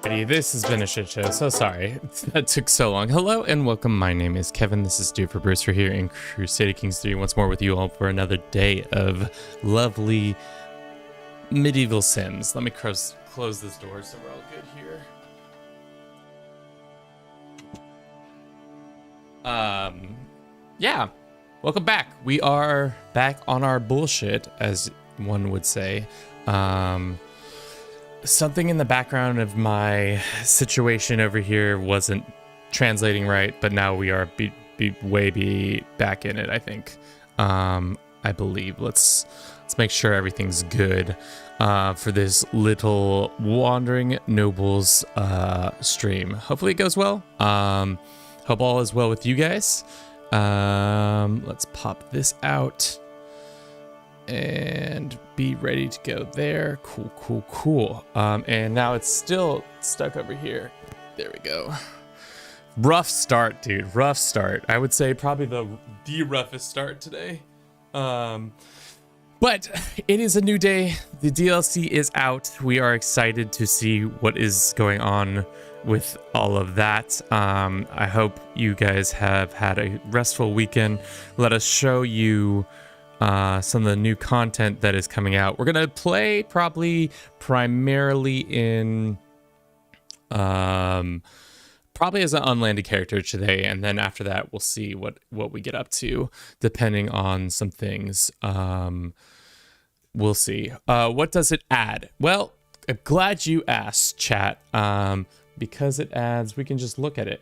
Alrighty, this has been a shit show, so sorry that took so long. Hello and welcome, my name is Kevin, this is Dude for Bruce. We're here in Crusader Kings 3 once more with you all for another day of lovely medieval sims. Let me close this door so we're all good here. Yeah, welcome back. We are back on our bullshit, as one would say. Something in the background of my situation over here wasn't translating right, but now we are way back in it, I think. I believe. Let's make sure everything's good for this little Wandering Nobles stream. Hopefully it goes well. Hope all is well with you guys. Let's pop this out and be ready to go there. Cool. And now it's still stuck over here. There we go. Rough start, dude. Rough start. I would say probably the roughest start today. But it is a new day. The DLC is out. We are excited to see what is going on with all of that. I hope you guys have had a restful weekend. Let us show you some of the new content that is coming out. We're gonna play probably primarily in probably as an unlanded character today, and then after that we'll see what we get up to depending on some things. We'll see. What does it add? Well, I'm glad you asked, chat. Because it adds, we can just look at it.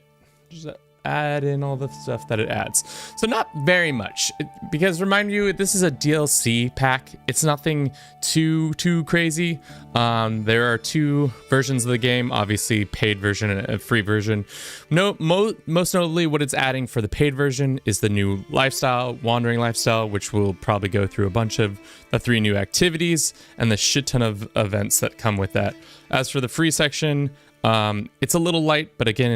Just add in all the stuff that it adds. So not very much, because remind you, this is a DLC pack. It's nothing too crazy. There are two versions of the game, obviously paid version and a free version. Most notably, what it's adding for the paid version is the new lifestyle, wandering lifestyle, which will probably go through a bunch of the 3 new activities and the shit ton of events that come with that. As for the free section, it's a little light, but again,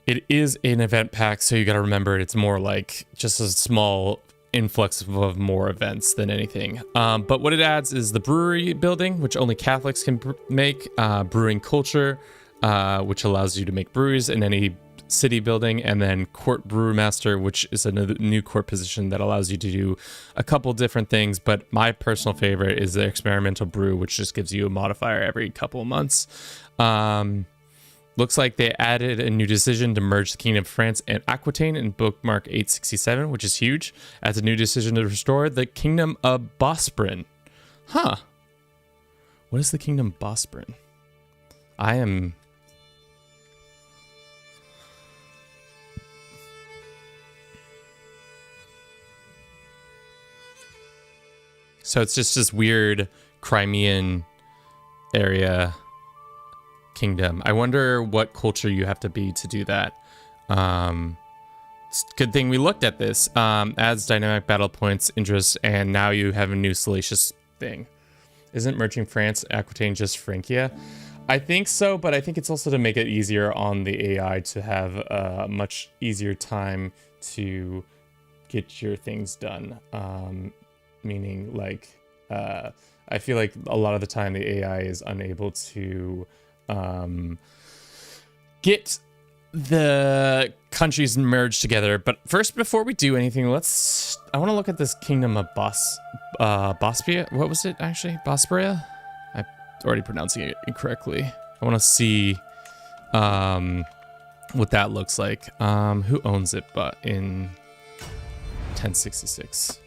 it is an event pack, so you got to remember it's more like just a small influx of more events than anything. But what it adds is the brewery building, which only Catholics can make, brewing culture, which allows you to make breweries in any city building, and then court brewmaster, which is another new court position that allows you to do a couple different things. But my personal favorite is the experimental brew, which just gives you a modifier every couple of months. Looks like they added a new decision to merge the Kingdom of France and Aquitaine in bookmark 867, which is huge. Adds a new decision to restore the Kingdom of Bosporan. Huh. What is the Kingdom of Bosporan? So it's just this weird Crimean area kingdom. I wonder what culture you have to be to do that. It's a good thing we looked at this. Adds dynamic battle points, interest, and now you have a new salacious thing. Isn't merging France, Aquitaine just Francia? I think so, but I think it's also to make it easier on the AI to have a much easier time to get your things done. Meaning, like, I feel like a lot of the time the AI is unable to get the countries merged together. But first, before we do anything, I want to look at this Kingdom of Bospia. What was it actually? Bosporia? I'm already pronouncing it incorrectly. I want to see what that looks like. Who owns it? But in 1066.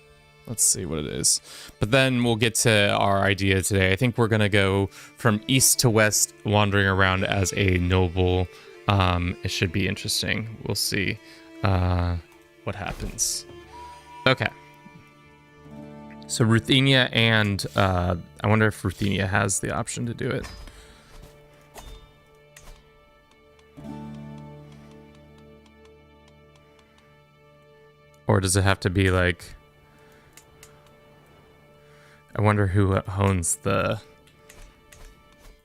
Let's see what it is. But then we'll get to our idea today. I think we're going to go from east to west, wandering around as a noble. It should be interesting. We'll see what happens. Okay. So Ruthenia and I wonder if Ruthenia has the option to do it. Or does it have to be like... I wonder who owns the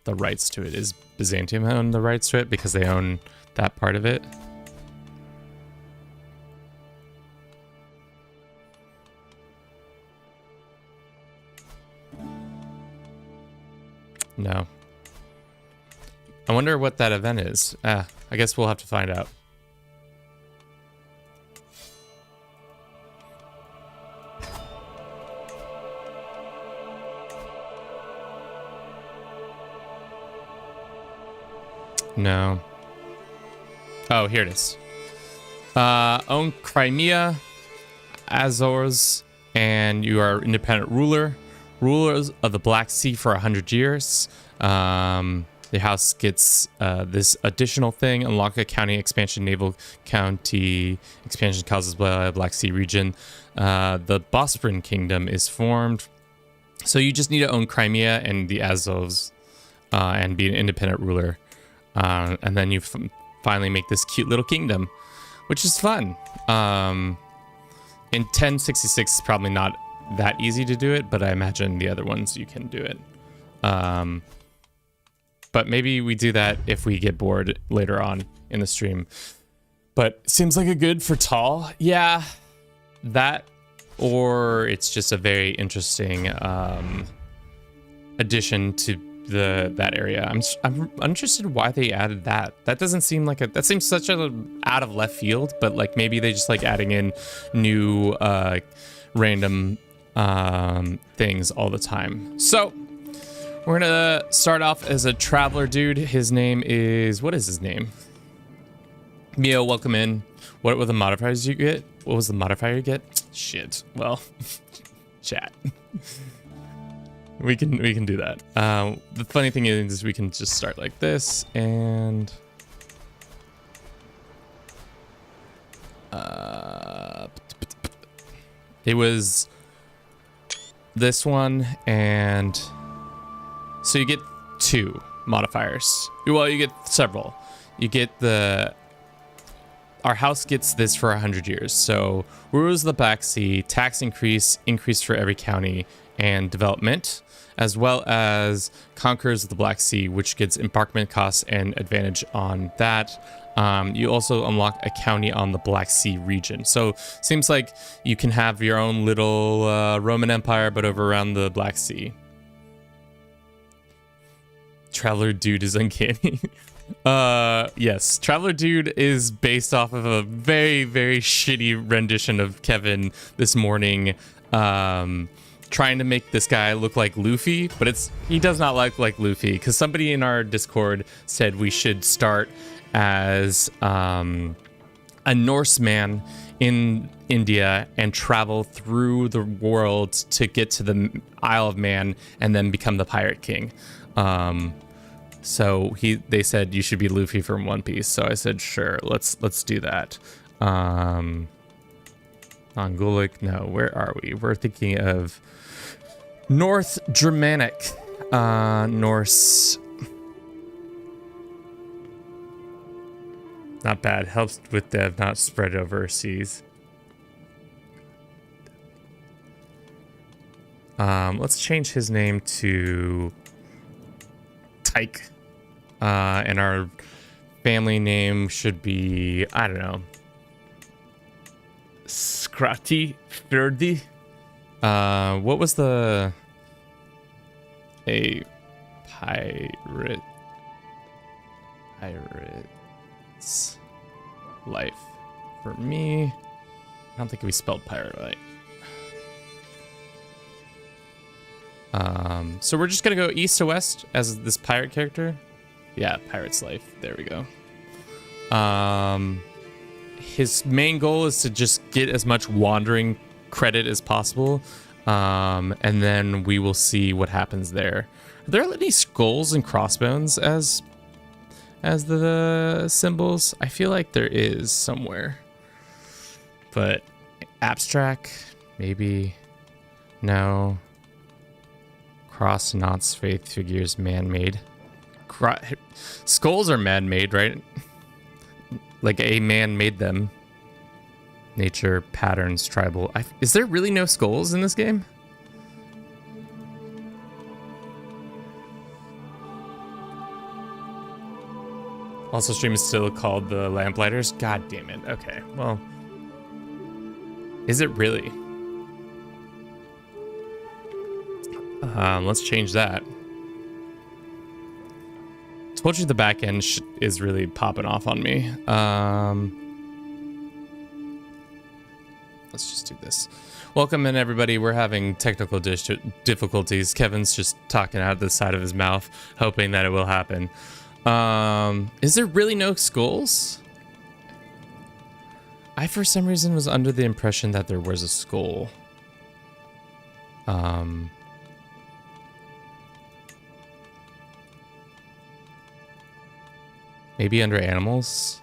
rights to it. Is Byzantium own the rights to it because they own that part of it? No. I wonder what that event is. I guess we'll have to find out. No. Oh, here it is. Own Crimea, Azores, and you are independent ruler. Rulers of the Black Sea for 100 years. The house gets this additional thing. Unlock a county expansion, naval county expansion causes by the Black Sea region. The Bosporan Kingdom is formed. So you just need to own Crimea and the Azores and be an independent ruler. And then you finally make this cute little kingdom, which is fun. In 1066, it's probably not that easy to do it, but I imagine the other ones you can do it. But maybe we do that if we get bored later on in the stream. But seems like a good for Tall. Yeah, that, or it's just a very interesting addition to that area. I'm interested why they added that. That doesn't seem like that seems such a out of left field, but like maybe they just like adding in new random things all the time. So we're gonna start off as a traveler dude. His name is, what is his name? Mio, welcome in. What were the modifiers you get? What was the modifier you get? Shit. Well, chat. We can do that. The funny thing is we can just start like this and it was this one, and so you get 2 modifiers. Well, you get several. You get our house gets this for 100 years. So rulers of the Black Sea, tax increase for every county, and development, as well as conquerors of the Black Sea, which gets embarkment costs and advantage on that. You also unlock a county on the Black Sea region. So seems like you can have your own little Roman Empire, but over around the Black Sea. Traveler Dude is uncanny. Yes, Traveler Dude is based off of a very, very shitty rendition of Kevin this morning. Trying to make this guy look like Luffy, but he does not look like Luffy, because somebody in our Discord said we should start as a Norseman in India and travel through the world to get to the Isle of Man and then become the Pirate King. So they said you should be Luffy from One Piece. So I said, sure, let's do that. Mongolia, no, where are we? We're thinking of North Germanic, Norse. Not bad. Helps with dev, not spread overseas. Let's change his name to Tyke. And our family name should be, I don't know, Scratty Ferdi. What was a pirate's life for me? I don't think we spelled pirate right. So we're just gonna go east to west as this pirate character. Yeah, pirate's life. There we go. His main goal is to just get as much wandering credit as possible, and then we will see what happens there. Are there any skulls and crossbones as the symbols? I feel like there is somewhere, but abstract, maybe. No. Cross, knots, faith, figures, man-made. Skulls are man-made, right? Like a man made them. Nature, patterns, tribal. Is there really no skulls in this game? Also, stream is still called the Lamplighters. God damn it. Okay, well, is it really? Let's change that. Told you the back end is really popping off on me. Let's just do this. Welcome in, everybody. We're having technical difficulties. Kevin's just talking out of the side of his mouth, hoping that it will happen. Is there really no skulls? I, for some reason, was under the impression that there was a skull. Maybe under animals?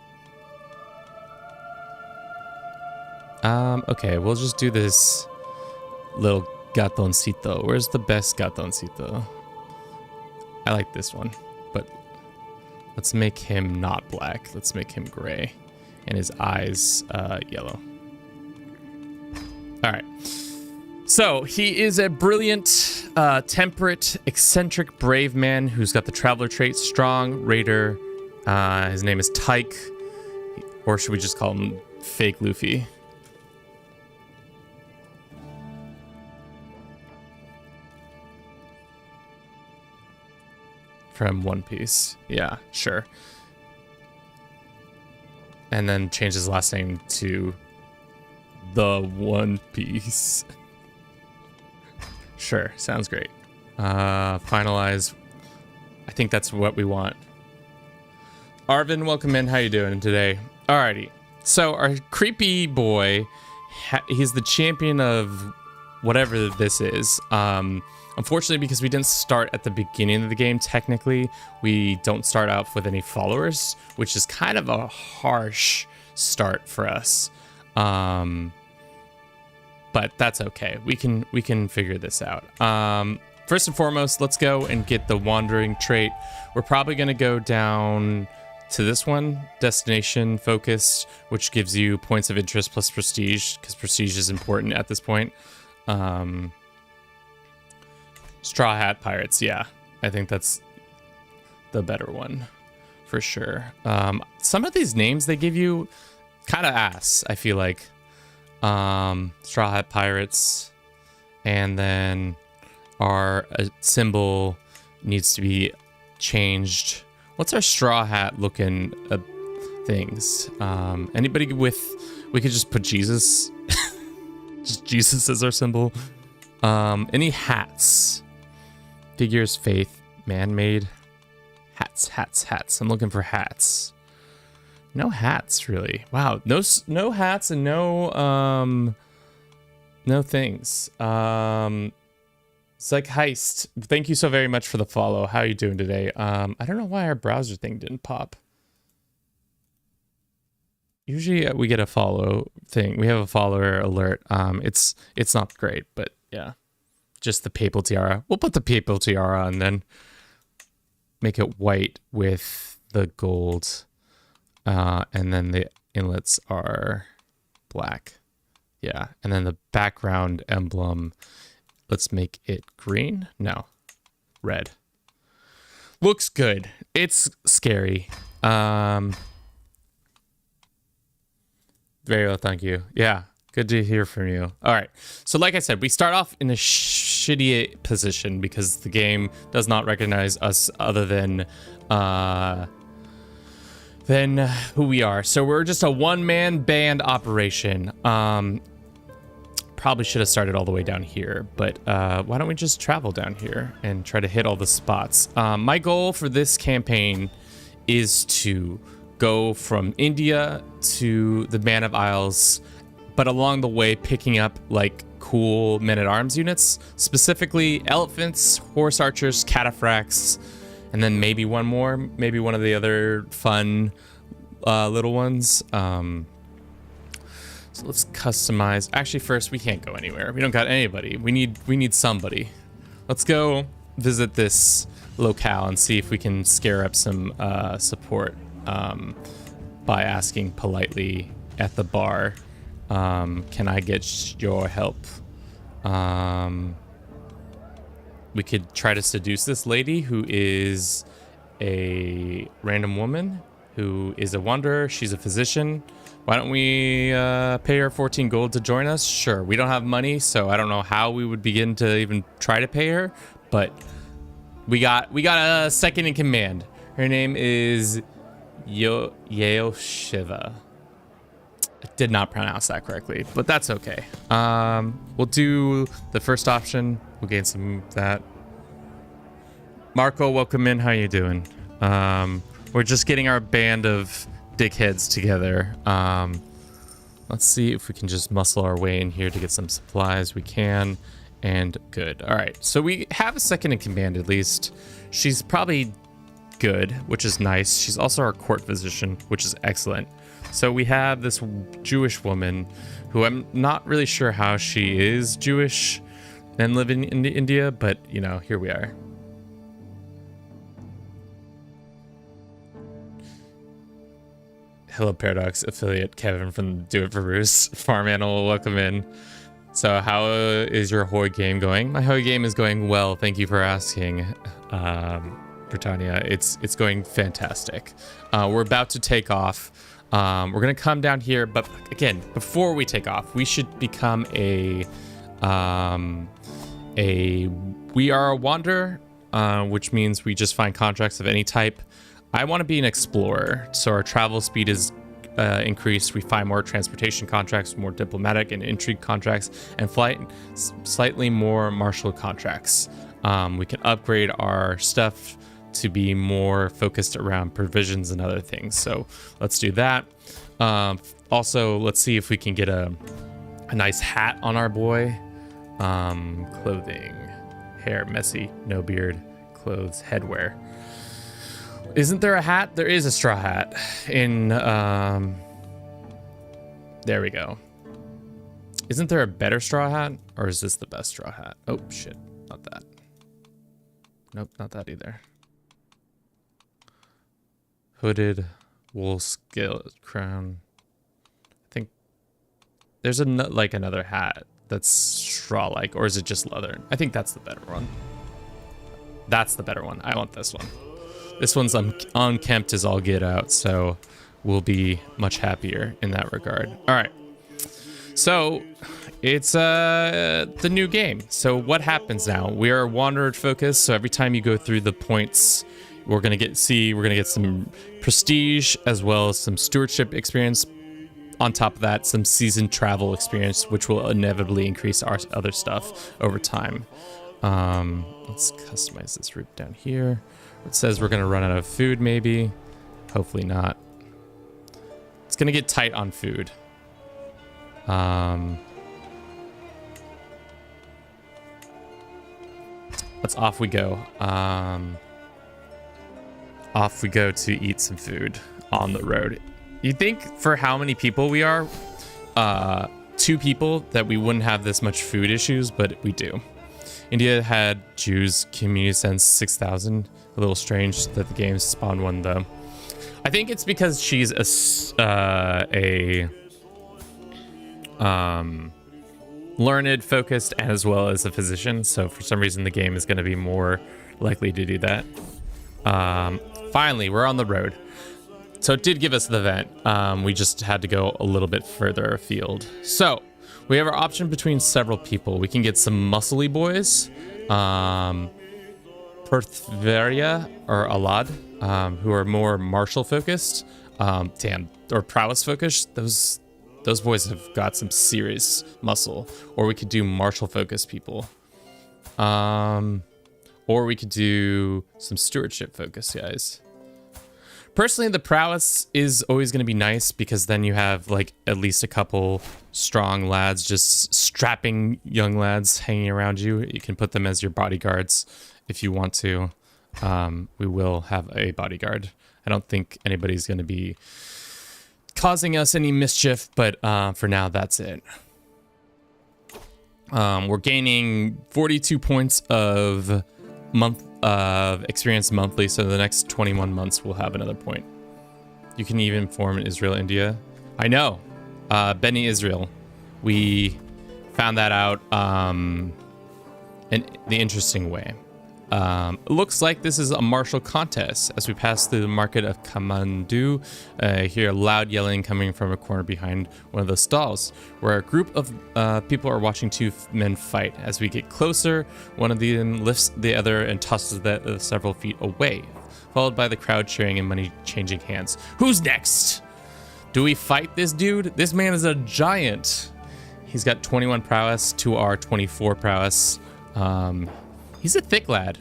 Okay, we'll just do this little gatoncito. Where's the best gatoncito? I like this one, but let's make him not black. Let's make him gray, and his eyes yellow. All right. So he is a brilliant, temperate, eccentric, brave man who's got the traveler trait, strong, raider. His name is Tyke, or should we just call him Fake Luffy? From One Piece. Yeah, sure. And then change his last name to The One Piece. Sure, sounds great. Finalize. I think that's what we want. Arvin, welcome in. How you doing today? Alrighty. So our creepy boy, he's the champion of whatever this is. Unfortunately, because we didn't start at the beginning of the game, technically, we don't start out with any followers, which is kind of a harsh start for us. But that's okay. We can figure this out. First and foremost, let's go and get the wandering trait. We're probably going to go down to this one, destination focused, which gives you points of interest plus prestige, because prestige is important at this point. Straw Hat Pirates, yeah. I think that's the better one, for sure. Some of these names they give you kind of ass, I feel like. Straw Hat Pirates, and then our symbol needs to be changed. What's our straw hat looking things? Anybody with... We could just put Jesus. Just Jesus as our symbol. Any hats? Figures, faith, man-made. Hats. I'm looking for hats. No hats, really. Wow, no hats and no things. Psych Heist, thank you so very much for the follow. How are you doing today? I don't know why our browser thing didn't pop. Usually we get a follow thing. We have a follower alert. It's not great, but yeah. Just the papal tiara. We'll put the papal tiara and then make it white with the gold. And then the inlets are black. Yeah, and then the background emblem, let's make it green. No, red. Looks good. It's scary. Very well, thank you. Yeah, good to hear from you. All right, so like I said, we start off in a shitty position because the game does not recognize us other than who we are. So we're just a one-man band operation. Probably should have started all the way down here, but why don't we just travel down here and try to hit all the spots? My goal for this campaign is to go from India to the Man of Isles, but along the way picking up like cool men-at-arms units, specifically elephants, horse archers, cataphracts, and then maybe one more, maybe one of the other fun little ones. So let's customize. Actually, first, we can't go anywhere. We don't got anybody. We need somebody. Let's go visit this locale and see if we can scare up some support by asking politely at the bar, can I get your help? We could try to seduce this lady who is a random woman who is a wanderer. She's a physician. Why don't we pay her 14 gold to join us? Sure. We don't have money, so I don't know how we would begin to even try to pay her, but we got a second in command. Her name is Yeo Shiva. I did not pronounce that correctly, but that's okay. We'll do the first option. We'll gain some of that. Marco, welcome in. How you doing? We're just getting our band of dickheads together. Let's see if we can just muscle our way in here to get some supplies. We can, and good. All right, so we have a second in command at least. She's probably good, which is nice. She's also our court physician, which is excellent. So we have this Jewish woman who I'm not really sure how she is Jewish and living in India, but you know, here we are. Hello, Paradox affiliate Kevin from Do It for Bruce. Farm Animal, welcome in. So how is your Hoi game going? My Hoi game is going well. Thank you for asking, Britannia. It's going fantastic. We're about to take off. We're gonna come down here, but again, before we take off, we should become we are a wanderer, which means we just find contracts of any type. I want to be an explorer, so our travel speed is increased. We find more transportation contracts, more diplomatic and intrigue contracts, and slightly more martial contracts. We can upgrade our stuff to be more focused around provisions and other things. So let's do that. Also, let's see if we can get a nice hat on our boy. Clothing, hair, messy, no beard, clothes, headwear. Isn't there a hat? There is a straw hat in, there we go. Isn't there a better straw hat? Or is this the best straw hat? Oh, shit. Not that. Nope, not that either. Hooded, wool scale crown. I think there's another hat that's straw-like, or is it just leather? I think that's the better one. That's the better one. I want this one. This one's unkempt as all get out, so we'll be much happier in that regard. All right. So it's the new game. So what happens now? We are wanderer focused. So every time you go through the points, we're gonna get some prestige as well as some stewardship experience. On top of that, some seasoned travel experience, which will inevitably increase our other stuff over time. Let's customize this route down here. It says we're gonna run out of food, maybe. Hopefully not. It's gonna get tight on food. Let's off we go. Off we go to eat some food on the road. You'd think for how many people we are, 2 people, that we wouldn't have this much food issues, but we do. India had Jews community since 6,000. A little strange that the game spawned one though. I think it's because she's a learned, focused, as well as a physician. So for some reason the game is going to be more likely to do that. Finally, we're on the road. So it did give us the vent. We just had to go a little bit further afield. So we have our option between several people. We can get some muscly boys, Perthveria or Alad, who are more martial focused, or prowess focused. Those boys have got some serious muscle. Or we could do martial focused people, or we could do some stewardship focused guys. Personally, the prowess is always going to be nice because then you have like at least a couple strong lads, just strapping young lads hanging around you. You can put them as your bodyguards if you want to. We will have a bodyguard. I don't think anybody's going to be causing us any mischief, but for now, that's it. We're gaining 42 points of experience monthly, so the next 21 months we'll have another point. You can even form in Israel, India. I know. Beni Israel. We found that out in the interesting way. It looks like this is a martial contest. As we pass through the market of Kamandu, hear loud yelling coming from a corner behind one of the stalls, where a group of people are watching 2 men fight. As we get closer, one of them lifts the other and tosses that several feet away. followed by the crowd cheering and money changing hands. Who's next? Do we fight this dude? This man is a giant. He's got 21 prowess to our 24 prowess. He's a thick lad.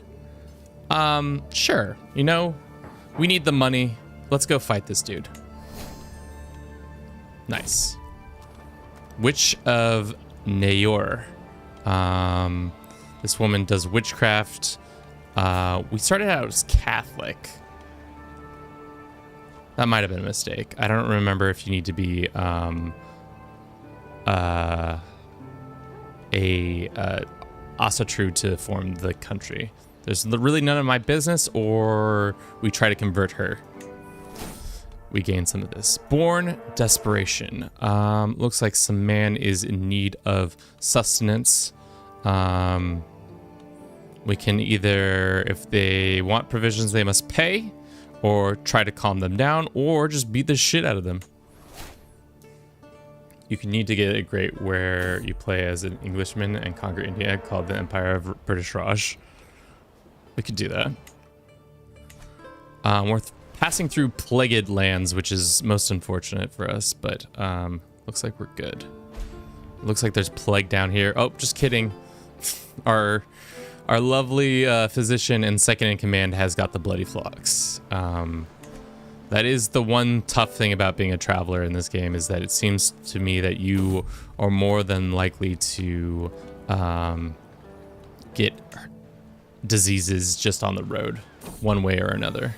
Sure. You know, we need the money. Let's go fight this dude. Nice. Witch of Nayor. This woman does witchcraft. We started out as Catholic. That might have been a mistake. I don't remember if you need to be Asatru to form the country. There's really none of my business, or we try to convert her. We gain some of this. Born desperation. Looks like some man is in need of sustenance. We can either, if they want provisions, they must pay, or try to calm them down, or just beat the shit out of them. You can need to get a great where you play as an Englishman and conquer India, called the Empire of British Raj. We could do that. We're passing through plagued lands, which is most unfortunate for us, but looks like we're good. Looks like there's plague down here. Oh, just kidding. Our lovely physician and second in command has got the bloody flux. That is the one tough thing about being a traveler in this game, is that it seems to me that you are more than likely to get diseases just on the road, one way or another.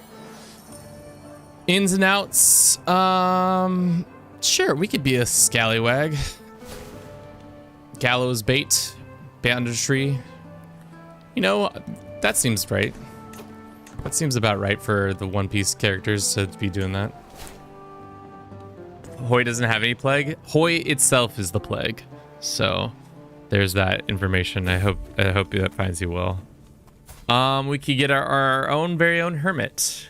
Ins and outs. Sure, we could be a scallywag. Gallows bait, banditry. You know, that seems right. That seems about right for the One Piece characters to be doing that. Hoy doesn't have any plague. Hoy itself is the plague. So there's that information. I hope that finds you well. We could get our own very own hermit.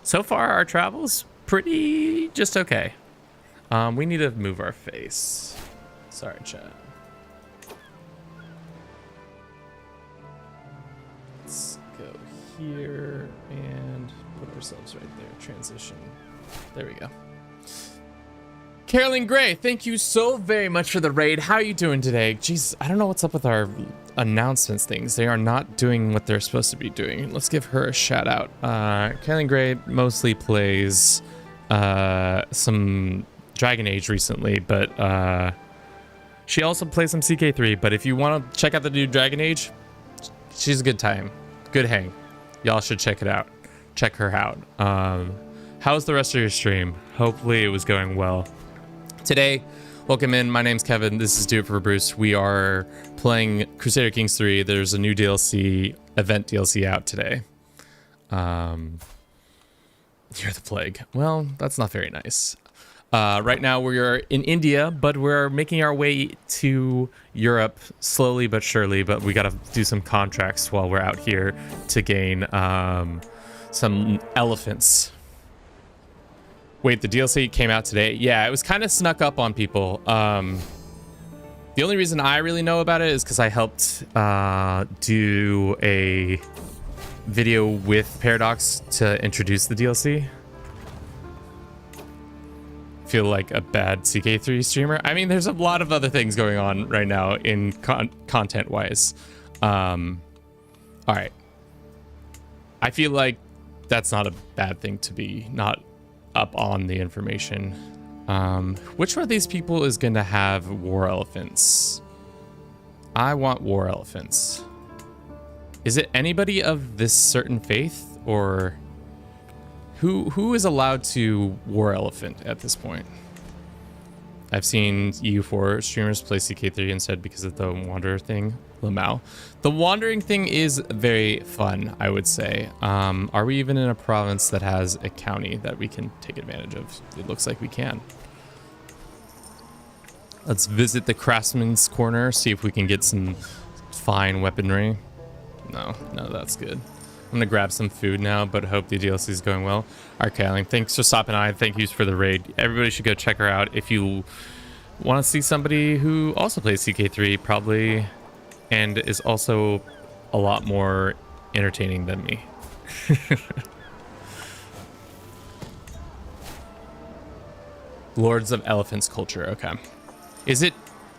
So far, our travels pretty just okay. We need to move our face. Sorry, chat. Let's go here and put ourselves right there. Transition. There we go. Carolyn Gray, thank you so very much for the raid. How are you doing today? Jeez, I don't know what's up with our announcements things. They are not doing what they're supposed to be doing. Let's give her a shout out. Carolyn Gray mostly plays some Dragon Age recently, but she also plays some CK3. But if you want to check out the new Dragon Age, she's a good time. Good hang. Y'all should check it out. Check her out. How's the rest of your stream? Hopefully it was going well. Today, welcome in. My name's Kevin. This is Do It For Bruce. We are playing Crusader Kings 3. There's a new DLC, event DLC out today. You're the plague. Well, that's not very nice. Right now we are in India, but we're making our way to Europe slowly but surely. But we got to do some contracts while we're out here to gain some elephants. Wait, the DLC came out today? Yeah, it was kind of snuck up on people. The only reason I really know about it is because I helped do a video with Paradox to introduce the DLC. Feel like a bad CK3 streamer. I mean, there's a lot of other things going on right now in content-wise. All right. I feel like that's not a bad thing to be not up on the information. Which one of these people is going to have war elephants? I want war elephants. Is it anybody of this certain faith, or who is allowed to war elephant at this point? I've seen EU4 streamers play CK3 instead because of the Wanderer thing. Lamau. The wandering thing is very fun, I would say. Are we even in a province that has a county that we can take advantage of? It looks like we can. Let's visit the craftsman's corner, see if we can get some fine weaponry. No, that's good. I'm gonna grab some food now, but hope the DLC is going well. Arcaling, thanks for stopping by. Thank you for the raid. Everybody should go check her out if you want to see somebody who also plays CK3 probably, and is also a lot more entertaining than me. Lords of Elephants culture. Okay. Is it?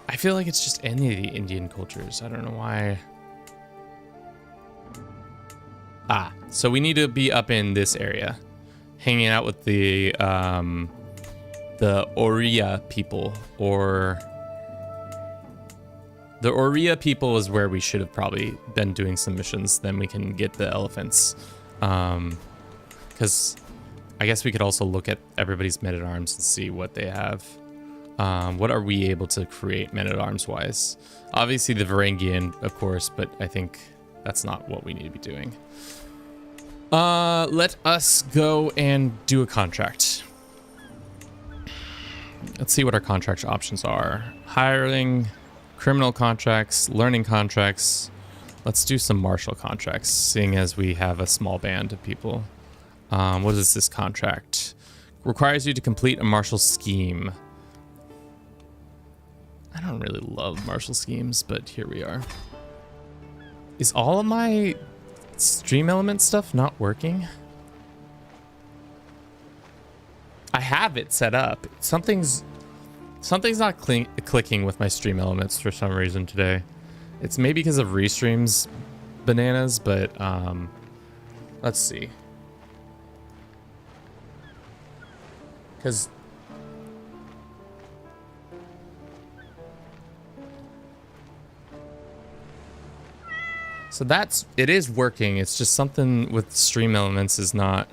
I feel like it's just any of the Indian cultures. I don't know why. Ah, so we need to be up in this area, hanging out with the Oriya people, or the Oriya people is where we should have probably been doing some missions. Then we can get the elephants, because I guess we could also look at everybody's men-at-arms and see what they have. What are we able to create men-at-arms wise? Obviously the Varangian, of course, but I think that's not what we need to be doing. Let us go and do a contract. Let's see what our contract options are. Hiring, criminal contracts, learning contracts. Let's do some martial contracts, seeing as we have a small band of people. What is this contract? Requires you to complete a martial scheme. I don't really love martial schemes, but here we are. Is all of my stream element stuff not working? I have it set up. Something's not clicking with my stream elements for some reason today. It's maybe because of restreams bananas, but let's see. Because so it is working. It's just something with stream elements is not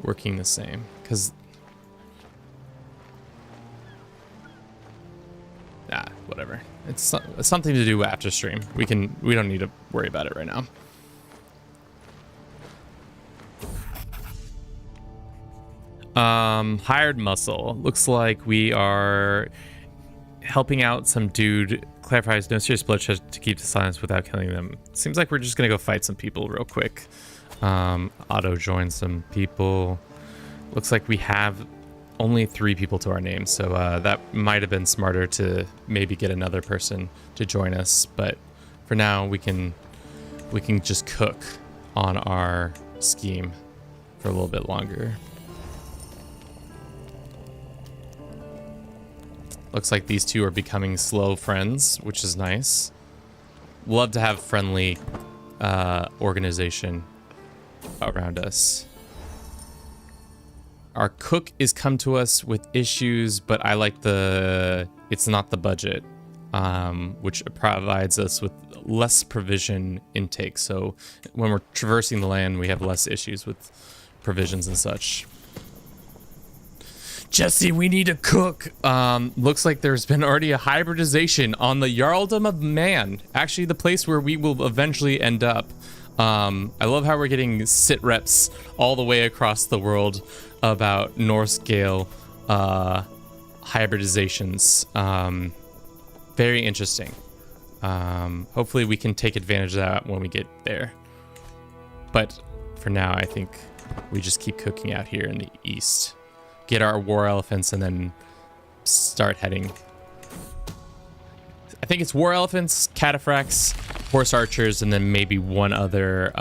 working the same. Because whatever. It's something to do after stream. We don't need to worry about it right now. Hired muscle. Looks like we are helping out some dude. Clarifies no serious bloodshed to keep the silence without killing them. Seems like we're just gonna go fight some people real quick. Auto join some people. Looks like we have only 3 people to our name, so that might have been smarter to maybe get another person to join us. But for now, we can just cook on our scheme for a little bit longer. Looks like these two are becoming slow friends, which is nice. Love to have friendly organization around us. Our cook is come to us with issues, but I like it's not the budget, which provides us with less provision intake. So when we're traversing the land, we have less issues with provisions and such. Jesse, we need a cook. Looks like there's been already a hybridization on the Jarldom of Man. Actually, the place where we will eventually end up. I love how we're getting sit reps all the way across the world about Norse Gale hybridizations. Very interesting. Hopefully we can take advantage of that when we get there. But for now, I think we just keep cooking out here in the east. Get our war elephants and then start heading. I think it's war elephants, cataphracts, horse archers, and then maybe one other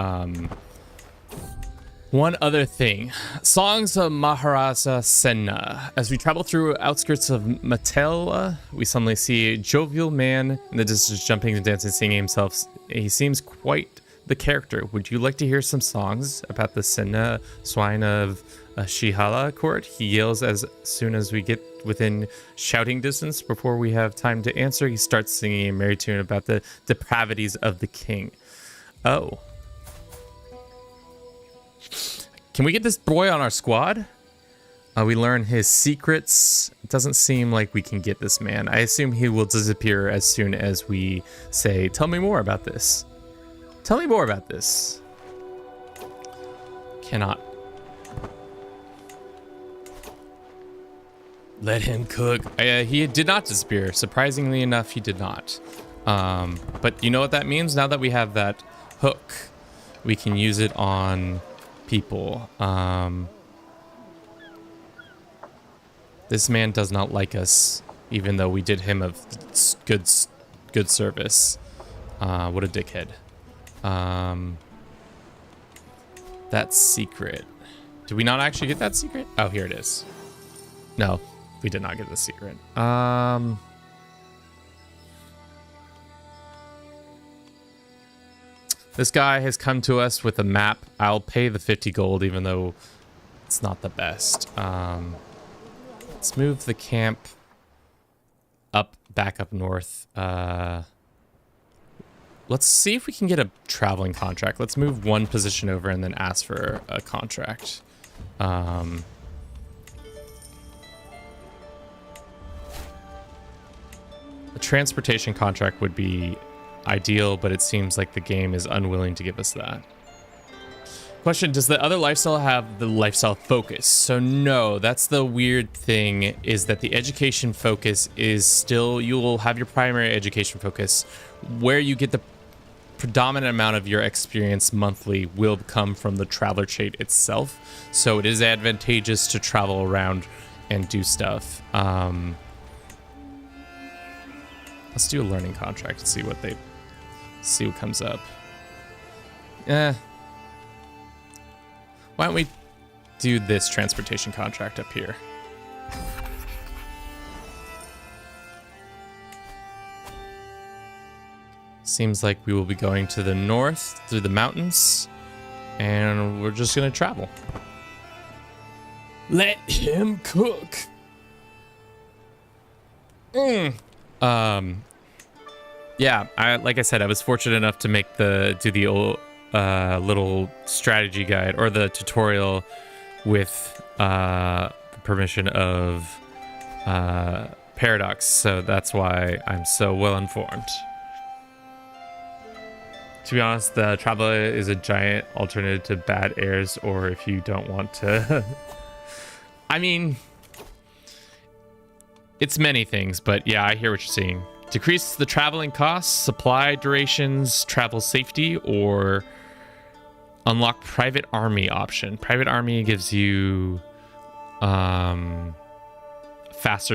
thing. Songs of Maharaja Senna. As we travel through outskirts of Matela, we suddenly see a jovial man in the distance, jumping and dancing, singing himself. He seems quite the character. Would you like to hear some songs about the Senna swine of Shihala court? He yells as soon as we get within shouting distance. Before we have time to answer, he starts singing a merry tune about the depravities of the king. Oh. Can we get this boy on our squad? We learn his secrets. It doesn't seem like we can get this man. I assume he will disappear as soon as we say, tell me more about this. Tell me more about this. Cannot. Let him cook. He did not disappear. Surprisingly enough, he did not. But you know what that means? Now that we have that hook, we can use it on people. This man does not like us even though we did him a good service. What a dickhead. That secret. Did we not actually get that secret? Oh, here it is. No, we did not get the secret. This guy has come to us with a map. I'll pay the 50 gold, even though it's not the best. Let's move the camp back up north. Let's see if we can get a traveling contract. Let's move one position over and then ask for a contract. A transportation contract would be ideal, but it seems like the game is unwilling to give us that. Question, does the other lifestyle have the lifestyle focus? So no, that's the weird thing, is that the education focus is still, you will have your primary education focus. Where you get the predominant amount of your experience monthly will come from the traveler trait itself. So it is advantageous to travel around and do stuff. Let's do a learning contract and see what comes up. Why don't we do this transportation contract up here? Seems like we will be going to the north through the mountains, and we're just gonna travel. Let him cook. Yeah, like I said, I was fortunate enough to make do the old little strategy guide or the tutorial with the permission of Paradox, so that's why I'm so well informed. To be honest, the Traveler is a giant alternative to bad airs, or if you don't want to. I mean, it's many things, but yeah, I hear what you're saying. Decrease the traveling costs, supply durations, travel safety, or unlock private army option. Private army gives you faster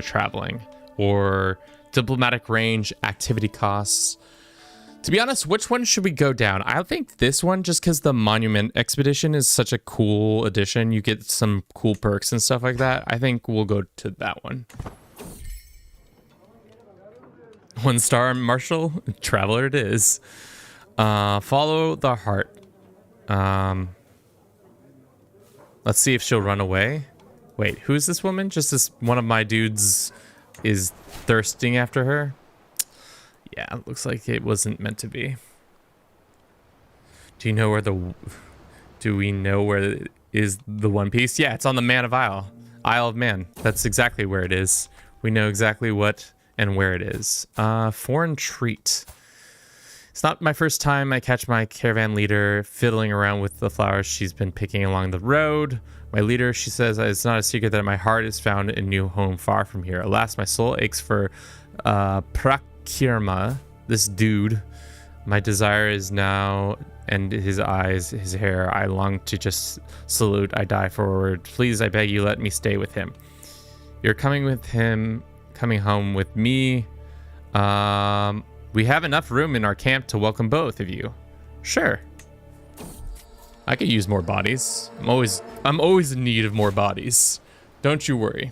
traveling, or diplomatic range, activity costs. To be honest, which one should we go down? I think this one, just because the Monument Expedition is such a cool addition. You get some cool perks and stuff like that. I think we'll go to that one. 1 star, Marshall. Traveler it is. Follow the heart. Let's see if she'll run away. Wait, who's this woman? Just this one of my dudes is thirsting after her. Yeah, it looks like it wasn't meant to be. Do we know where is the One Piece? Yeah, it's on the Man of Isle. Isle of Man. That's exactly where it is. We know exactly what and where it is. Foreign treat. It's not my first time I catch my caravan leader fiddling around with the flowers she's been picking along the road. My leader, she says, it's not a secret that my heart is found in a new home far from here. Alas, my soul aches for Prakirma, this dude. My desire is now, and his eyes, his hair, I long to just salute. I die forward. Please, I beg you, let me stay with him. You're coming with him, coming home with me. We have enough room in our camp to welcome both of you. Sure. I could use more bodies. I'm always in need of more bodies. Don't you worry.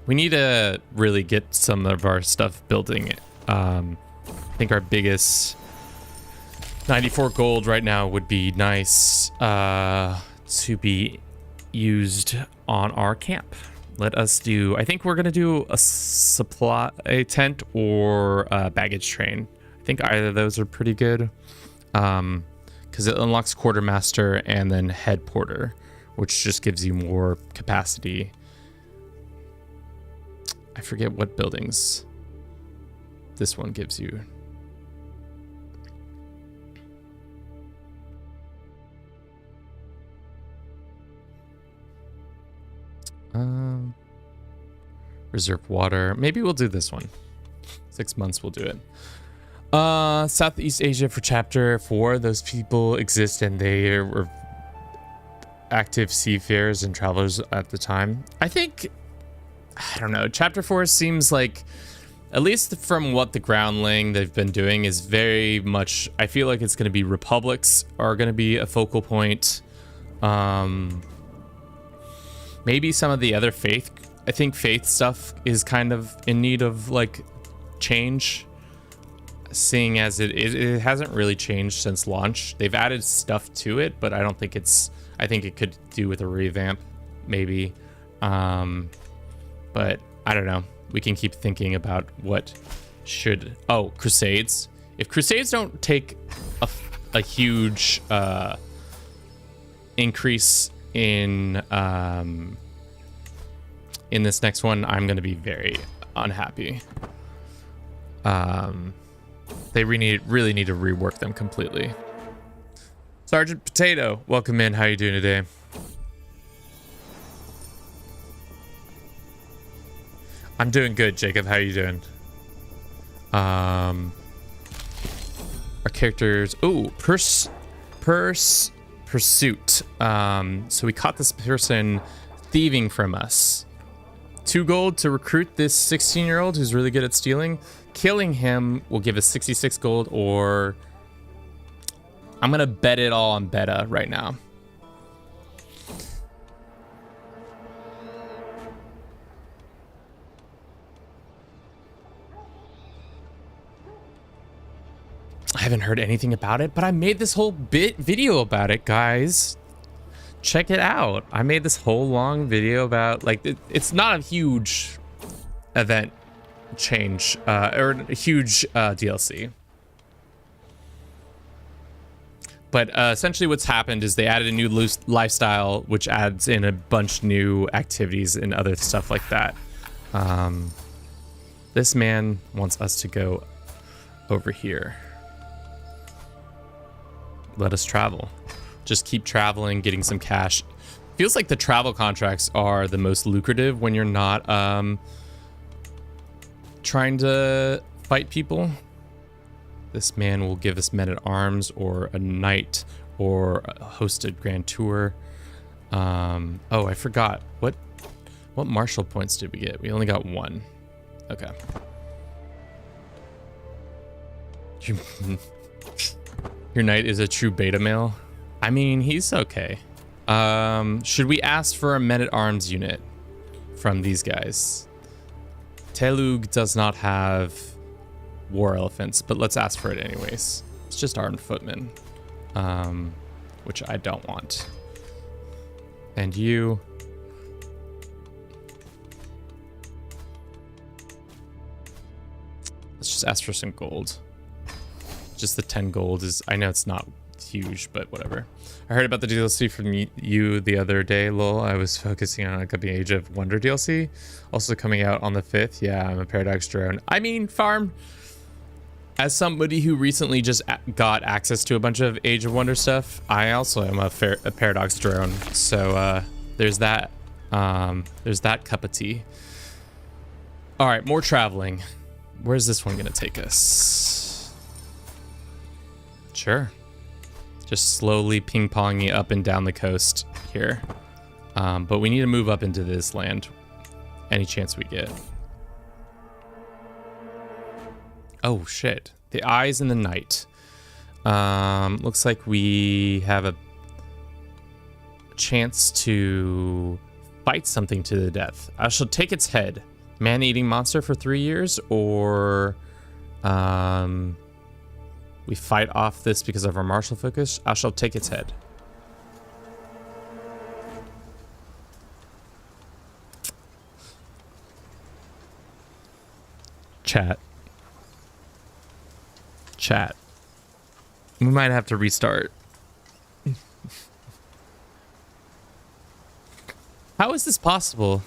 We need to really get some of our stuff building. I think our biggest 94 gold right now would be nice to be used on our camp. Let us do, I think we're going to do a tent or a baggage train. I think either of those are pretty good. Because it unlocks quartermaster and then head porter, which just gives you more capacity. I forget what buildings this one gives you. Reserve water. Maybe we'll do this one. 6 months we'll do it. Southeast Asia for chapter 4. Those people exist and they were active seafarers and travelers at the time. I don't know. Chapter 4 seems like, at least from what the groundling they've been doing, is very much, I feel like it's going to be republics are going to be a focal point. Maybe some of the other faith. I think faith stuff is kind of in need of like change, seeing as it hasn't really changed since launch. They've added stuff to it, but I don't think I think it could do with a revamp, maybe. But I don't know. We can keep thinking about what should... Oh, Crusades. If Crusades don't take a huge increase in this next one, I'm going to be very unhappy. They really need to rework them completely. Sergeant Potato, welcome in. How you doing today? I'm doing good, Jacob. How you doing? Our characters... Oh, pursuit. So we caught this person thieving from us. 2 gold to recruit this 16-year-old who's really good at stealing. Killing him will give us 66 gold, or... I'm gonna bet it all on beta right now. I haven't heard anything about it, but I made this whole video about it, guys. Check it out. I made this whole long video about, like, it's not a huge event change, or a huge DLC. But essentially what's happened is they added a new lifestyle, which adds in a bunch new activities and other stuff like that. This man wants us to go over here. Let us travel. Just keep traveling, getting some cash. Feels like the travel contracts are the most lucrative when you're not trying to fight people. This man will give us men-at-arms or a knight or a hosted grand tour. Oh, I forgot. What martial points did we get? We only got 1. Okay. Your knight is a true beta male. I mean, he's okay. Should we ask for a men-at-arms unit from these guys? Telug does not have war elephants, but let's ask for it anyways. It's just armed footmen, which I don't want. And you. Let's just ask for some gold. Just the 10 gold is, I know it's not huge, but whatever. I heard about the DLC from you the other day, lol. I was focusing on like the Age of Wonder DLC, also coming out on the 5th. Yeah, I'm a Paradox drone. I mean, Farm, as somebody who recently just got access to a bunch of Age of Wonder stuff, I also am a Paradox drone. So there's that cup of tea. All right, more traveling. Where's this one gonna take us? Sure. Just slowly ping-ponging up and down the coast here. But we need to move up into this land any chance we get. Oh, shit. The eyes in the night. Looks like we have a chance to fight something to the death. I shall take its head. Man-eating monster for 3 years, or... we fight off this because of our martial focus. I shall take its head. Chat. We might have to restart. How is this possible?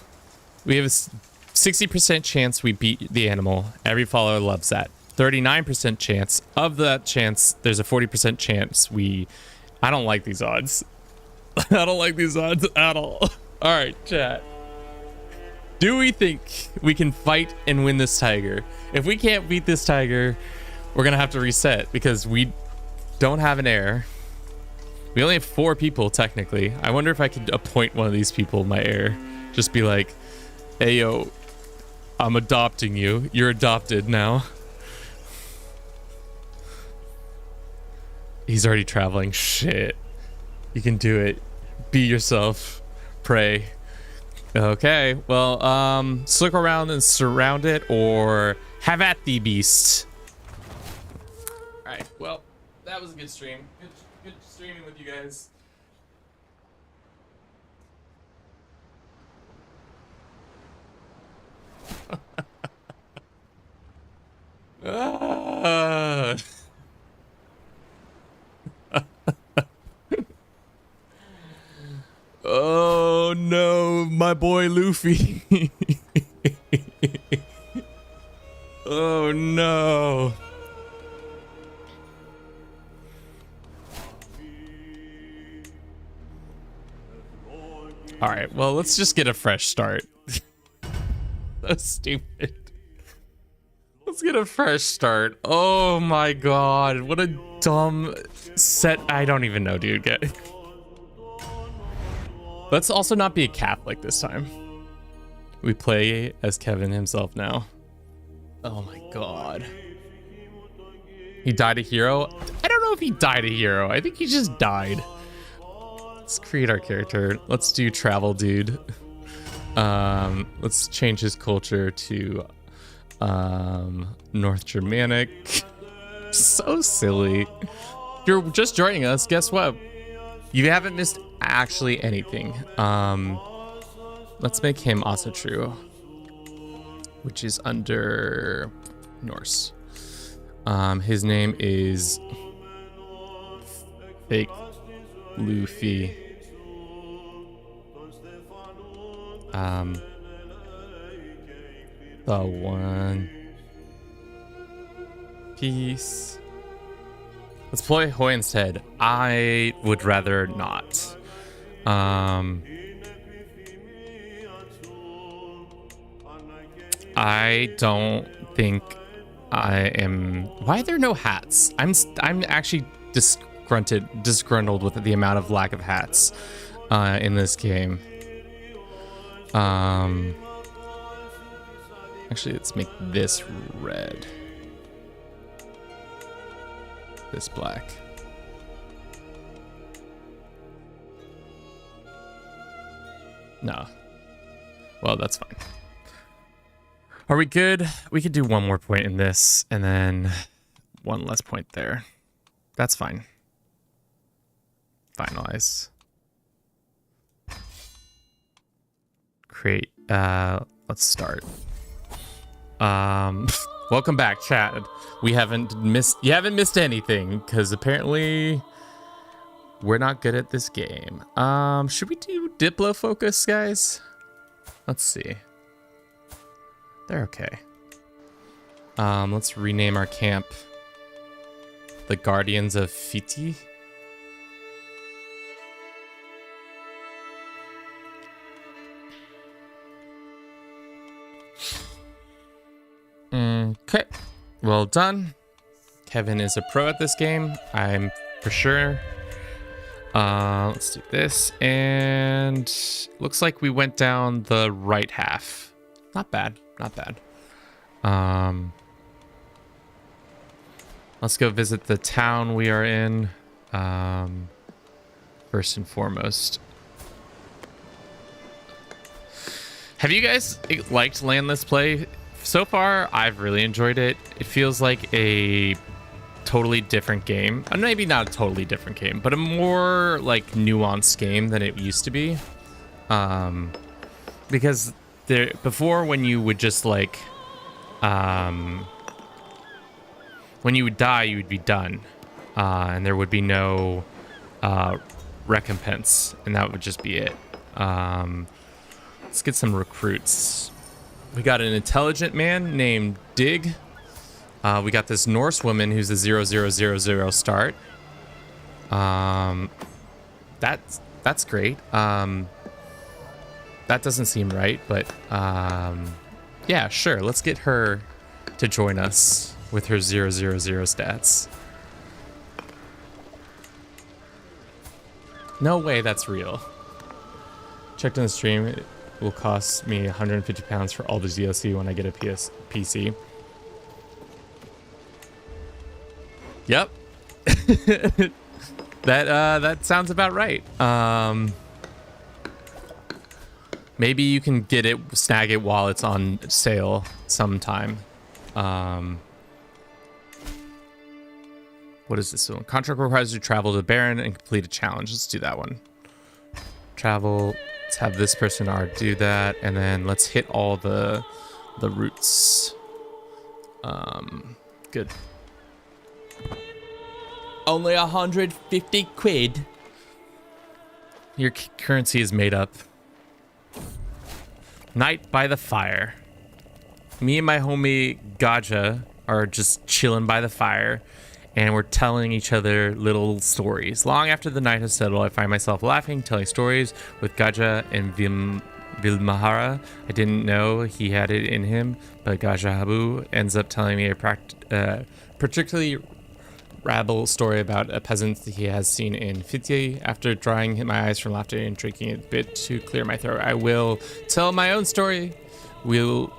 We have a 60% chance we beat the animal. Every follower loves that. 39% chance. Of that chance, there's a 40% chance we... I don't like these odds. I don't like these odds at all. All right, chat. Do we think we can fight and win this tiger? If we can't beat this tiger, we're gonna have to reset because we don't have an heir. We only have 4 people technically. I wonder if I could appoint one of these people my heir. Just be like, hey yo, I'm adopting you. You're adopted now. He's already traveling. Shit. You can do it. Be yourself. Pray. Okay, well, circle around and surround it, or have at thee, beast. Alright, well, that was a good stream. Good streaming with you guys. Oh no, my boy Luffy. Oh no. All right, well, let's just get a fresh start. So stupid. Let's get a fresh start. Oh my god, what a dumb set. I don't even know, dude. Let's also not be a Catholic this time. We play as Kevin himself now. Oh my god. He died a hero? I don't know if he died a hero. I think he just died. Let's create our character. Let's do travel dude. Let's change his culture to North Germanic. So silly. If you're just joining us, guess what? You haven't missed actually anything. Let's make him also true, which is under Norse. His name is Fake Luffy. The One Piece. Let's play Hoy instead. I would rather not. I don't think I am. Why are there no hats? I'm actually disgruntled with the amount of lack of hats in this game. Actually, let's make this red. This black. No. Well, that's fine. Are we good? We could do one more point in this and then one less point there. That's fine. Finalize. Create. Let's start. Welcome back, chat. You haven't missed anything, because apparently we're not good at this game. Should we do Diplo focus, guys? Let's see. They're okay. Let's rename our camp the Guardians of Fiti. Okay, well done. Kevin is a pro at this game, I'm for sure. Let's do this, and looks like we went down the right half. Not bad, not bad. Let's go visit the town we are in, first and foremost. Have you guys liked Landless Play? So far, I've really enjoyed it. It feels like a totally different game. Maybe not a totally different game, but a more like nuanced game than it used to be. Because before, when you would just like, when you would die, you would be done, and there would be no recompense, and that would just be it. Let's get some recruits. We got an intelligent man named Dig. We got this Norse woman who's a 0000 start. That's great. That doesn't seem right, but yeah, sure. Let's get her to join us. with her 000 stats. No way that's real. Checked on the stream, it will cost me £150 for all the DLC when I get a PC. Yep. That sounds about right. Maybe you can get it, snag it while it's on sale sometime. What is this one? Contract requires you to travel to the Baron and complete a challenge. Let's do that one. Travel. Let's have this person do that, and then let's hit all the routes. Good. Only 150 quid. Your currency is made up. Night by the fire. Me and my homie Gaja are just chilling by the fire, and we're telling each other little stories. Long after the night has settled, I find myself laughing, telling stories with Gaja and Vilmahara. I didn't know he had it in him, but Gaja Habu ends up telling me a particularly rabble story about a peasant he has seen in Fitye. After drying my eyes from laughter and drinking a bit to clear my throat, I will tell my own story. We'll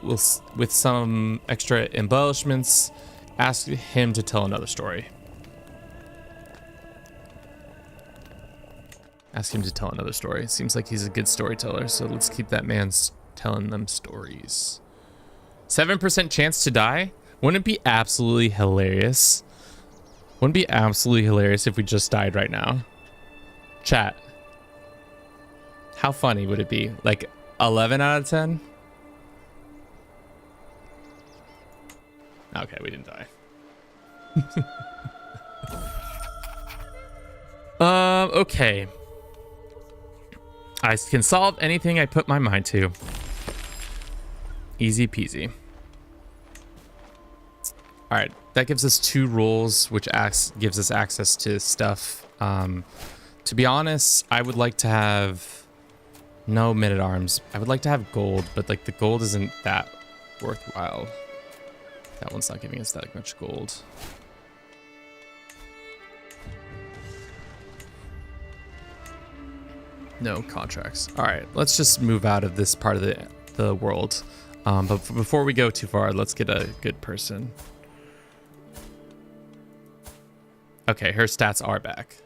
with some extra embellishments, ask him to tell another story. Ask him to tell another story. Seems like he's a good storyteller, so let's keep that man telling them stories. 7% chance to die? Wouldn't it be absolutely hilarious? Wouldn't it be absolutely hilarious if we just died right now? Chat. How funny would it be? Like 11 out of 10? Okay, we didn't die. Okay. I can solve anything I put my mind to. Easy peasy. All right, that gives us 2 roles, which gives us access to stuff. To be honest, I would like to have no men-at-arms. I would like to have gold, but like the gold isn't that worthwhile. That one's not giving us that much gold. No contracts. All right, let's just move out of this part of the world. But before we go too far, let's get a good person. Okay, her stats are back.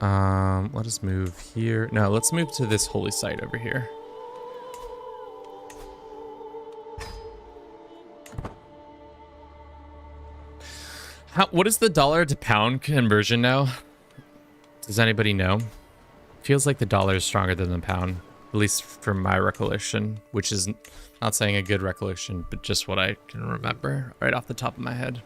Let us move here. No, let's move to this holy site over here. What is the dollar to pound conversion now? Does anybody know? Feels like the dollar is stronger than the pound, at least from my recollection, which is not saying a good recollection, but just what I can remember right off the top of my head.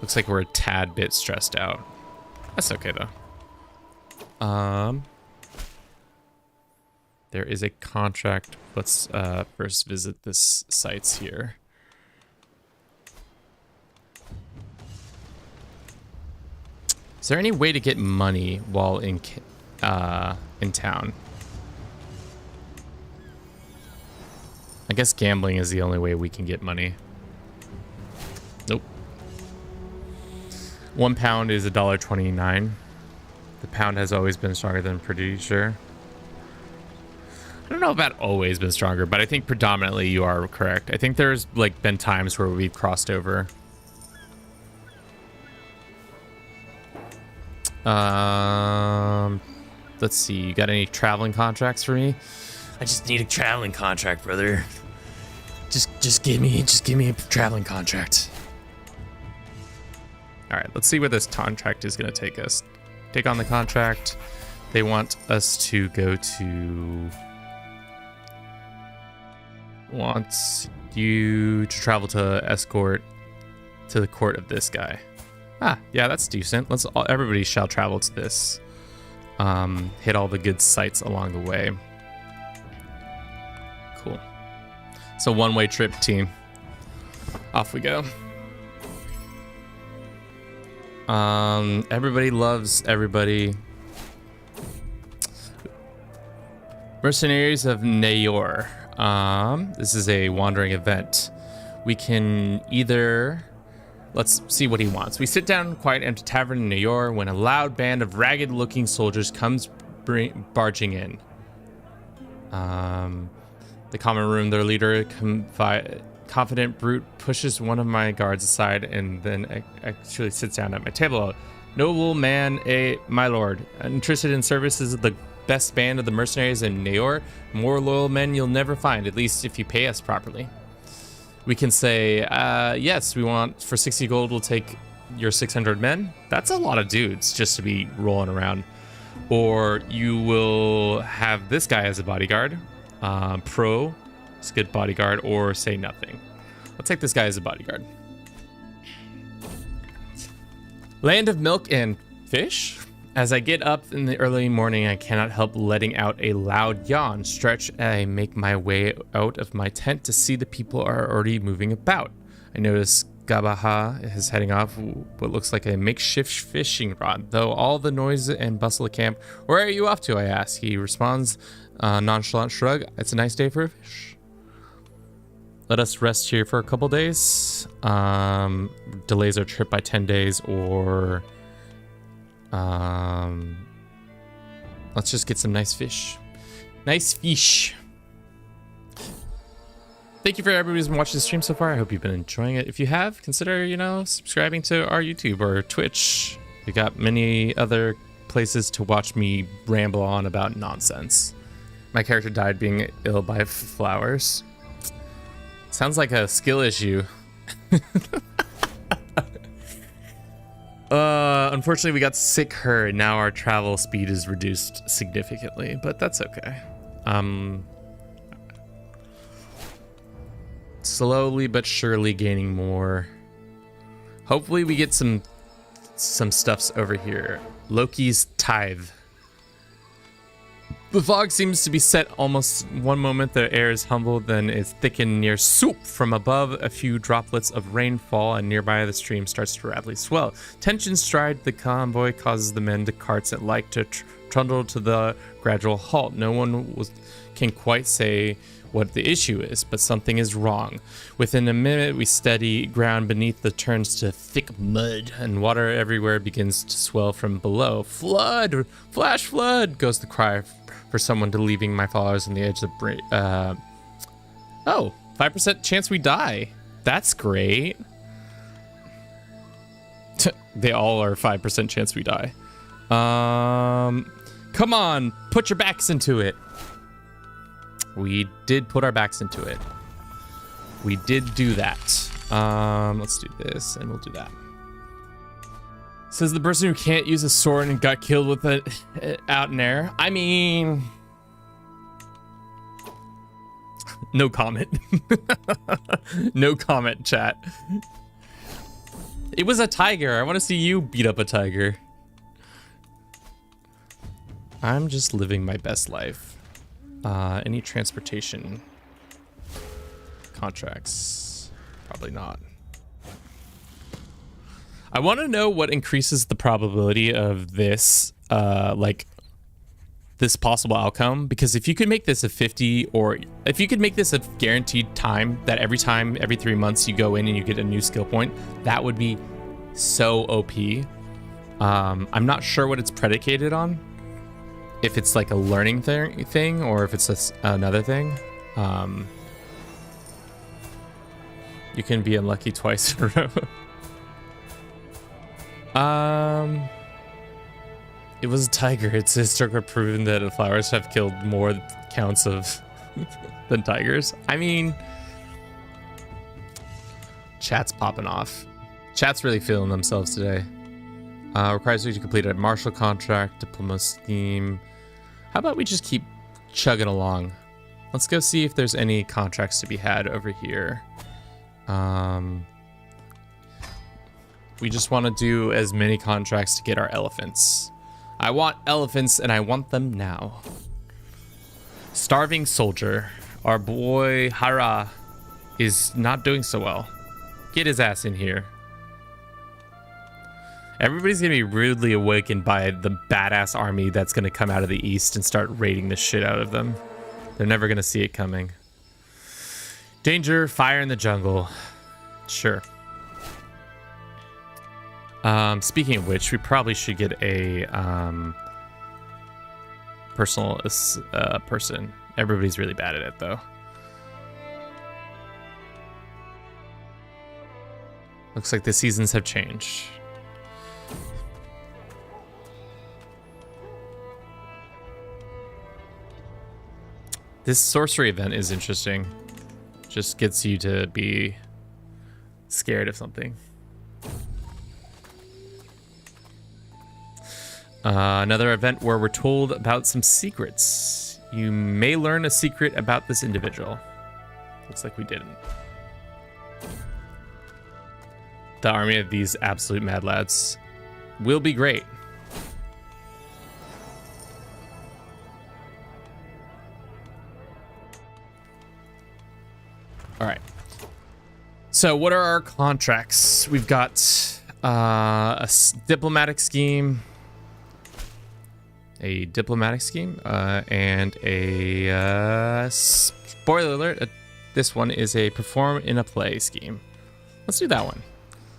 Looks like we're a tad bit stressed out. That's okay though. There is a contract. Let's first visit this sites here. Is there any way to get money while in town? I guess gambling is the only way we can get money. Nope. £1 is $1.29. The pound has always been stronger than pretty sure. I don't know about always been stronger, but I think predominantly you are correct. I think there's like been times where we've crossed over. Let's see. You got any traveling contracts for me? I just need a traveling contract, brother. Just give me a traveling contract. All right, let's see where this contract is going to take us. Take on the contract. They want us to go to... Wants you to travel to escort to the court of this guy. Ah, yeah, that's decent. Everybody shall travel to this. Hit all the good sites along the way. Cool. So one-way trip, team. Off we go. Everybody loves everybody. Mercenaries of Nayor. This is a wandering event. We can either... Let's see what he wants. We sit down quiet at a tavern in Nayor when a loud band of ragged-looking soldiers comes barging in. The common room, their leader, confident brute, pushes one of my guards aside and then actually sits down at my table. Noble man, my lord, interested in services of the best band of the mercenaries in Nayor. More loyal men you'll never find, at least if you pay us properly. We can say, yes, we want, for 60 gold, we'll take your 600 men. That's a lot of dudes just to be rolling around. Or you will have this guy as a bodyguard. Pro, it's a good bodyguard, or say nothing. I'll take this guy as a bodyguard. Land of milk and fish. As I get up in the early morning, I cannot help letting out a loud yawn. Stretch, I make my way out of my tent to see the people are already moving about. I notice Gabaha is heading off what looks like a makeshift fishing rod. Though all the noise and bustle of camp, where are you off to, I ask. He responds, nonchalant shrug, it's a nice day for a fish. Let us rest here for a couple days. Delays our trip by 10 days, or let's just get some nice fish. Nice fish. Thank you for everybody who's been watching the stream so far. I hope you've been enjoying it. If you have, consider, subscribing to our YouTube or Twitch. We got many other places to watch me ramble on about nonsense. My character died being ill by flowers. Sounds like a skill issue. Unfortunately, we got sick her, and now our travel speed is reduced significantly, but that's okay. Slowly but surely gaining more. Hopefully we get some stuffs over here. Loki's tithe. The fog seems to be set almost one moment. The air is humbled, then is thickened near soup. From above, a few droplets of rain fall, and nearby the stream starts to rapidly swell. Tension stride the convoy causes the men to carts at like to trundle to the gradual halt. No one can quite say what the issue is, but something is wrong. Within a minute, we steady ground beneath the turns to thick mud, and water everywhere begins to swell from below. Flood! Flash flood! Goes the cry for someone to leaving my followers on the edge of the oh, 5% chance we die. That's great. They all are 5% chance we die. Come on, put your backs into it. We did put our backs into it. We did do that. Let's do this, and we'll do that. Says the person who can't use a sword and got killed with it out in air. I mean... No comment. No comment, chat. It was a tiger. I want to see you beat up a tiger. I'm just living my best life. Any transportation contracts? Probably not. I want to know what increases the probability of this, this possible outcome, because if you could make this a 50, or if you could make this a guaranteed time that every 3 months you go in and you get a new skill point, that would be so OP. I'm not sure what it's predicated on. If it's like a learning thing or if it's another thing. You can be unlucky twice in a row. It was a tiger. It's historically proven that flowers have killed more counts of than tigers. I mean, chat's popping off. Chat's really feeling themselves today. Requires you to complete a martial contract, diploma scheme. How about we just keep chugging along? Let's go see if there's any contracts to be had over here. We just want to do as many contracts to get our elephants. I want elephants, and I want them now. Starving soldier. Our boy Hara is not doing so well. Get his ass in here. Everybody's gonna be rudely awakened by the badass army that's gonna come out of the east and start raiding the shit out of them. They're never going to see it coming. Danger, fire in the jungle. Sure. Speaking of which, we probably should get a personal person. Everybody's really bad at it, though. Looks like the seasons have changed. This sorcery event is interesting. Just gets you to be scared of something. Another event where we're told about some secrets. You may learn a secret about this individual. Looks like we didn't. The army of these absolute mad lads will be great. All right. So what are our contracts? We've got a diplomatic scheme, and a spoiler alert. This one is a perform in a play scheme. Let's do that one.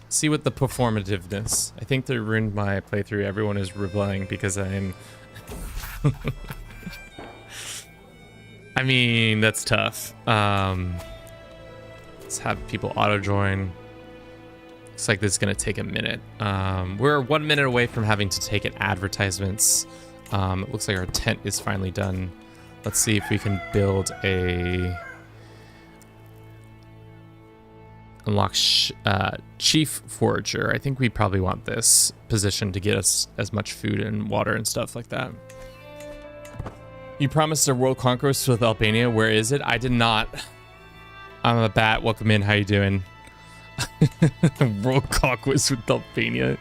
See what the performativeness. I think they ruined my playthrough. Everyone is replying because I'm. I mean, that's tough. Let's have people auto join. Looks like this is gonna take a minute. We're 1 minute away from having to take in advertisements. It looks like our tent is finally done. Let's see if we can build a unlock chief forager. I think we probably want this position to get us as much food and water and stuff like that. You promised a world conquest with Albania. Where is it? I did not. I'm a bat. Welcome in. How you doing? World conquest with Albania.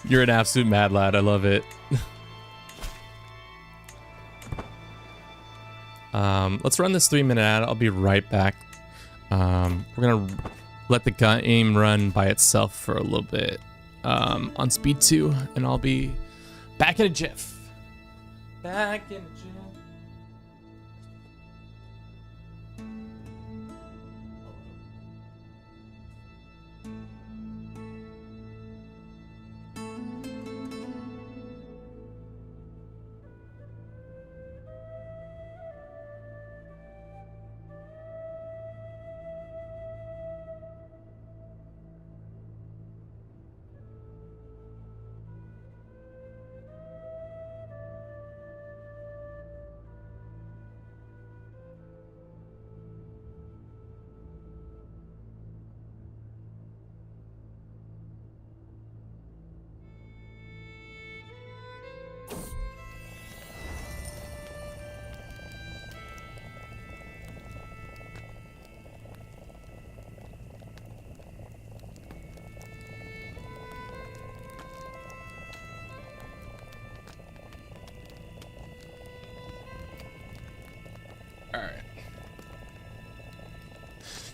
You're an absolute mad lad. I love it. Let's run this 3-minute ad. I'll be right back. We're gonna let the game run by itself for a little bit on speed 2, and I'll be back in a jiff. Back in a jiff.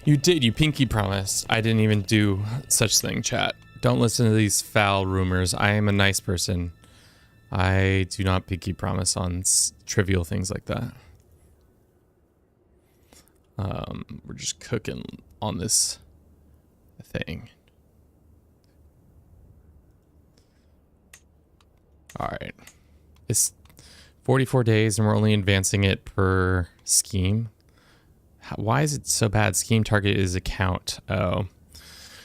You did. You pinky promised. I didn't even do such thing, chat. Don't listen to these foul rumors. I am a nice person. I do not pinky promise on trivial things like that. We're just cooking on this thing. All right. It's 44 days and we're only advancing it per scheme. Why is it so bad? Scheme target is account. Oh,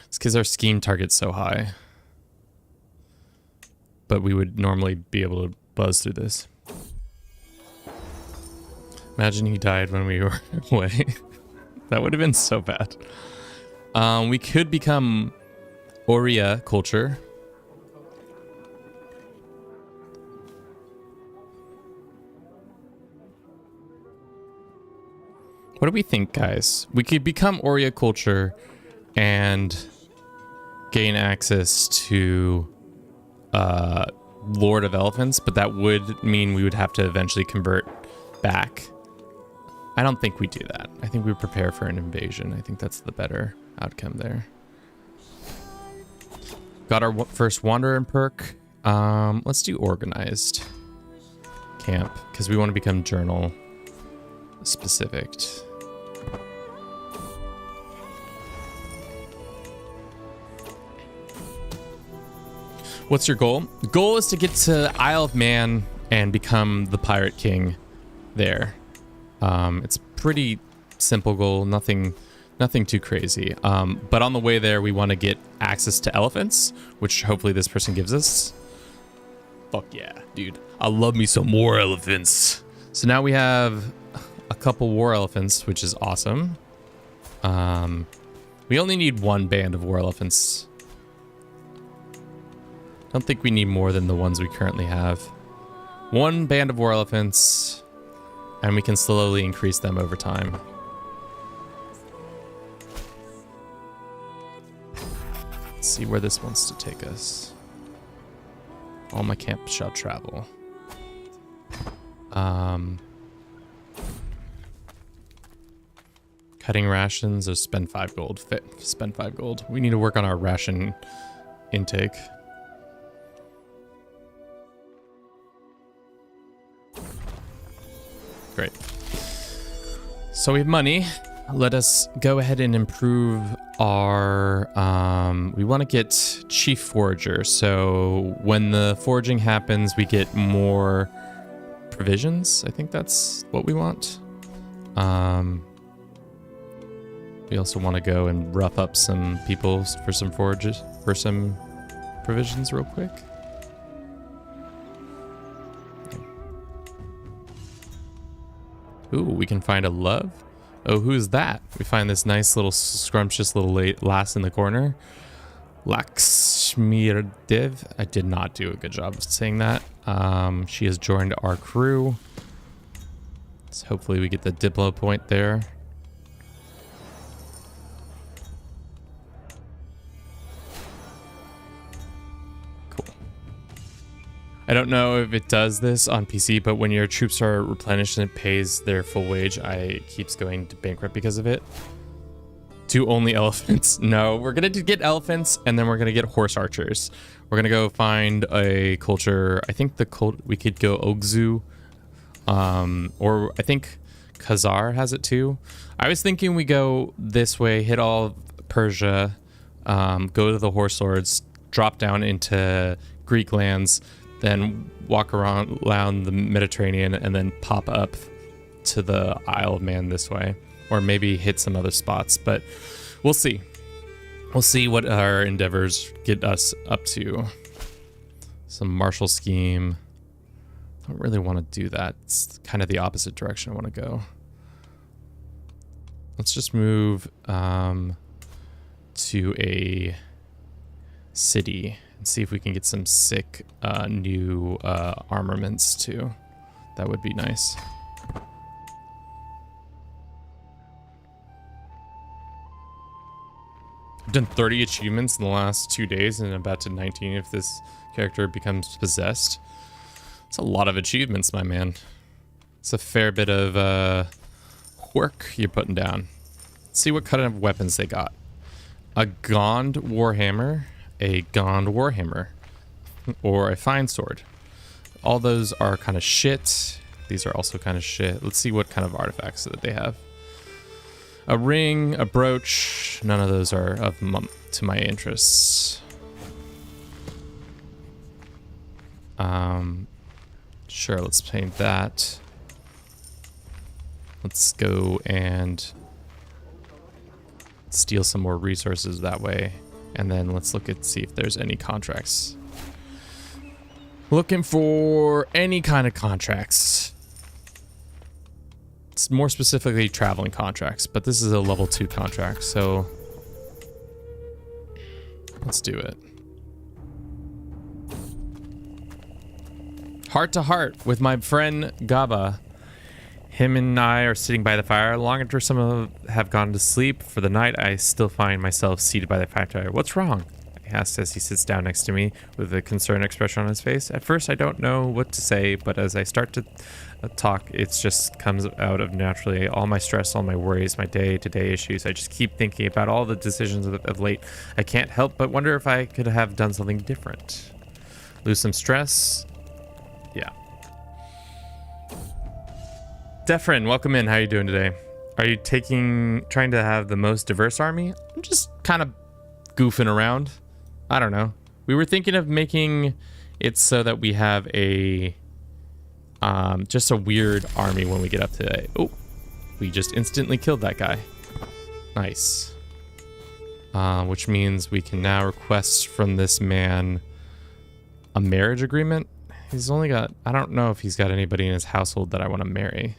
it's because our scheme target's so high. But we would normally be able to buzz through this. Imagine he died when we were away. That would have been so bad. We could become Oria culture. What do we think, guys? We could become Oria culture and gain access to Lord of Elephants, but that would mean we would have to eventually convert back. I don't think we do that. I think we prepare for an invasion. I think that's the better outcome there. Got our first Wanderer perk. Let's do organized camp because we want to become journal. specific. What's your goal? The goal is to get to Isle of Man and become the Pirate King there. It's a pretty simple goal, nothing too crazy. But on the way there, we want to get access to elephants, which hopefully this person gives us. Fuck yeah, dude. I love me some more elephants. So now we have a couple war elephants, which is awesome. We only need one band of war elephants. Don't think we need more than the ones we currently have. One band of war elephants, and we can slowly increase them over time. Let's see where this wants to take us. All my camp shall travel. Cutting rations or spend 5 gold. Spend 5 gold. We need to work on our ration intake. Great. So we have money. Let us go ahead and improve our, we want to get Chief Forager. So when the foraging happens, we get more provisions. I think that's what we want. We also want to go and rough up some people for some forages, for some provisions real quick. Ooh, we can find a love. Oh, who's that? We find this nice little scrumptious little lass in the corner. Lakshmirdev. I did not do a good job of saying that. She has joined our crew. So hopefully we get the Diplo point there. Cool. I don't know if it does this on PC, but when your troops are replenished and it pays their full wage, it keeps going to bankrupt because of it. Do only elephants? No, we're gonna get elephants, and then we're gonna get horse archers. We're gonna go find a culture. I think we could go Ogzu, or I think Khazar has it too. I was thinking we go this way, hit all of Persia, go to the horse lords, drop down into Greek lands, then walk around the Mediterranean, and then pop up to the Isle of Man this way. Or maybe hit some other spots, but we'll see. We'll see what our endeavors get us up to. Some martial scheme. I don't really want to do that. It's kind of the opposite direction I want to go. Let's just move to a city and see if we can get some sick new armaments too. That would be nice. I've done 30 achievements in the last 2 days and I'm about to 19 if this character becomes possessed. It's a lot of achievements, my man. It's a fair bit of work you're putting down. Let's see what kind of weapons they got. A Gond Warhammer, a Gond Warhammer, or a Fine Sword. All those are kind of shit. These are also kind of shit. Let's see what kind of artifacts that they have. A ring, a brooch, none of those are to my interests. Sure, let's paint that. Let's go and steal some more resources that way. And then let's see if there's any contracts. Looking for any kind of contracts. It's more specifically traveling contracts, but this is a level 2 contract, so let's do it. Heart to heart with my friend Gaba. Him and I are sitting by the fire. Long after some have gone to sleep for the night, I still find myself seated by the fire. What's wrong? I ask as he sits down next to me with a concerned expression on his face. At first, I don't know what to say, but as I start to talk, it just comes out of naturally. All my stress, all my worries, my day-to-day issues. I just keep thinking about all the decisions of late. I can't help but wonder if I could have done something different. Lose some stress? Yeah. Defrin, welcome in. How are you doing today? Are you trying to have the most diverse army? I'm just kind of goofing around. I don't know. We were thinking of making it so that we have a just a weird army when we get up today. Oh, we just instantly killed that guy. Nice. Which means we can now request from this man a marriage agreement. He's only got, I don't know if he's got anybody in his household that I want to marry.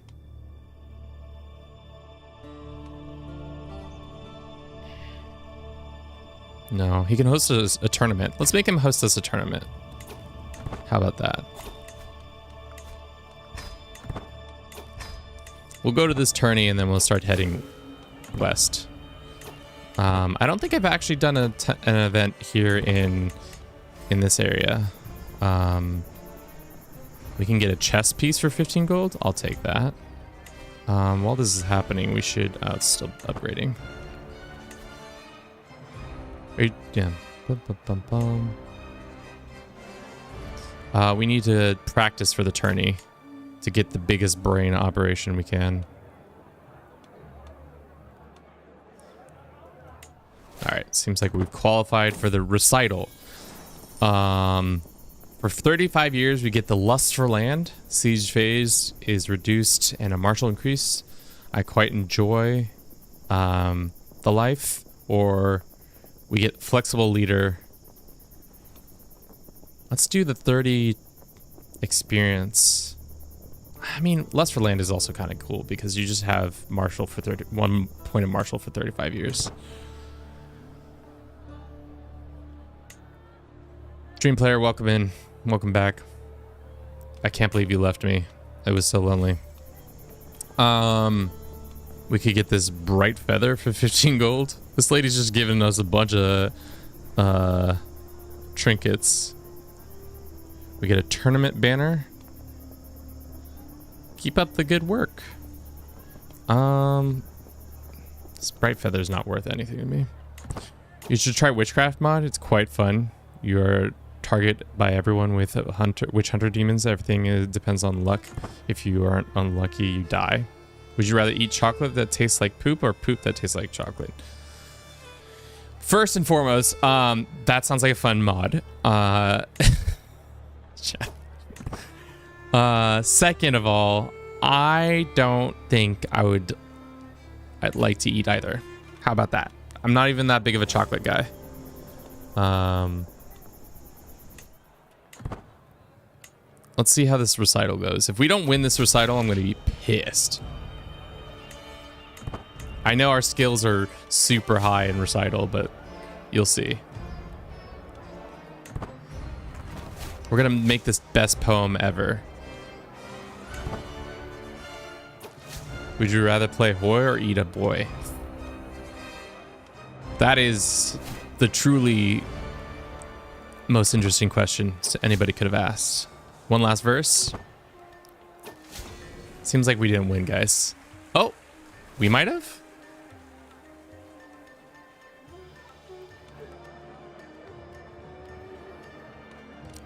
No, he can host us a tournament. Let's make him host us a tournament. How about that? We'll go to this tourney and then we'll start heading west. I don't think I've actually done an event here in this area. We can get a chess piece for 15 gold. I'll take that. While this is happening, we should... Oh, it's still upgrading. Yeah. We need to practice for the tourney to get the biggest brain operation we can. All right, seems like we've qualified for the recital. For 35 years, we get the lust for land. Siege phase is reduced and a martial increase. I quite enjoy the life. Or we get flexible leader. Let's do the 30 experience. I mean, lust for land is also kind of cool because you just have martial for 1 point of martial for 35 years. Dream player, welcome in. Welcome back. I can't believe you left me. It was so lonely. We could get this bright feather for 15 gold. This lady's just giving us a bunch of trinkets. We get a tournament banner. Keep up the good work. This bright feather is not worth anything to me. You should try witchcraft mod. It's quite fun. You're target by everyone with witch hunter demons. Everything depends on luck. If you aren't unlucky, you die. Would you rather eat chocolate that tastes like poop or poop that tastes like chocolate? First and foremost, that sounds like a fun mod. Second of all, I don't think I'd like to eat either. How about that? I'm not even that big of a chocolate guy. Let's see how this recital goes. If we don't win this recital, I'm going to be pissed. I know our skills are super high in recital, but you'll see. We're going to make this best poem ever. Would you rather play Hoy or eat a boy? That is the truly most interesting question anybody could have asked. One last verse. Seems like we didn't win, guys. Oh, we might have.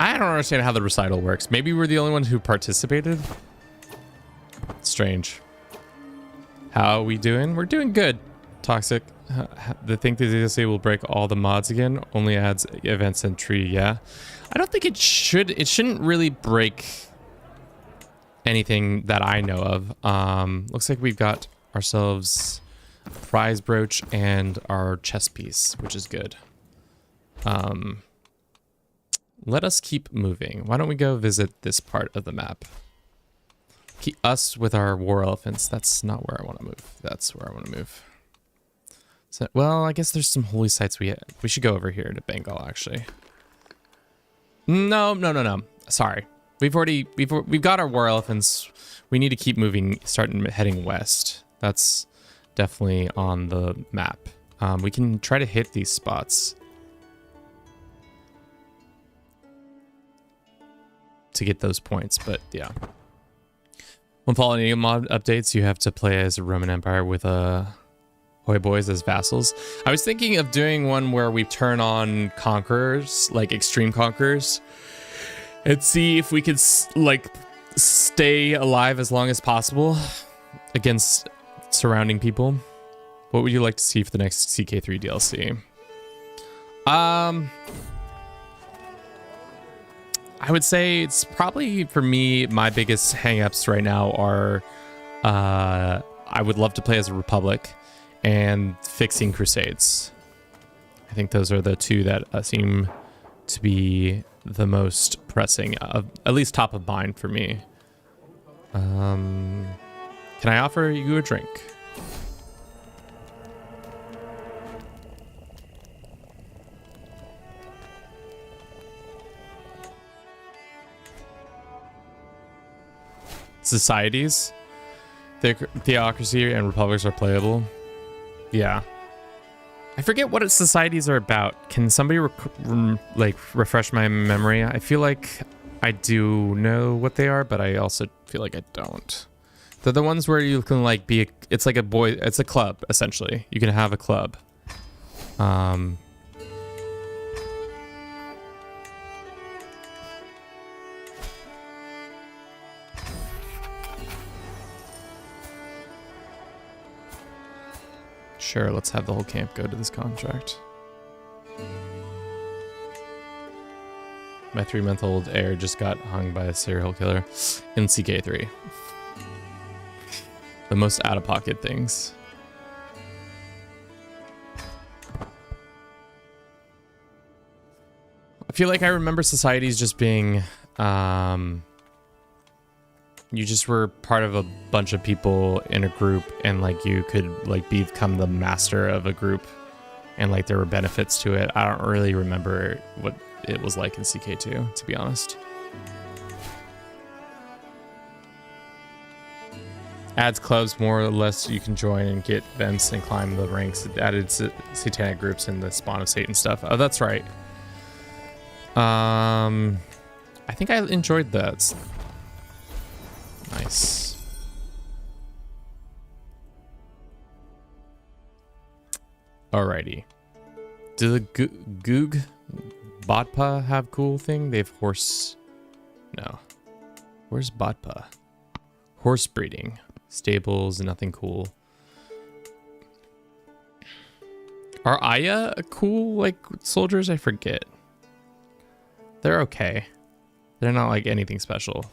I don't understand how the recital works. Maybe we're the only ones who participated. Strange. How are we doing? We're doing good. Toxic. The thing that they say will break all the mods again only adds events and tree. Yeah. I don't think it should. It shouldn't really break anything that I know of. Looks like we've got ourselves a prize brooch and our chess piece, which is good. Let us keep moving. Why don't we go visit this part of the map? Keep us with our war elephants. That's not where I want to move. That's where I want to move. So, well, I guess there's some holy sites we should go over here to Bengal, actually. No. Sorry. We've got our war elephants. We need to keep moving, heading west. That's definitely on the map. We can try to hit these spots to get those points, but yeah. When following mod updates, you have to play as a Roman Empire with Hoy boys as vassals. I was thinking of doing one where we turn on conquerors, like extreme conquerors, and see if we could like stay alive as long as possible. against surrounding people. What would you like to see for the next CK3 DLC? I would say it's probably, for me, my biggest hangups right now are I would love to play as a Republic and fixing Crusades. I think those are the two that seem to be the most pressing, at least top of mind for me. Can I offer you a drink? Societies, theocracy, and republics are playable. Yeah. I forget what societies are about. Can somebody refresh my memory? I feel like I do know what they are, but I also feel like I don't. They're the ones where you can like be, it's like it's a club, essentially. You can have a club. Sure, let's have the whole camp go to this contract. My 3-month-old heir just got hung by a serial killer in CK3. The most out-of-pocket things. I feel like I remember societies just being, you just were part of a bunch of people in a group, and like you could like become the master of a group, and like there were benefits to it. I don't really remember what it was like in CK2, to be honest. Adds clubs more or less you can join and get events and climb the ranks. It added satanic groups and the spawn of Satan stuff. Oh, that's right. I think I enjoyed that. Nice. Alrighty. Do the Goog Bodpa have cool thing? They have horse. No. Where's Bodpa? Horse breeding. Stables, nothing cool. Are Aya cool, like, soldiers? I forget. They're okay. They're not, like, anything special.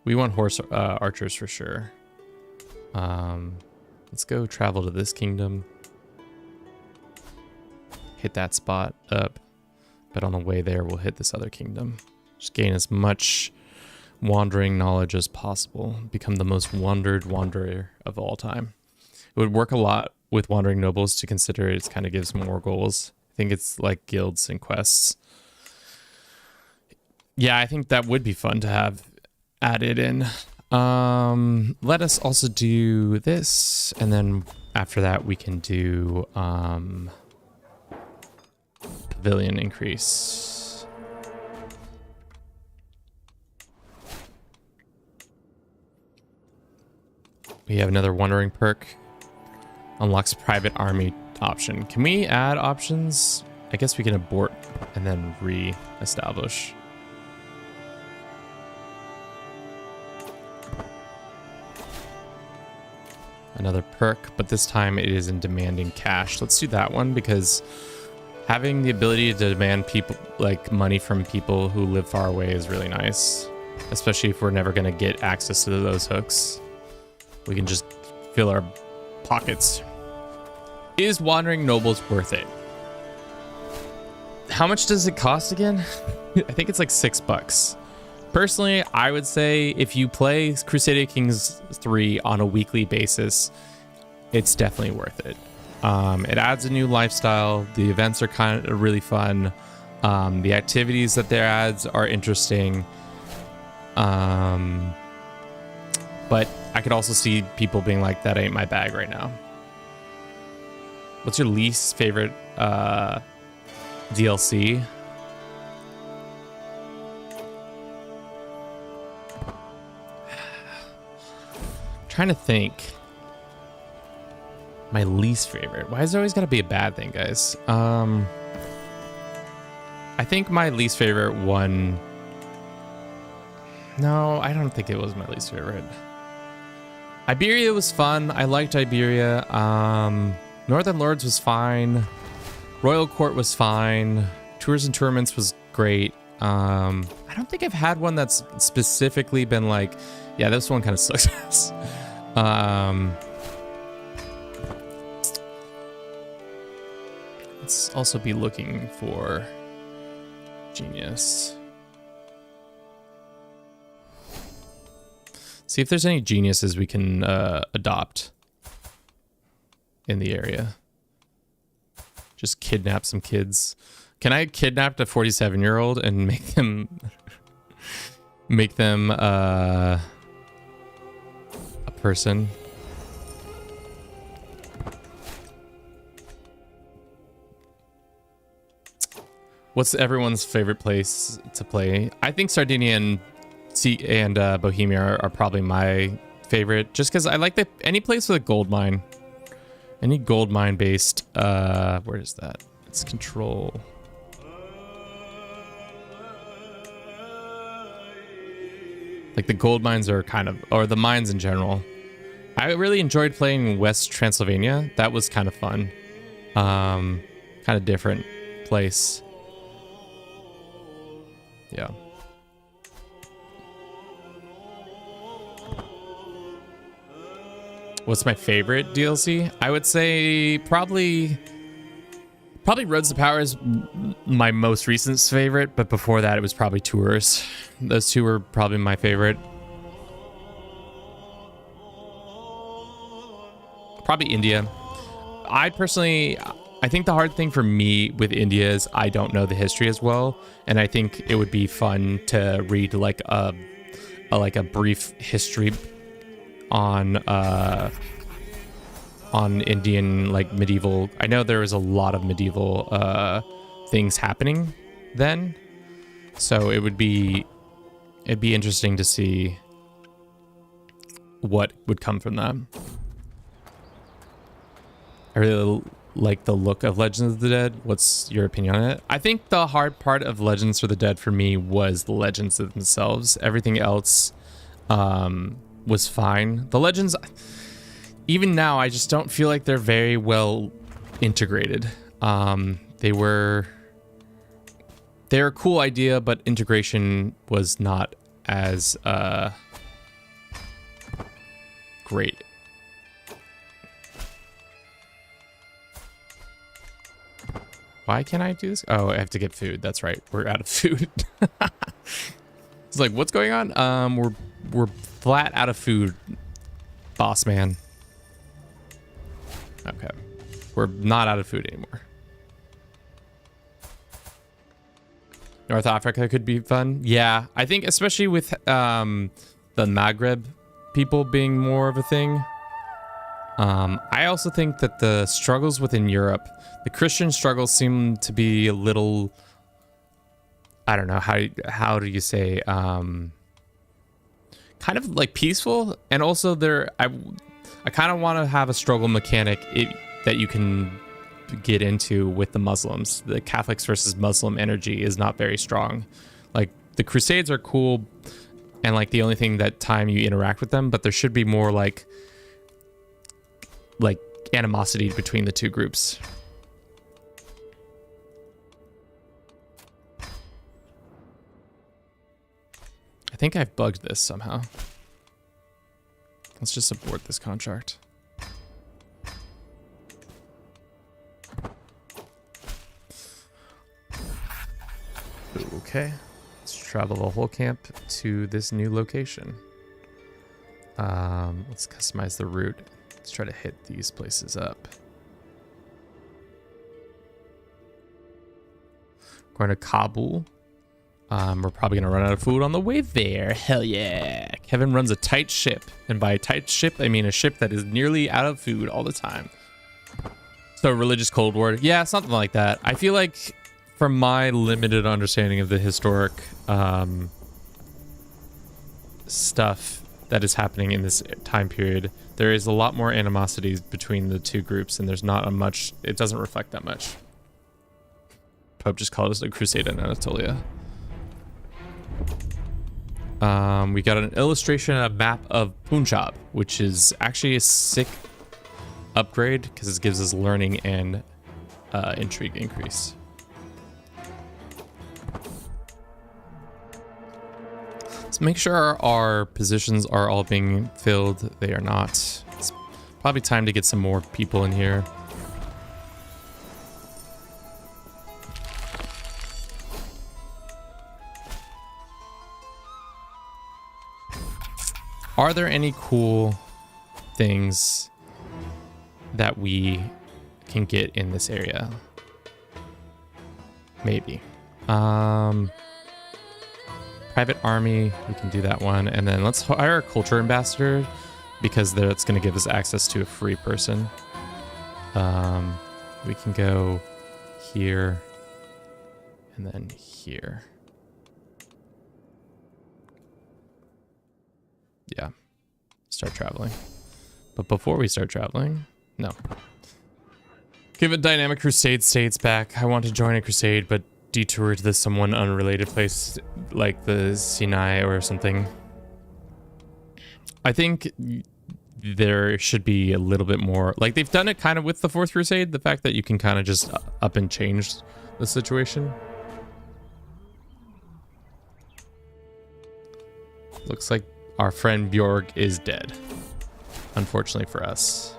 We want horse archers for sure. Let's go travel to this kingdom. Hit that spot up. But on the way there, we'll hit this other kingdom. Just gain as much wandering knowledge as possible. Become the most wanderer of all time. It would work a lot with wandering nobles to consider it. It kind of gives more goals. I think it's like guilds and quests. Yeah, I think that would be fun to have added in. Let us also do this, and then after that we can do pavilion increase. We have another wandering perk. Unlocks private army option. Can we add options? I guess we can abort and then re-establish. Another perk, but this time it is in demanding cash. Let's do that one, because having the ability to demand people, like money from people who live far away, is really nice. Especially if we're never going to get access to those hooks. We can just fill our pockets. Is Wandering Nobles worth it? How much does it cost again? I think it's like $6. Personally, I would say if you play Crusader Kings 3 on a weekly basis, it's definitely worth it. It adds a new lifestyle. The events are kind of really fun. The activities that there adds are interesting. But I could also see people being like, that ain't my bag right now. What's your least favorite DLC? Trying to think. My least favorite. Why is there always got to be a bad thing, guys? I think my least favorite one. No, I don't think it was my least favorite. Iberia was fun. I liked Iberia. Northern Lords was fine. Royal Court was fine. Tours and Tournaments was great. I don't think I've had one that's specifically been like, yeah, this one kind of sucks. Let's also be looking for genius. See if there's any geniuses we can adopt in the area. Just kidnap some kids. Can I kidnap a 47-year-old and make them a person? What's everyone's favorite place to play? I think Sardinia and Bohemia are probably my favorite, just because I like any place with a gold mine. Any gold mine based, where is that? It's control. Like the gold mines are kind of, or the mines in general. I really enjoyed playing West Transylvania. That was kind of fun. Kind of different place. Yeah. What's my favorite DLC? I would say probably Roads to Power is my most recent favorite, but before that it was probably Tours. Those two were probably my favorite. Probably India. I think the hard thing for me with India is I don't know the history as well, and I think it would be fun to read like a brief history on Indian like medieval. I know there was a lot of medieval things happening then, so it'd be interesting to see what would come from that. I really like the look of Legends of the Dead. What's your opinion on it? I think the hard part of Legends of the Dead for me was the legends themselves. Everything else was fine. The legends, even now, I just don't feel like they're very well integrated. They're a cool idea, but integration was not as great. Why can't I do this? Oh, I have to get food. That's right. We're out of food. It's like, what's going on? We're flat out of food, boss man. Okay. We're not out of food anymore. North Africa could be fun. Yeah, I think especially with the Maghreb people being more of a thing. I also think that the struggles within Europe, the Christian struggles seem to be a little, I don't know, how do you say, kind of like peaceful, and also I kind of want to have a struggle mechanic that you can get into with the Muslims. The Catholics versus Muslim energy is not very strong. Like the Crusades are cool, and like the only thing that time you interact with them, but there should be more like animosity between the two groups. I think I've bugged this somehow. Let's just abort this contract. Okay, let's travel the whole camp to this new location. Let's customize the route. Let's try to hit these places up. Going to Kabul. We're probably gonna run out of food on the way there. Hell yeah. Kevin runs a tight ship, and by tight ship I mean a ship that is nearly out of food all the time. So religious Cold War. Yeah, something like that. I feel like from my limited understanding of the historic stuff that is happening in this time period, there is a lot more animosity between the two groups, and there's not a much, it doesn't reflect that much. Pope just called us a Crusader in Anatolia. We got an illustration, a map of Punjab, which is actually a sick upgrade because it gives us learning and intrigue increase. Let's make sure our positions are all being filled. They are not. It's probably time to get some more people in here. Are there any cool things that we can get in this area? Maybe. Private army, we can do that one. And then let's hire a culture ambassador because that's going to give us access to a free person. We can go here and then here. Yeah, start traveling. But before we start traveling, no. Give a dynamic crusade states back. I want to join a crusade, but detour to this someone unrelated place like the Sinai or something. I think there should be a little bit more, like they've done it kind of with the Fourth Crusade, the fact that you can kind of just up and change the situation. Looks like our friend Bjorg is dead, unfortunately for us.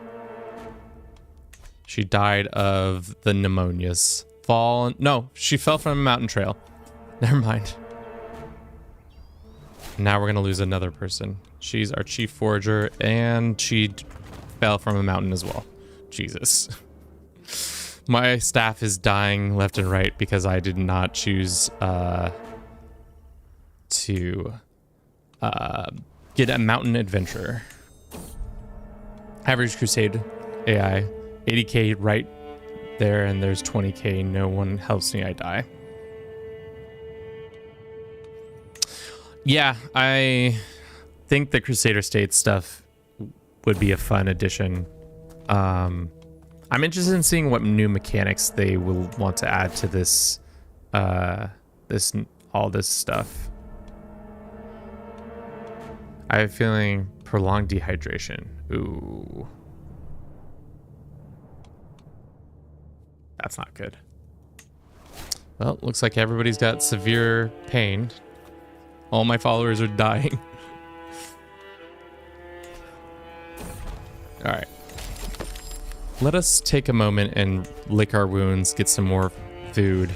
She died of the pneumonias. No, she fell from a mountain trail. Never mind. Now we're gonna lose another person. She's our chief forager, and she fell from a mountain as well. Jesus. My staff is dying left and right because I did not choose to get a mountain adventurer. Average crusade AI 80k right there, and there's 20k. No one helps me, I die. Yeah, I think the Crusader State stuff would be a fun addition. I'm interested in seeing what new mechanics they will want to add to this all this stuff. I have a feeling prolonged dehydration. Ooh. That's not good. Well, looks like everybody's got severe pain. All my followers are dying. All right. Let us take a moment and lick our wounds, get some more food,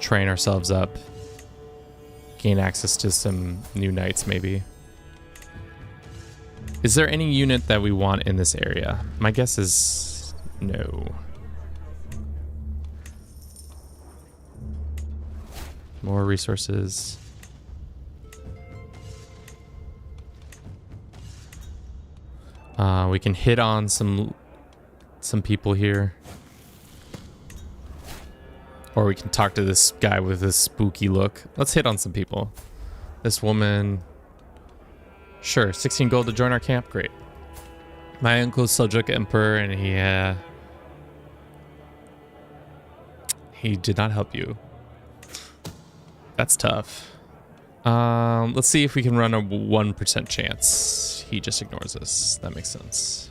train ourselves up, gain access to some new knights maybe. Is there any unit that we want in this area? My guess is no. More resources. We can hit on some people here. Or we can talk to this guy with this spooky look. Let's hit on some people. This woman. Sure, 16 gold to join our camp. Great. My uncle is Seljuk Emperor, and he did not help you. That's tough. Let's see if we can run a 1% chance. He just ignores us. That makes sense.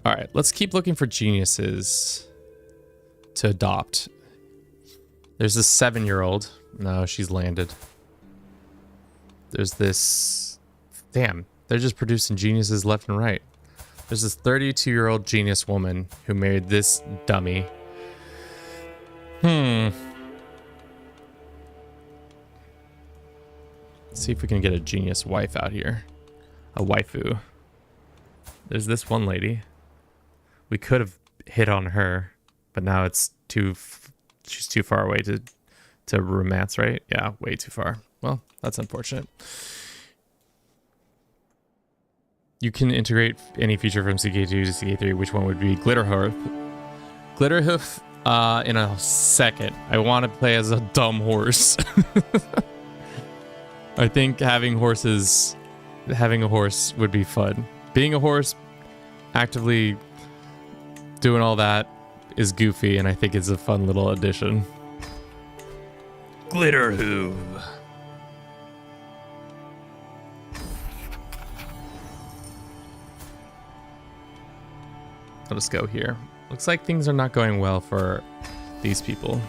All right, let's keep looking for geniuses to adopt. There's this 7-year-old. No, she's landed. There's this... Damn, they're just producing geniuses left and right. There's this 32-year-old genius woman who married this dummy. Let's see if we can get a genius wife out here. A waifu. There's this one lady. We could have hit on her, but now it's she's too far away to romance, right? Yeah, way too far. Well, that's unfortunate. You can integrate any feature from CK2 to CK3. Which one would be Glitterhoof? Glitterhoof in a second. I want to play as a dumb horse. I think having a horse would be fun. Being a horse, actively doing all that is goofy, and I think it's a fun little addition. Glitter Hoof. I'll just go here. Looks like things are not going well for these people.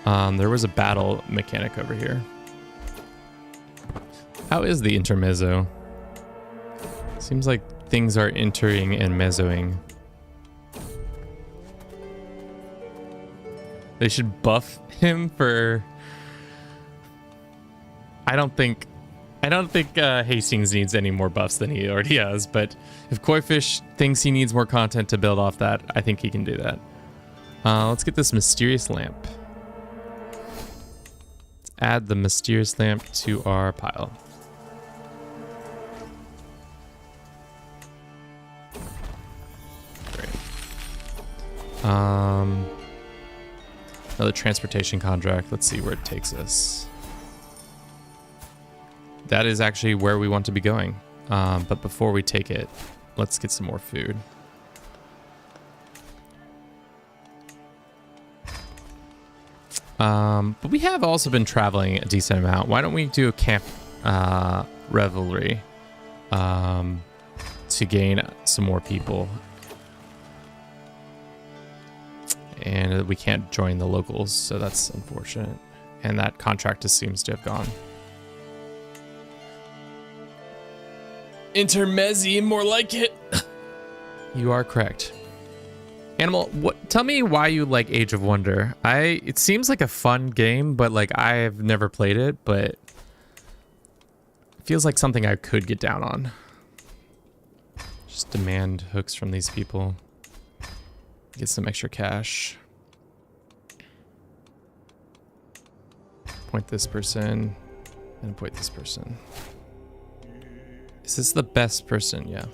There was a battle mechanic over here. How is the intermezzo? Seems like things are entering and mezzoing. They should buff him for... I don't think Hastings needs any more buffs than he already has, but if Koifish thinks he needs more content to build off that, I think he can do that. Let's get this mysterious lamp. Let's add the mysterious lamp to our pile. Great. Another transportation contract. Let's see where it takes us. That is actually where we want to be going. But before we take it, let's get some more food. But we have also been traveling a decent amount. Why don't we do a camp revelry to gain some more people? And we can't join the locals, so that's unfortunate. And that contract just seems to have gone. Intermezzi, more like it. You are correct. Animal, tell me why you like Age of Wonder. It seems like a fun game, but like I've never played it, but it feels like something I could get down on. Just demand hooks from these people. Get some extra cash. Point this person and point this person. Is this the best person? Yeah.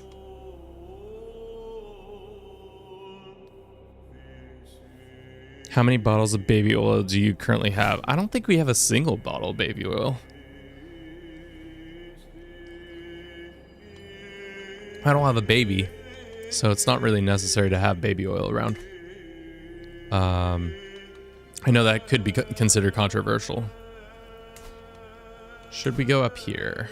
How many bottles of baby oil do you currently have? I don't think we have a single bottle of baby oil. I don't have a baby, so it's not really necessary to have baby oil around. I know that could be considered controversial. Should we go up here?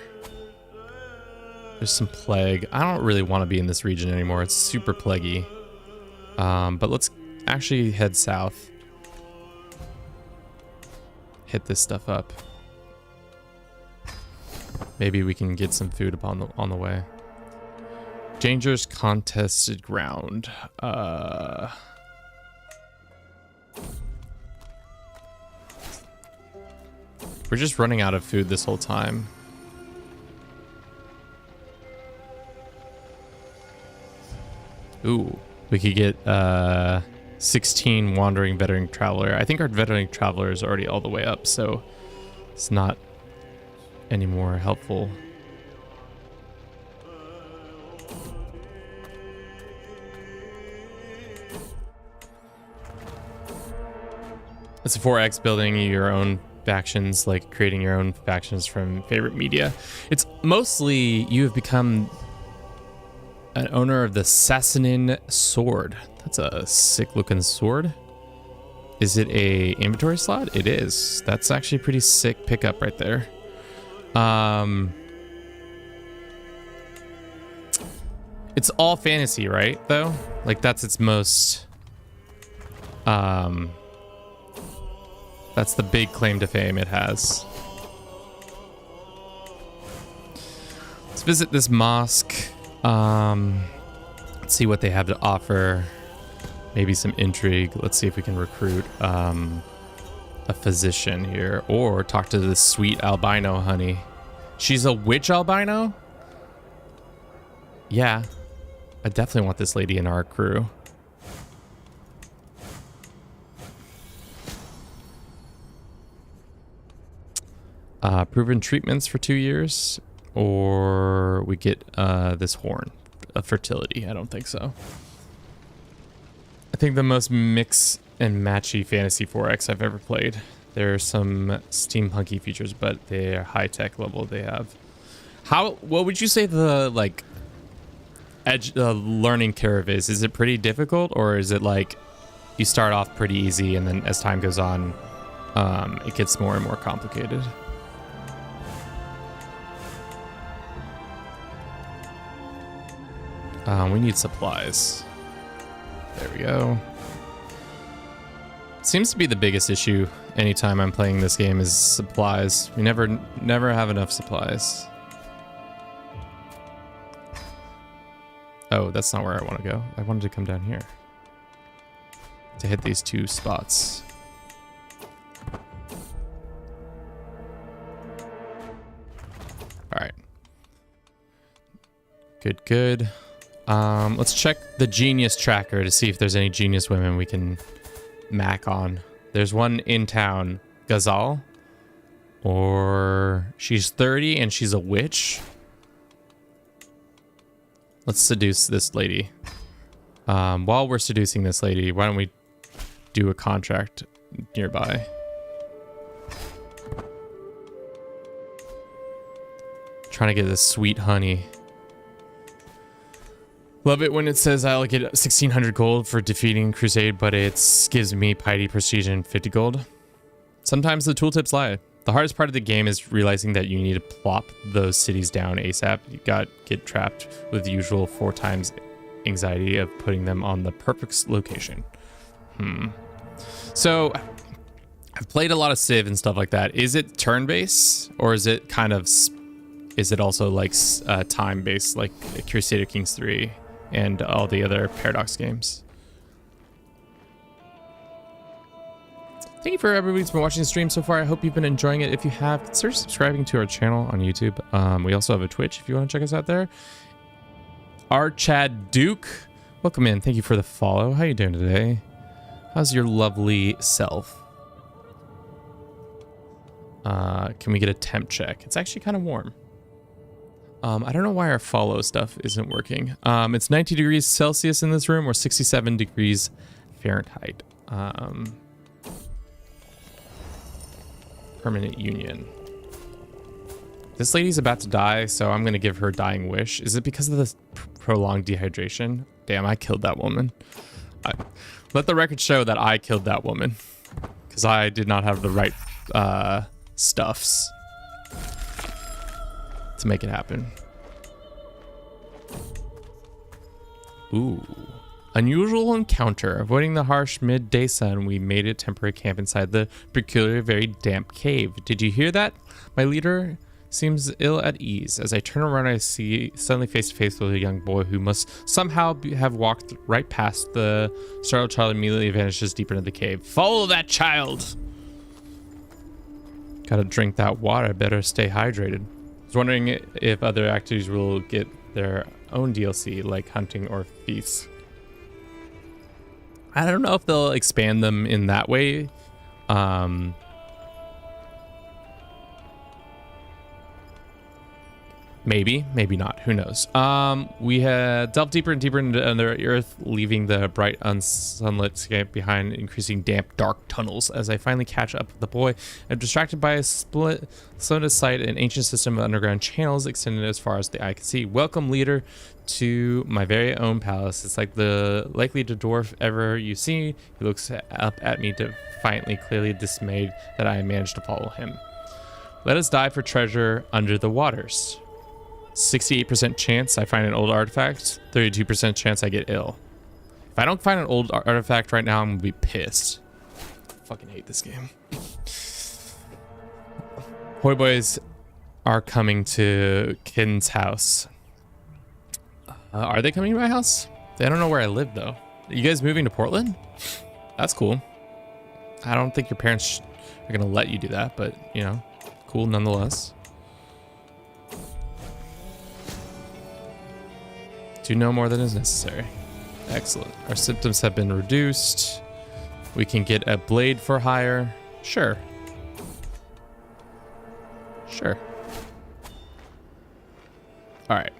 There's some plague. I don't really want to be in this region anymore. It's super plaguey. But let's actually head south. Hit this stuff up. Maybe we can get some food on the way. Dangerous contested ground. We're just running out of food this whole time. Ooh, we could get 16 wandering veteran traveler. I think our veteran traveler is already all the way up, so it's not any more helpful. It's a 4X building your own factions, like creating your own factions from favorite media. It's mostly you have become an owner of the Sassanin sword. That's a sick looking sword. Is it a inventory slot? It is. That's actually a pretty sick pickup right there. It's all fantasy, right? Though, like that's its most. That's the big claim to fame it has. Let's visit this mosque. Let's see what they have to offer. Maybe some intrigue. Let's see if we can recruit a physician here, or talk to this sweet albino honey. She's a witch albino? Yeah, I definitely want this lady in our crew. Proven treatments for 2 years, or we get this horn of fertility. I don't think so. I think the most mix and matchy fantasy 4X I've ever played. There are some steampunky features, but they're high tech level they have. What would you say the like edge learning curve is? Is it pretty difficult, or is it like you start off pretty easy and then as time goes on it gets more and more complicated. We need supplies. There we go. Seems to be the biggest issue anytime I'm playing this game is supplies. We never have enough supplies. Oh, that's not where I want to go. I wanted to come down here to hit these 2 spots. All right. Good. Let's check the genius tracker to see if there's any genius women we can mac on. There's one in town, Ghazal, or she's 30 and she's a witch. Let's seduce this lady. While we're seducing this lady, why don't we do a contract nearby? Trying to get this sweet honey. Love it when it says I'll get 1600 gold for defeating Crusade, but it gives me piety, prestige, and 50 gold. Sometimes the tooltips lie. The hardest part of the game is realizing that you need to plop those cities down ASAP. You get trapped with the usual 4 times anxiety of putting them on the perfect location. So I've played a lot of Civ and stuff like that. Is it turn-based, or is it kind of, is it also like time-based, like Crusader Kings 3 and all the other Paradox games? Thank you for everybody who's been watching the stream so far. I hope you've been enjoying it. If you have, consider subscribing to our channel on YouTube. We also have a Twitch if you want to check us out there. R. Chad Duke, welcome in. Thank you for the follow. How you doing today? How's your lovely self? Can we get a temp check? It's actually kind of warm. I don't know why our follow stuff isn't working. It's 90 degrees Celsius in this room, or 67 degrees Fahrenheit. Permanent union. This lady's about to die, so I'm gonna give her a dying wish. Is it because of the prolonged dehydration? Damn, I killed that woman. Let the record show that I killed that woman, because I did not have the right stuffs to make it happen. Ooh. Unusual encounter. Avoiding the harsh midday sun, we made a temporary camp inside the peculiar, very damp cave. Did you hear that? My leader seems ill at ease. As I turn around, I see suddenly face to face with a young boy who must somehow have walked right past the startled child. Immediately vanishes deeper into the cave. Follow that child! Gotta drink that water. Better stay hydrated. I was wondering if other activities will get their own DLC, like hunting or feasts. I don't know if they'll expand them in that way. Maybe, maybe not. Who knows? We had delved deeper and deeper into the earth, leaving the bright, unsunlit sky behind, increasing damp, dark tunnels. As I finally catch up with the boy, I'm distracted by a slow to sight, an ancient system of underground channels extended as far as the eye can see. Welcome, leader, to my very own palace. It's like the likely to dwarf ever you see. He looks up at me defiantly, clearly dismayed that I managed to follow him. Let us dive for treasure under the waters. 68% chance I find an old artifact, 32% chance I get ill. If I don't find an old artifact right now, I'm gonna be pissed. I fucking hate this game. Hoi boys are coming to Kin's house. Are they coming to my house? They don't know where I live though. Are you guys moving to Portland? That's cool. I don't think your parents are gonna let you do that, but you know, cool nonetheless. Do no more than is necessary. Excellent. Our symptoms have been reduced. We can get a blade for hire. Sure. Sure. All right.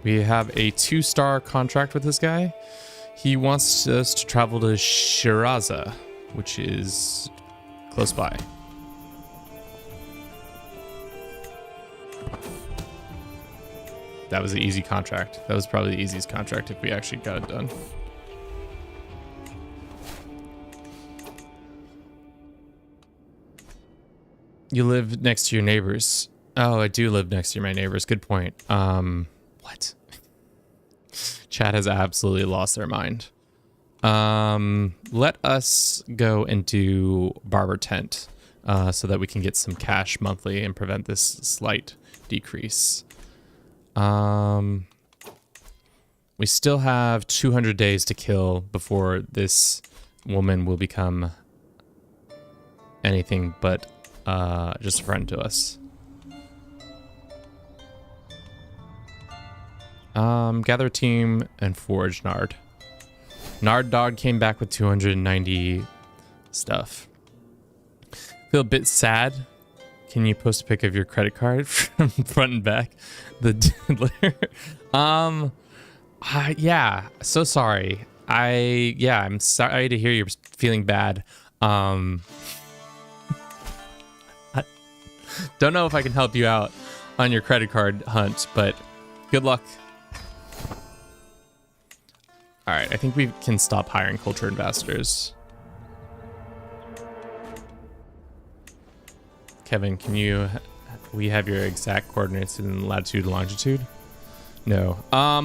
We have a 2-star contract with this guy. He wants us to travel to Shiraza, which is close by. That was an easy contract. That was probably the easiest contract if we actually got it done. You live next to your neighbors. Oh, I do live next to my neighbors. Good point. What? Chat has absolutely lost their mind. Let us go and do barber tent, so that we can get some cash monthly and prevent this slight decrease. We still have 200 days to kill before this woman will become anything but just a friend to us. Gather a team and forge Nard. Nard Dog came back with 290 stuff. Feel a bit sad. Can you post a pic of your credit card from front and back? The diddler. Yeah, so sorry. I'm sorry to hear you're feeling bad. I don't know if I can help you out on your credit card hunt, but good luck. All right, I think we can stop hiring culture ambassadors. Kevin, we have your exact coordinates in latitude and longitude? No.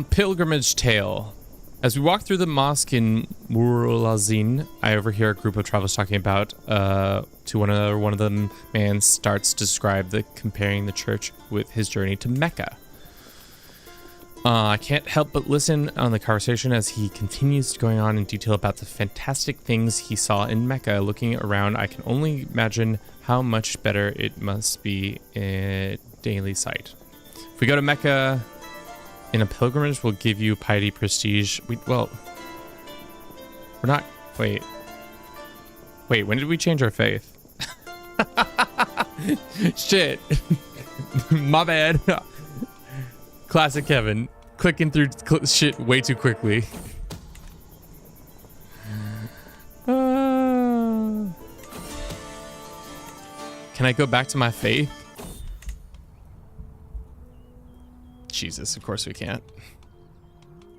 Pilgrimage Tale. As we walk through the mosque in Muralazin, I overhear a group of travelers talking about to one another. One of them man starts to describe comparing the church with his journey to Mecca. I can't help but listen on the conversation as he continues going on in detail about the fantastic things he saw in Mecca. Looking around, I can only imagine how much better it must be a daily sight. If we go to Mecca in a pilgrimage, we'll give you piety prestige. We're not. Wait, when did we change our faith? Shit. My bad. Classic Kevin. Clicking through shit way too quickly. Can I go back to my faith? Jesus, of course we can't.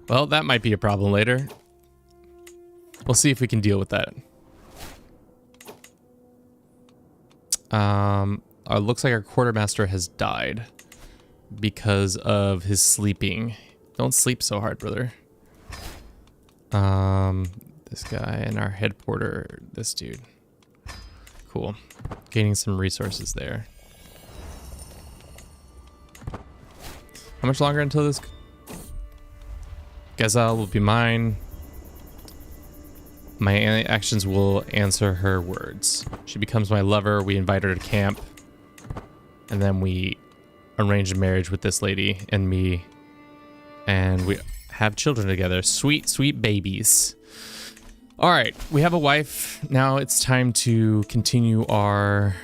Well, that might be a problem later. We'll see if we can deal with that. Looks like our quartermaster has died because of his sleeping. Don't sleep so hard, brother. This guy and our head porter, this dude. Cool. Gaining some resources there. How much longer until this? Gazelle will be mine. My actions will answer her words. She becomes my lover. We invite her to camp. And then we arrange a marriage with this lady and me. And we have children together. Sweet, sweet babies. All right, we have a wife. Now it's time to continue our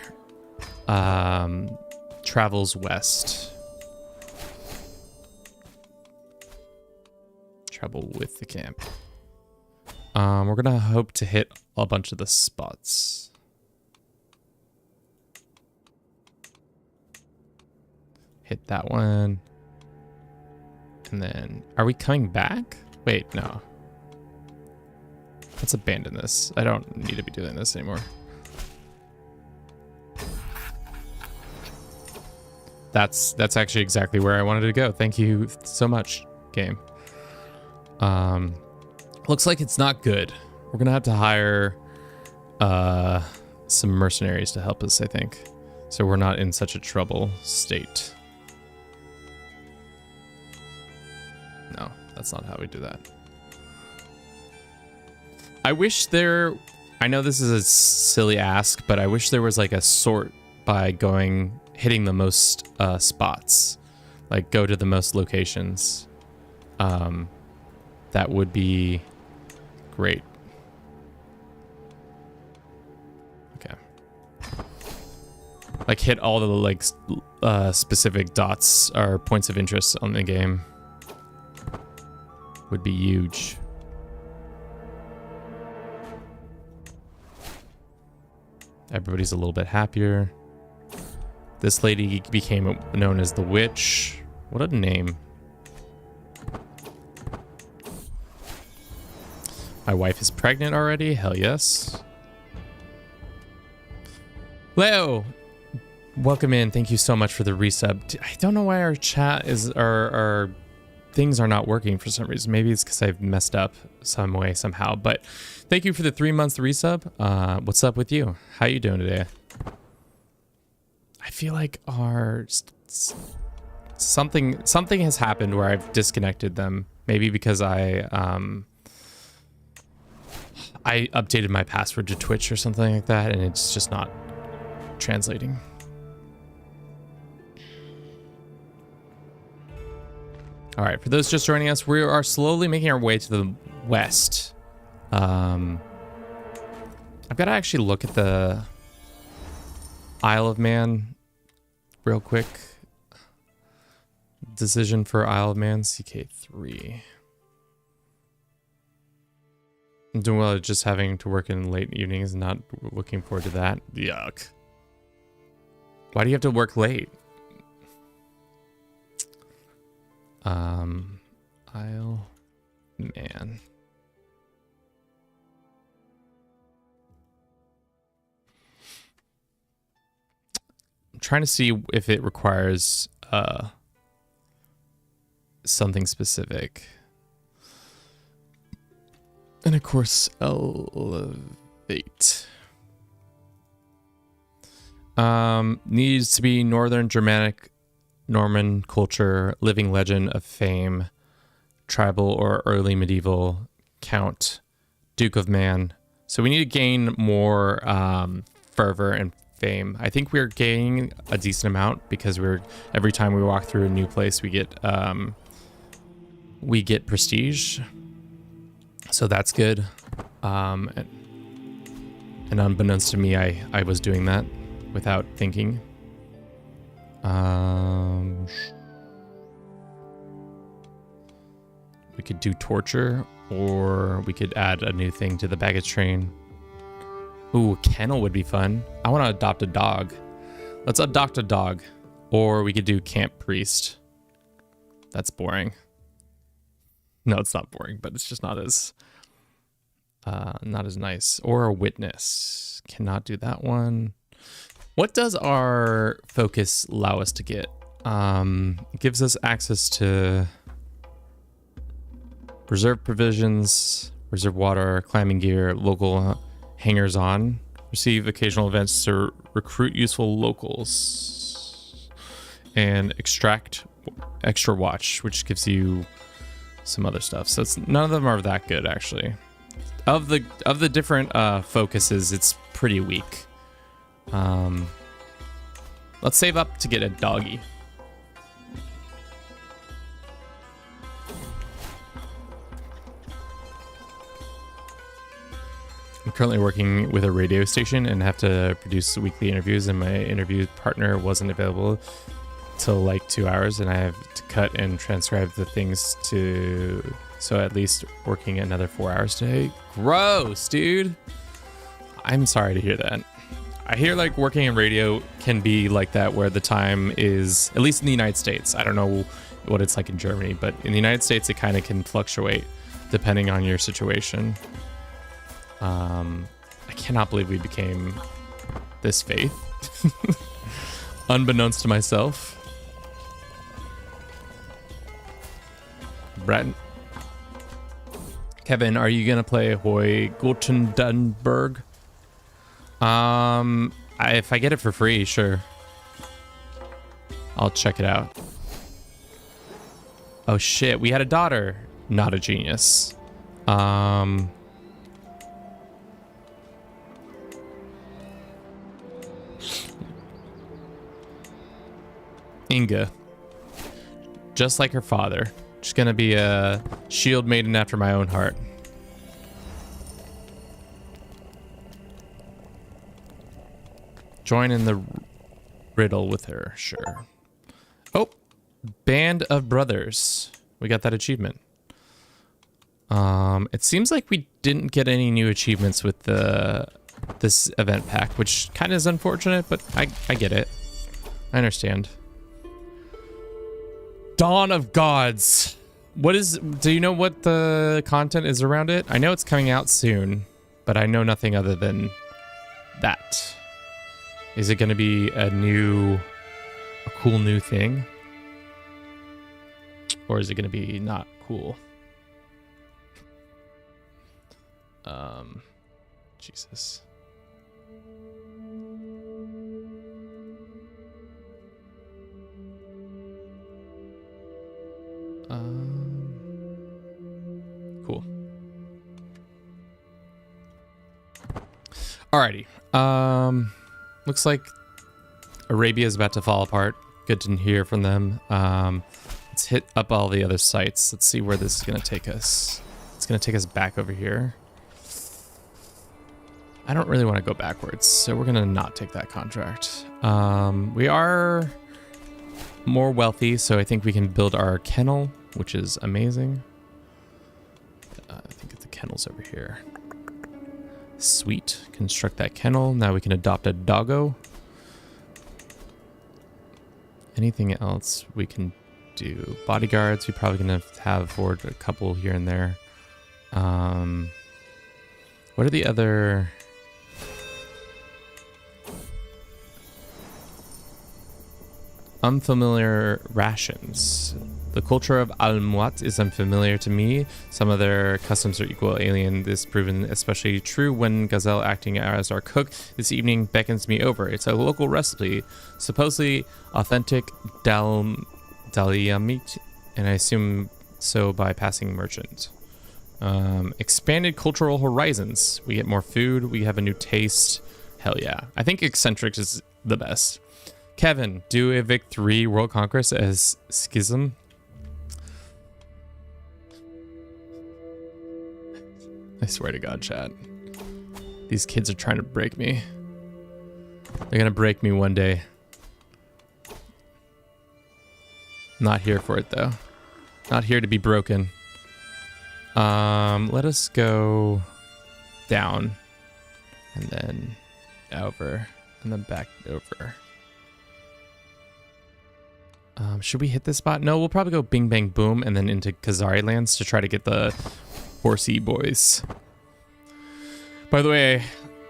travels west. Travel with the camp. We're gonna hope to hit a bunch of the spots. Hit that one. And then, are we coming back? Wait, no. Let's abandon this. I don't need to be doing this anymore. That's actually exactly where I wanted to go. Thank you so much, game. Looks like it's not good. We're gonna have to hire some mercenaries to help us, I think. So we're not in such a trouble state. No, that's not how we do that. I wish I know this is a silly ask, but I wish there was like a sort by hitting the most spots. Like go to the most locations. That would be great. Okay. Like hit all the specific dots or points of interest on the game. Would be huge. Everybody's a little bit happier. This lady became known as the witch. What a name. My wife is pregnant already? Hell yes. Leo, Welcome in. Thank you so much for the resub. I don't know why our chat is our things are not working for some reason. Maybe it's because I've messed up some way somehow. But thank you for the 3 months resub. What's up with you? How you doing today? I feel like our something has happened where I've disconnected them. Maybe because I updated my password to Twitch or something like that, and it's just not translating. All right, for those just joining us, we are slowly making our way to the west. I've got to actually look at the Isle of Man real quick. Decision for Isle of Man, CK3. I'm doing well at just having to work in late evenings and not looking forward to that. Yuck. Why do you have to work late? Isle Man. I'm trying to see if it requires something specific. And of course, elevate. Needs to be Northern Germanic Norman culture, living legend of fame, tribal or early medieval, count, Duke of Man. So we need to gain more fervor and fame. I think we're gaining a decent amount because every time we walk through a new place, we get prestige. So that's good. And unbeknownst to me, I was doing that without thinking. We could do torture, or we could add a new thing to the baggage train. Ooh, a kennel would be fun. I want to adopt a dog. Let's adopt a dog. Or we could do camp priest. That's boring. No, it's not boring, but it's just not as nice. Or a witness. Cannot do that one. What does our focus allow us to get? It gives us access to reserve provisions, reserve water, climbing gear, local hangers on. Receive occasional events to recruit useful locals. And extract extra watch, which gives you some other stuff. So none of them are that good, actually. Of the different focuses, it's pretty weak. Let's save up to get a doggy. I'm currently working with a radio station and have to produce weekly interviews, and my interview partner wasn't available till like 2 hours, and I have to cut and transcribe the things so at least working another 4 hours today. Gross, dude. I'm sorry to hear that. I hear like working in radio can be like that, where the time is, at least in the United States, I don't know what it's like in Germany, but in the United States, it kind of can fluctuate depending on your situation. I cannot believe we became this faith. Unbeknownst to myself. Brad. Kevin, are you gonna play Hoy Gothenburg? If I get it for free, sure. I'll check it out. Oh shit, we had a daughter. Not a genius. Inga. Just like her father. She's gonna be a shield maiden after my own heart. Join in the riddle with her, sure. Oh, Band of Brothers. We got that achievement. It seems like we didn't get any new achievements with this event pack, which kind of is unfortunate, but I get it. I understand. Dawn of Gods. Do you know what the content is around it? I know it's coming out soon, but I know nothing other than that. Is it going to be a cool new thing? Or is it going to be not cool? Jesus. Cool. Alrighty. Looks like Arabia is about to fall apart. Good to hear from them. Let's hit up all the other sites. Let's see where this is going to take us. It's going to take us back over here. I don't really want to go backwards, so we're going to not take that contract. We are more wealthy, so I think we can build our kennel, which is amazing. I think the kennel's over here. Sweet. Construct that kennel. Now we can adopt a doggo. Anything else we can do? Bodyguards, we're probably going to have for a couple here and there. What are the other... Unfamiliar rations. The culture of Al-Muat is unfamiliar to me. Some of their customs are equal alien. This proven especially true when Gazelle, acting as our cook this evening, beckons me over. It's a local recipe, supposedly authentic Dahlia meat, and I assume so by passing merchant. Expanded cultural horizons. We get more food. We have a new taste. Hell yeah. I think eccentric is the best. Kevin, do evict 3 World Conquest as Schism. I swear to God, chat. These kids are trying to break me. They're gonna break me one day. Not here for it though. Not here to be broken. Let us go down and then over and then back over. Should we hit this spot? No, we'll probably go bing, bang, boom, and then into Khazari lands to try to get the horsey boys. By the way,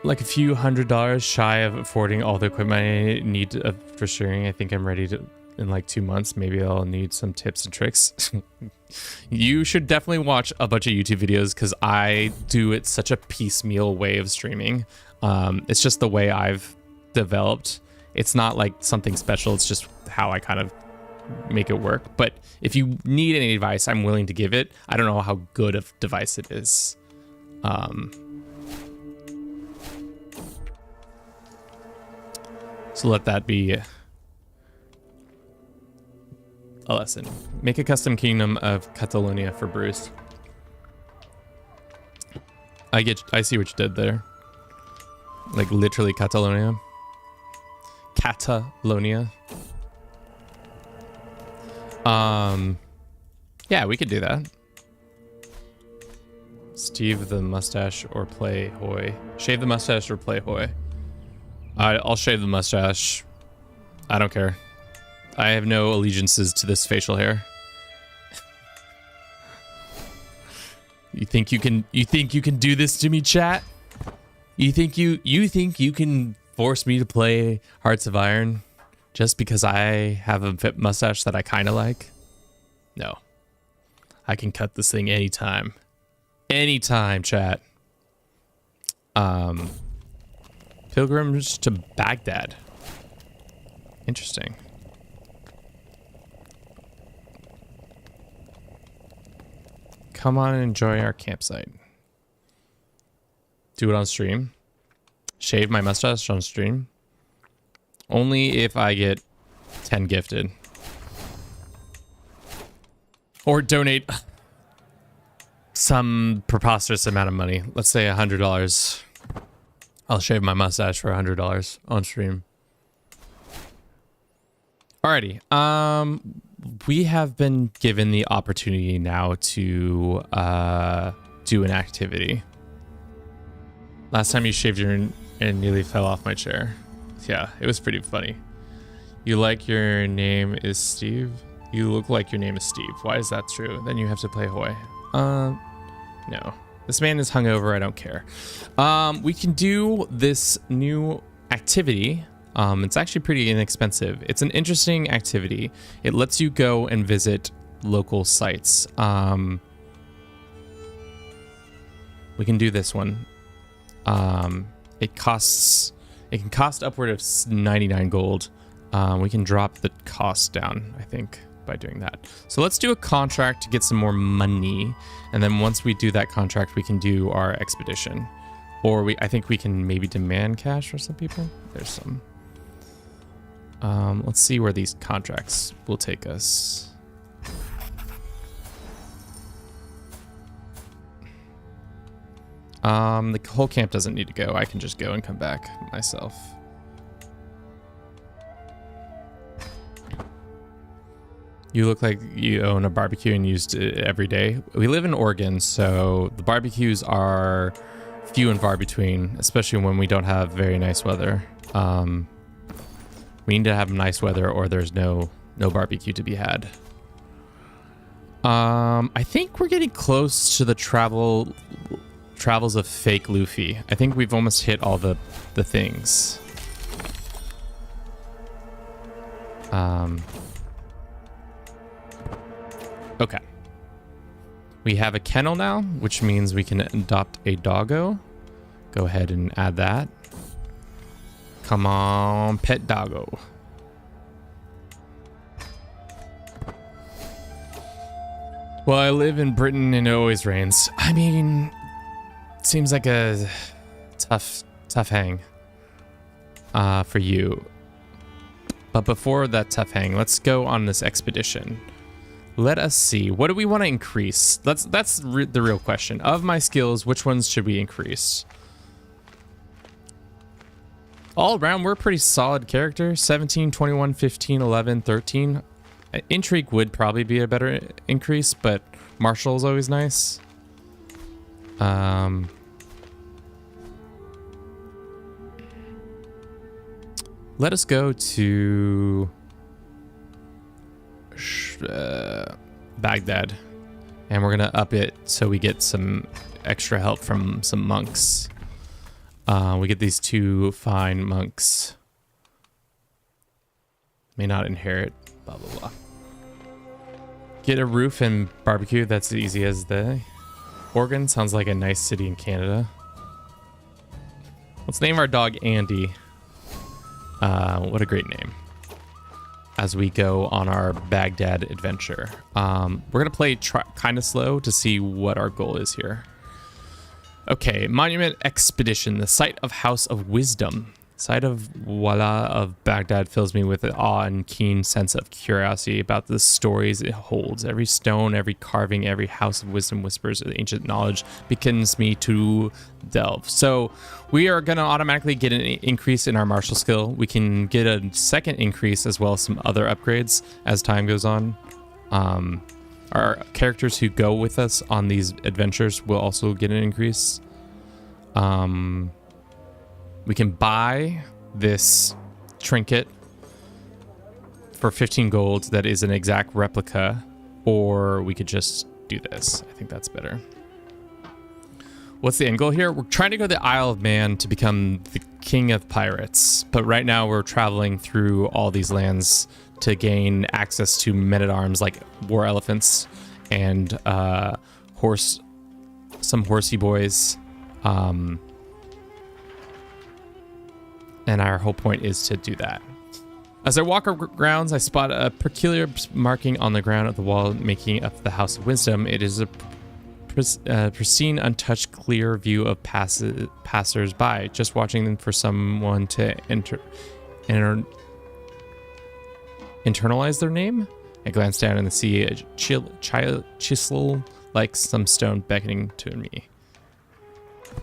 like a few $100s shy of affording all the equipment I need for sharing. I think I'm ready to, in like 2 months, maybe I'll need some tips and tricks. You should definitely watch a bunch of YouTube videos because I do it such a piecemeal way of streaming. It's just the way I've developed. It's not like something special. It's just how I kind of make it work. But if you need any advice, I'm willing to give it. I don't know how good of a device it is. So let that be a lesson. Make a custom kingdom of Catalonia for Bruce. I see what you did there. Like literally Catalonia. Catalonia. Yeah, we could do that. Steve the mustache or play hoy. Shave the mustache or play hoy. I'll shave the mustache. I don't care. I have no allegiances to this facial hair. You think you can do this to me, chat? You think you can force me to play Hearts of Iron just because I have a mustache that I kind of like? No. I can cut this thing anytime. Anytime, chat. Pilgrims to Baghdad. Interesting. Come on and enjoy our campsite. Do it on stream. Shave my mustache on stream. Only if I get 10 gifted. Or donate some preposterous amount of money. Let's say $100. I'll shave my mustache for $100 on stream. Alrighty. We have been given the opportunity now to do an activity. Last time you shaved your and nearly fell off my chair. Yeah, it was pretty funny. You like your name is Steve? You look like your name is Steve. Why is that true? Then you have to play Hoy. No. This man is hungover. I don't care. We can do this new activity. It's actually pretty inexpensive. It's an interesting activity. It lets you go and visit local sites. We can do this one. It can cost upward of 99 gold. We can drop the cost down, I think, by doing that. So let's do a contract to get some more money. And then once we do that contract, we can do our expedition. Or I think we can maybe demand cash for some people. There's some. Let's see where these contracts will take us. The whole camp doesn't need to go. I can just go and come back myself. You look like you own a barbecue and used it every day. We live in Oregon, so the barbecues are few and far between, especially when we don't have very nice weather. We need to have nice weather or there's no barbecue to be had. I think we're getting close to the travels of fake Luffy. I think we've almost hit all the things. Okay. We have a kennel now, which means we can adopt a doggo. Go ahead and add that. Come on, pet doggo. Well, I live in Britain and it always rains. I mean, seems like a tough hang for you. But before that tough hang, let's go on this expedition. Let us see. What do we want to increase? That's the real question. Of my skills, which ones should we increase? All around, we're a pretty solid character. 17, 21, 15, 11, 13. Intrigue would probably be a better increase, but martial is always nice. Let us go to Baghdad, and we're gonna up it so we get some extra help from some monks. We get these two fine monks. May not inherit, blah blah blah. Get a roof and barbecue. That's as easy as the Oregon. Sounds like a nice city in Canada. Let's name our dog Andy. What a great name. As we go on our Baghdad adventure. We're gonna play kind of slow to see what our goal is here. Okay, Monument Expedition, the site of House of Wisdom. Sight of Walla of Baghdad fills me with an awe and keen sense of curiosity about the stories it holds. Every stone, every carving, every house of wisdom whispers of ancient knowledge beckons me to delve. So we are going to automatically get an increase in our martial skill. We can get a second increase as well as some other upgrades as time goes on. Our characters who go with us on these adventures will also get an increase. We can buy this trinket for 15 gold that is an exact replica, or we could just do this. I think that's better. What's the end goal here? We're trying to go to the Isle of Man to become the king of pirates, but right now we're traveling through all these lands to gain access to men-at-arms like war elephants and some horsey boys. And our whole point is to do that. As I walk over grounds, I spot a peculiar marking on the ground of the wall making up the House of Wisdom. It is a pristine, untouched, clear view of passers-by, just watching them for someone to internalize their name. I glance down and see a chisel like some stone beckoning to me.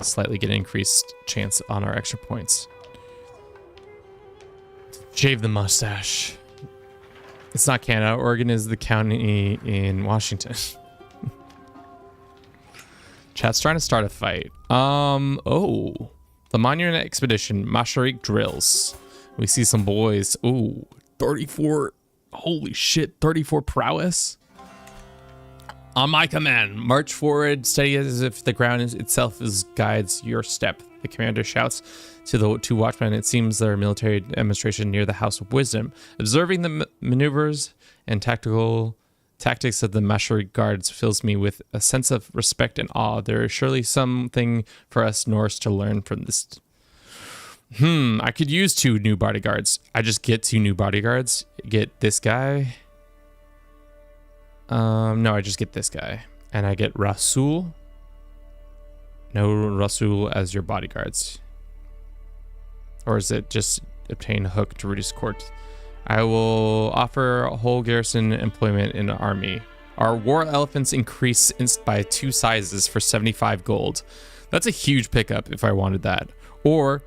Slightly get an increased chance on our extra points. Shave the mustache. It's not Canada. Oregon is the county in Washington. Chat's trying to start a fight. Oh. The Monument Expedition. Masharik drills. We see some boys. Ooh. 34. Holy shit. 34 prowess. On my command, march forward, steady as if the ground itself guides your step. The commander shouts to the two watchmen. It seems their military demonstration near the House of Wisdom. Observing the maneuvers and tactics of the Mashari guards fills me with a sense of respect and awe. There is surely something for us Norse to learn from this. I could use 2 new bodyguards. I just get 2 new bodyguards. Get this guy. No, I just get this guy. And I get Rasul. No Rasul as your bodyguards. Or is it just obtain a hook to reduce court? I will offer a whole garrison employment in the army. Our war elephants increase by 2 sizes for 75 gold. That's a huge pickup if I wanted that. Or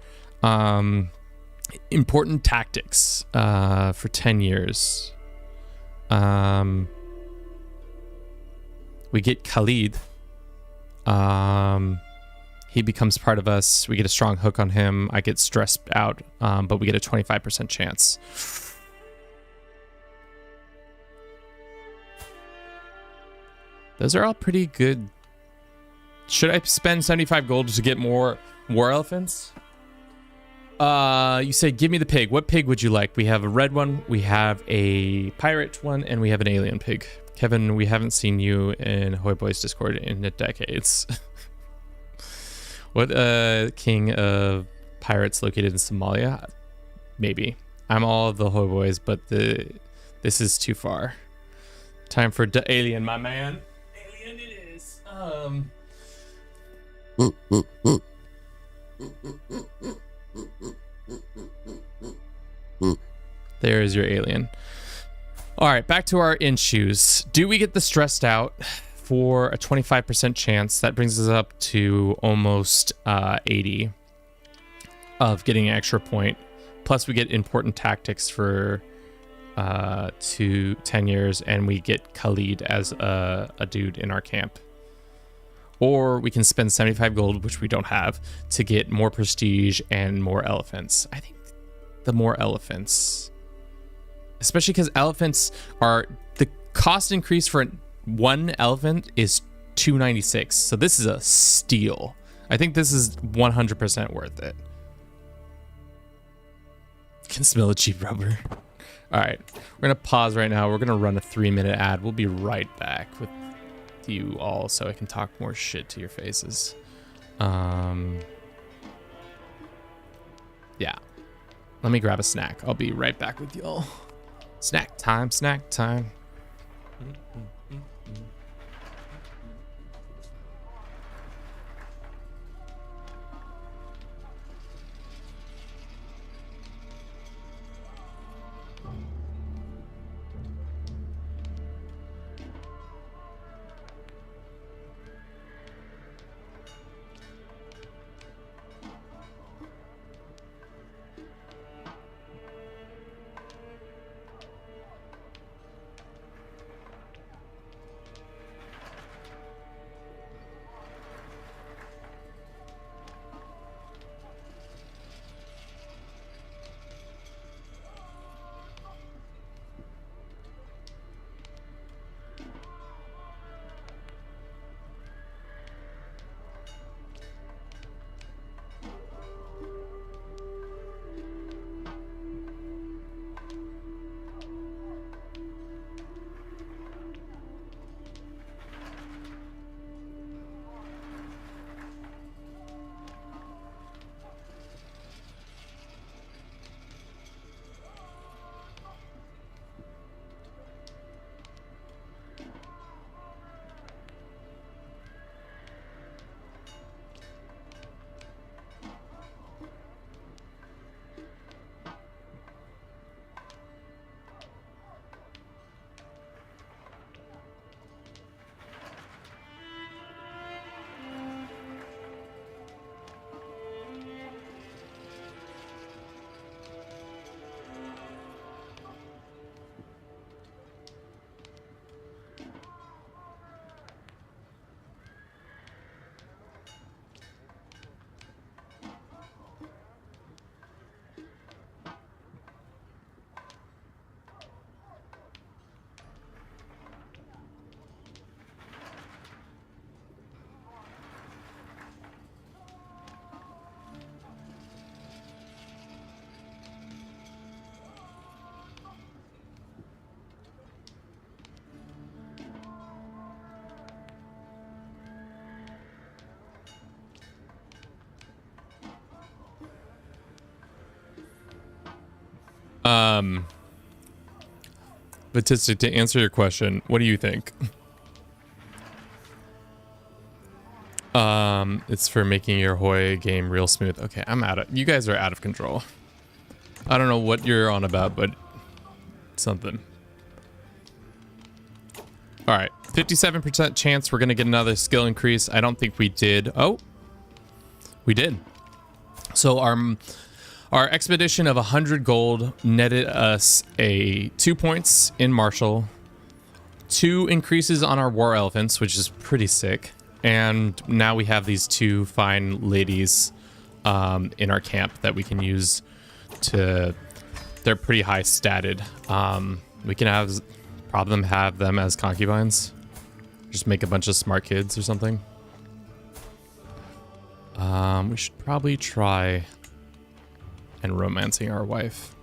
important tactics for 10 years. We get Khalid. He becomes part of us. We get a strong hook on him. I get stressed out, but we get a 25% chance. Those are all pretty good. Should I spend 75 gold to get more war elephants? You say, give me the pig. What pig would you like? We have a red one, we have a pirate one, and we have an alien pig. Kevin, we haven't seen you in Hoy Boys Discord in decades. What king of pirates located in Somalia? Maybe. I'm all of the Hoy Boys, but this is too far. Time for the alien, my man. Alien it is. There is your alien. All right, back to our in shoes. Do we get the stressed out for a 25% chance? That brings us up to almost 80 of getting an extra point. Plus we get important tactics for 10 years, and we get Khalid as a dude in our camp. Or we can spend 75 gold, which we don't have, to get more prestige and more elephants. I think the more elephants, especially because elephants are, the cost increase for one elephant is 296. So this is a steal. I think this is 100% worth it. Can smell the cheap rubber. All right, we're gonna pause right now. We're gonna run a 3-minute ad. We'll be right back with you all so I can talk more shit to your faces. Yeah, let me grab a snack. I'll be right back with y'all. Snack time, snack time. Batistic, to answer your question, what do you think? It's for making your Hoi game real smooth. Okay, you guys are out of control. I don't know what you're on about, but something. All right, 57% chance we're gonna get another skill increase. I don't think we did. Oh, we did. So our expedition of 100 gold netted us 2 points in martial, 2 increases on our war elephants, which is pretty sick. And now we have these 2 fine ladies in our camp that we can use to... They're pretty high statted. We can have them as concubines. Just make a bunch of smart kids or something. We should probably try and romancing our wife.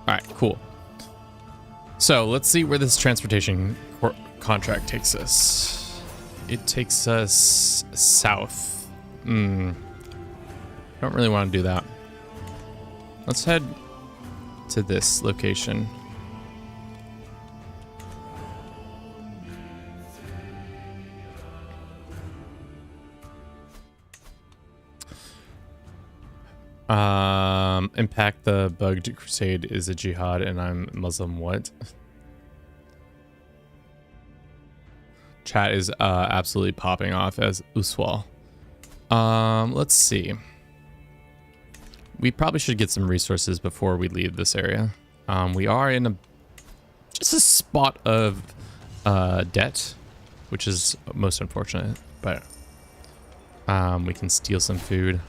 All right, cool. So let's see where this transportation contract takes us. It takes us south. Don't really want to do that. Let's head to this location. Impact the bugged crusade is a jihad and I'm Muslim. What? Chat is absolutely popping off as Uswal. Let's see. We probably should get some resources before we leave this area. We are in just a spot of debt, which is most unfortunate, but we can steal some food.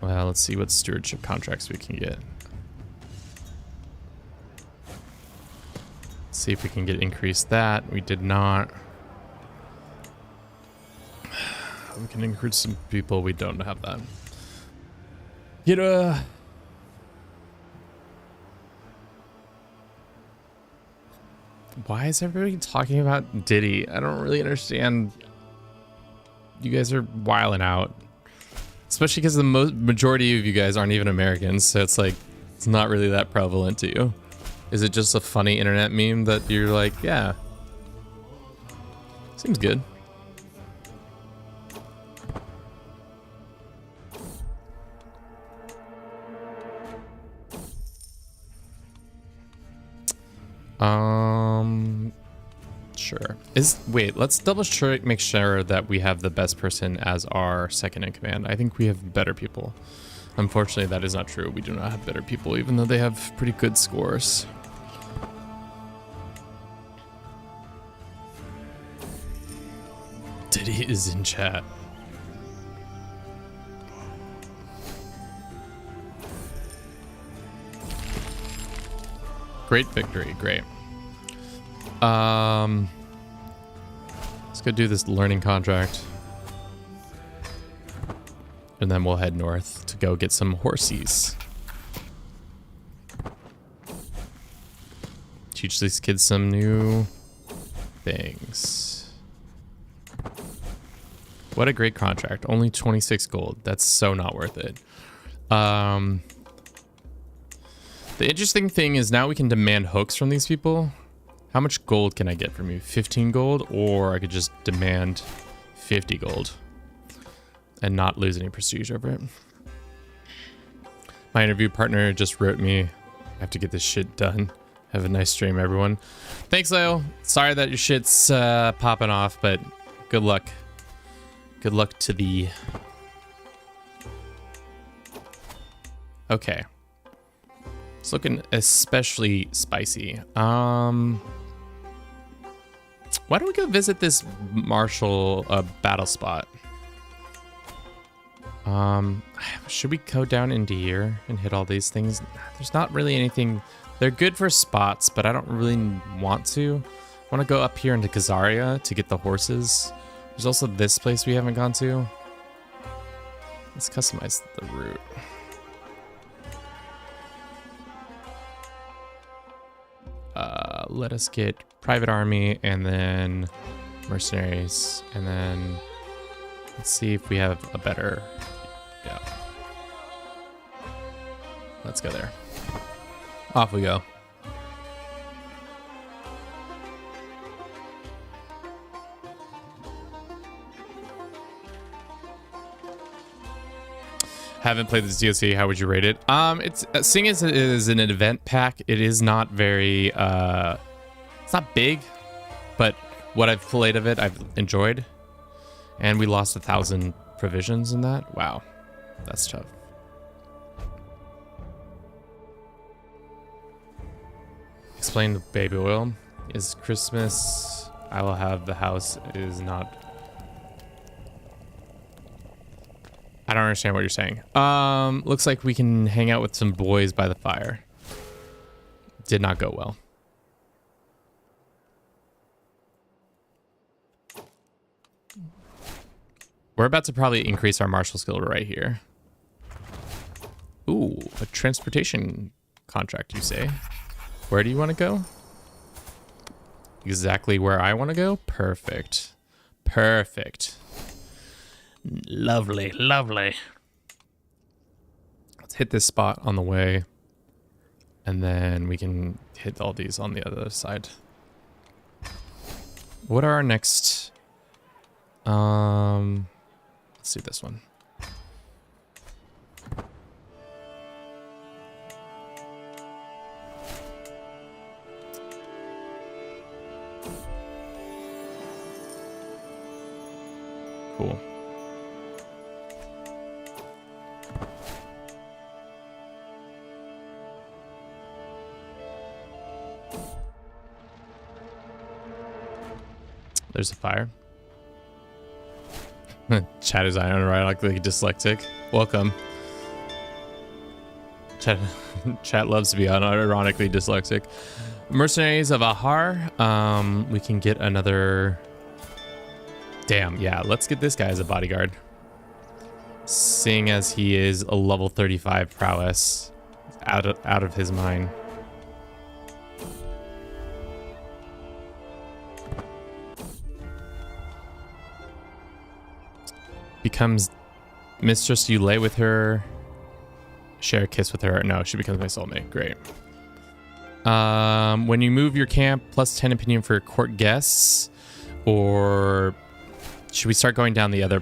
Well, let's see what stewardship contracts we can get. Let's see if we can get increased that. We did not. We can increase some people. We don't have that. Get a... Why is everybody talking about Diddy? I don't really understand. You guys are wilding out. Especially because the majority of you guys aren't even Americans, so it's like, it's not really that prevalent to you. Is it just a funny internet meme that you're like, yeah, seems good. Sure. Wait, let's double check, make sure that we have the best person as our second in command. I think we have better people. Unfortunately, that is not true. We do not have better people, even though they have pretty good scores. Diddy is in chat. Great victory, great. Let's go do this learning contract. And then we'll head north to go get some horsies. Teach these kids some new things. What a great contract. Only 26 gold. That's so not worth it. The interesting thing is now we can demand hooks from these people. How much gold can I get from you? 15 gold? Or I could just demand 50 gold and not lose any prestige over it. My interview partner just wrote me, I have to get this shit done. Have a nice stream, everyone. Thanks, Leo. Sorry that your shit's popping off, but good luck. Good luck to thee. Okay. It's looking especially spicy. Why don't we go visit this martial battle spot? Should we go down into here and hit all these things? There's not really anything. They're good for spots, but I don't really want to. I want to go up here into Khazaria to get the horses. There's also this place we haven't gone to. Let's customize the route. Let us get private army and then mercenaries, and then let's see if we have a better. Yeah. Let's go there. Off we go. Haven't played this DLC. How would you rate it? It's seeing as it is an event pack, it is not very it's not big, but what I've played of it I've enjoyed. And we lost 1,000 provisions in that. Wow. That's tough. Explain the baby oil. Is Christmas I will have the house is not. I don't understand what you're saying. Looks like we can hang out with some boys by the fire. Did not go well. We're about to probably increase our martial skill right here. Ooh, a transportation contract, you say? Where do you want to go? Exactly where I want to go? Perfect. Perfect. Lovely, lovely. Let's hit this spot on the way, and then we can hit all these on the other side. What are our next? Let's do this one. Cool. There's a fire. Chat is ironically dyslexic. Welcome. Chat loves to be unironically dyslexic. Mercenaries of Ahar. We can get another. Damn, yeah. Let's get this guy as a bodyguard. Seeing as he is a level 35 prowess, out of his mind. Becomes mistress, you lay with her, share a kiss with her. No, she becomes my soulmate. Great. When you move your camp, plus 10 opinion for court guests. Or should we start going down the other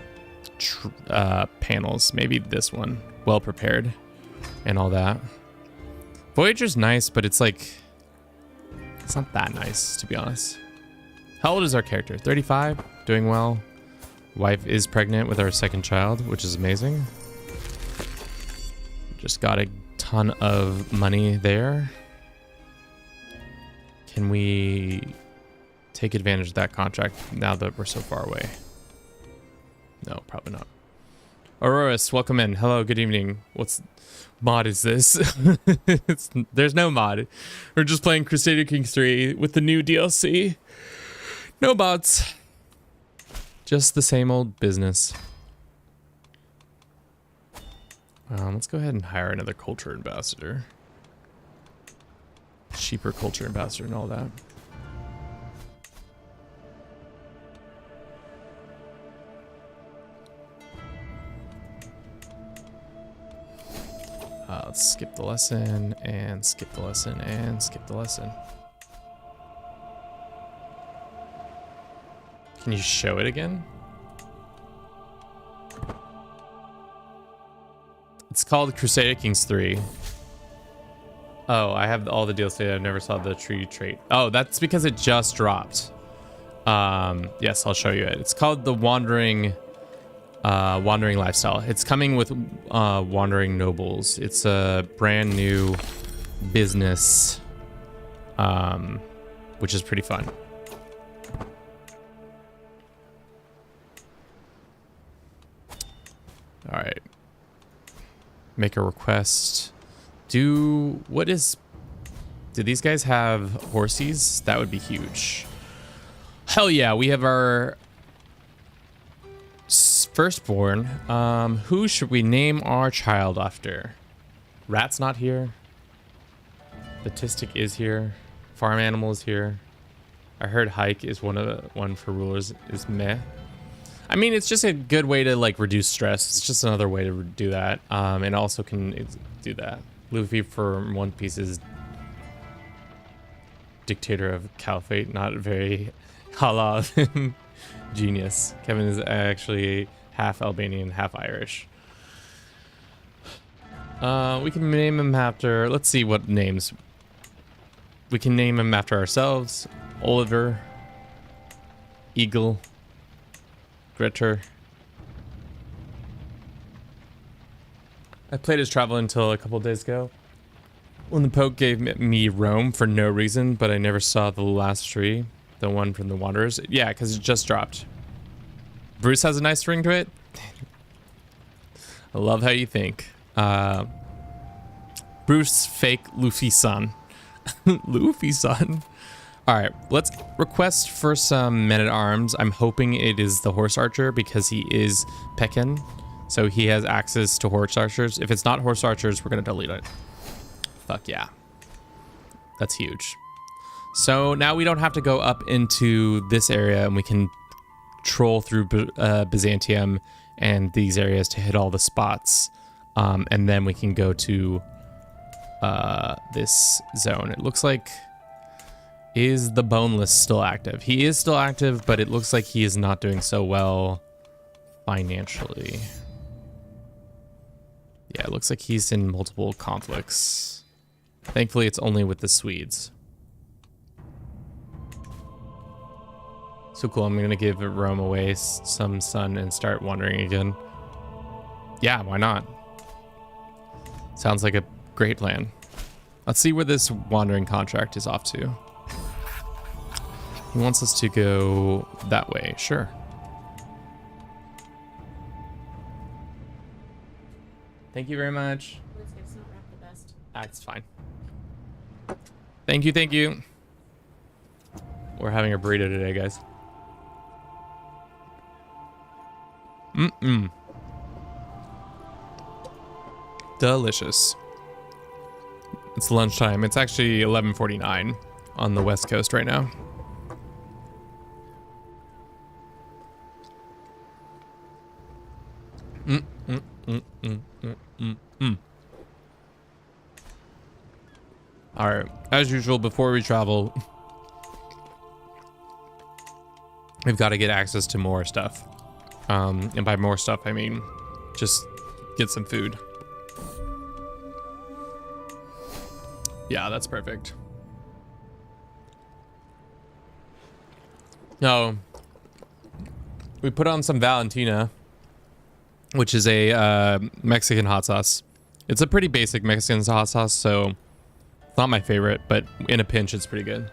panels? Maybe this one. Well prepared and all that. Voyager's nice, but it's like, it's not that nice, to be honest. How old is our character? 35? Doing well. Wife is pregnant with our second child, which is amazing. Just got a ton of money there. Can we take advantage of that contract now that we're so far away? No, probably not. Auroras, welcome in. Hello, good evening. What's mod is this? There's no mod. We're just playing Crusader Kings 3 with the new DLC. No mods. Just the same old business. Let's go ahead and hire another culture ambassador. Cheaper culture ambassador and all that. Let's skip the lesson and skip the lesson and skip the lesson. Can you show it again? It's called Crusader Kings 3. Oh, I have all the DLC. I never saw the tree trait. Oh, that's because it just dropped. Yes, I'll show you it. It's called the Wandering Lifestyle. It's coming with Wandering Nobles. It's a brand new business, which is pretty fun. All right. Make a request. Do these guys have horsies? That would be huge. Hell yeah, we have our firstborn. Who should we name our child after? Rat's not here. Batistic is here. Farm animal is here. I heard hike is one for rulers is meh. I mean, it's just a good way to like reduce stress. It's just another way to do that. And also can do that. Luffy for One Piece is dictator of caliphate, not very halal. Genius. Kevin is actually half Albanian, half Irish. We can name him after, let's see what names. We can name him after ourselves. Oliver, Eagle, Gritter. I played as Travel until a couple days ago, when the Poke gave me Rome for no reason, but I never saw the last tree, the one from the Wanderers. Yeah, because it just dropped. Bruce has a nice ring to it. I love how you think. Bruce fake Luffy-san. Luffy-san. All right, let's request for some men-at-arms. I'm hoping it is the horse archer because he is Pekin, so he has access to horse archers. If it's not horse archers, we're gonna delete it. Fuck yeah. That's huge. So now we don't have to go up into this area, and we can troll through Byzantium and these areas to hit all the spots. And then we can go to this zone. It looks like, is the Boneless still active? He is still active, but it looks like he is not doing so well financially. Yeah, it looks like he's in multiple conflicts. Thankfully, it's only with the Swedes. So cool, I'm gonna give Rome away some sun and start wandering again. Yeah, why not? Sounds like a great plan. Let's see where this wandering contract is off to. He wants us to go that way, sure. Thank you very much. It's fine. Thank you, thank you. We're having a burrito today, guys. Delicious. It's lunchtime. It's actually 11:49 on the West Coast right now. All right, as usual, before we travel, we've got to get access to more stuff. And by more stuff, I mean just get some food. Yeah, that's perfect. No, we put on some Valentina, which is a Mexican hot sauce. It's a pretty basic Mexican hot sauce, so it's not my favorite, but in a pinch, it's pretty good.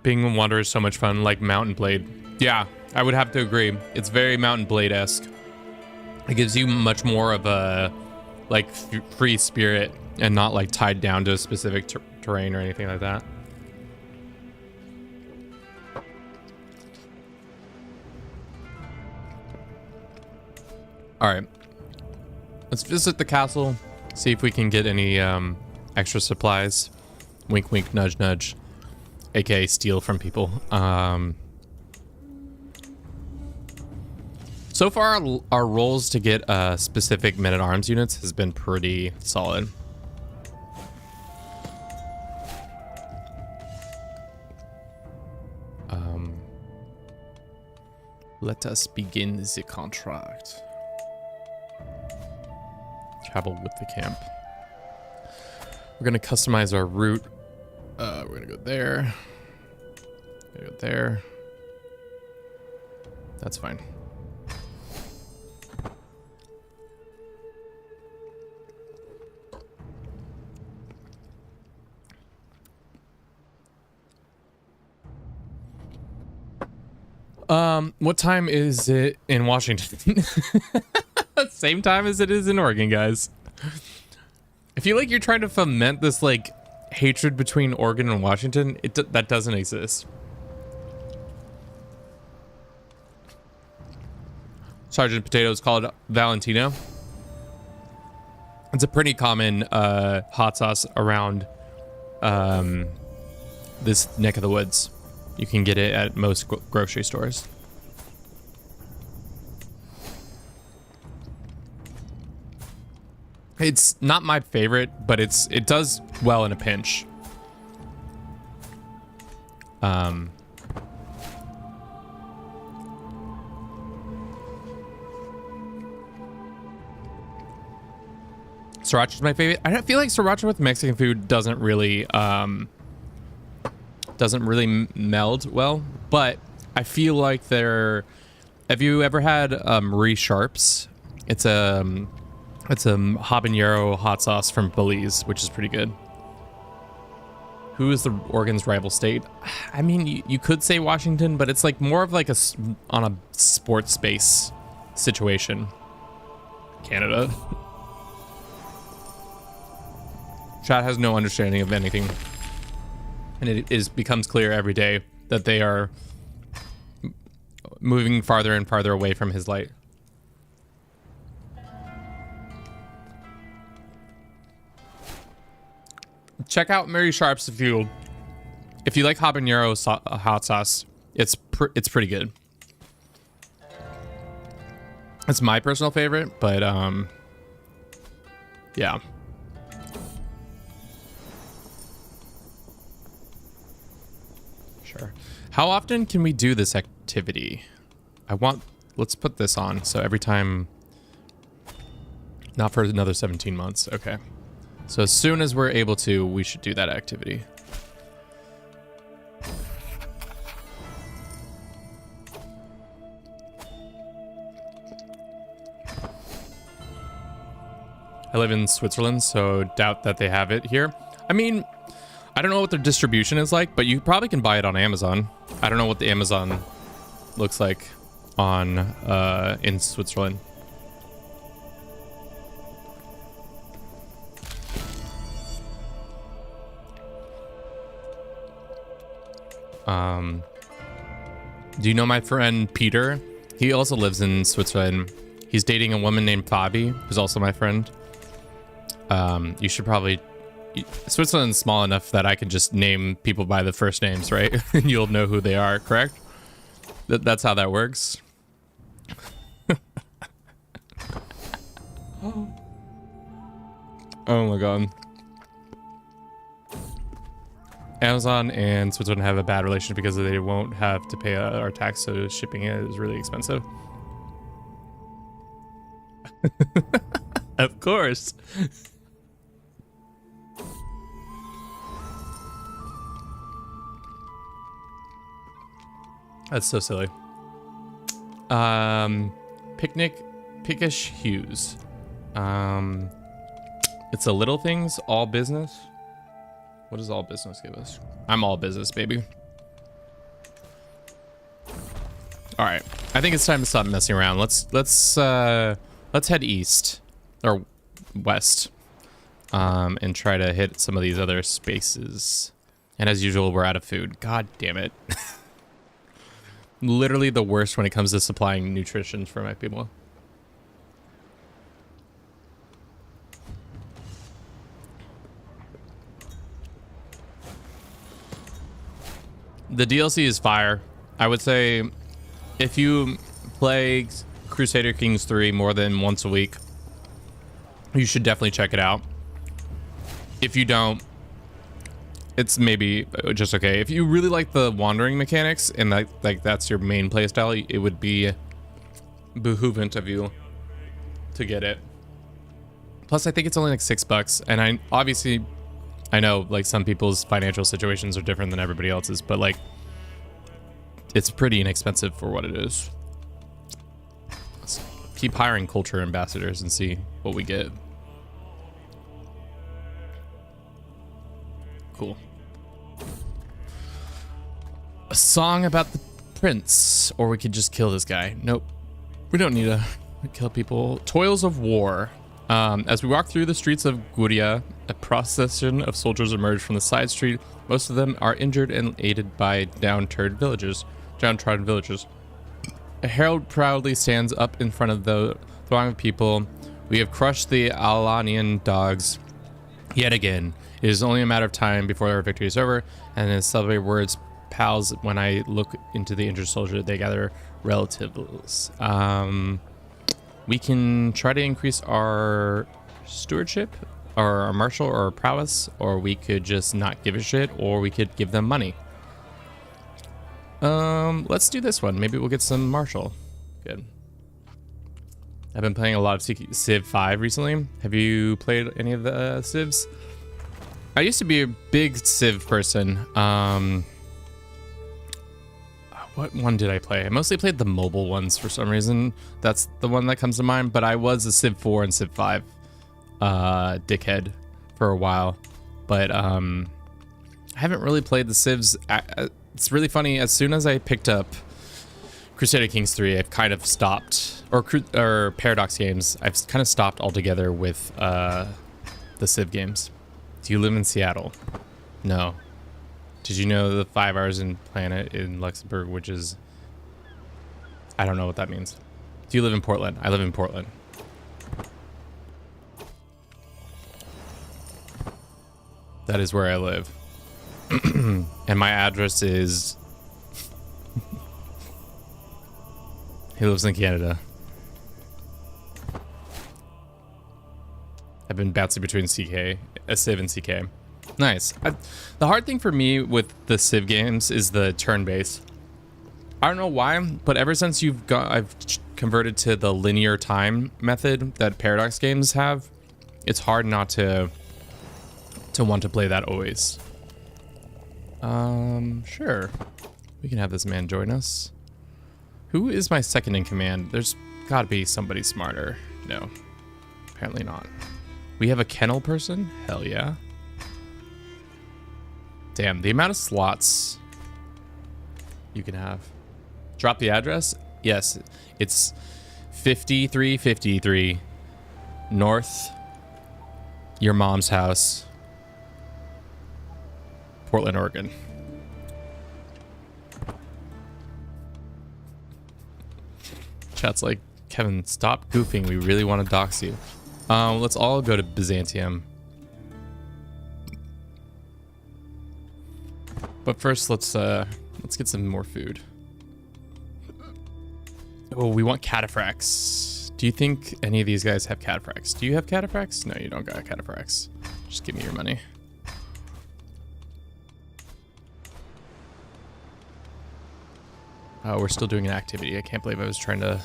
Being Wanderer is so much fun, like Mountain Blade. Yeah, I would have to agree. It's very Mountain Blade-esque. It gives you much more of a like free spirit and not like tied down to a specific terrain or anything like that. All right, let's visit the castle, see if we can get any extra supplies. Wink, wink, nudge, nudge. AKA steal from people. So far, our rolls to get specific men-at-arms units has been pretty solid. Let us begin the contract. Travel with the camp. We're gonna customize our route. We're gonna go there. Go there. That's fine. What time is it in Washington? Same time as it is in Oregon, guys. I feel like you're trying to foment this like hatred between Oregon and Washington. That doesn't exist. Sergeant Potato is called Valentino. It's a pretty common hot sauce around this neck of the woods. You can get it at most grocery stores. It's not my favorite, but it does well in a pinch. Sriracha is my favorite. I feel like sriracha with Mexican food doesn't really meld well, but I feel like have you ever had Marie Sharp's? It's a habanero hot sauce from Belize, which is pretty good. Who is the Oregon's rival state? I mean, you could say Washington, but it's like more of like on a sports space situation. Canada. Chat has no understanding of anything, and it becomes clear every day that they are moving farther and farther away from his light. Check out Mary Sharp's if you like habanero hot sauce. It's pretty good. It's my personal favorite, but yeah. Sure. How often can we do this activity? Let's put this on. So every time, not for another 17 months. Okay. So as soon as we're able to, we should do that activity. I live in Switzerland, so doubt that they have it here. I mean, I don't know what their distribution is like, but you probably can buy it on Amazon. I don't know what the Amazon looks like on in Switzerland. Do you know my friend Peter? He also lives in Switzerland. He's dating a woman named Fabi, who's also my friend. You should probably... Switzerland's small enough that I can just name people by the first names, right? And you'll know who they are, correct? That's how that works. Oh my god. Amazon and Switzerland have a bad relationship because they won't have to pay our tax, so shipping it is really expensive. Of course. That's so silly. Pickish Hughes. It's a little things, all business. What does all business give us? I'm all business, baby. All right, I think it's time to stop messing around. Let's head east or west, and try to hit some of these other spaces. And as usual, we're out of food. God damn it. Literally the worst when it comes to supplying nutrition for my people. The DLC is fire. I would say if you play Crusader Kings 3 more than once a week, you should definitely check it out. If you don't, it's maybe just okay. If you really like the wandering mechanics and that's your main playstyle, it would be behoovant of you to get it. Plus, I think it's only like $6, and I know like some people's financial situations are different than everybody else's, but like it's pretty inexpensive for what it is. Let's keep hiring culture ambassadors and see what we get. Cool. A song about the prince, or we could just kill this guy. Nope, we don't need to kill people. Toils of war. As we walk through the streets of Guria, a procession of soldiers emerge from the side street. Most of them are injured and aided by downtrodden villagers. A herald proudly stands up in front of the throng of people We have crushed the Alanian dogs yet again. It is only a matter of time before our victory is over, and in celebrate words, pals, when I look into the injured soldier, they gather relatives. We can try to increase our stewardship, or our martial, or our prowess, or we could just not give a shit, or we could give them money. Let's do this one. Maybe we'll get some martial. Good. I've been playing a lot of Civ 5 recently. Have you played any of the Civs? I used to be a big Civ person. What one did I play? I mostly played the mobile ones for some reason. That's the one that comes to mind, but I was a Civ 4 and Civ 5 dickhead for a while. But I haven't really played the Civs. It's really funny. As soon as I picked up Crusader Kings 3, I've kind of stopped, or Paradox games, I've kind of stopped altogether with the Civ games. Do you live in Seattle? No. Did you know the 5 hours in planet in Luxembourg, which is, I don't know what that means. Do you live in Portland? I live in Portland. That is where I live. And my address is... He lives in Canada. I've been bouncing between Civ and CK. Nice. The hard thing for me with the Civ games is the turn-based. I don't know why, but ever since I've converted to the linear time method that Paradox games have, it's hard not to want to play that always. Sure. We can have this man join us. Who is my second in command? There's gotta be somebody smarter. No, apparently not. We have a kennel person? Hell yeah. Damn, the amount of slots you can have. Drop the address? Yes, it's 5353 North, your mom's house, Portland, Oregon. Chat's like, Kevin, stop goofing. We really want to dox you. Let's all go to Byzantium. But first, let's get some more food. Oh, we want cataphracts. Do you think any of these guys have cataphracts? Do you have cataphracts? No, you don't got cataphracts. Just give me your money. Oh, we're still doing an activity. I can't believe I was trying to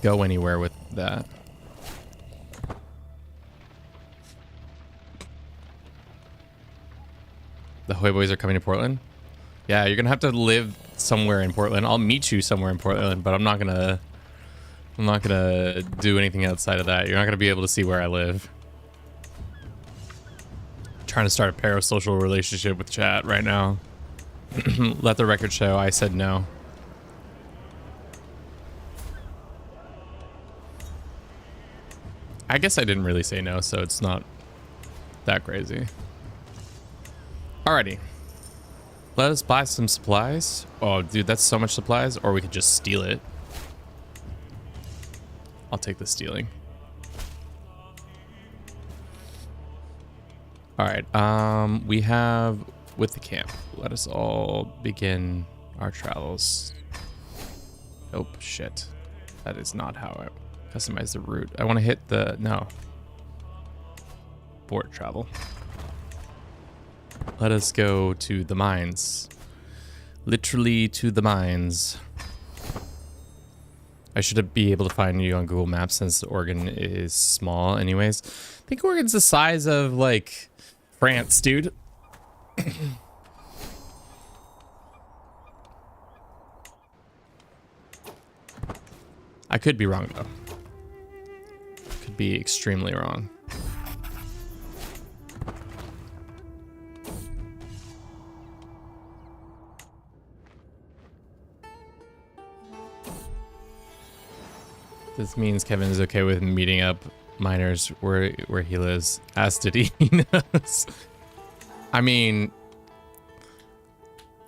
go anywhere with that. The Hoy Boys are coming to Portland? Yeah, you're gonna have to live somewhere in Portland. I'll meet you somewhere in Portland, but I'm not gonna do anything outside of that. You're not gonna be able to see where I live. I'm trying to start a parasocial relationship with chat right now. Let the record show I said no. I guess I didn't really say no, so it's not that crazy. Alrighty. Let us buy some supplies. Oh, dude, that's so much supplies. Or we could just steal it. I'll take the stealing. Alright, we have with the camp. Let us all begin our travels. Oh, shit. That is not how I customize the route. I want to hit the... No. Board travel. Let us go to the mines. Literally to the mines. I should be able to find you on Google Maps since Oregon is small anyways. I think Oregon's the size of, like, France, dude. I could be wrong, though. Could be extremely wrong. This means Kevin is okay with meeting up miners where he lives. As did he knows. I mean,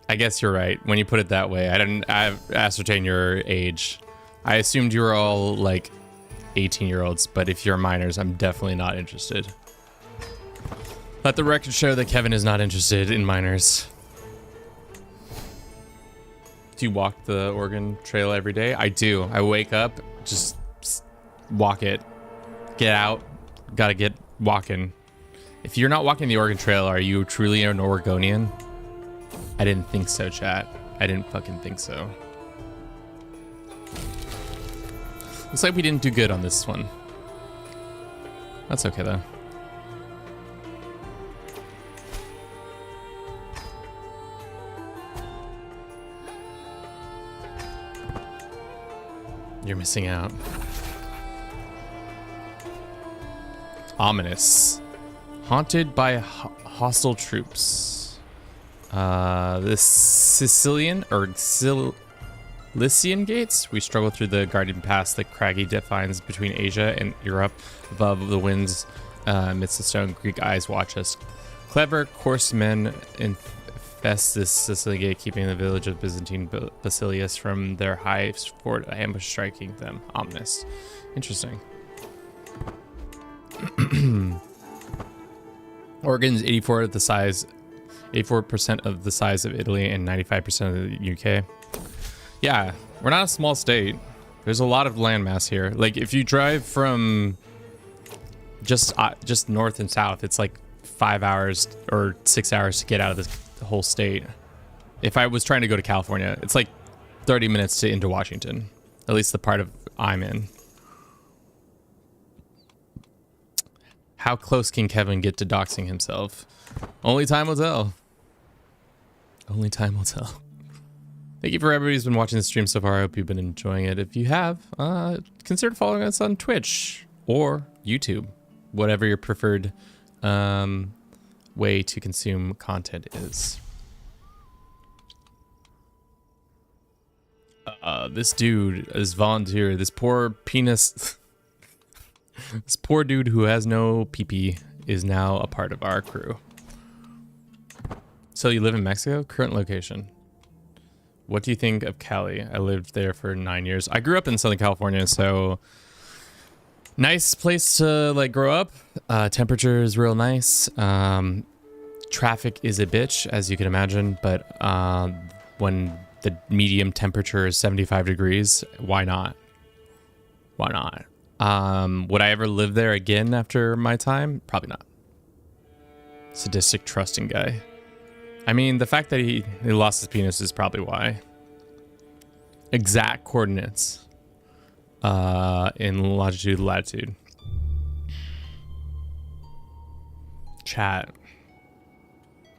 I guess you're right when you put it that way. I didn't ascertain your age. I assumed you were all like 18-year-olds, but if you're minors, I'm definitely not interested. Let the record show that Kevin is not interested in minors. Do you walk the Oregon Trail every day? I do. I wake up, just walk it. Get out, gotta get walking. If you're not walking the Oregon Trail, are you truly an Oregonian? I didn't think so, chat. I didn't fucking think so. Looks like we didn't do good on this one. That's okay, though. You're missing out. Ominous. Haunted by hostile troops. The Sicilian or Lycian gates. We struggle through the guardian pass that craggy defines between Asia and Europe. Above the winds, amidst the stone, Greek eyes watch us. Clever, coarse men infest this Sicilian gate, keeping the village of Byzantine Basilius from their high fort ambush striking them. Ominous. Interesting. Oregon's 84% of the size of Italy and 95% of the UK. Yeah, we're not a small state. There's a lot of landmass here. Like if you drive from just north and south, it's like 5 hours or 6 hours to get out of the whole state. If I was trying to go to California, it's like 30 minutes to into Washington, at least the part of I'm in. How close can Kevin get to doxing himself? Only time will tell. Only time will tell. Thank you for everybody who's been watching the stream so far. I hope you've been enjoying it. If you have, consider following us on Twitch or YouTube, whatever your preferred way to consume content is. This dude is volunteer. This poor penis... This poor dude who has no pee-pee is now a part of our crew. So you live in Mexico? Current location. What do you think of Cali? I lived there for 9 years. I grew up in Southern California, so nice place to like grow up. Temperature is real nice. Traffic is a bitch, as you can imagine, but when the medium temperature is 75 degrees, why not? Why not? Would I ever live there again after my time? Probably not. Sadistic, trusting guy. I mean, the fact that he lost his penis is probably why. Exact coordinates in longitude, latitude. Chat.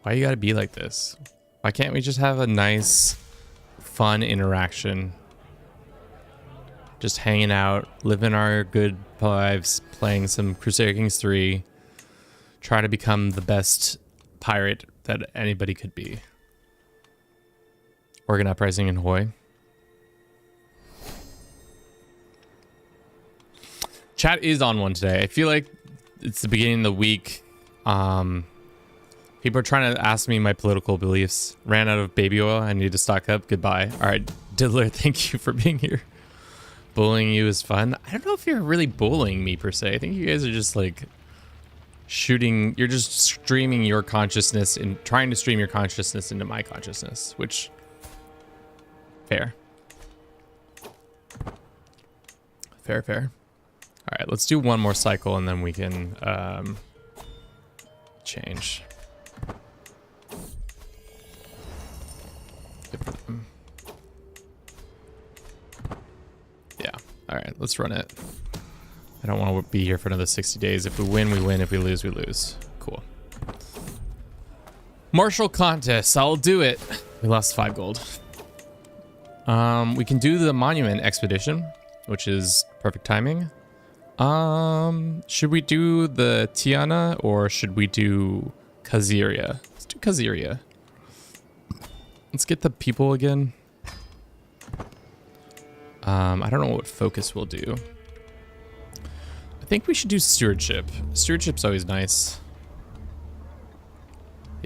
Why you gotta be like this? Why can't we just have a nice, fun interaction? Just hanging out, living our good lives, playing some Crusader Kings 3, try to become the best pirate that anybody could be. Oregon Uprising in Hawaii. Chat is on one today. I feel like it's the beginning of the week. People are trying to ask me my political beliefs. Ran out of baby oil. I need to stock up. Goodbye. All right, Diddler, thank you for being here. Bullying you is fun. I don't know if you're really bullying me per se. I think you guys are just like shooting. You're just streaming your consciousness and trying to stream your consciousness into my consciousness, which fair. Fair. All right, let's do one more cycle and then we can change. Good for them. Yeah. All right, let's run it. I don't want to be here for another 60 days. If we win, we win. If we lose, we lose. Cool. Martial contest. I'll do it. We lost 5 gold. We can do the monument expedition, which is perfect timing. Should we do the Tiana or should we do Kaziria? Let's do Kaziria. Let's get the people again. I don't know what focus we'll do. I think we should do stewardship. Stewardship's always nice.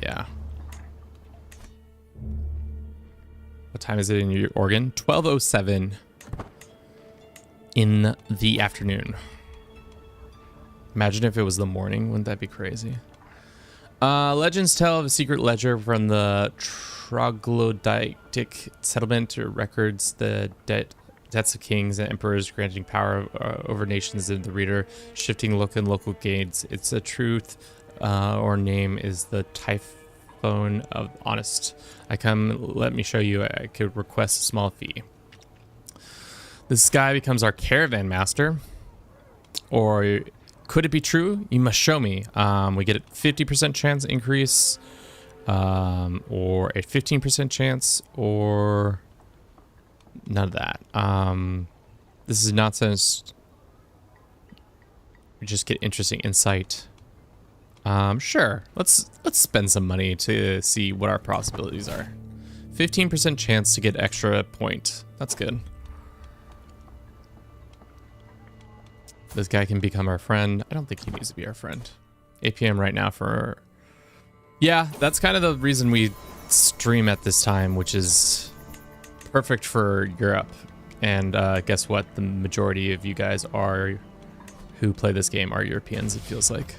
Yeah. What time is it in your Oregon? 12:07. in the afternoon. Imagine if it was the morning. Wouldn't that be crazy? Legends tell of a secret ledger from the troglodytic settlement or records the debts of kings and emperors, granting power over nations in the reader, shifting look and local gains. It's a truth or name is the Typhone of Honest. Let me show you. I could request a small fee. This guy becomes our caravan master. Or could it be true? You must show me. We get a 50% chance increase, or a 15% chance, or none of that. This is nonsense. We just get interesting insight. Sure. Let's spend some money to see what our possibilities are. 15% chance to get extra point. That's good. This guy can become our friend. I don't think he needs to be our friend. 8 p.m. right now for... Yeah, that's kind of the reason we stream at this time, which is perfect for Europe. And guess what? The majority of you guys who play this game are Europeans, it feels like.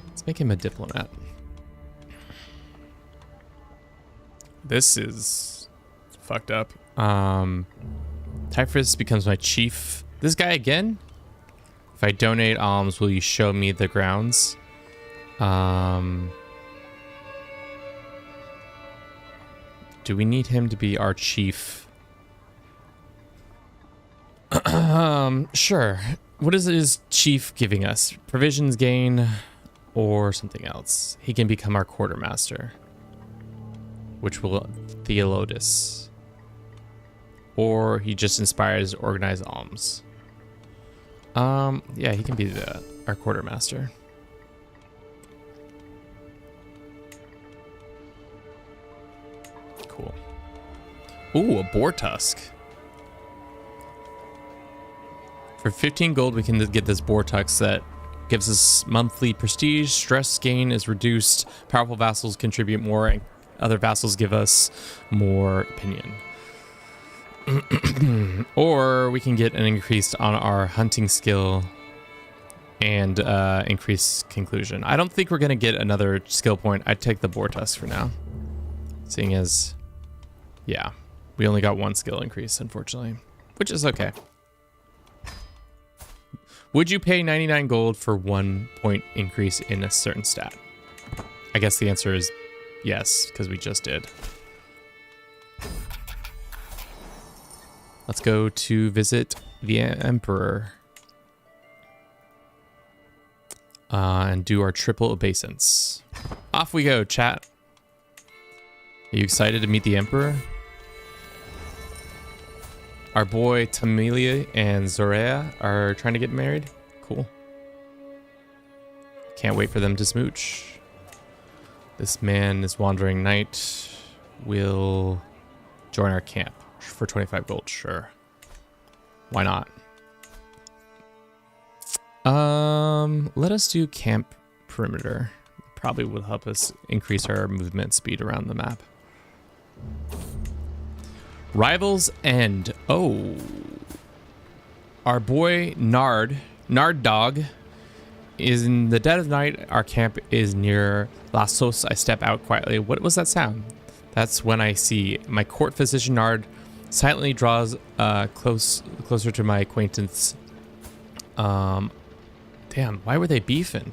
Let's make him a diplomat. This is fucked up. Typhus becomes my chief. This guy again? If I donate alms, will you show me the grounds? Do we need him to be our chief? Sure. What is his chief giving us? Provisions gain or something else? He can become our quartermaster, which will Theolotus. Or he just inspires organized alms. Yeah, he can be our quartermaster. Cool. Ooh, a boar tusk. For 15 gold, we can get this boar tusk that gives us monthly prestige. Stress gain is reduced. Powerful vassals contribute more, and other vassals give us more opinion. Or we can get an increase on our hunting skill and increase conclusion. I don't think we're going to get another skill point. I'd take the boar tusk for now. Seeing as, yeah, we only got one skill increase, unfortunately, which is okay. Would you pay 99 gold for 1 point increase in a certain stat? I guess the answer is yes, because we just did. Let's go to visit the Emperor. And do our triple obeisance. Off we go, chat. Are you excited to meet the Emperor? Our boy Tamilia and Zorea are trying to get married. Cool. Can't wait for them to smooch. This man is wandering knight will join our camp for 25 gold. Sure. Why not? Let us do camp perimeter. Probably will help us increase our movement speed around the map. Rivals End. Oh. Our boy Nard Dog is in the dead of night. Our camp is near Lassos. I step out quietly. What was that sound? That's when I see my court physician Nard silently draws closer to my acquaintance. Damn, why were they beefing?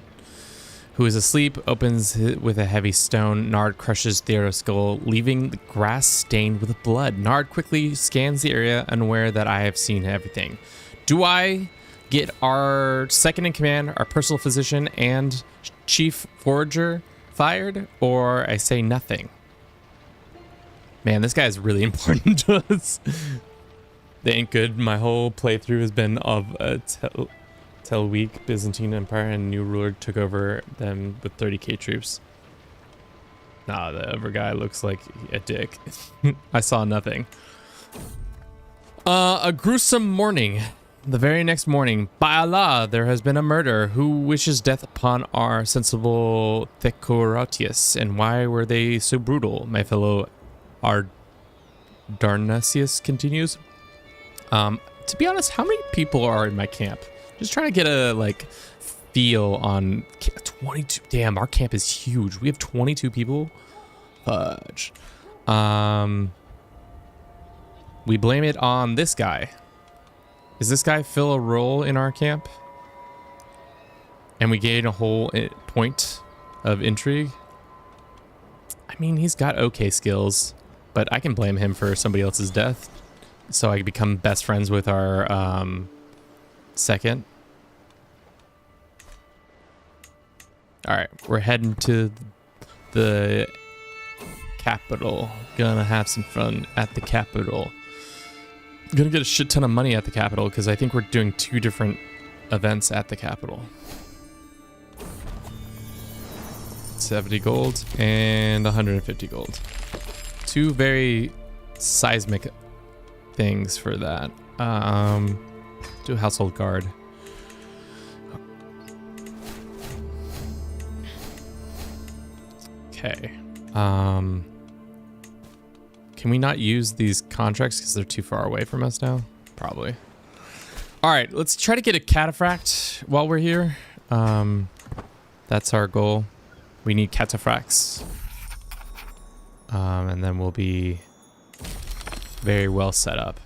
Who is asleep, opens with a heavy stone. Nard crushes Theodo's skull, leaving the grass stained with blood. Nard quickly scans the area, unaware that I have seen everything. Do I get our second in command, our personal physician, and chief forager fired, or I say nothing? Man, this guy is really important to us. They ain't good. My whole playthrough has been of till weak Byzantine Empire, and new ruler took over them with 30k troops. Nah, the other guy looks like a dick. I saw nothing. A gruesome morning. The very next morning, by Allah, there has been a murder. Who wishes death upon our sensible Thecorotius? And why were they so brutal? My fellow Darnasius continues. To be honest, how many people are in my camp? Just trying to get a like feel on 22. Damn, our camp is huge. We have 22 people. Fudge. We blame it on this guy. Does this guy fill a role in our camp? And we gain a whole point of intrigue. I mean, he's got okay skills, but I can blame him for somebody else's death. So I become best friends with our second. All right, we're heading to the capital. Gonna have some fun at the capital. Gonna get a shit ton of money at the capital because I think we're doing 2 different events at the capital. 70 gold and 150 gold. 2 very seismic things for that. Do a household guard. Okay. Can we not use these contracts because they're too far away from us now? Probably. All right, let's try to get a cataphract while we're here. That's our goal. We need cataphracts. And then we'll be very well set up.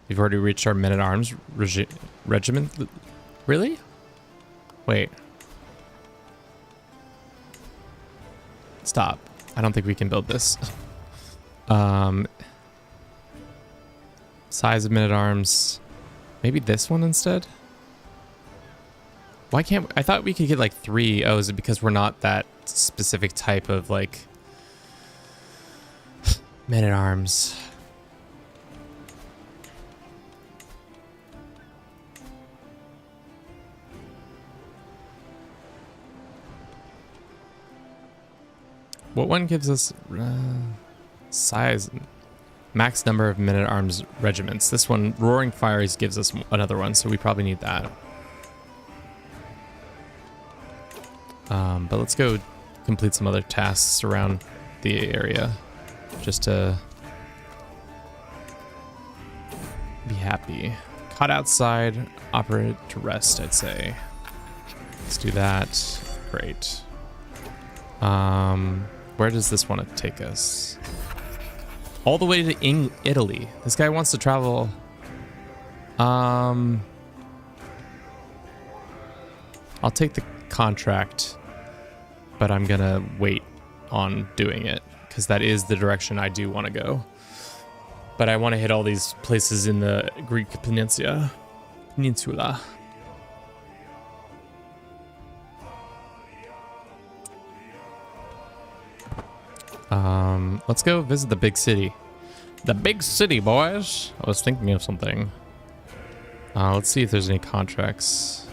We've already reached our men-at-arms regiment. Really? Wait. Stop. I don't think we can build this. Size of men-at-arms. Maybe this one instead? Why can't... I thought we could get like 3. Oh, is it because we're not that specific type of like... men-at-arms? What one gives us size, max number of men-at-arms regiments? This one, Roaring Fires, gives us another one, so we probably need that. But let's go complete some other tasks around the area, just to be happy. Caught outside, operate to rest, I'd say. Let's do that. Great. Where does this want to take us? All the way to Italy. This guy wants to travel. I'll take the contract, but I'm gonna wait on doing it because that is the direction I do want to go. But I want to hit all these places in the Greek peninsula. Let's go visit the big city. The big city, boys. I was thinking of something. Let's see if there's any contracts.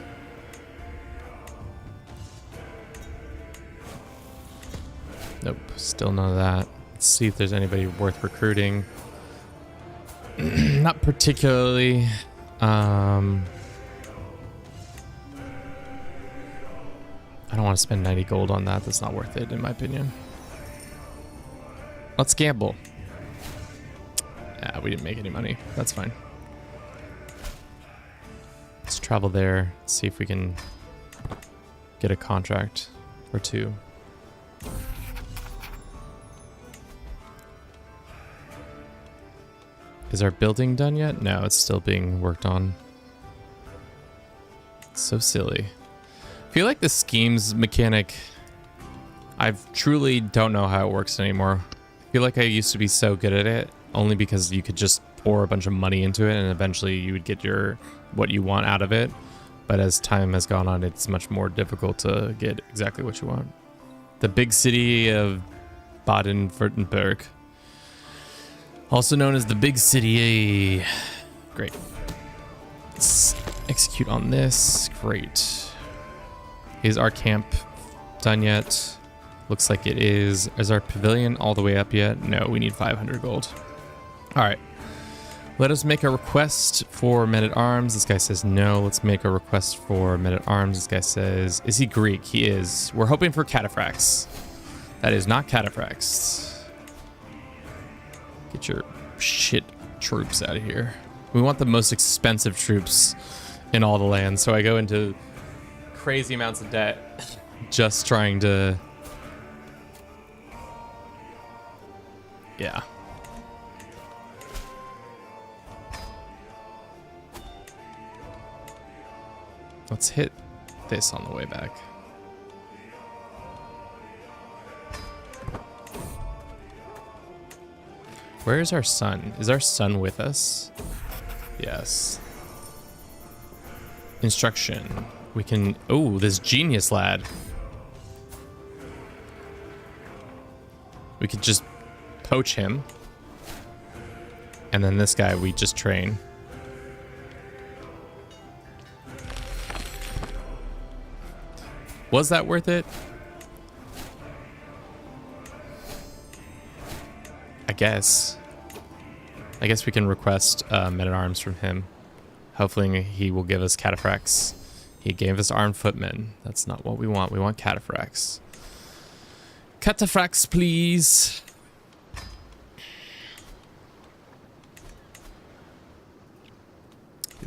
Nope, still none of that. Let's see if there's anybody worth recruiting. Not particularly. I don't want to spend 90 gold on that. That's not worth it, in my opinion. Let's gamble. Yeah, we didn't make any money. That's fine. Let's travel there. See if we can get a contract or 2. Is our building done yet? No, it's still being worked on. So silly. I feel like the schemes mechanic, I truly don't know how it works anymore. I feel like I used to be so good at it only because you could just pour a bunch of money into it and eventually you would get what you want out of it. But as time has gone on, it's much more difficult to get exactly what you want. The big city of Baden-Württemberg, also known as the big city. Great. Let's execute on this. Great. Is our camp done yet? Looks like it is. Is our pavilion all the way up yet? No, we need 500 gold. All right. Let us make a request for men-at-arms. This guy says no. Let's make a request for men-at-arms. This guy says, is he Greek? He is. We're hoping for cataphracts. That is not cataphracts. Get your shit troops out of here. We want the most expensive troops in all the land, so I go into crazy amounts of debt just trying to... Yeah. Let's hit this on the way back. Where is our son? Is our son with us? Yes. Instruction. We can... Oh, this genius lad. We could just poach him. And then this guy we just train. Was that worth it? I guess we can request men-at-arms from him. Hopefully he will give us cataphracts. He gave us armed footmen. That's not what we want. We want cataphracts. Cataphracts, please.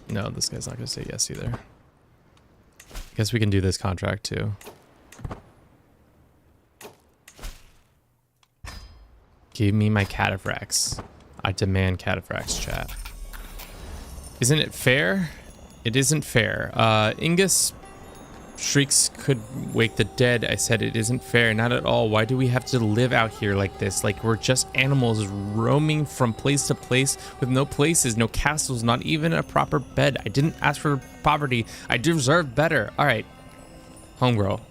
No, this guy's not going to say yes either. Guess we can do this contract too. Give me my cataphracts. I demand cataphracts, chat. Isn't it fair? It isn't fair. Ingus shrieks could wake the dead. I said it isn't fair. Not at all. Why do we have to live out here like this? Like we're just animals roaming from place to place with no places, no castles, not even a proper bed. I didn't ask for poverty. I deserve better. All right, homegirl.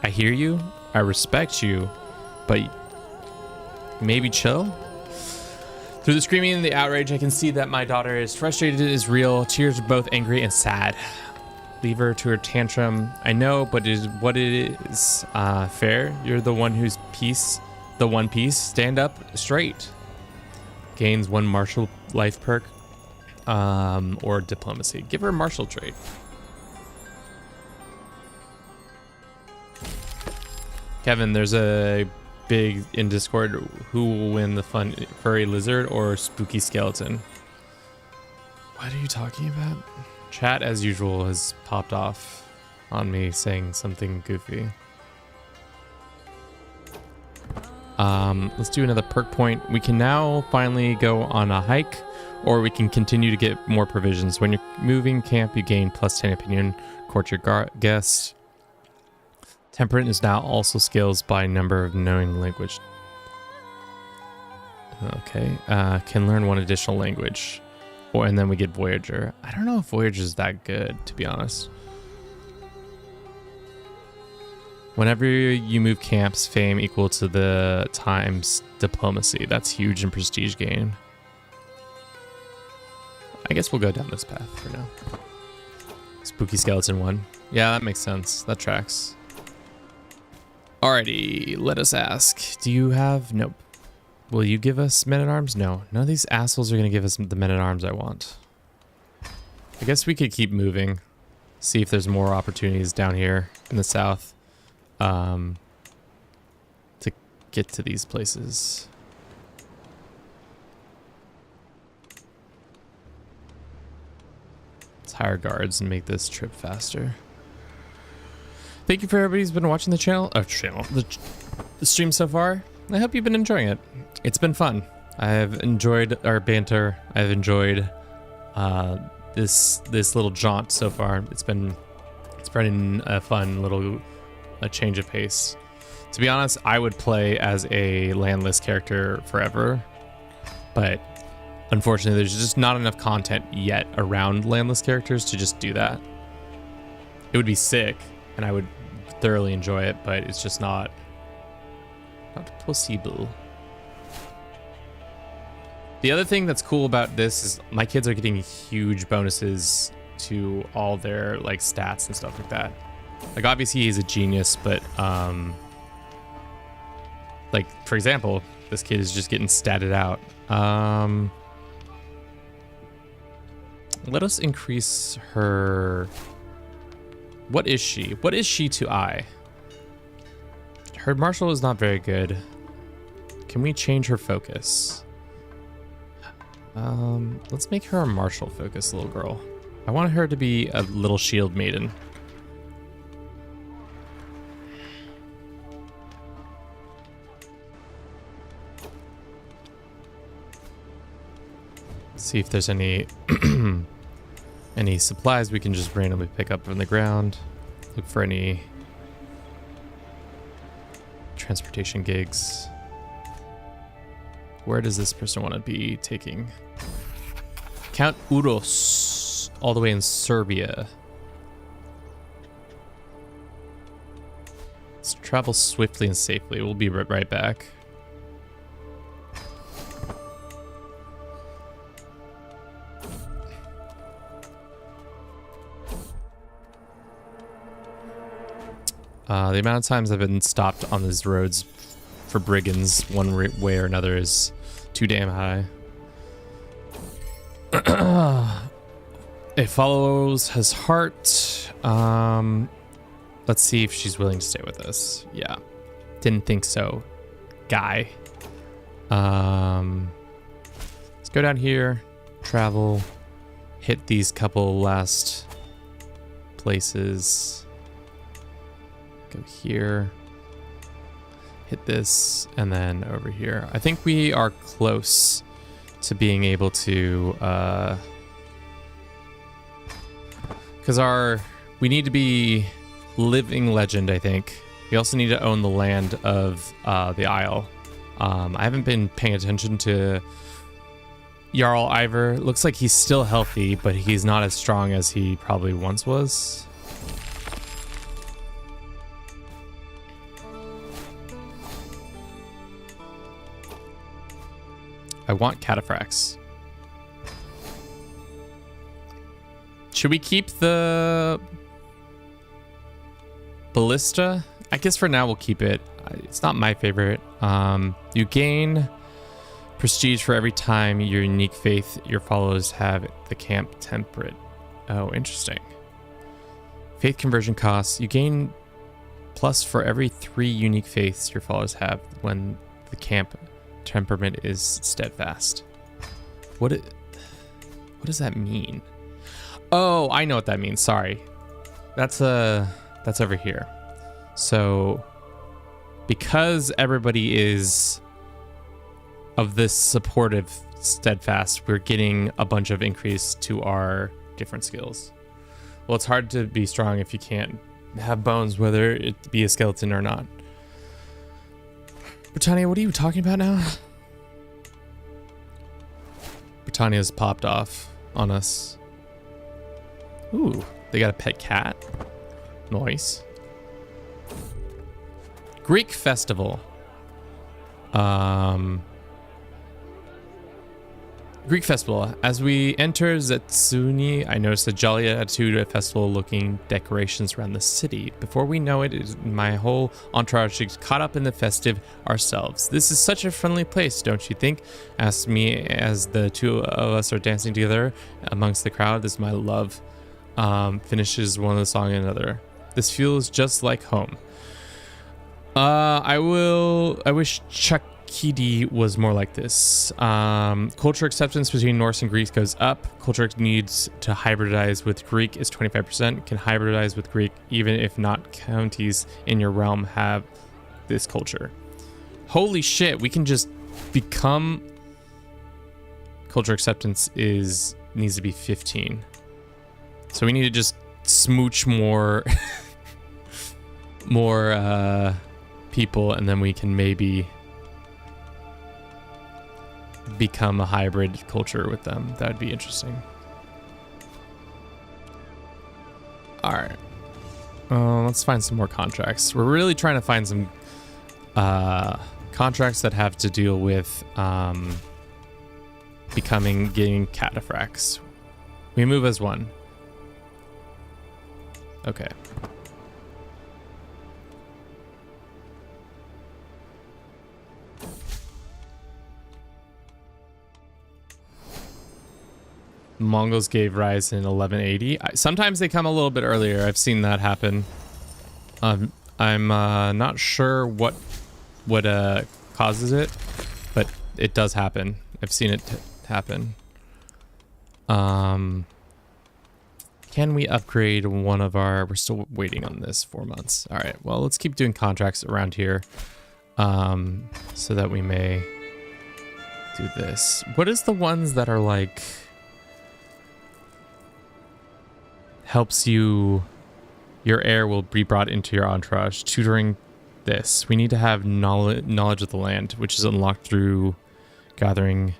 I hear you. I respect you, but maybe chill. Through the screaming and the outrage, I can see that my daughter is frustrated, is real. Tears are both angry and sad. Leave her to her tantrum. I know, but it is what it is. Fair. You're the one who's peace, the one piece. Stand up straight. Gains 1 martial life perk, or diplomacy. Give her a martial trait. Kevin, there's a big in Discord. Who will win the fun furry lizard or spooky skeleton? What are you talking about? Chat, as usual, has popped off on me saying something goofy. Let's do another perk point. We can now finally go on a hike, or we can continue to get more provisions. When you're moving camp, you gain +10 opinion. Court your guests. Temperate is now also scales by number of knowing language. Okay. Can learn 1 additional language. And then we get Voyager. I don't know if Voyager is that good, to be honest. Whenever you move camps, fame equal to the times diplomacy. That's huge in prestige gain. I guess we'll go down this path for now. Spooky skeleton 1. Yeah, that makes sense. That tracks. Alrighty, let us ask. Do you have... Nope. Will you give us men-at-arms? No. None of these assholes are going to give us the men-at-arms I want. I guess we could keep moving. See if there's more opportunities down here in the south. To get to these places. Let's hire guards and make this trip faster. Thank you for everybody who's been watching the channel. The stream so far. I hope you've been enjoying it. It's been fun. I've enjoyed our banter. I've enjoyed this little jaunt so far. It's been a fun little change of pace. To be honest, I would play as a landless character forever, but unfortunately, there's just not enough content yet around landless characters to just do that. It would be sick, and I would thoroughly enjoy it, but it's just not possible. The other thing that's cool about this is my kids are getting huge bonuses to all their like stats and stuff like that. Like obviously he's a genius, but like for example, this kid is just getting statted out. Let us increase her. What is she? What is she to I? Her martial is not very good. Can we change her focus? Let's make her a martial focus little girl. I want her to be a little shield maiden. See if there's any any supplies we can just randomly pick up from the ground. Look for any transportation gigs. Where does this person want to be taking? Count Uros, all the way in Serbia. Let's travel swiftly and safely. We'll be right back. The amount of times I've been stopped on these roads for brigands one way or another is too damn high. It follows his heart. Let's see if she's willing to stay with us. Yeah. Didn't think so, guy. Let's go down here, travel, hit these couple last places. Go here, hit this, and then over here. I think we are close to being able to, because we need to be living legend, I think. We also need to own the land of the Isle. I haven't been paying attention to Jarl Ivor. Looks like he's still healthy, but he's not as strong as he probably once was. I want cataphracts. Should we keep the ballista? I guess for now we'll keep it. It's not my favorite. You gain prestige for every time your unique faith your followers have the camp temperate. Oh, interesting. Faith conversion costs. You gain plus for every 3 unique faiths your followers have when the camp temperament is steadfast. What does that mean? Oh, I know what that means. Sorry. That's over here. So because everybody is of this supportive steadfast, we're getting a bunch of increase to our different skills. Well, it's hard to be strong if you can't have bones, whether it be a skeleton or not. Britannia, what are you talking about now? Britannia's popped off on us. Ooh, they got a pet cat. Nice. Greek festival. Greek festival. As we enter Zetsuni, I noticed a jolly attitude festival-looking decorations around the city. Before we know it, my whole entourage is caught up in the festive ourselves. This is such a friendly place, don't you think? Asked me as the two of us are dancing together amongst the crowd. This is my love. Finishes one of the song and another. This feels just like home. I wish Chuckidi was more like this. Culture acceptance between Norse and Greek goes up. Culture needs to hybridize with Greek is 25%. Can hybridize with Greek even if not counties in your realm have this culture. Holy shit, we can just become... Culture acceptance needs to be 15. So we need to just smooch more more people, and then we can maybe become a hybrid culture with them. That would be interesting. All right. Let's find some more contracts. We're really trying to find some contracts that have to deal with getting cataphracts. We move as one. Okay. Mongols gave rise in 1180. Sometimes they come a little bit earlier. I've seen that happen. I'm not sure what causes it. but it does happen. I've seen it happen. Can we upgrade one of our... We're still waiting on this 4 months. All right, well, let's keep doing contracts around here so that we may do this. What is the ones that are like... helps you... Your heir will be brought into your entourage. Tutoring this. We need to have knowledge of the land, which is unlocked through gathering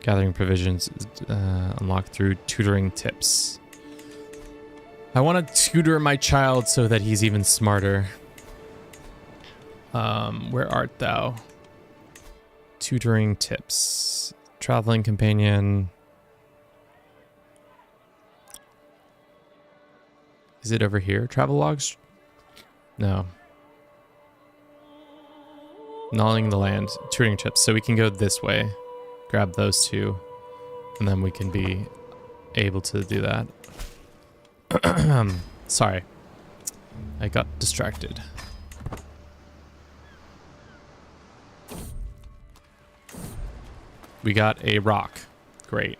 provisions, unlocked through tutoring tips. I want to tutor my child so that he's even smarter. Where art thou? Tutoring tips. Traveling companion. Is it over here? Travel logs? No. Gnawing the land. Tutoring tips. So we can go this way. Grab those two. And then we can be able to do that. Sorry. I got distracted. We got a rock. Great.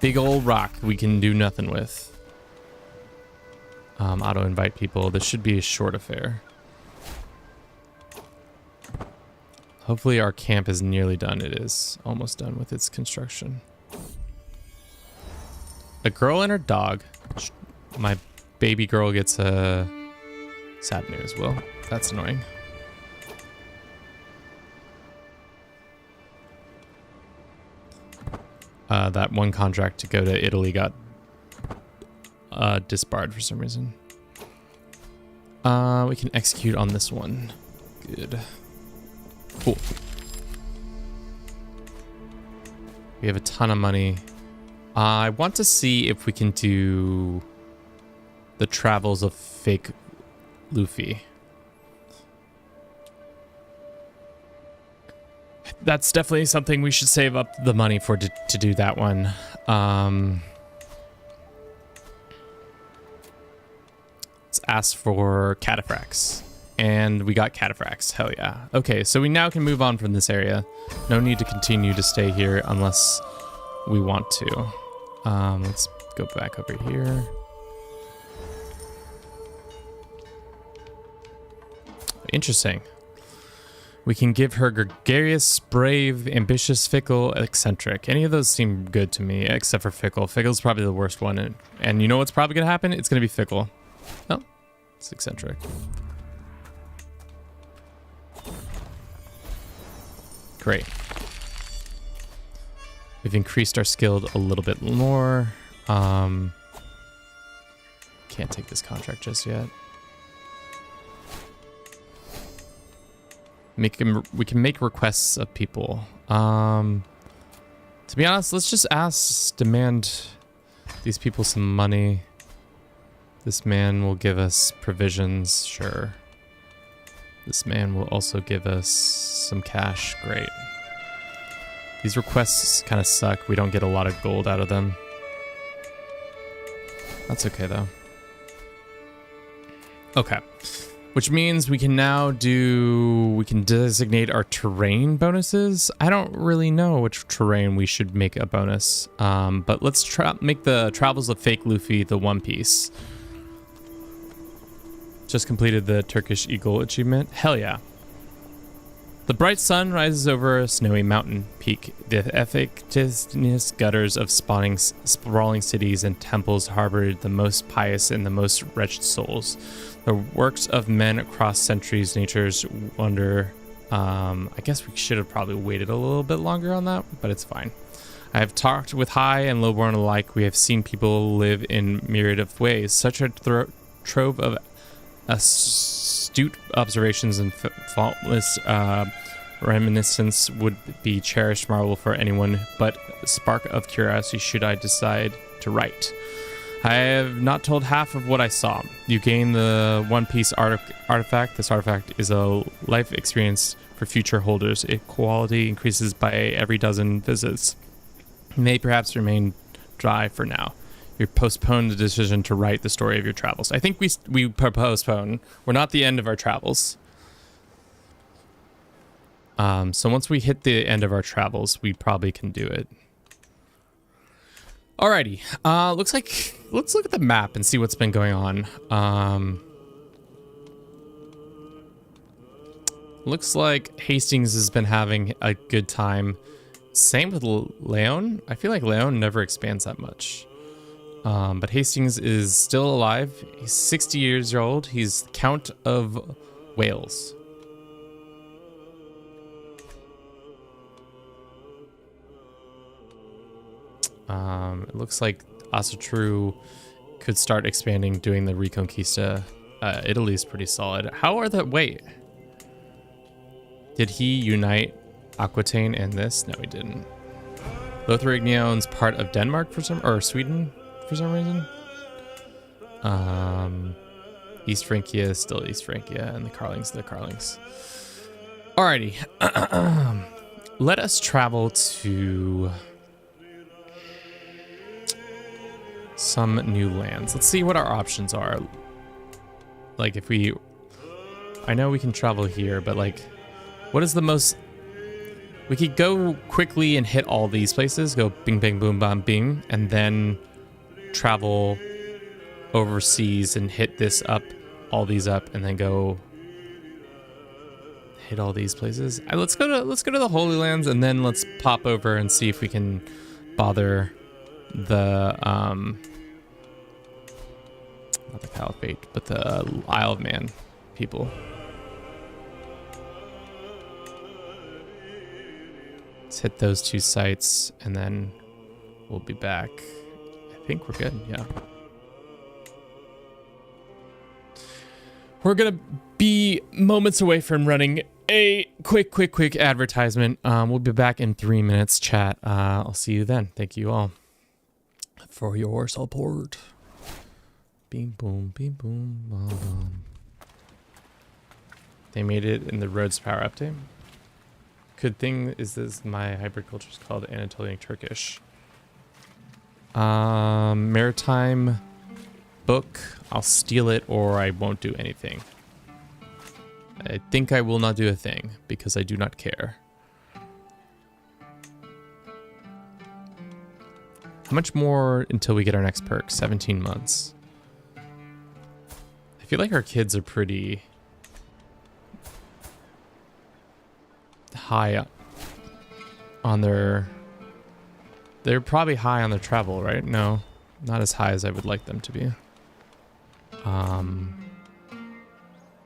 Big old rock we can do nothing with. Auto invite people. This should be a short affair. Hopefully our camp is nearly done. It is almost done with its construction. A girl and her dog. My baby girl gets a sad news. Well, that's annoying. That one contract to go to Italy got disbarred for some reason. We can execute on this one. Good. Cool. We have a ton of money. I want to see if we can do the travels of fake Luffy. That's definitely something we should save up the money for to do that one. Let's ask for cataphracts. And we got cataphracts. Hell yeah. Okay, so we now can move on from this area. No need to continue to stay here unless we want to. Let's go back over here. Interesting. We can give her gregarious, brave, ambitious, fickle, eccentric. Any of those seem good to me, except for fickle. Fickle's probably the worst one. And you know what's probably going to happen? It's going to be fickle. Oh, it's eccentric. Great. We've increased our skill a little bit more. Can't take this contract just yet. We can make requests of people. To be honest, let's just demand these people some money. This man will give us provisions, sure. This man will also give us some cash, great. These requests kind of suck. We don't get a lot of gold out of them. That's okay though. Okay. Which means we can now designate our terrain bonuses. I don't really know which terrain we should make a bonus. But let's make the Travels of Fake Luffy the One Piece. Just completed the Turkish Eagle achievement. Hell yeah. The bright sun rises over a snowy mountain peak. The effective gutters of sprawling cities and temples harbored the most pious and the most wretched souls. The works of men across centuries, nature's wonder. I guess we should have probably waited a little bit longer on that, but it's fine. I have talked with high and lowborn alike. We have seen people live in myriad of ways. Such a trove of astute observations and faultless reminiscence would be cherished marvel for anyone but a spark of curiosity should I decide to write. I have not told half of what I saw. You gain the One Piece artifact. This artifact is a life experience for future holders. Its quality increases by every dozen visits. You may perhaps remain dry for now. You postpone the decision to write the story of your travels. I think we postpone. We're not the end of our travels. So once we hit the end of our travels, we probably can do it. Alrighty. Let's look at the map and see what's been going on. Looks like Hastings has been having a good time. Same with Leon. I feel like Leon never expands that much. But Hastings is still alive. He's 60 years old. He's Count of Wales. It looks like Asatru could start expanding, doing the Reconquista. Italy's pretty solid. How are the... Wait. Did he unite Aquitaine and this? No, he didn't. Lotharingia's part of Denmark for some... Or Sweden for some reason. East Francia is still East Francia, and the Carlings, the Carlings. Alrighty. Let us travel to... some new lands. Let's see what our options are. Like if we... I know we can travel here, but like... What is the most... We could go quickly and hit all these places. Go bing, bang, boom, bam, bing. And then travel overseas and hit this up, all these up, and then go hit all these places. Let's go to the Holy Lands, and then let's pop over and see if we can bother the not the Caliphate, but the Isle of Man people. Let's hit those two sites, and then we'll be back. I think we're good, yeah. We're gonna be moments away from running a quick advertisement. We'll be back in 3 minutes, chat. I'll see you then. Thank you all for your support. Beam boom, bum, bum. They made it in the Rhodes Power update. Good thing is this, my hybrid culture is called Anatolian Turkish. Maritime book. I'll steal it or I won't do anything. I think I will not do a thing because I do not care. How much more until we get our next perk? 17 months. I feel like our kids are pretty high on their... They're probably high on their travel, right? No, not as high as I would like them to be.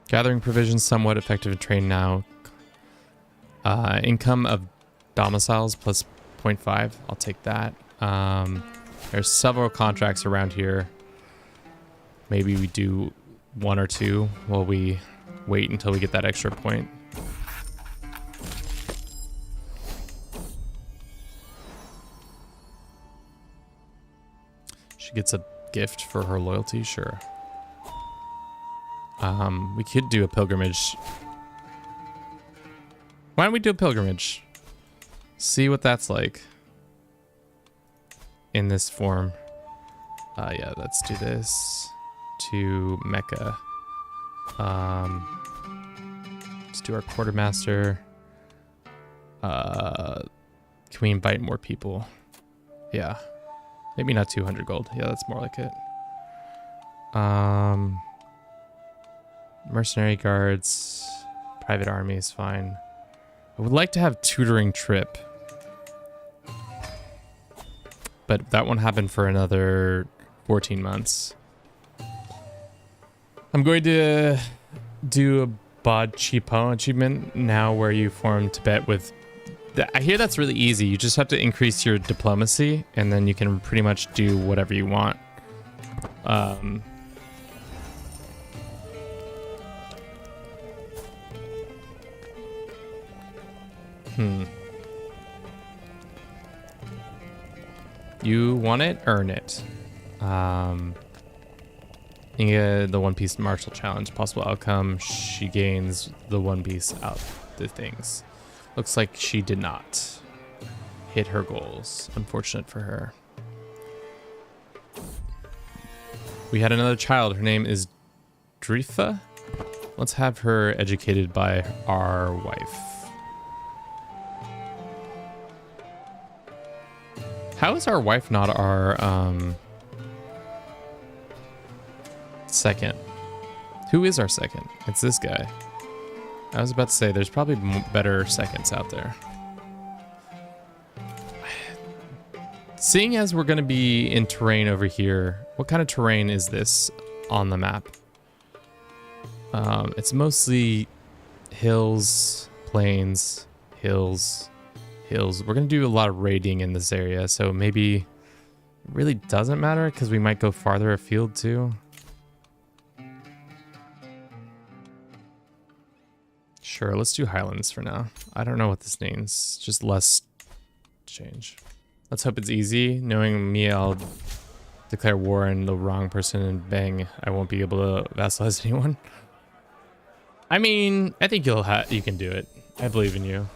Gathering provisions, somewhat effective in trade now. Income of domiciles plus 0.5. I'll take that. There's several contracts around here. Maybe we do 1 or 2 while we wait until we get that extra point. She gets a gift for her loyalty, sure. We could do a pilgrimage. Why don't we do a pilgrimage? See what that's like in this form. Yeah, let's do this to Mecca. Let's do our quartermaster. Can we invite more people? Yeah. Maybe not 200 gold. Yeah, that's more like it. Mercenary guards, private army is fine. I would like to have tutoring trip, but that won't happen for another 14 months. I'm going to do a Bod Chipon achievement now where you form Tibet with... I hear that's really easy. You just have to increase your diplomacy and then you can pretty much do whatever you want. You want it? Earn it. You get the One Piece Martial Challenge. Possible outcome, she gains the One Piece out the things. Looks like she did not hit her goals. Unfortunate for her. We had another child. Her name is Drifa. Let's have her educated by our wife. How is our wife not our second? Who is our second? It's this guy. I was about to say there's probably better seconds out there. Seeing as we're going to be in terrain over here, what kind of terrain is this on the map? It's mostly hills, plains, hills. We're going to do a lot of raiding in this area, so maybe it really doesn't matter because we might go farther afield too. Sure, let's do Highlands for now. I don't know what this means, just less change. Let's hope it's easy. Knowing me, I'll declare war on the wrong person and bang, I won't be able to vassalize anyone. I mean, I think you can do it. I believe in you.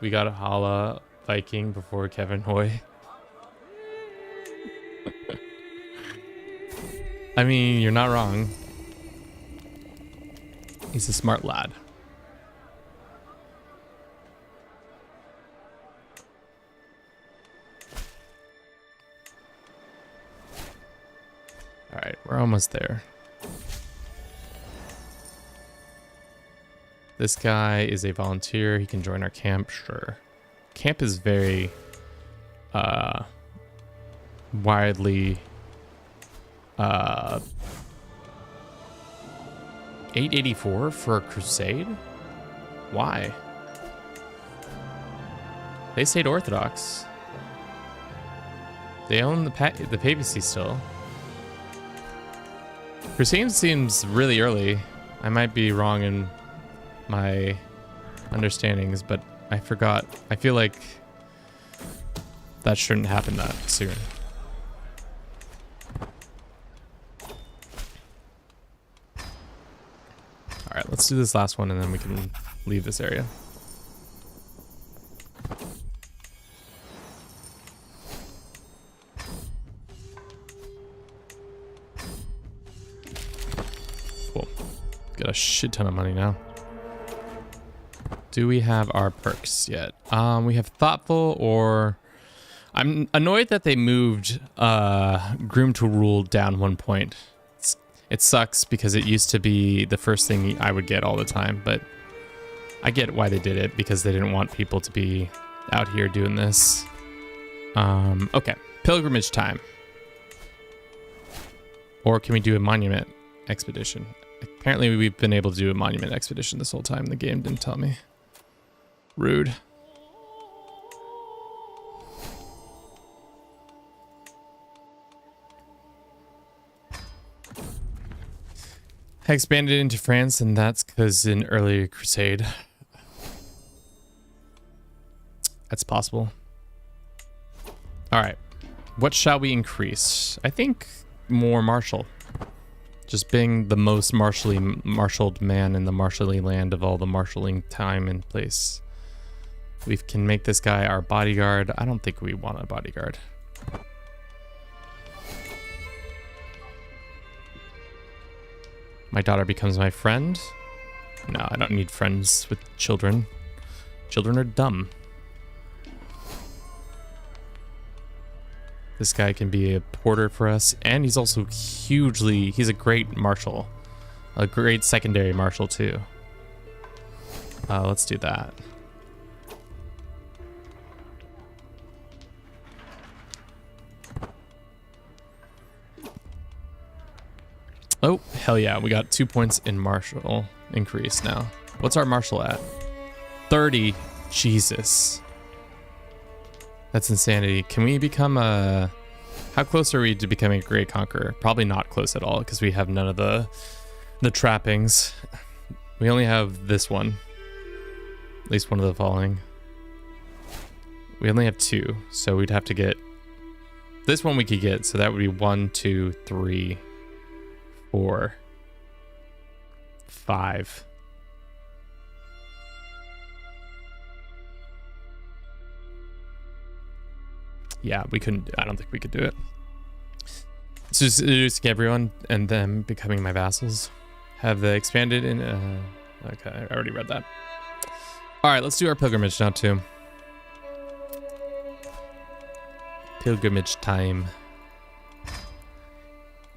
We got a Hala Viking before Kevin Hoy. I mean, you're not wrong. He's a smart lad. All right, we're almost there. This guy is a volunteer. He can join our camp, sure. Camp is very widely 884 for a crusade? Why? They stayed Orthodox. They own the papacy still. Crusade seems really early. I might be wrong in my understandings, but I forgot. I feel like that shouldn't happen that soon. All right, let's do this last one and then we can leave this area. Cool. Got a shit ton of money now. Do we have our perks yet? We have thoughtful, or I'm annoyed that they moved groom to rule down 1 point. It sucks because it used to be the first thing I would get all the time, but I get why they did it because they didn't want people to be out here doing this. Okay, pilgrimage time. Or can we do a monument expedition? Apparently we've been able to do a monument expedition this whole time. The game didn't tell me. Rude. I expanded into France, and that's because in early Crusade. That's possible. All right. What shall we increase? I think more martial. Just being the most marshaled man in the martially land of all the marshalling time and place. We can make this guy our bodyguard. I don't think we want a bodyguard. My daughter becomes my friend. No, I don't need friends with children. Children are dumb. This guy can be a porter for us, and he's also he's a great marshal. A great secondary marshal too. Let's do that. Oh, hell yeah. We got 2 points in martial increase now. What's our martial at? 30. Jesus. That's insanity. Can we become a... How close are we to becoming a great conqueror? Probably not close at all because we have none of the trappings. We only have this one. At least one of the following. We only have 2, so we'd have to get... This one we could get, so that would be 1, 2, 3... 4, 5. Yeah, we couldn't. I don't think we could do it. So just introducing everyone and them becoming my vassals. Have they expanded in? Okay, I already read that. All right, let's do our pilgrimage now too. pilgrimage time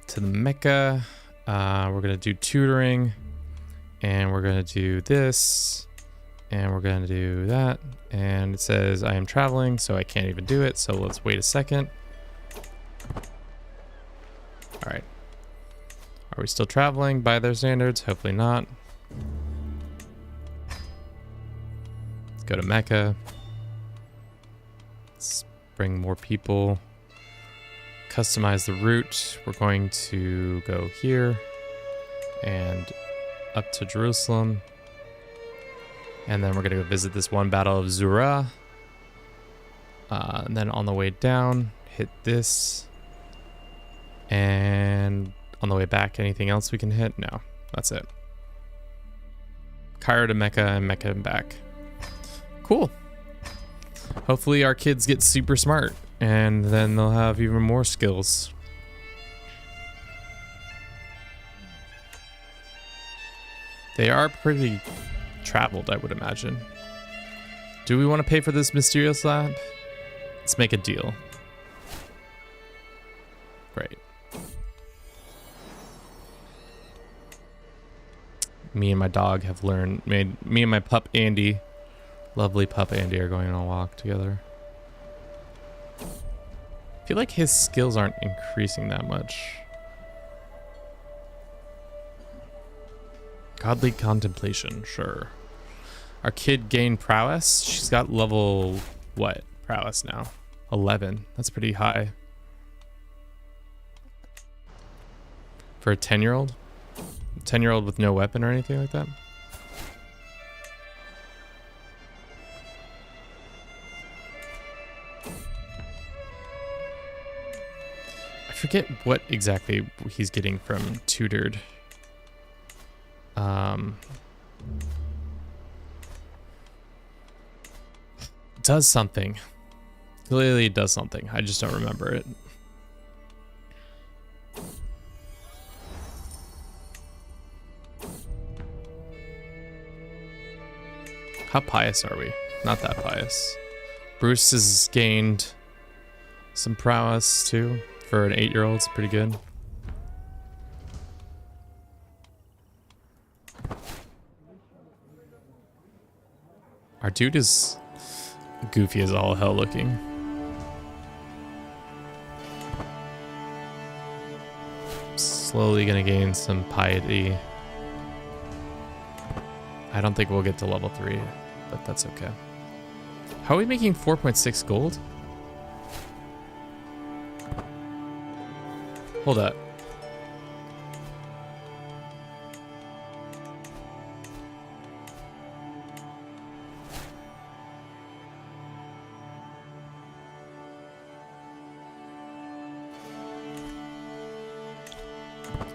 to the Mecca. We're gonna do tutoring, and we're gonna do this, and we're gonna do that. And it says I am traveling, so I can't even do it. So let's wait a second. All right. Are we still traveling by their standards? Hopefully not. Let's go to Mecca. Let's bring more people. Customize the route. We're going to go here and up to Jerusalem. And then we're going to go visit this one battle of Zura. And then on the way down, hit this. And on the way back, anything else we can hit? No, that's it. Cairo to Mecca and Mecca and back. Cool. Hopefully our kids get super smart and then they'll have even more skills. They are pretty traveled, I would imagine. Do we want to pay for this mysterious lab? Let's make a deal. Great. Me and my dog have learned, me and my pup Andy, lovely pup Andy, are going on a walk together. I feel like his skills aren't increasing that much. Godly contemplation, sure. Our kid gained prowess. She's got level, what, prowess now? 11. That's pretty high. For a 10-year-old? 10-year-old with no weapon or anything like that? I forget what exactly he's getting from tutored. Does something. Clearly it does something. I just don't remember it. How pious are we? Not that pious. Bruce has gained some prowess too. For an 8-year-old, it's pretty good. Our dude is goofy as all hell looking. Slowly gonna gain some piety. I don't think we'll get to level 3, but that's okay. How are we making 4.6 gold? Hold up.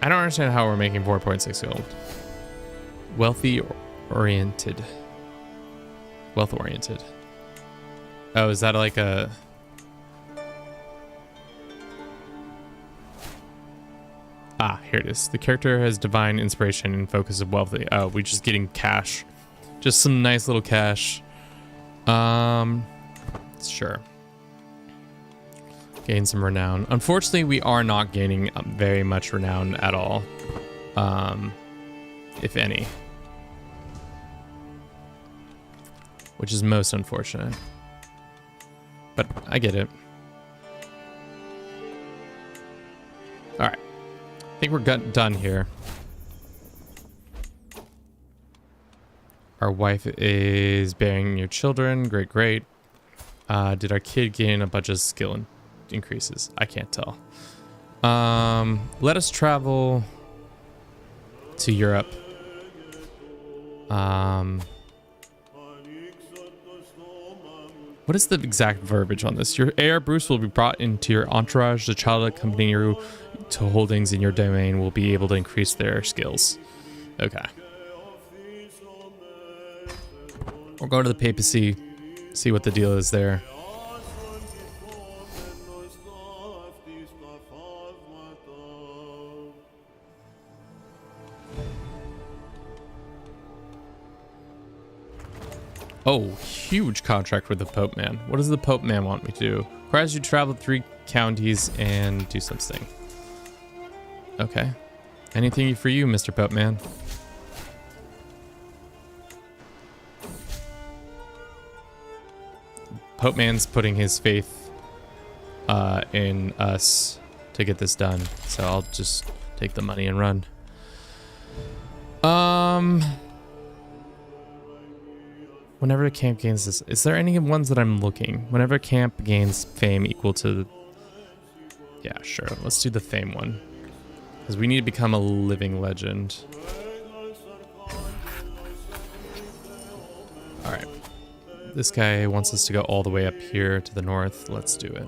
I don't understand how we're making 4.6 gold. Wealth oriented. Oh, is that like a... Ah, here it is. The character has divine inspiration and focus of wealthy. Oh, we're just getting cash. Just some nice little cash. Sure. Gain some renown. Unfortunately, we are not gaining very much renown at all. If any. Which is most unfortunate. But I get it. Alright. I think we're done here. Our wife is bearing your children. Great, great. Did our kid gain a bunch of skill increases? I can't tell. Let us travel to Europe. What is the exact verbiage on this? Your heir, Bruce, will be brought into your entourage. The child accompanying you to holdings in your domain will be able to increase their skills. Okay. We'll go to the papacy, see what the deal is there. Oh, huge contract with the Pope Man. What does the Pope Man want me to do? Requires you to travel 3 counties and do something. Okay. Anything for you, Mr. Pope Man. Pope Man's putting his faith in us to get this done. So I'll just take the money and run. Whenever a camp gains this, is there any ones that I'm looking? Whenever a camp gains fame equal to, yeah, sure. Let's do the fame one. Because we need to become a living legend. All right. This guy wants us to go all the way up here to the north. Let's do it.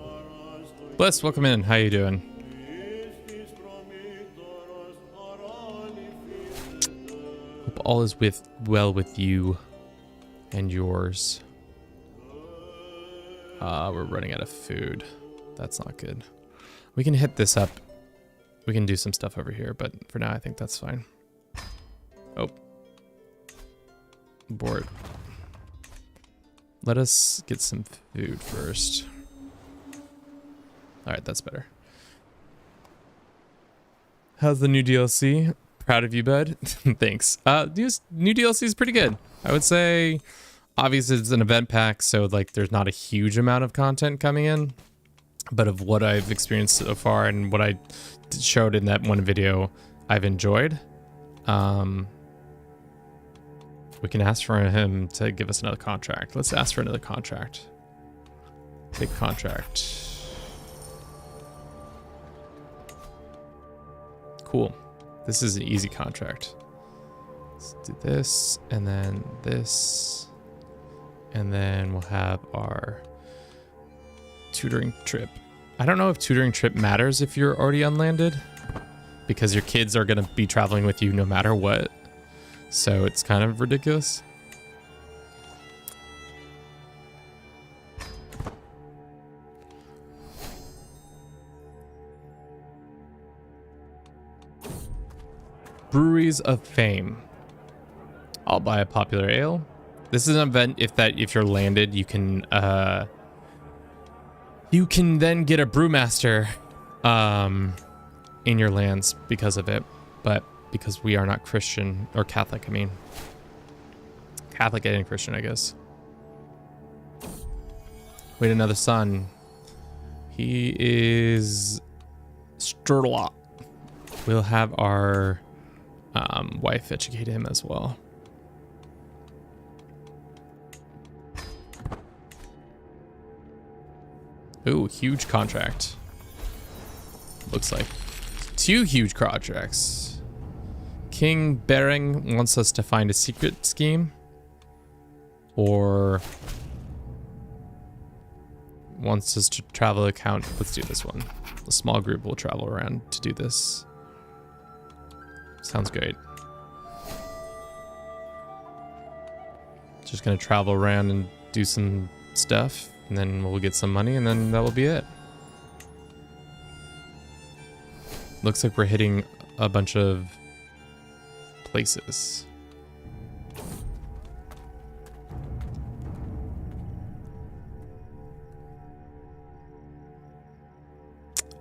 Bless, welcome in. How you doing? Hope all is well with you and yours. We're running out of food. That's not good. We can hit this up. We can do some stuff over here, but for now I think that's fine. Oh. Abort. Let us get some food first. Alright, that's better. How's the new DLC? Proud of you, bud. Thanks. New DLC is pretty good. I would say, obviously it's an event pack, so like there's not a huge amount of content coming in. But of what I've experienced so far and what I showed in that one video, I've enjoyed. We can ask for him to give us another contract. Let's ask for another contract. Big contract. Cool. This is an easy contract. Let's do this, and then this. And then we'll have our tutoring trip. I don't know if tutoring trip matters if you're already unlanded, because your kids are going to be traveling with you no matter what. So it's kind of ridiculous. Breweries of Fame. I'll buy a popular ale. This is an event if you're landed, you can then get a brewmaster in your lands because of it, but because we are not Christian or Catholic, I mean. Catholic and Christian, I guess. Wait, another son. He is Sturla. We'll have our wife educate him as well. Ooh, huge contract. Looks like 2 huge contracts. King Bering wants us to find a secret scheme, or wants us to travel account. Let's do this one. A small group will travel around to do this. Sounds great. Just gonna travel around and do some stuff, and then we'll get some money, and then that will be it. Looks like we're hitting a bunch of places.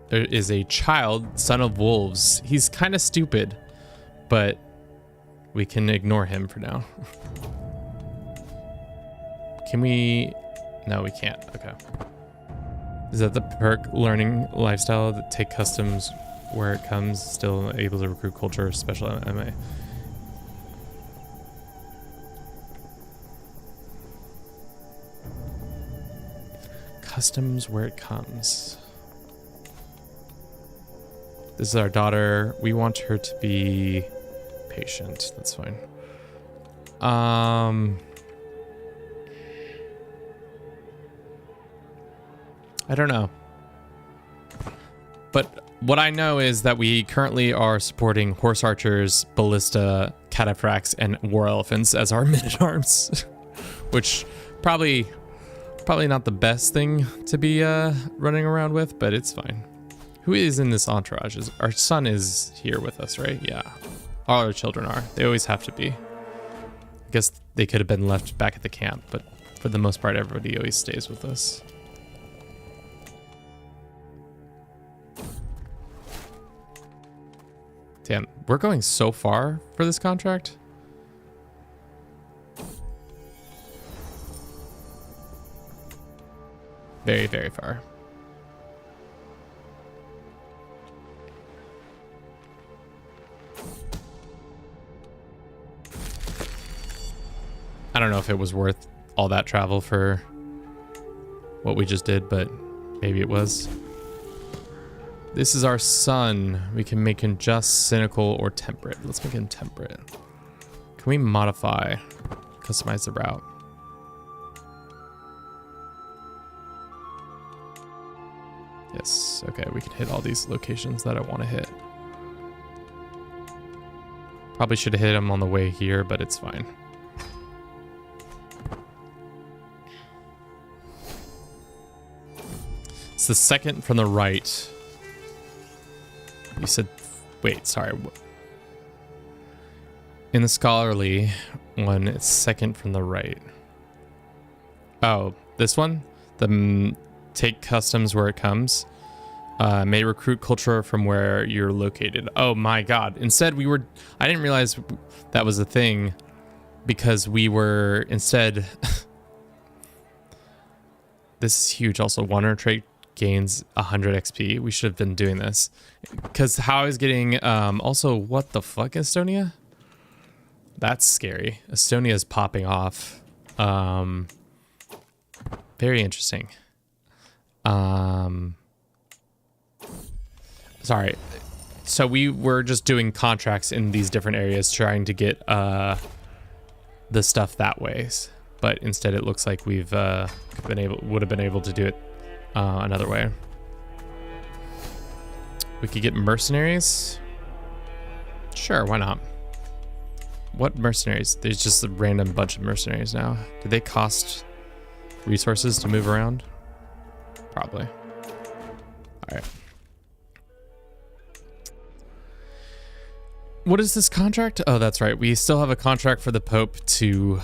There is a child, son of wolves. He's kind of stupid, but we can ignore him for now. Can we? No, we can't. Okay. Is that the perk learning lifestyle that take customs where it comes, still able to recruit culture, special MA? Customs where it comes. This is our daughter. We want her to be patient. That's fine. I don't know. But what I know is that we currently are supporting horse archers, ballista, cataphracts, and war elephants as our men-at-arms, which probably not the best thing to be running around with, but it's fine. Who is in this entourage? Our son is here with us, right? Yeah. All our children are. They always have to be. I guess they could have been left back at the camp, but for the most part, everybody always stays with us. Damn, we're going so far for this contract. Very, very far. I don't know if it was worth all that travel for what we just did, but maybe it was. This is our sun. We can make him just, cynical, or temperate. Let's make him temperate. Can we modify, customize the route? Yes, okay, we can hit all these locations that I want to hit. Probably should have hit them on the way here, but it's fine. It's the second from the right. You said, wait, sorry. In the scholarly one, it's second from the right. Oh, this one? The take customs where it comes. May recruit culture from where you're located. Oh my god. Instead, I didn't realize that was a thing because we were instead. This is huge. Also, Wanderer trait gains 100 XP. We should have been doing this because how I was getting. Also, what the fuck, Estonia? That's scary. Estonia is popping off. Very interesting. Sorry. So we were just doing contracts in these different areas, trying to get the stuff that way. But instead, it looks like we've would have been able to do it another way. We could get mercenaries. Sure, why not? What mercenaries? There's just a random bunch of mercenaries now. Do they cost resources to move around? Probably. All right. What is this contract? Oh, that's right. We still have a contract for the Pope to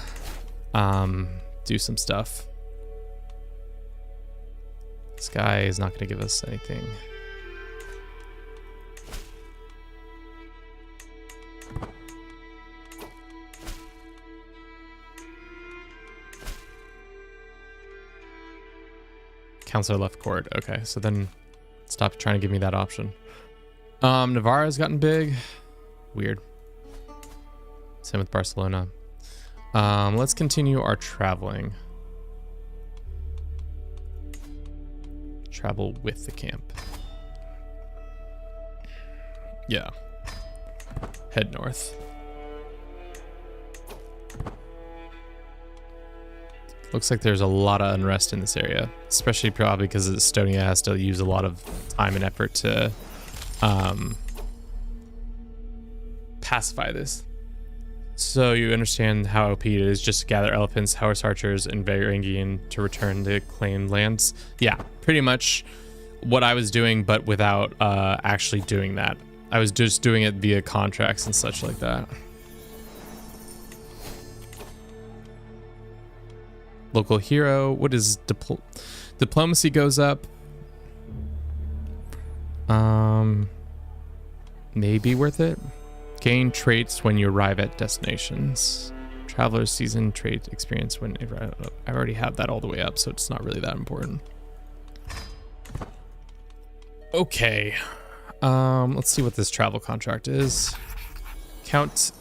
do some stuff. This guy is not going to give us anything. Counselor left court. Okay, so then stop trying to give me that option. Navarra's gotten big. Weird. Same with Barcelona. Let's continue our traveling. Travel with the camp. Yeah. Head north. Looks like there's a lot of unrest in this area, especially probably because Estonia has to use a lot of time and effort to pacify this. So you understand how OP it is just to gather elephants, horse archers, and Varangian to return the claimed lands. Yeah, pretty much what I was doing, but without actually doing that. I was just doing it via contracts and such like that. Local hero. What is diplomacy goes up? Maybe worth it. Gain traits when you arrive at destinations. Traveler's season trait experience when I already have that all the way up, so it's not really that important. Okay. Let's see what this travel contract is. Count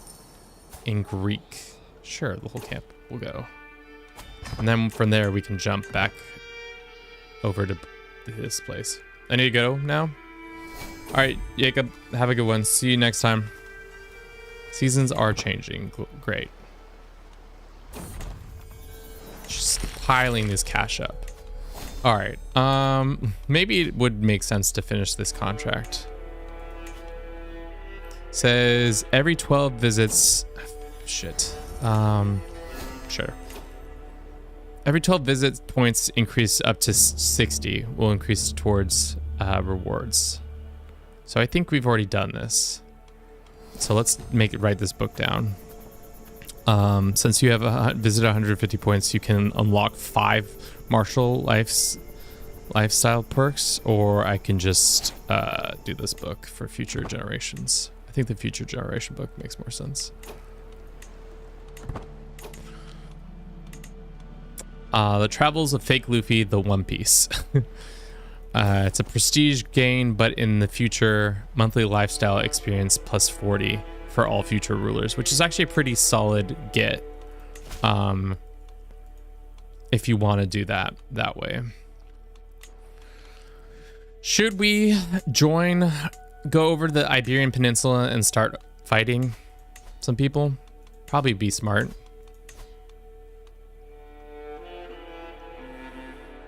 in Greek. Sure, the whole camp will go. And then from there, we can jump back over to this place. I need to go now. All right, Jacob, have a good one. See you next time. Seasons are changing. Great. Just piling this cash up. All right. Maybe it would make sense to finish this contract. Says every 12 visits. Shit. Sure. Every 12 visit points increase up to 60 will increase towards rewards. So I think we've already done this. So let's write this book down. Since you have visited 150 points, you can unlock 5 martial lifestyle perks, or I can just do this book for future generations. I think the future generation book makes more sense. The Travels of Fake Luffy, the One Piece. It's a prestige gain, but in the future, monthly lifestyle experience plus 40 for all future rulers, which is actually a pretty solid get if you want to do that way. Should we go over to the Iberian Peninsula and start fighting some people? Probably be smart.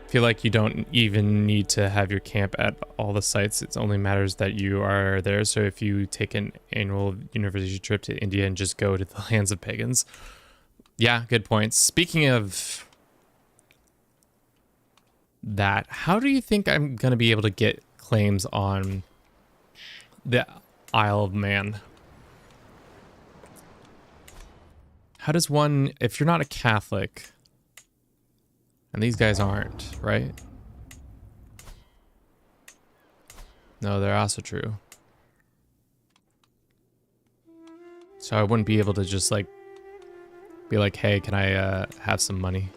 Feel like you don't even need to have your camp at all the sites. It only matters that you are there. So if you take an annual university trip to India and just go to the lands of pagans. Yeah, good points. Speaking of that, how do you think I'm going to be able to get claims on the Isle of Man? How does one, if you're not a Catholic, and these guys aren't, right? No, they're also true. So I wouldn't be able to just like be like, hey, can I have some money?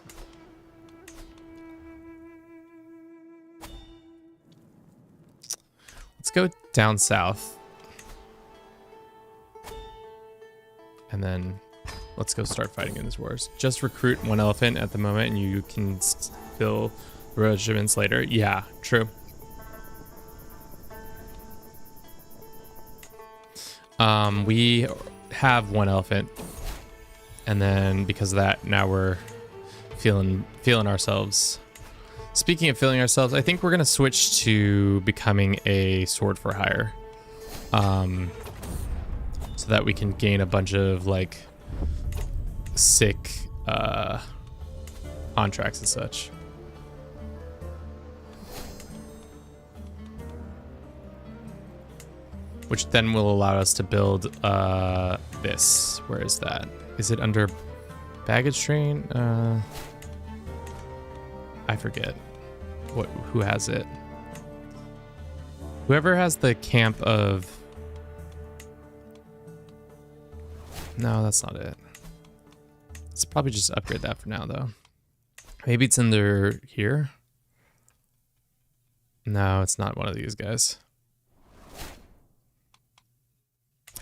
Let's go down south. And then let's go start fighting in these wars. Just recruit 1 elephant at the moment and you can fill regiments later. Yeah, true. We have 1 elephant. And then because of that, now we're feeling ourselves. Speaking of feeling ourselves, I think we're going to switch to becoming a sword for hire. So that we can gain a bunch of like sick contracts and such. Which then will allow us to build this. Where is that? Is it under baggage train? I forget who has it. Whoever has the camp of... No, that's not it. Let's probably just upgrade that for now, though. Maybe it's under here? No, it's not one of these guys.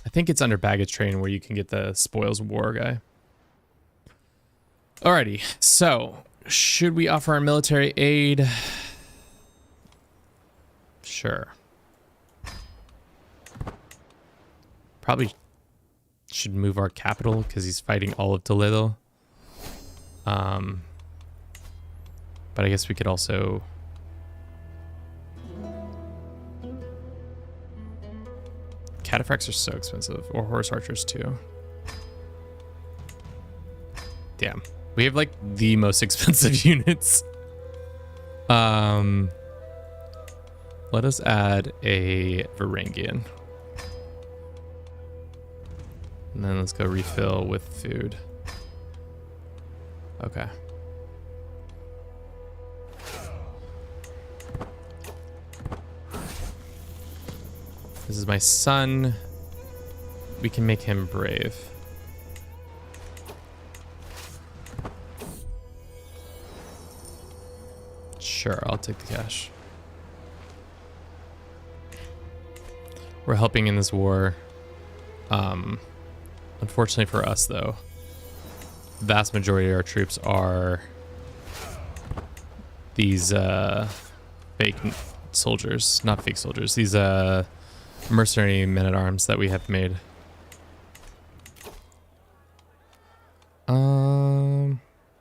I think it's under baggage train where you can get the spoils of war guy. Alrighty, so should we offer our military aid? Sure. Probably should move our capital because he's fighting all of Toledo. But I guess we could also... Cataphracts are so expensive, or horse archers too. Damn, we have like the most expensive units. Let us add a Varangian. And then let's go refill with food. Okay. This is my son. We can make him brave. Sure, I'll take the cash. We're helping in this war. Unfortunately for us, though, the vast majority of our troops are these fake soldiers. Not fake soldiers. These mercenary men-at-arms that we have made.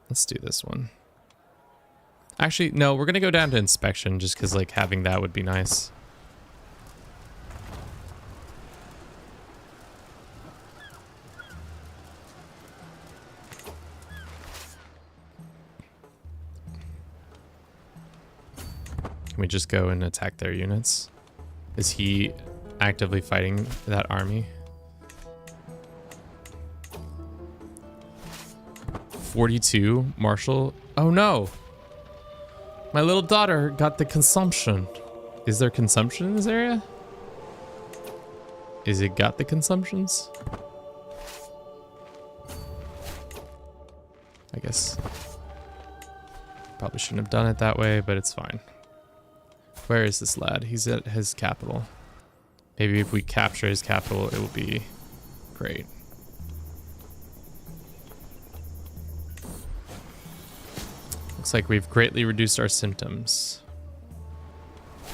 Let's do this one. Actually, no, we're gonna go down to inspection just because like having that would be nice. Can we just go and attack their units? Is he actively fighting that army? 42, Marshall. Oh no! My little daughter got the consumption. Is there consumption in this area? Is it got the consumptions? I guess. Probably shouldn't have done it that way, but it's fine. Where is this lad? He's at his capital. Maybe if we capture his capital, it will be great. Looks like we've greatly reduced our symptoms.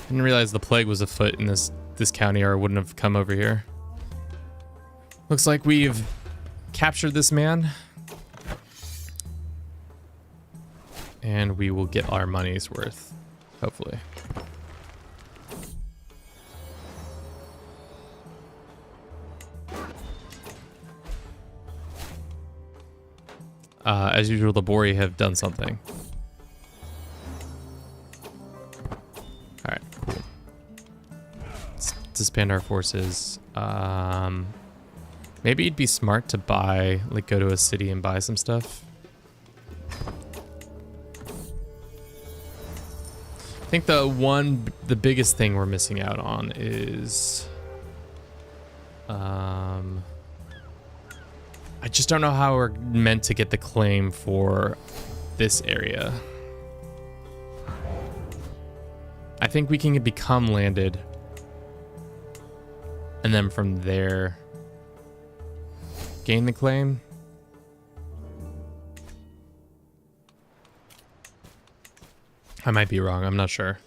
Didn't realize the plague was afoot in this county, or I wouldn't have come over here. Looks like we've captured this man. And we will get our money's worth, hopefully. As usual, the Bori have done something. Alright, cool. Let's disband our forces. Maybe it'd be smart to buy, like go to a city and buy some stuff. I think the biggest thing we're missing out on is, I just don't know how we're meant to get the claim for this area. I think we can become landed, and then from there gain the claim. I might be wrong, I'm not sure.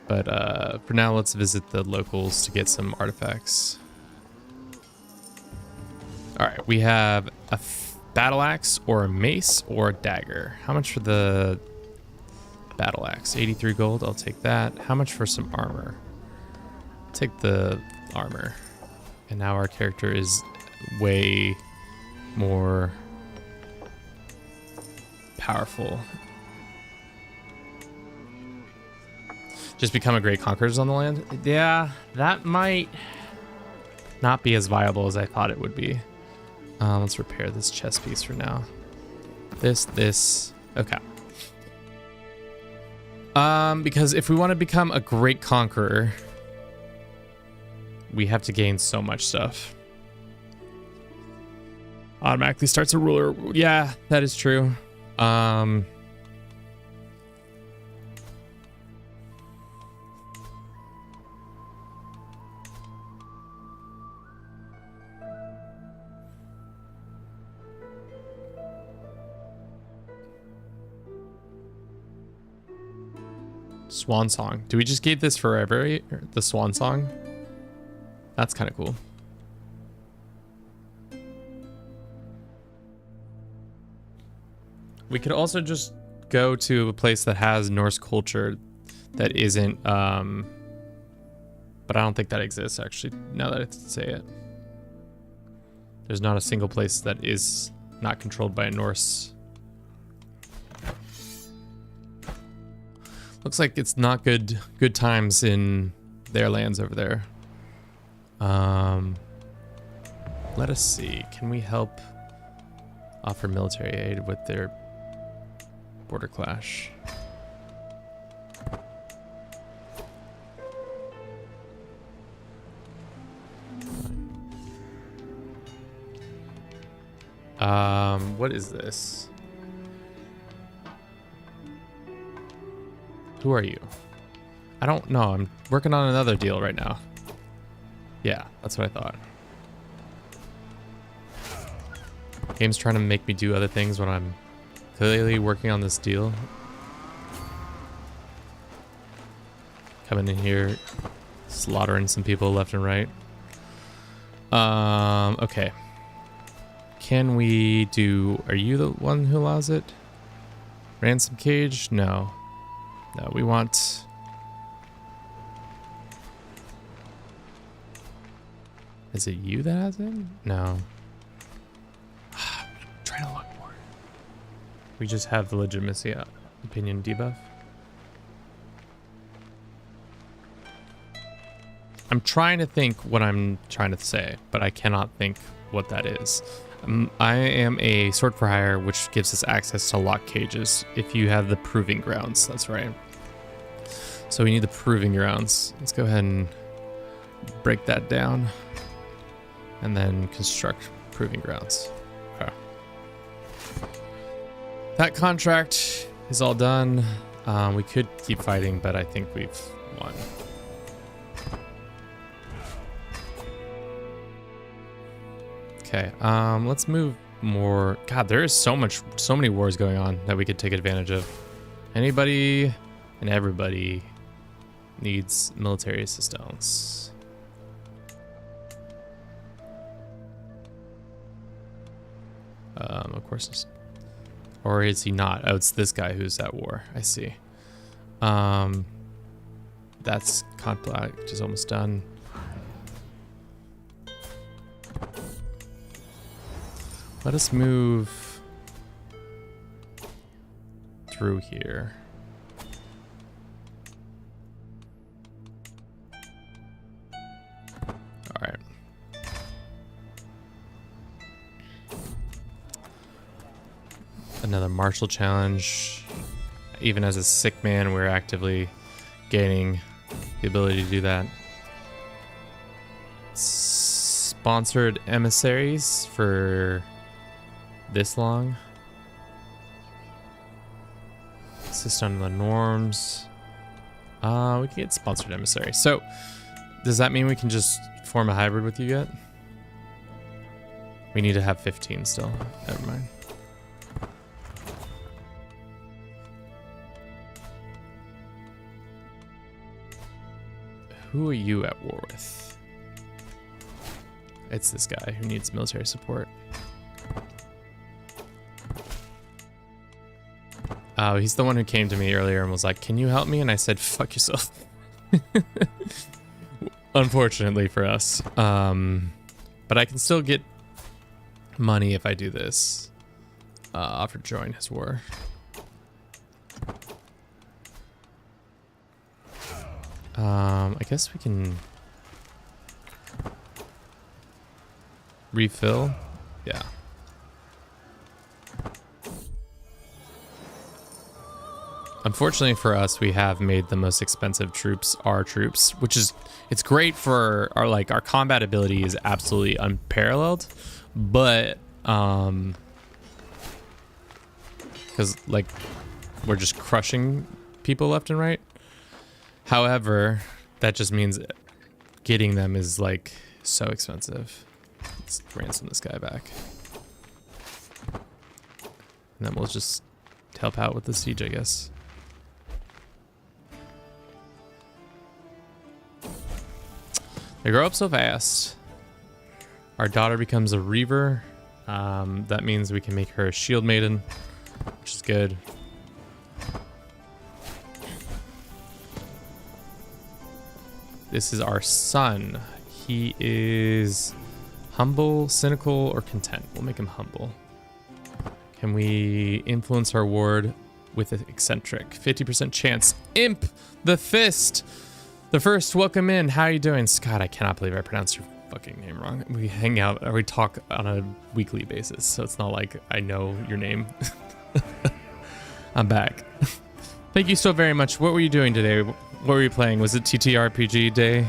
But for now, let's visit the locals to get some artifacts. All right, we have a battle axe or a mace or a dagger. How much for the battle axe? 83 gold, I'll take that. How much for some armor? I'll take the armor. And now our character is way more powerful. Just become a great conquerors on the land? Yeah, that might not be as viable as I thought it would be. Let's repair this chest piece for now. This. Okay. Because if we want to become a great conqueror, we have to gain so much stuff. Automatically starts a ruler. Yeah, that is true. Swan song. Do we just get this forever? The swan song? That's kind of cool. We could also just go to a place that has Norse culture that isn't, but I don't think that exists actually, now that I say it. There's not a single place that is not controlled by a Norse. Looks like it's not good times in their lands over there. Let us see. Can we help offer military aid with their border clash? What is this? Who are you? I don't know. I'm working on another deal right now. Yeah, that's what I thought. Game's trying to make me do other things when I'm clearly working on this deal. Coming in here, slaughtering some people left and right. Okay. Can we do... Are you the one who allows it? Ransom cage? No. No, we want... Is it you that has it? No. I'm trying to look more. We just have the legitimacy opinion debuff. I'm trying to think what I'm trying to say, but I cannot think what that is. I am a sword for hire, which gives us access to lock cages if you have the proving grounds. That's right. So we need the proving grounds. Let's go ahead and break that down and then construct proving grounds. Okay. That contract is all done. We could keep fighting, but I think we've won. Okay, let's move more. God, there is so many wars going on that we could take advantage of. Anybody and everybody needs military assistance. Of course, or is he not? Oh, it's this guy who's at war. I see. That's conflict is almost done. Let us move through here. All right. Another martial challenge. Even as a sick man, we're actively gaining the ability to do that. Sponsored emissaries for this long. Insist on the norms. We can get sponsored emissary. So does that mean we can just form a hybrid with you yet? We need to have 15 still. Never mind. Who are you at war with? It's this guy who needs military support. Oh, he's the one who came to me earlier and was like, "Can you help me?" And I said, "Fuck yourself." Unfortunately for us. But I can still get money if I do this. Offer to join his war. I guess we can refill. Yeah. Unfortunately for us, we have made the most expensive troops our troops, which is, it's great for our, like, our combat ability is absolutely unparalleled, but because like we're just crushing people left and right. However, that just means getting them is like so expensive. Let's ransom this guy back, and then we'll just help out with the siege, I guess. They grow up so fast. Our daughter becomes a reaver. That means we can make her a shield maiden, which is good. This is our son. He is humble, cynical, or content. We'll make him humble. Can we influence our ward with an eccentric? 50% chance. Imp the Fist. The first, welcome in. How are you doing? Scott, I cannot believe I pronounced your fucking name wrong. We hang out, or we talk on a weekly basis, so it's not like I know your name. I'm back. Thank you so very much. What were you doing today? What were you playing? Was it TTRPG day?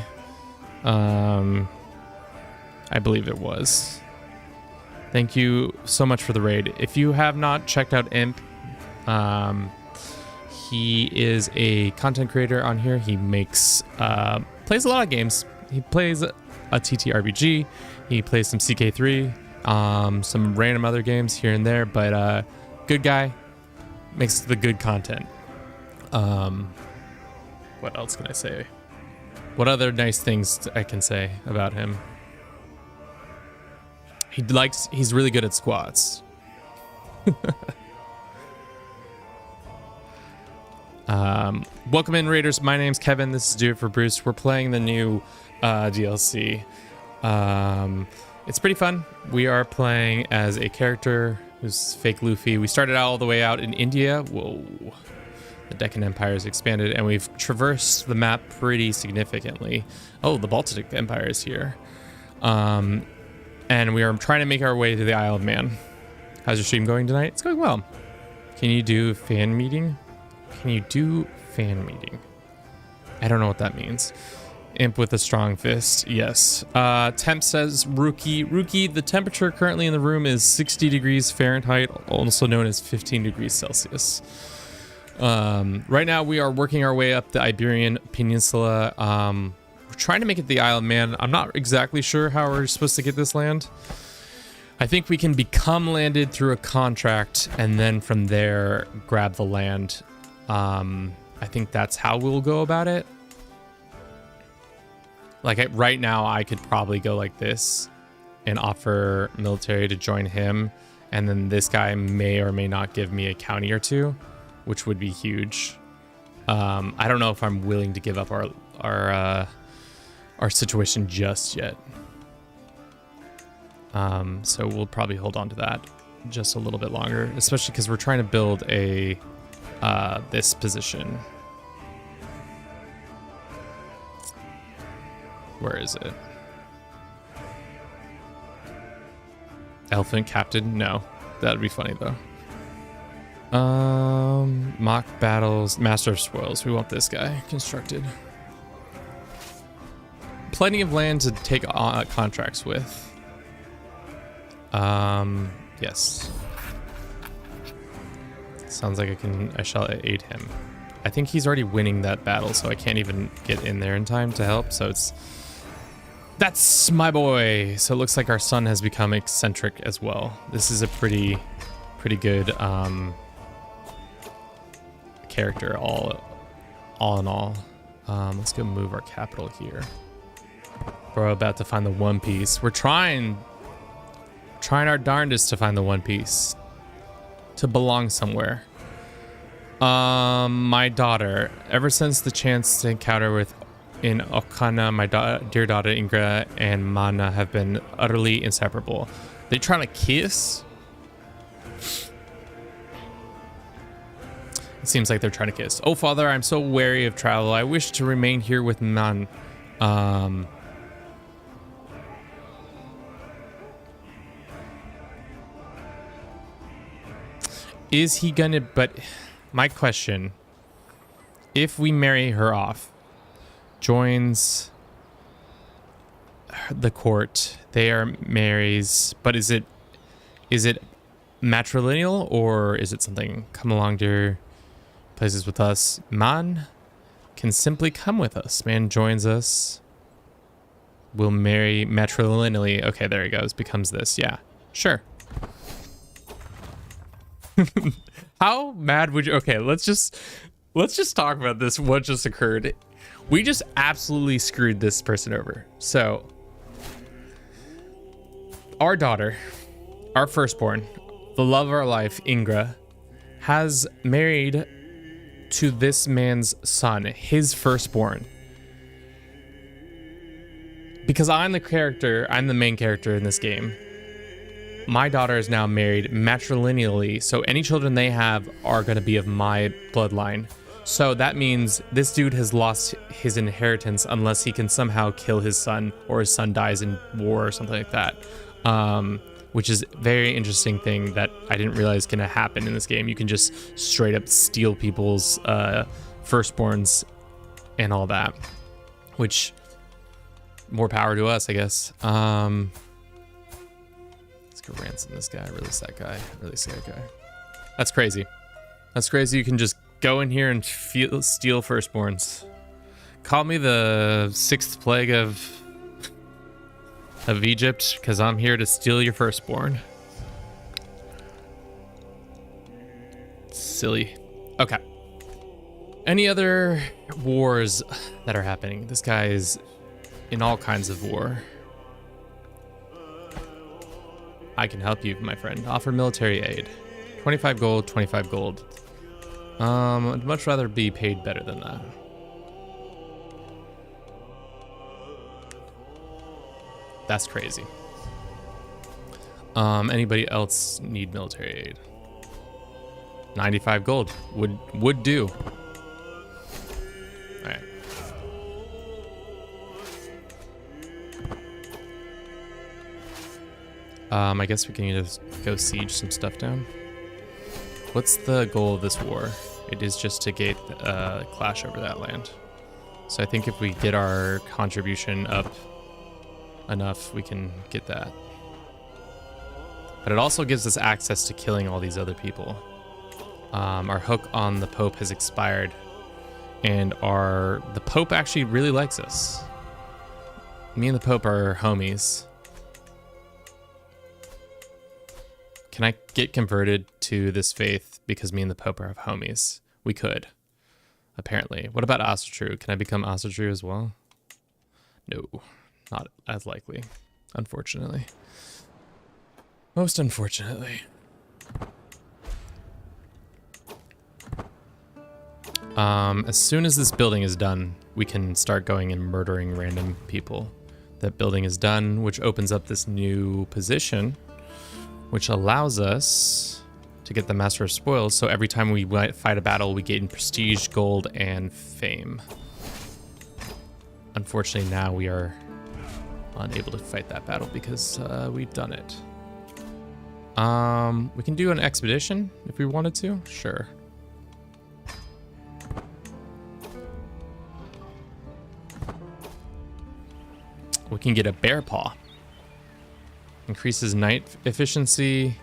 I believe it was. Thank you so much for the raid. If you have not checked out Imp, he is a content creator on here. He makes plays a lot of games. He plays a TTRPG. He plays some CK3, some random other games here and there. But good guy, makes the good content. What else can I say? What other nice things I can say about him? He's really good at squats. Welcome in, Raiders. My name's Kevin. This is Do It for Bruce. We're playing the new DLC. It's pretty fun. We are playing as a character who's fake Luffy. We started out all the way out in India. Whoa. The Deccan Empire has expanded, and we've traversed the map pretty significantly. Oh, the Baltic Empire is here. And we are trying to make our way to the Isle of Man. How's your stream going tonight? It's going well. Can you do fan meeting? Can you do fan meeting? I don't know what that means. Imp with a strong fist. Yes. Temp says, Rookie, the temperature currently in the room is 60 degrees Fahrenheit, also known as 15 degrees Celsius. Right now we are working our way up the Iberian Peninsula. We're trying to make it the Isle of Man. I'm not exactly sure how we're supposed to get this land. I think we can become landed through a contract and then from there grab the land. I think that's how we'll go about it. Like right now I could probably go like this and offer military to join him. And then this guy may or may not give me a county or two, which would be huge. I don't know if I'm willing to give up our situation just yet. So we'll probably hold on to that just a little bit longer, especially because we're trying to build a this position. Where is it? Elephant Captain? No, that'd be funny though. Mock battles, Master of Spoils. We want this guy constructed. Plenty of land to take contracts with. Yes. Sounds like I shall aid him. I think he's already winning that battle, so I can't even get in there in time to help. So that's my boy. So it looks like our son has become eccentric as well. This is a pretty good character all in all. Let's go move our capital here. We're about to find the One Piece. We're trying our darndest to find the One Piece to belong somewhere. My daughter, ever since the chance to encounter in Okana, my dear daughter Ingra and Mana have been utterly inseparable. They trying to kiss? It seems like they're trying to kiss. Oh, father, I'm so wary of travel. I wish to remain here with Man. Is he gonna, but my question, if we marry her off, joins the court, they are marries, but is it matrilineal or is it something come along to places with us? Man can simply come with us. Man joins us. We'll marry matrilineally. Okay, there he goes. Becomes this. Yeah, sure. How mad would you? Okay, let's just talk about this. What just occurred? We just absolutely screwed this person over. So our daughter, our firstborn, the love of our life, Ingra, has married to this man's son, his firstborn. Because I'm the main character in this game. My daughter is now married matrilineally, so any children they have are going to be of my bloodline. So that means this dude has lost his inheritance unless he can somehow kill his son or his son dies in war or something like that. Which is a very interesting thing that I didn't realize can happen in this game. You can just straight up steal people's firstborns and all that. Which, more power to us, I guess. Ransom this guy, release that guy, release that guy. That's crazy. That's crazy. You can just go in here and steal firstborns. Call me the sixth plague of Egypt, because I'm here to steal your firstborn. Silly. Okay. Any other wars that are happening? This guy is in all kinds of war. I can help you, my friend. Offer military aid. 25 gold, 25 gold. I'd much rather be paid better than that. That's crazy. Anybody else need military aid? 95 gold would do. All right. I guess we can just go siege some stuff down. What's the goal of this war? It is just to get clash over that land. So I think if we get our contribution up enough, we can get that. But it also gives us access to killing all these other people. Our hook on the Pope has expired, and the Pope actually really likes us. Me and the Pope are homies. Can I get converted to this faith because me and the Pope are homies? We could, apparently. What about Asatru? Can I become Asatru as well? No, not as likely, unfortunately. Most unfortunately. As soon as this building is done, we can start going and murdering random people. That building is done, which opens up this new position, which allows us to get the Master of Spoils. So every time we fight a battle, we gain prestige, gold, and fame. Unfortunately, now we are unable to fight that battle because we've done it. We can do an expedition if we wanted to. Sure. We can get a bear paw. Increases knight efficiency,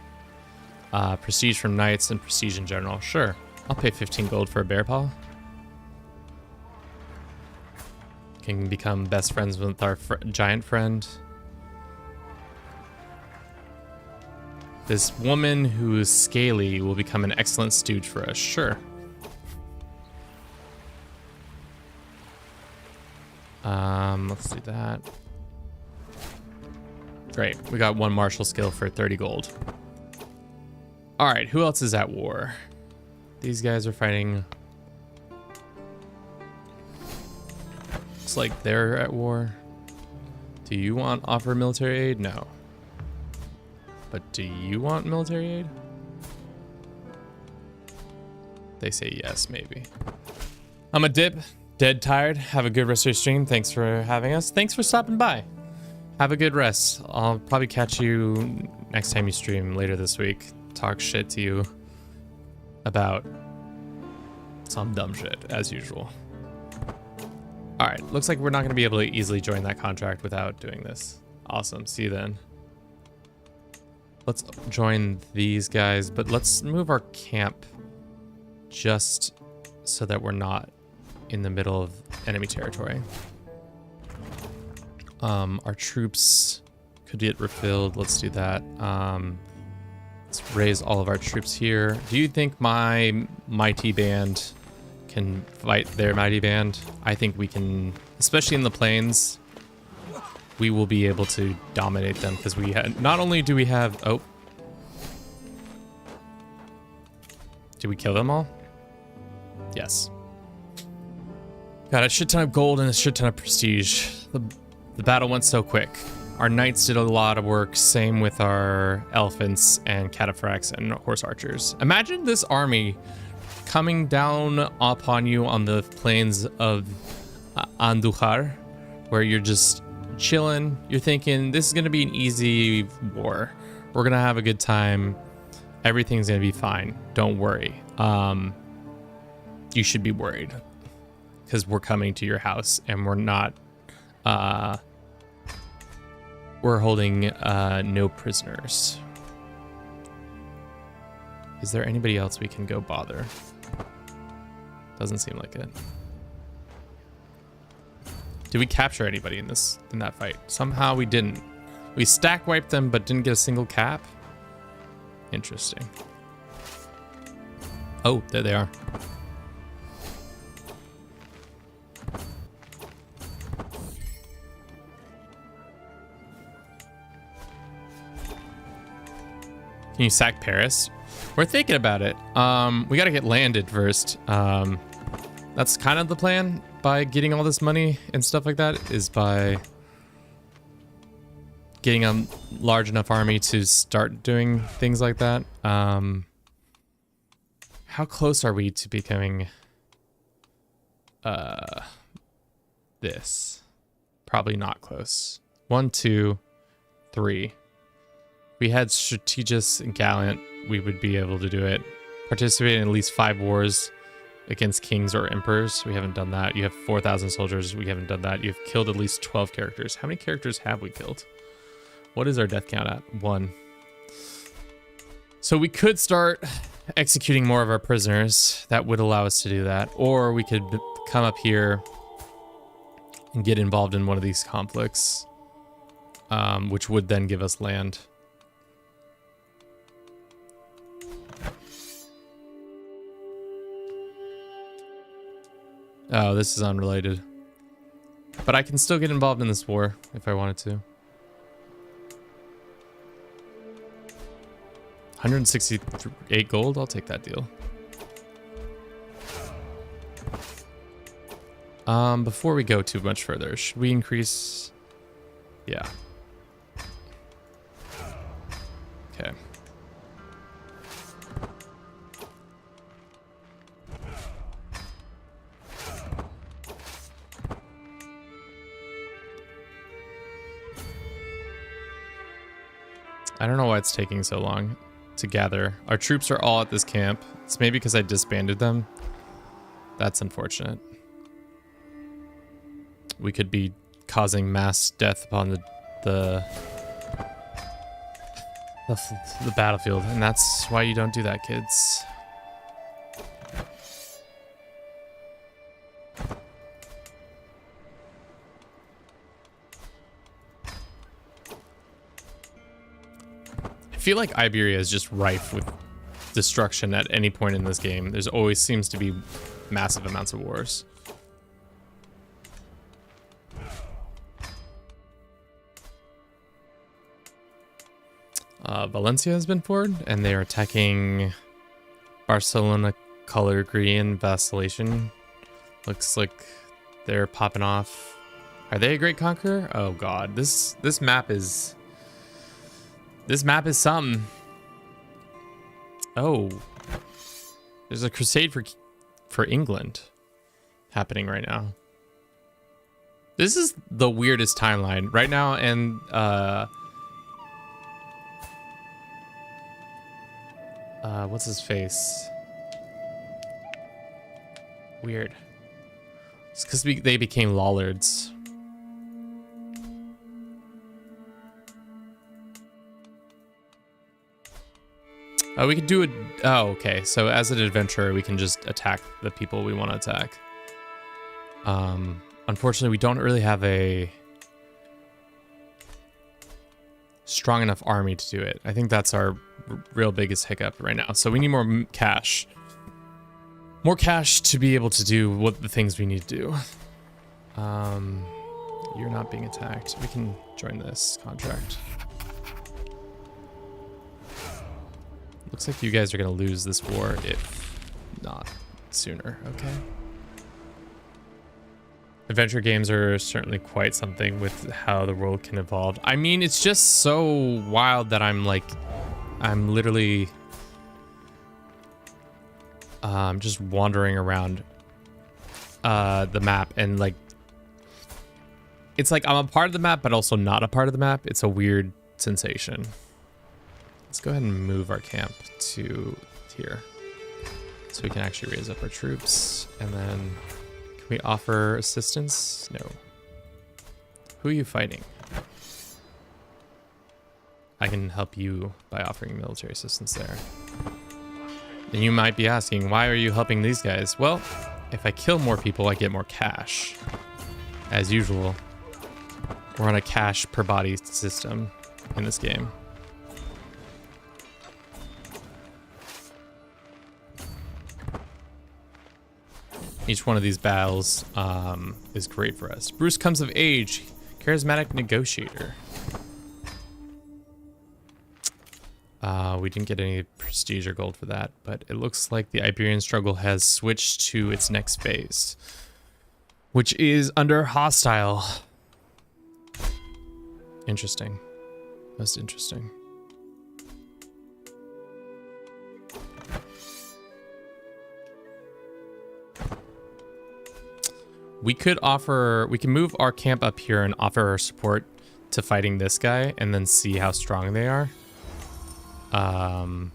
prestige from knights, and prestige in general. Sure, I'll pay 15 gold for a bear paw. Can become best friends with our giant friend. This woman who is scaly will become an excellent stooge for us. Sure. Let's do that. Great, we got one martial skill for 30 gold. All right, who else is at war? These guys are fighting. Looks like they're at war. Do you want offer military aid? No. But do you want military aid? They say yes, maybe. I'm a dip, dead tired. Have a good rest of your stream. Thanks for having us. Thanks for stopping by. Have a good rest. I'll probably catch you next time you stream later this week. Talk shit to you about some dumb shit, as usual. All right, looks like we're not going to be able to easily join that contract without doing this. Awesome, see you then. Let's join these guys, but let's move our camp just so that we're not in the middle of enemy territory. Our troops could get refilled. Let's do that. Let's raise all of our troops here. Do you think my mighty band can fight their mighty band? I think we can, especially in the plains. We will be able to dominate them because we had, not only do we have, oh. Did we kill them all? Yes. Got a shit ton of gold and a shit ton of prestige. The battle went so quick. Our knights did a lot of work, same with our elephants and cataphracts and horse archers. Imagine this army coming down upon you on the plains of Andujar, where you're just chilling. You're thinking, this is gonna be an easy war. We're gonna have a good time. Everything's gonna be fine. Don't worry. You should be worried because we're coming to your house and we're not, we're holding no prisoners. Is there anybody else we can go bother? Doesn't seem like it. Did we capture anybody in that fight? Somehow we didn't. We stack wiped them but didn't get a single cap. Interesting. Oh, there they are. Can you sack Paris? We're thinking about it. We gotta get landed first. That's kind of the plan by getting all this money and stuff like that, is by getting a large enough army to start doing things like that. How close are we to becoming this? Probably not close. 1, 2, 3, we had Strategist and Gallant, we would be able to do it. Participate in at least 5 wars against kings or emperors. We haven't done that. You have 4,000 soldiers. We haven't done that. You've killed at least 12 characters. How many characters have we killed? What is our death count at? 1. So we could start executing more of our prisoners. That would allow us to do that. Or we could come up here and get involved in one of these conflicts, which would then give us land. Oh, this is unrelated. But I can still get involved in this war if I wanted to. 168 gold, I'll take that deal. Before we go too much further, should we increase? Yeah. Okay. I don't know why it's taking so long to gather. Our troops are all at this camp. It's maybe because I disbanded them. That's unfortunate. We could be causing mass death upon the battlefield, and that's why you don't do that, kids. I feel like Iberia is just rife with destruction at any point in this game. There's always seems to be massive amounts of wars. Valencia has been forward, and they are attacking Barcelona, color green, vacillation. Looks like they're popping off. Are they a great conqueror? Oh god, this map is something. Oh, there's a crusade for England happening right now. This is the weirdest timeline right now, and what's his face? Weird. It's because they became Lollards. We could do it. Oh, okay. So as an adventurer, we can just attack the people we want to attack. Unfortunately, we don't really have a strong enough army to do it. I think that's our real biggest hiccup right now. So we need more cash. More cash to be able to do what the things we need to do. You're not being attacked. We can join this contract. Looks like you guys are going to lose this war if not sooner. Okay. Adventure games are certainly quite something with how the world can evolve. I mean, it's just so wild that I'm literally just wandering around the map, and like it's like I'm a part of the map but also not a part of the map. It's a weird sensation. Let's go ahead and move our camp to here so we can actually raise up our troops. And then can we offer assistance? No. Who are you fighting? I can help you by offering military assistance there. And you might be asking, why are you helping these guys? Well, if I kill more people, I get more cash. As usual, we're on a cash per body system in this game. Each one of these battles is great for us. Bruce comes of age, charismatic negotiator. We didn't get any prestige or gold for that, but it looks like the Iberian struggle has switched to its next phase, which is under hostile. Interesting. Most interesting. We can move our camp up here and offer our support to fighting this guy and then see how strong they are. Um,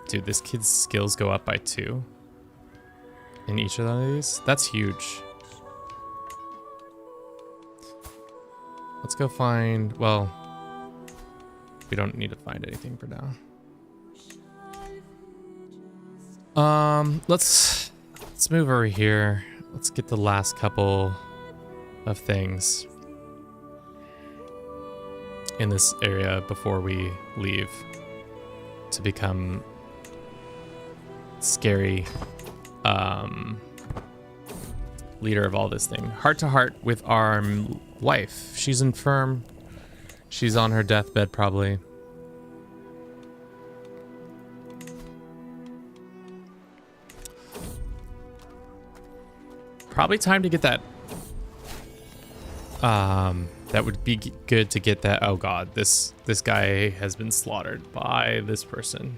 dude, this kid's skills go up by 2 in each of these. That's huge. Let's go find, well, we don't need to find anything for now. Let's move over here. Let's get the last couple of things in this area before we leave to become scary leader of all this thing. Heart to heart with our wife. She's infirm. She's on her deathbed probably. Probably time to get that. That would be good to get that. Oh god, this guy has been slaughtered by this person.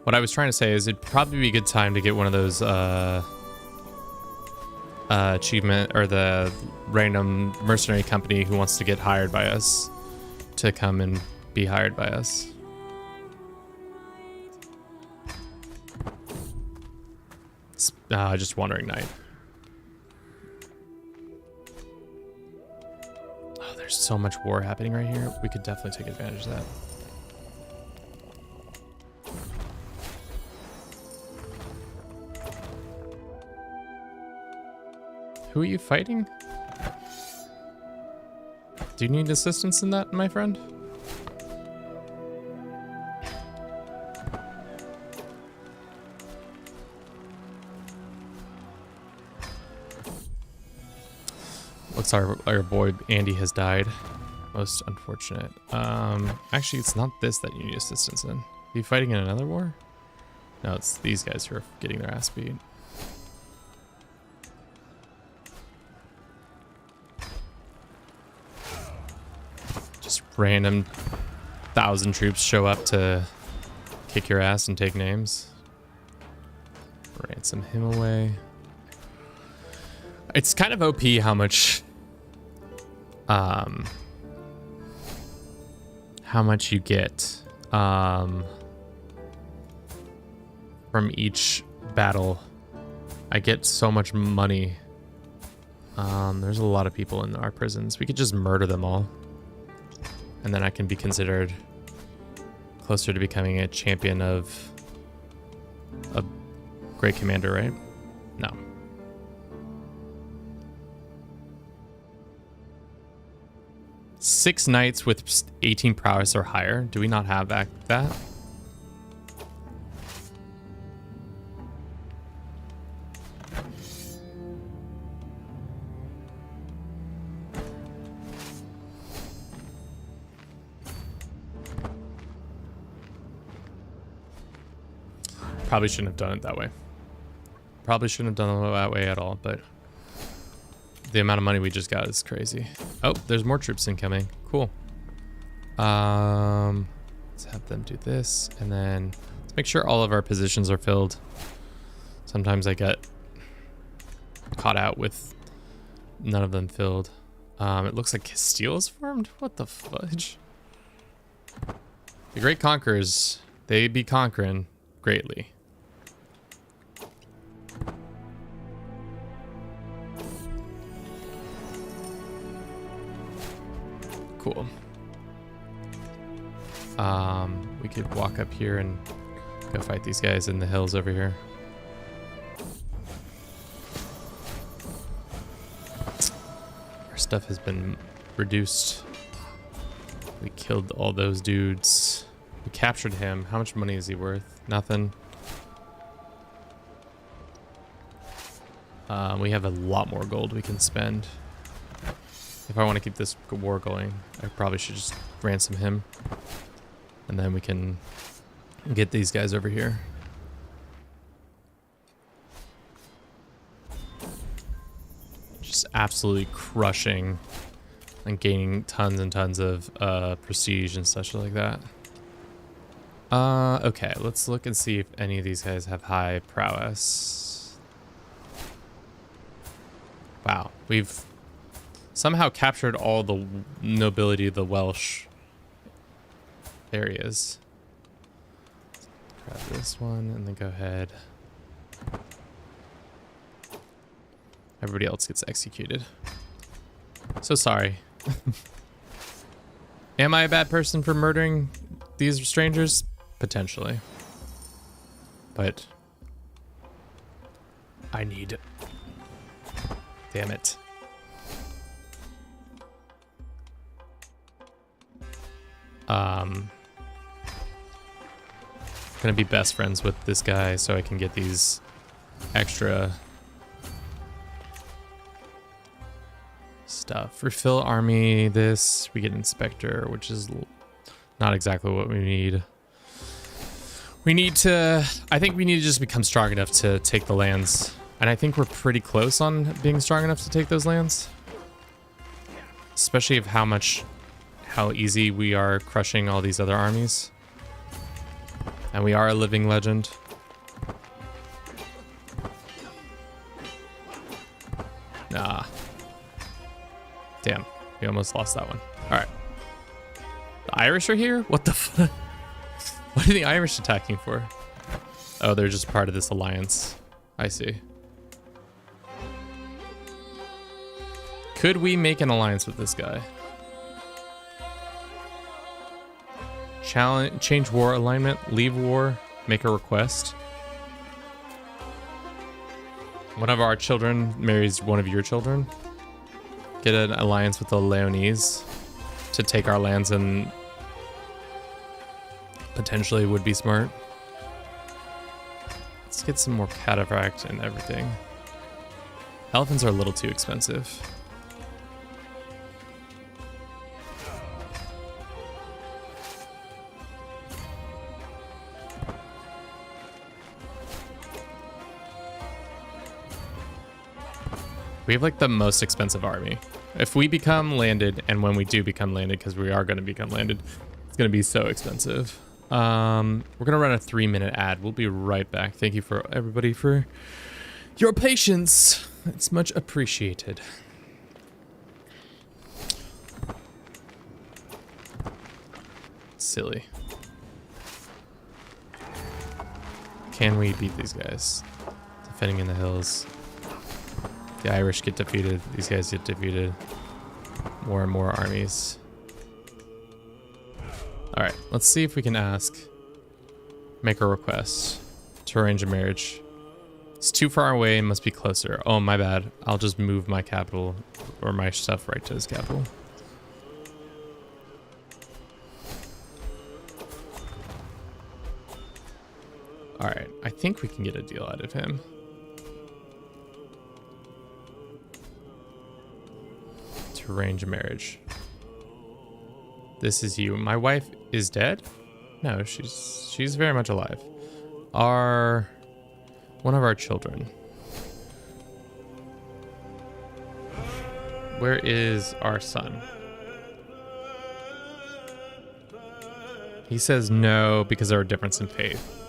What I was trying to say is it'd probably be a good time to get one of those achievement or the random mercenary company who wants to get hired by us to come and be hired by us. Just Wandering Knight. Oh, there's so much war happening right here. We could definitely take advantage of that. Who are you fighting? Do you need assistance in that, my friend? Looks our boy Andy has died. Most unfortunate. Actually, it's not this that you need assistance in. Are you fighting in another war? No, it's these guys who are getting their ass beat. Just random 1,000 troops show up to kick your ass and take names. Ransom him away. It's kind of OP how much you get from each battle. I get so much money. There's a lot of people in our prisons. We could just murder them all, and then I can be considered closer to becoming a champion of a great commander, right? No. Six knights with 18 prowess or higher. Do we not have that? Probably shouldn't have done it that way. Probably shouldn't have done it that way at all, but the amount of money we just got is crazy. Oh, there's more troops incoming. Cool. Let's have them do this, and then let's make sure all of our positions are filled. Sometimes I get caught out with none of them filled. It looks like Castile is formed. What the fudge? The great conquerors, they be conquering greatly. Cool. We could walk up here and go fight these guys in the hills over here. Our stuff has been reduced. We killed all those dudes. We captured him. How much money is he worth? Nothing. We have a lot more gold we can spend. If I want to keep this war going, I probably should just ransom him. And then we can get these guys over here. Just absolutely crushing and gaining tons and tons of prestige and such like that. Okay, let's look and see if any of these guys have high prowess. Wow, we've somehow captured all the nobility of the Welsh. There he is. Grab this one and then go ahead. Everybody else gets executed. So sorry. Am I a bad person for murdering these strangers? Potentially. But I need... Damn it. Gonna be best friends with this guy so I can get these extra stuff. Refill army this. We get inspector, which is not exactly what we need. We need to... I think we need to just become strong enough to take the lands. And I think we're pretty close on being strong enough to take those lands. Especially of how easy we are crushing all these other armies. And we are a living legend. Nah. Damn, we almost lost that one. All right. The Irish are here? What the fuck? What are the Irish attacking for? Oh, they're just part of this alliance. I see. Could we make an alliance with this guy? Challenge, change war alignment, leave war, make a request. One of our children marries one of your children. Get an alliance with the Leonese to take our lands and potentially would be smart. Let's get some more cataphract and everything. Elephants are a little too expensive. We have like the most expensive army. If we become landed, and when we do become landed, because we are going to become landed, it's going to be so expensive. We're going to run a 3-minute ad. We'll be right back. Thank you for everybody for your patience. It's much appreciated. Silly. Can we beat these guys? Defending in the hills. The Irish get defeated. These guys get defeated. More and more armies. All right, let's see if we can ask. Make a request to arrange a marriage. It's too far away and must be closer. Oh, my bad. I'll just move my capital or my stuff right to his capital. All right, I think we can get a deal out of him. To arrange a marriage. This is you. My wife is dead? No, she's very much alive. One of our children. Where is our son? He says no because of our difference in faith.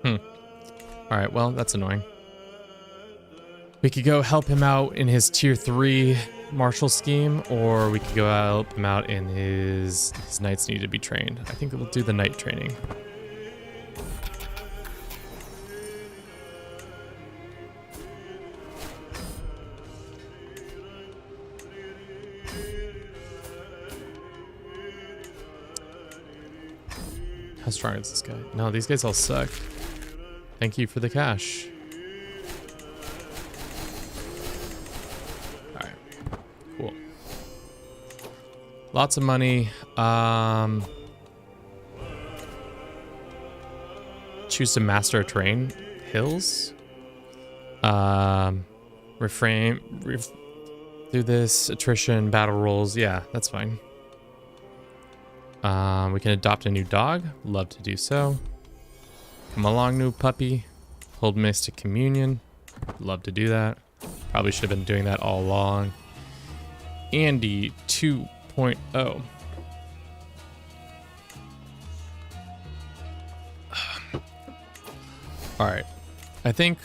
All right, well, that's annoying. We could go help him out in his tier 3 martial scheme, or we could go help him out in his knights need to be trained. I think we'll do the knight training. How strong is this guy? No, these guys all suck. Thank you for the cash. Lots of money. Choose to master a terrain. Hills. Refrain. Do this. Attrition. Battle rolls. Yeah, that's fine. We can adopt a new dog. Love to do so. Come along, new puppy. Hold mystic communion. Love to do that. Probably should have been doing that all along. Andy 2.0. All right. I think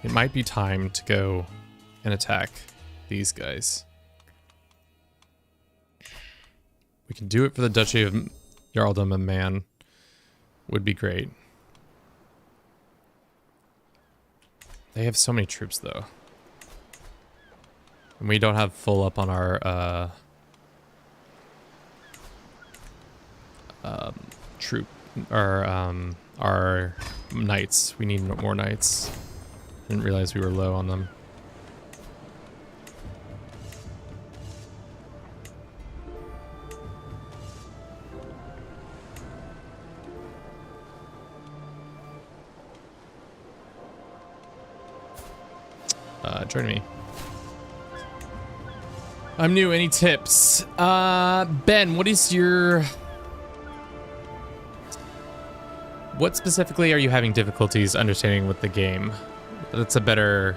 It might be time to go and attack these guys. We can do it for the Duchy of Jarldom and Man. Would be great. They have so many troops though. And we don't have full up on our troop or our knights. We need more knights. Didn't realize we were low on them. Join me. I'm new. Any tips? Ben, what specifically are you having difficulties understanding with the game? That's a better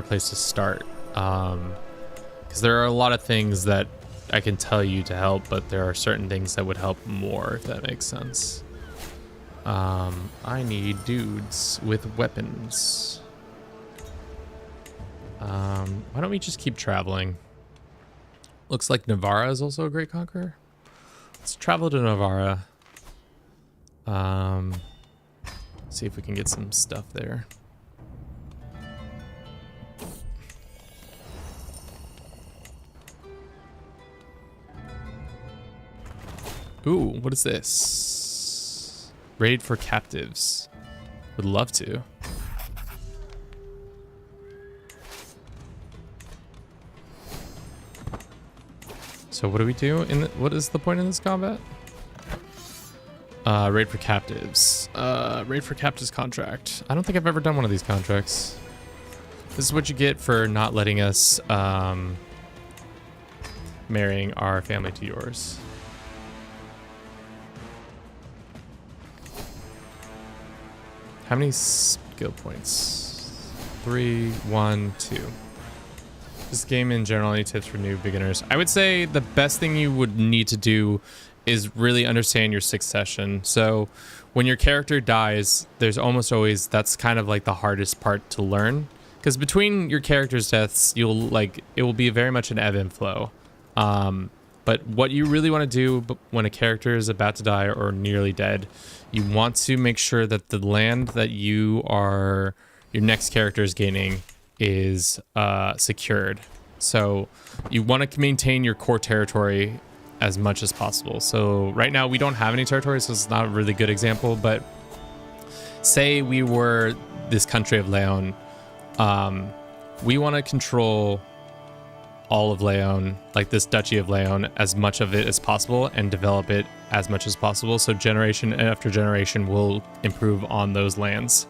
place to start. Because there are a lot of things that I can tell you to help, but there are certain things that would help more, if that makes sense. I need dudes with weapons. Why don't we just keep traveling? Looks like Navarra is also a great conqueror. Let's travel to Navarra. See if we can get some stuff there. Ooh, what is this? Raid for captives. Would love to. So what do we do? What is the point in this combat? Raid for captives. Raid for captives contract. I don't think I've ever done one of these contracts. This is what you get for not letting us marrying our family to yours. How many skill points? 3, 1, 2. This game in general, any tips for new beginners? I would say the best thing you would need to do is really understand your succession. So when your character dies, there's almost always, that's kind of like the hardest part to learn. Because between your character's deaths, it will be very much an ebb and flow. But what you really want to do when a character is about to die or nearly dead, you want to make sure that the land that your next character is gaining is secured. So you want to maintain your core territory as much as possible. So right now we don't have any territory, so it's not a really good example, but say we were this country of Leon. We want to control all of Leon, like this Duchy of Leon, as much of it as possible and develop it as much as possible. So generation after generation will improve on those lands.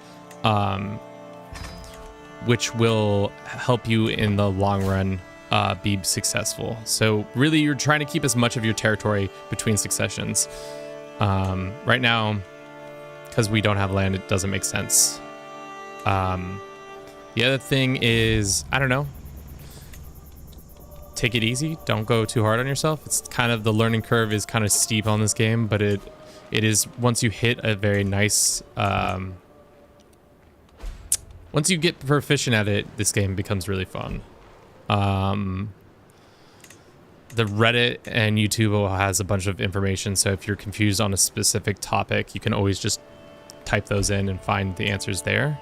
Which will help you in the long run be successful. So really you're trying to keep as much of your territory between successions. Right now, because we don't have land, it doesn't make sense. The other thing is, I don't know, take it easy. Don't go too hard on yourself. It's kind of, the learning curve is kind of steep on this game, but it is, once you hit a very nice, once you get proficient at it, this game becomes really fun. The Reddit and YouTube has a bunch of information, so if you're confused on a specific topic, you can always just type those in and find the answers there.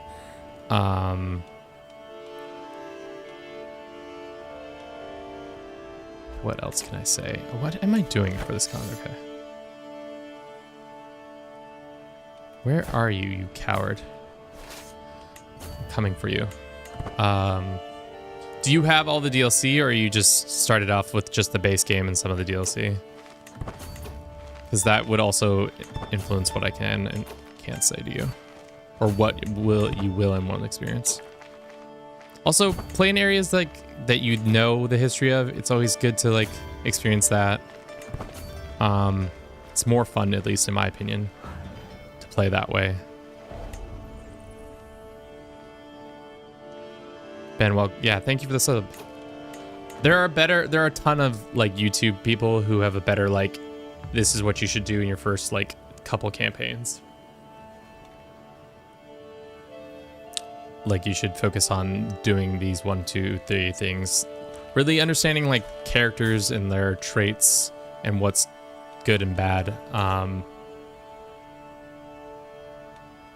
What else can I say? What am I doing for this con? Okay. Where are you, you coward? I'm coming for you. Do you have all the DLC, or you just started off with just the base game and some of the DLC? Because that would also influence what I can and can't say to you, or what you will and won't experience. Also, play in areas like that you know the history of. It's always good to like experience that. It's more fun, at least in my opinion, to play that way. Ben, well, yeah, thank you for the sub. There are a ton of like YouTube people who have a better like, this is what you should do in your first like couple campaigns. like you should focus on doing these 1, 2, 3 things. Really understanding like characters and their traits and what's good and bad.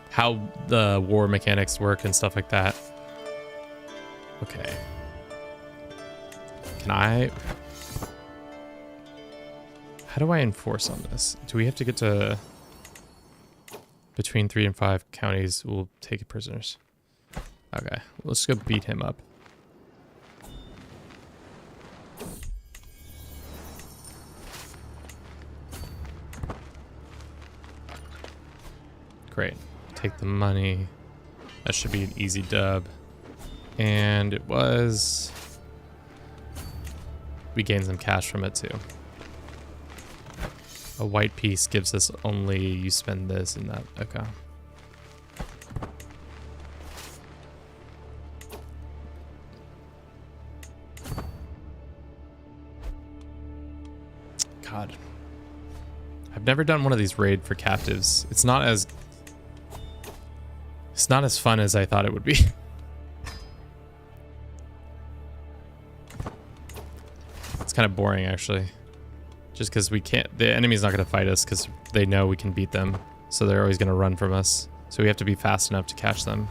How the war mechanics work and stuff like that. Okay. Can I... How do I enforce on this? Do we have to get to... Between 3 and 5 counties, we'll take prisoners. Okay, let's go beat him up. Great. Take the money. That should be an easy dub. And it was... We gained some cash from it too. A white piece gives us only you spend this and that. Okay. God. I've never done one of these raid for captives. It's not as fun as I thought it would be. It's kind of boring actually. Just because we can't, the enemy's not going to fight us because they know we can beat them. So they're always going to run from us. So we have to be fast enough to catch them.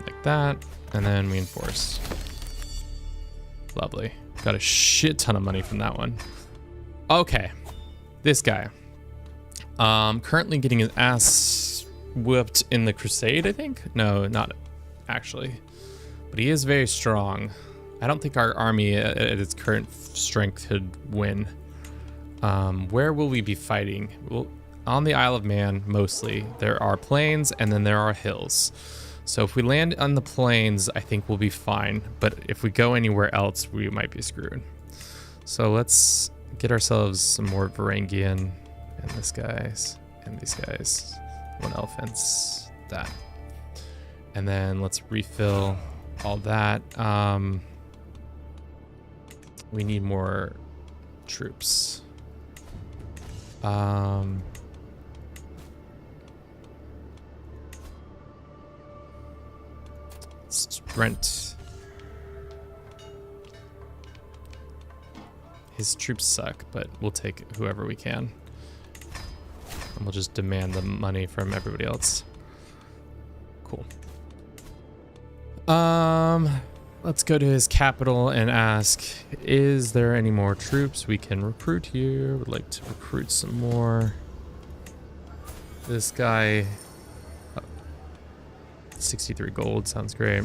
Like that. And then we enforce. Lovely. Got a shit ton of money from that one. Okay. This guy. Currently getting his ass whooped in the Crusade, I think? No, not actually. But he is very strong. I don't think our army at its current strength could win. Where will we be fighting? Well, on the Isle of Man, mostly. There are plains and then there are hills. So if we land on the plains, I think we'll be fine. But if we go anywhere else, we might be screwed. So let's get ourselves some more Varangian and this guys and these guys. 1 elephants, that. And then let's refill all that. We need more troops. Brent. His troops suck, but we'll take whoever we can. And we'll just demand the money from everybody else. Cool. Let's go to his capital and ask, is there any more troops we can recruit here? Would like to recruit some more. This guy, 63 gold, sounds great.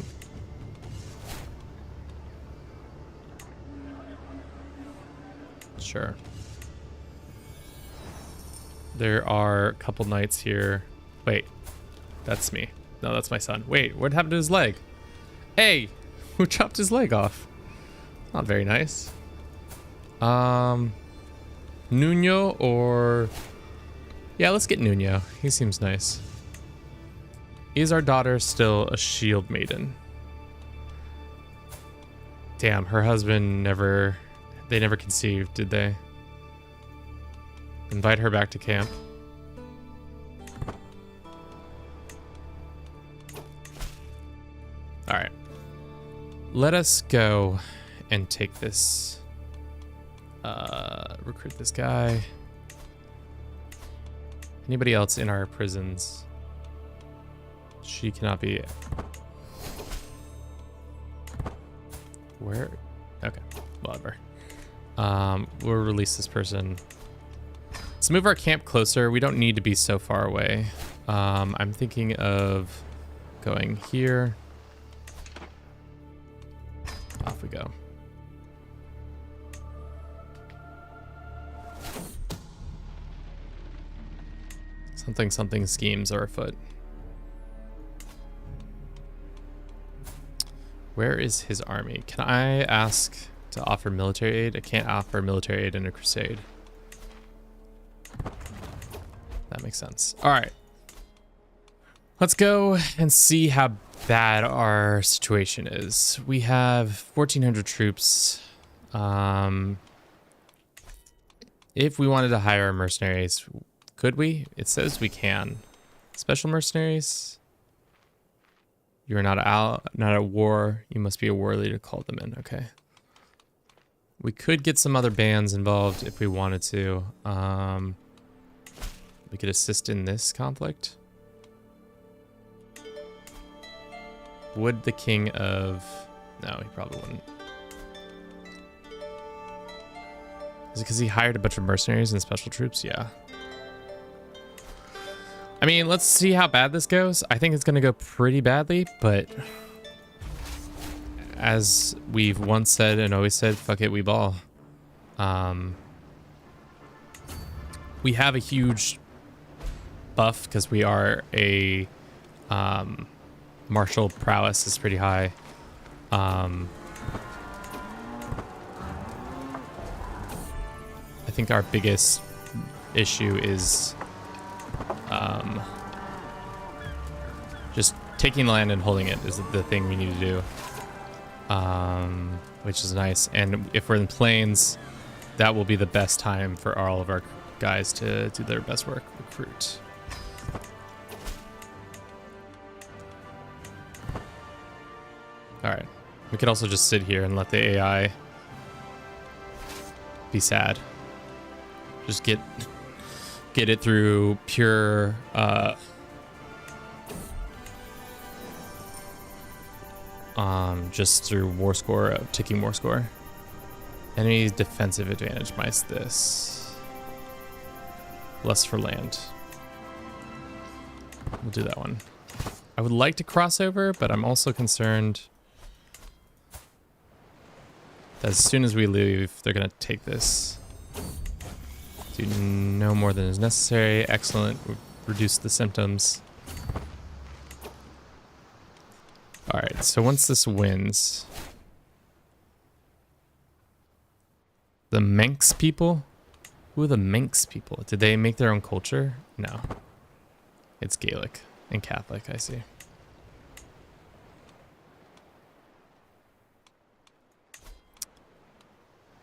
Sure. There are a couple knights here. Wait, that's me. No, that's my son. Wait, what happened to his leg? Hey! Who chopped his leg off? Not very nice. Nuno or... Yeah, let's get Nuno. He seems nice. Is our daughter still a shield maiden? Damn, her husband never... They never conceived, did they? Invite her back to camp. Alright. Let us go and take this, recruit this guy. Anybody else in our prisons? She cannot be. Where? Okay, whatever. We'll release this person. Let's move our camp closer. We don't need to be so far away. I'm thinking of going here. Off we go. Something schemes are afoot. Where is his army? Can I ask to offer military aid? I can't offer military aid in a crusade. That makes sense. All right. Let's go and see how bad our situation is. We have 1,400 troops. If we wanted to hire mercenaries, could we? It says we can. Special mercenaries. You are not at war. You must be a war leader. Call them in. Okay. We could get some other bands involved if we wanted to. We could assist in this conflict. Would the king of... No, he probably wouldn't. Is it because he hired a bunch of mercenaries and special troops? Yeah. I mean, let's see how bad this goes. I think it's going to go pretty badly, but as we've once said and always said, fuck it, we ball. We have a huge buff because we are a martial prowess is pretty high. I think our biggest issue is just taking the land and holding it is the thing we need to do, which is nice. And if we're in plains, that will be the best time for all of our guys to do their best work. Recruit. All right, we could also just sit here and let the AI be sad. Just get it through pure just through war score, ticking war score. Enemy defensive advantage minus this. Less for land. We'll do that one. I would like to cross over, but I'm also concerned that as soon as we leave, they're gonna take this. Do no more than is necessary. Excellent. Reduce the symptoms. All right, so once this wins, the Manx people? Who are the Manx people? Did they make their own culture? No. It's Gaelic and Catholic, I see.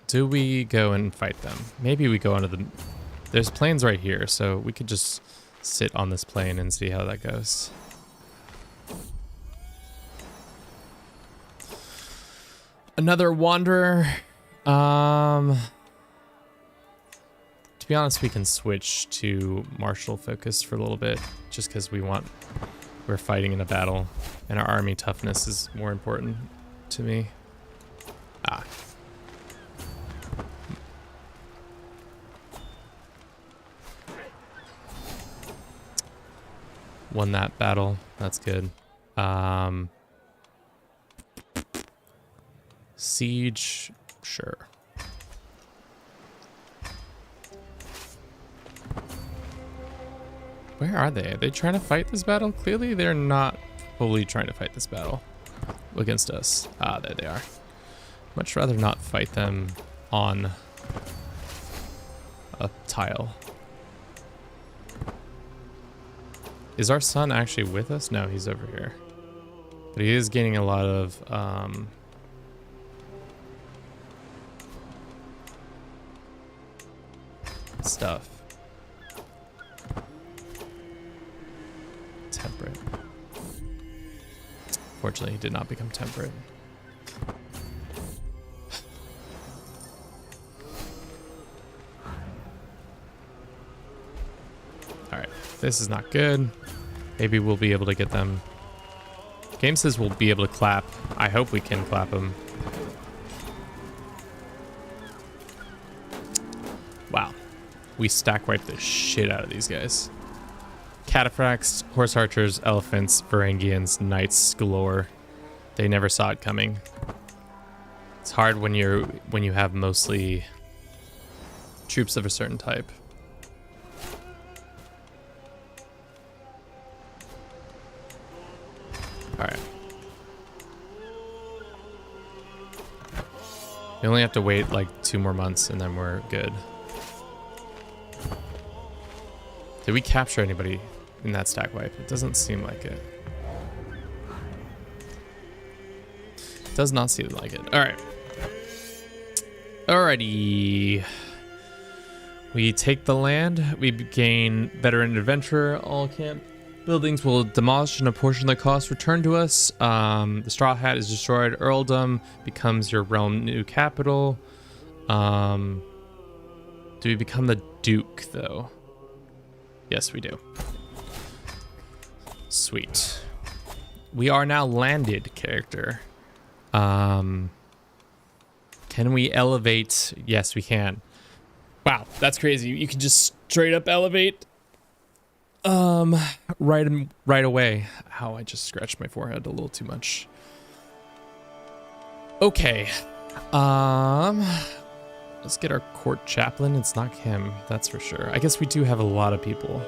Do we go and fight them? Maybe we go onto the... There's plains right here, so we could just sit on this plain and see how that goes. Another wanderer. To be honest, we can switch to martial focus for a little bit, just because we're fighting in a battle, and our army toughness is more important to me. Ah. Won that battle. That's good. Siege, sure. Where are they? Are they trying to fight this battle? Clearly they're not fully trying to fight this battle against us. Ah, there they are. Much rather not fight them on a tile. Is our son actually with us? No, he's over here. But he is gaining a lot of stuff. Temperate. Fortunately, he did not become temperate. Alright, this is not good. Maybe we'll be able to get them. Game says we'll be able to clap. I hope we can clap them. Wow. We stack wipe the shit out of these guys. Cataphracts, horse archers, elephants, Varangians, knights galore. They never saw it coming. It's hard when you have mostly troops of a certain type. All right. We only have to wait like 2 more months and then we're good. Did we capture anybody in that stack wipe? It doesn't seem like it. Does not seem like it. All right. Alrighty. We take the land. We gain veteran adventurer all camp Buildings will demolish and a portion of the cost returned to us. The Straw Hat is destroyed. Earldom becomes your realm new capital. Do we become the Duke, though? Yes, we do. Sweet. We are now landed character. Can we elevate? Yes, we can. Wow, that's crazy. You can just straight up elevate. Right away. Ow, I just scratched my forehead a little too much. Okay. Let's get our court chaplain. It's not him, that's for sure. I guess we do have a lot of people.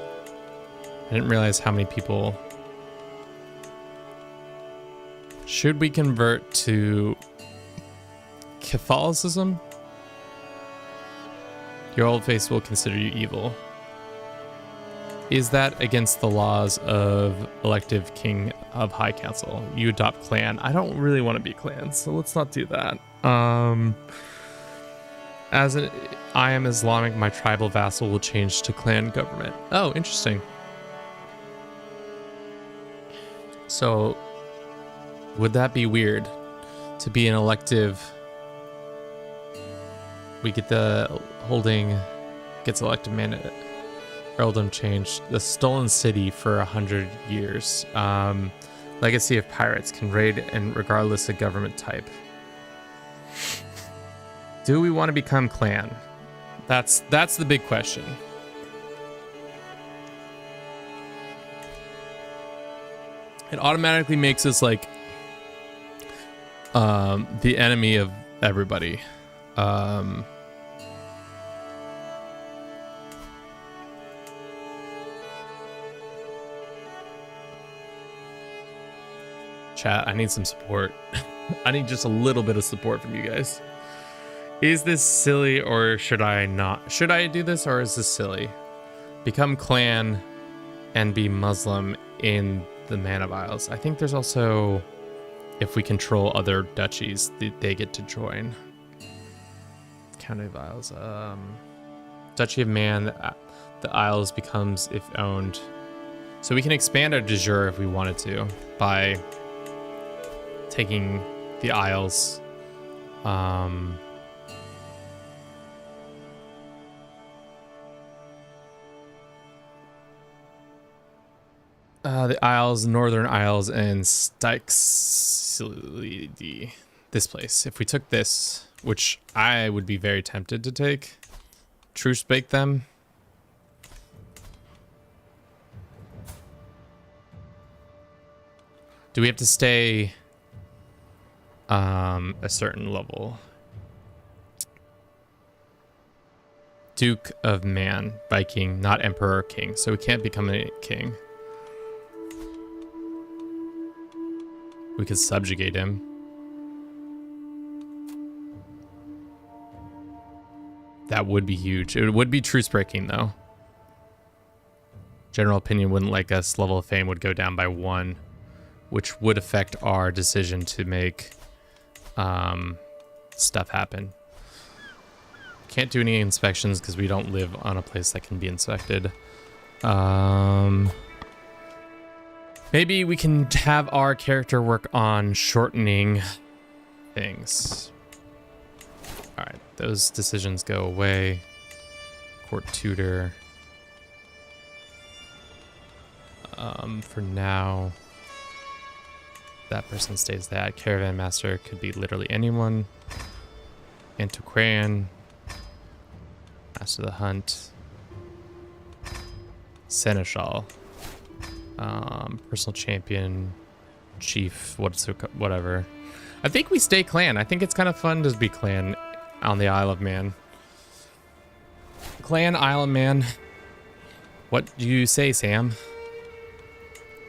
I didn't realize how many people. Should we convert to Catholicism? Your old face will consider you evil. Is that against the laws of elective king of high council? You adopt clan. I don't really want to be clan, so let's not do that. I am Islamic, my tribal vassal will change to clan government. Oh, interesting. So, would that be weird to be an elective? We get the holding gets elected mandate. Earldom changed. The stolen city for 100 years. Legacy of pirates can raid and regardless of government type. Do we want to become clan? That's the big question. It automatically makes us like the enemy of everybody. Chat, I need some support. I need just a little bit of support from you guys. Is this silly or should I not? Should I do this or is this silly? Become clan and be Muslim in the Man of Isles. I think there's also, if we control other duchies, they get to join. County of Isles. Duchy of Man, the Isles becomes if owned. So we can expand our de jure if we wanted to by taking the Isles. The Isles, Northern Isles, and Styx. This place. If we took this, which I would be very tempted to take, truce bake them. Do we have to stay a certain level? Duke of Man, Viking, not Emperor or King. So we can't become a king. We could subjugate him. That would be huge. It would be truce breaking though. General opinion wouldn't like us. Level of fame would go down by 1, which would affect our decision to make stuff happen. Can't do any inspections because we don't live on a place that can be inspected. Maybe we can have our character work on shortening things. All right, those decisions go away. Court tutor. For now, that person stays that. Caravan master could be literally anyone. Antiquarian. Master of the hunt. Seneschal. Personal champion, chief, whatever. I think we stay clan. I think it's kind of fun to be clan on the Isle of Man. Clan, Isle of Man. What do you say, Sam?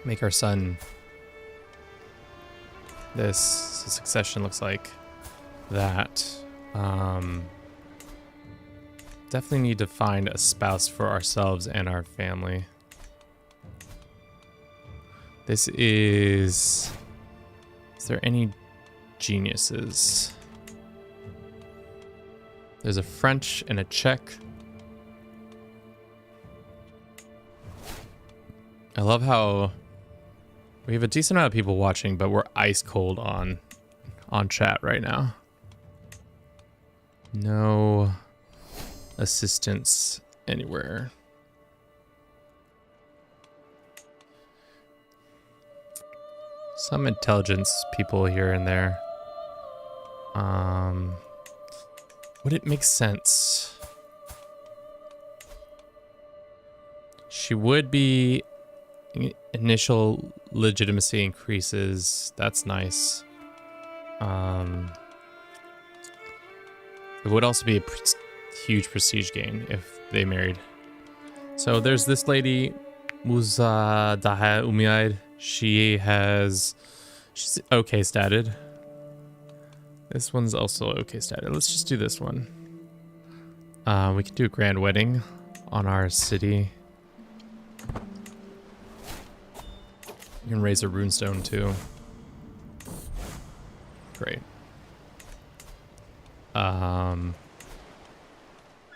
Make our son. This succession looks like that. Definitely need to find a spouse for ourselves and our family. This is there any geniuses? There's a French and a Czech. I love how we have a decent amount of people watching, but we're ice cold on chat right now. No assistance anywhere. Some intelligence people here and there. Would it make sense? She would be initial legitimacy increases. That's nice. It would also be a huge prestige gain if they married. So there's this lady, Muza Daha Umayyad. She's okay statted. This one's also okay statted. Let's just do this one. We can do a grand wedding on our city. You can raise a runestone too. Great.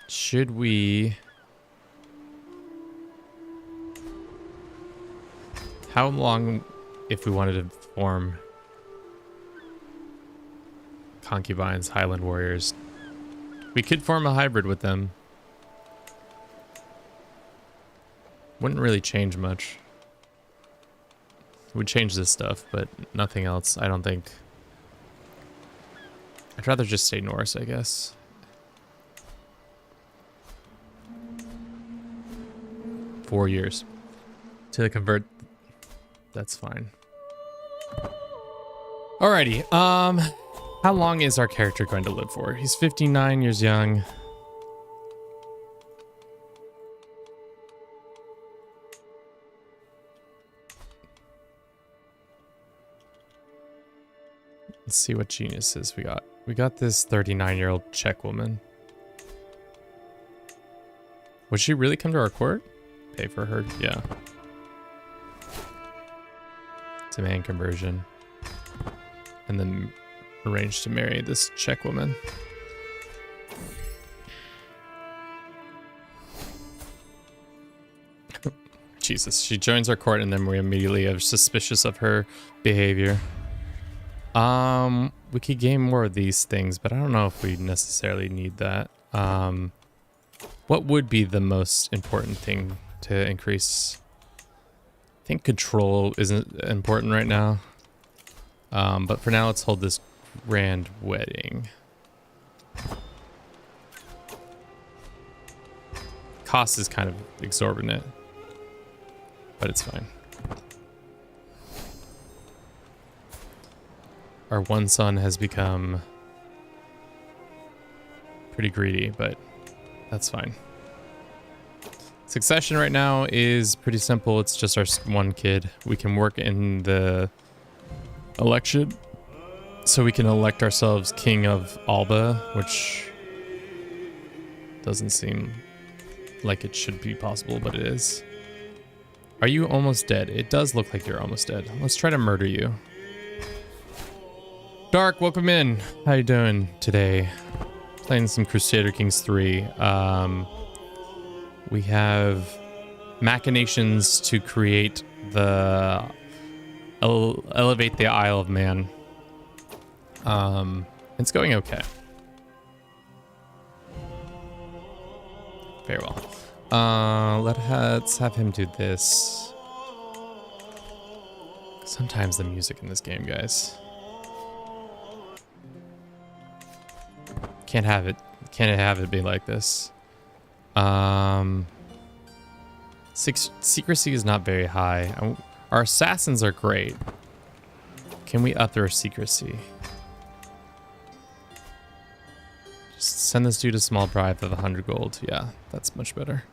Should we... How long, if we wanted to form concubines, Highland warriors? We could form a hybrid with them. Wouldn't really change much. It would change this stuff, but nothing else, I don't think. I'd rather just stay Norse, I guess. Four years. To convert, that's fine. Alrighty, how long is our character going to live for? He's 59 years young. Let's see what geniuses we got. We got this 39-year-old Czech woman. Would she really come to our court? Pay for her? Yeah. Demand conversion. And then arrange to marry this Czech woman. Jesus, she joins our court and then we immediately are suspicious of her behavior. We could gain more of these things, but I don't know if we necessarily need that. What would be the most important thing to increase? I think control isn't important right now. But for now, let's hold this grand wedding. Cost is kind of exorbitant, but it's fine. Our one son has become pretty greedy, but that's fine. Succession right now is pretty simple. It's just our one kid. We can work in the election, so we can elect ourselves king of Alba, which doesn't seem like it should be possible, but it is. Are you almost dead? It does look like you're almost dead. Let's try to murder you. Dark, welcome in. How you doing today? Playing some Crusader Kings 3. We have machinations to create the elevate the Isle of Man. It's going okay. Very well. Let's have him do this. Sometimes the music in this game, guys. Can't have it be like this. Secrecy is not very high. Our assassins are great. Can we up their secrecy? Just send this dude a small bribe of 100 gold. Yeah, that's much better.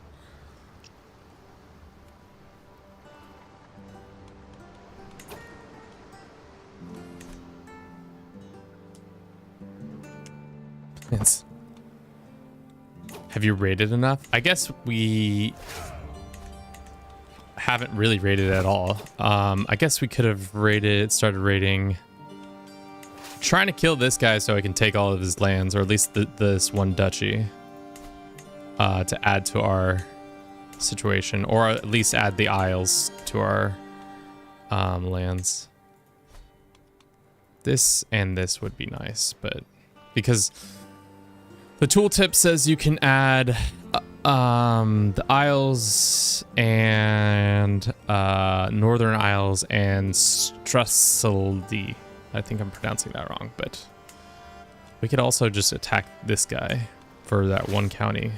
Have you rated enough? I guess we haven't really rated at all. I guess we could have started rating. Trying to kill this guy so I can take all of his lands, or at least this one duchy, to add to our situation, or at least add the isles to our lands. This and this would be nice, but because the tooltip says you can add the Isles and Northern Isles and Strusseldy. I think I'm pronouncing that wrong, but we could also just attack this guy for that one county.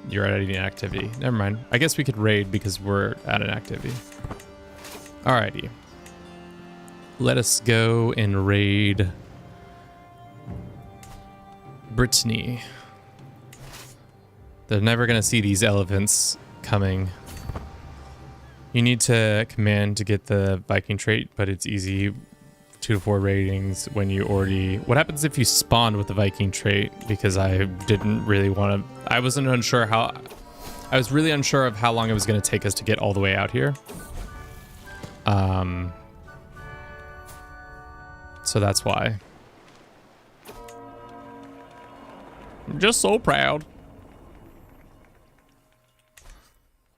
You're at an activity. Never mind. I guess we could raid because we're at an activity. Alrighty. Let us go and raid Brittany. They're never going to see these elephants coming. You need to command to get the Viking trait, but it's easy. 2 to 4 ratings when you already... What happens if you spawned with the Viking trait? Because I didn't really want to... I wasn't unsure how... I was really unsure of how long it was going to take us to get all the way out here. So that's why. I'm just so proud.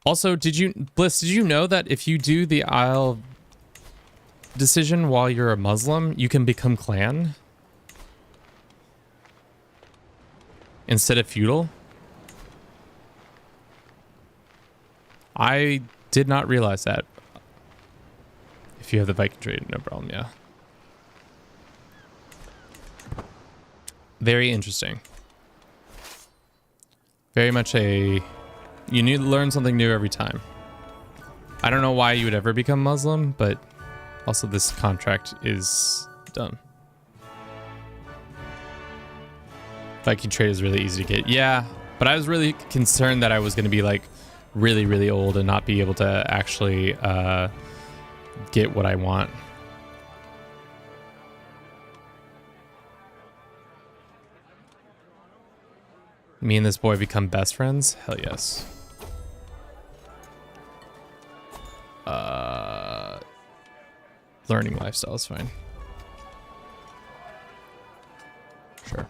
Also, Bliss, did you know that if you do the Isle decision while you're a Muslim, you can become clan instead of feudal? I did not realize that. If you have the Viking trade, no problem, yeah. Very interesting. Very much a... You need to learn something new every time. I don't know why you would ever become Muslim, but also this contract is done. Viking trade is really easy to get. Yeah, but I was really concerned that I was going to be like really, really old and not be able to actually get what I want. Me and this boy become best friends? Hell yes. Learning lifestyle is fine. Sure.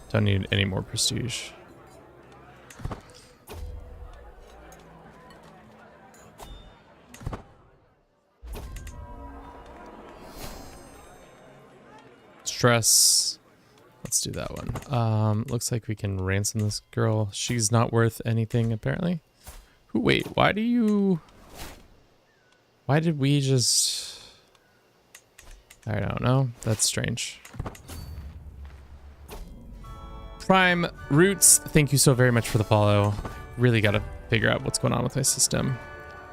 Don't need any more prestige. Stress. Let's do that one. Looks like we can ransom this girl. She's not worth anything, apparently. Wait, why did we just... I don't know. That's strange. Prime Roots, thank you so very much for the follow. Really gotta figure out what's going on with my system.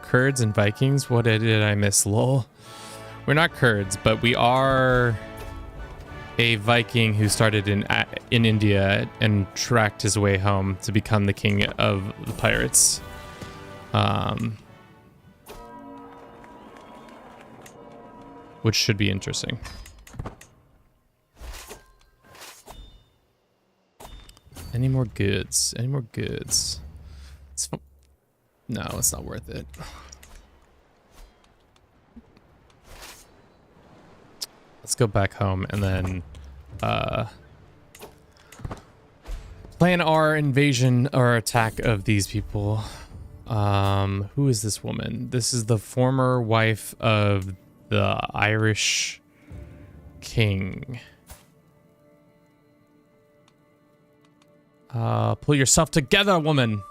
Kurds and Vikings? What did I miss? Lol. We're not Kurds, but we are a Viking who started in India and tracked his way home to become the king of the pirates. Which should be interesting. Any more goods? Any more goods? No, it's not worth it. Let's go back home and then plan our invasion or attack of these people. Who is this woman? This is the former wife of the Irish king. Pull yourself together, woman.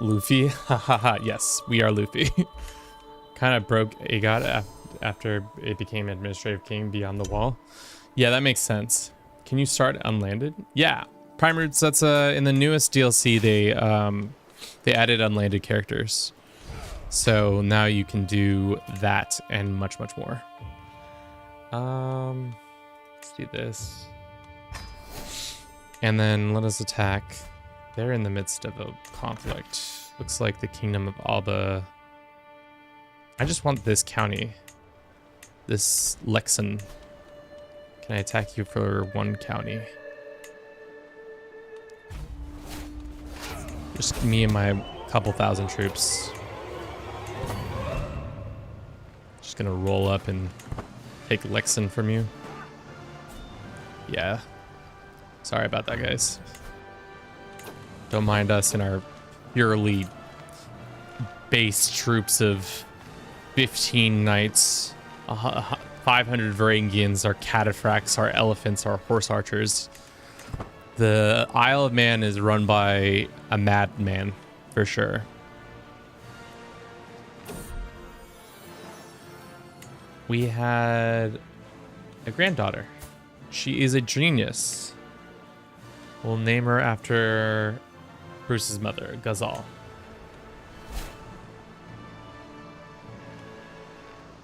Luffy. Hahaha. Yes, we are Luffy. Kind of broke Agot after it became administrative king beyond the wall. Yeah, that makes sense. Can you start unlanded? Yeah. Prime Roots, that's in the newest DLC they added unlanded characters. So now you can do that and much, much more. Let's do this. And then let us attack. They're in the midst of a conflict. Looks like the Kingdom of Alba. I just want this county. This Lexan. Can I attack you for one county? Just me and my couple thousand troops. Just gonna roll up and take Lexan from you. Yeah. Sorry about that, guys. Don't mind us in our purely base troops of 15 knights, 500 Varangians, our cataphracts, our elephants, our horse archers. The Isle of Man is run by a madman, for sure. We had a granddaughter. She is a genius. We'll name her after Bruce's mother, Ghazal.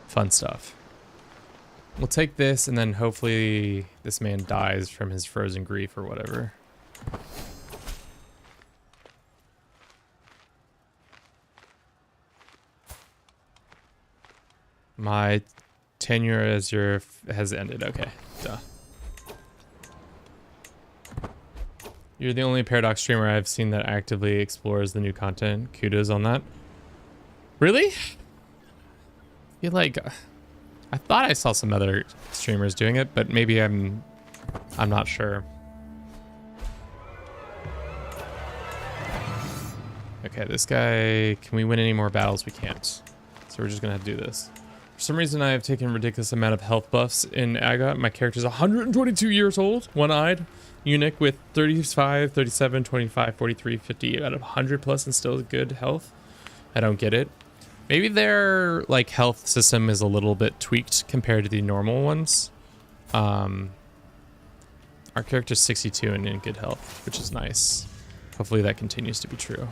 Fun stuff. We'll take this, and then hopefully this man dies from his frozen grief or whatever. My tenure as your has ended. Okay, duh. You're the only Paradox streamer I've seen that actively explores the new content. Kudos on that. Really? I feel like I thought I saw some other streamers doing it, but maybe I'm not sure. Okay, this guy, can we win any more battles? We can't. So we're just gonna have to do this. For some reason, I have taken a ridiculous amount of health buffs in Aga. My character's 122 years old, one-eyed, eunuch with 35, 37, 25, 43, 50 out of 100 plus and still good health. I don't get it. Maybe their like health system is a little bit tweaked compared to the normal ones. Our character's 62 and in good health, which is nice. Hopefully that continues to be true.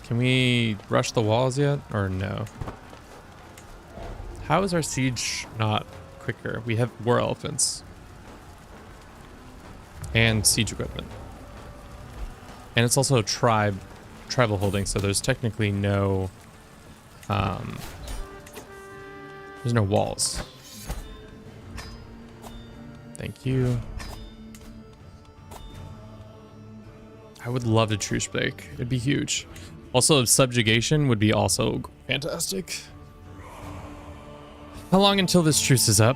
Can we rush the walls yet, or no? How is our siege not quicker? We have war elephants. And siege equipment. And it's also a tribal holding, so there's technically no, there's no walls. Thank you. I would love a truce break. It'd be huge. Also, subjugation would be also fantastic. How long until this truce is up?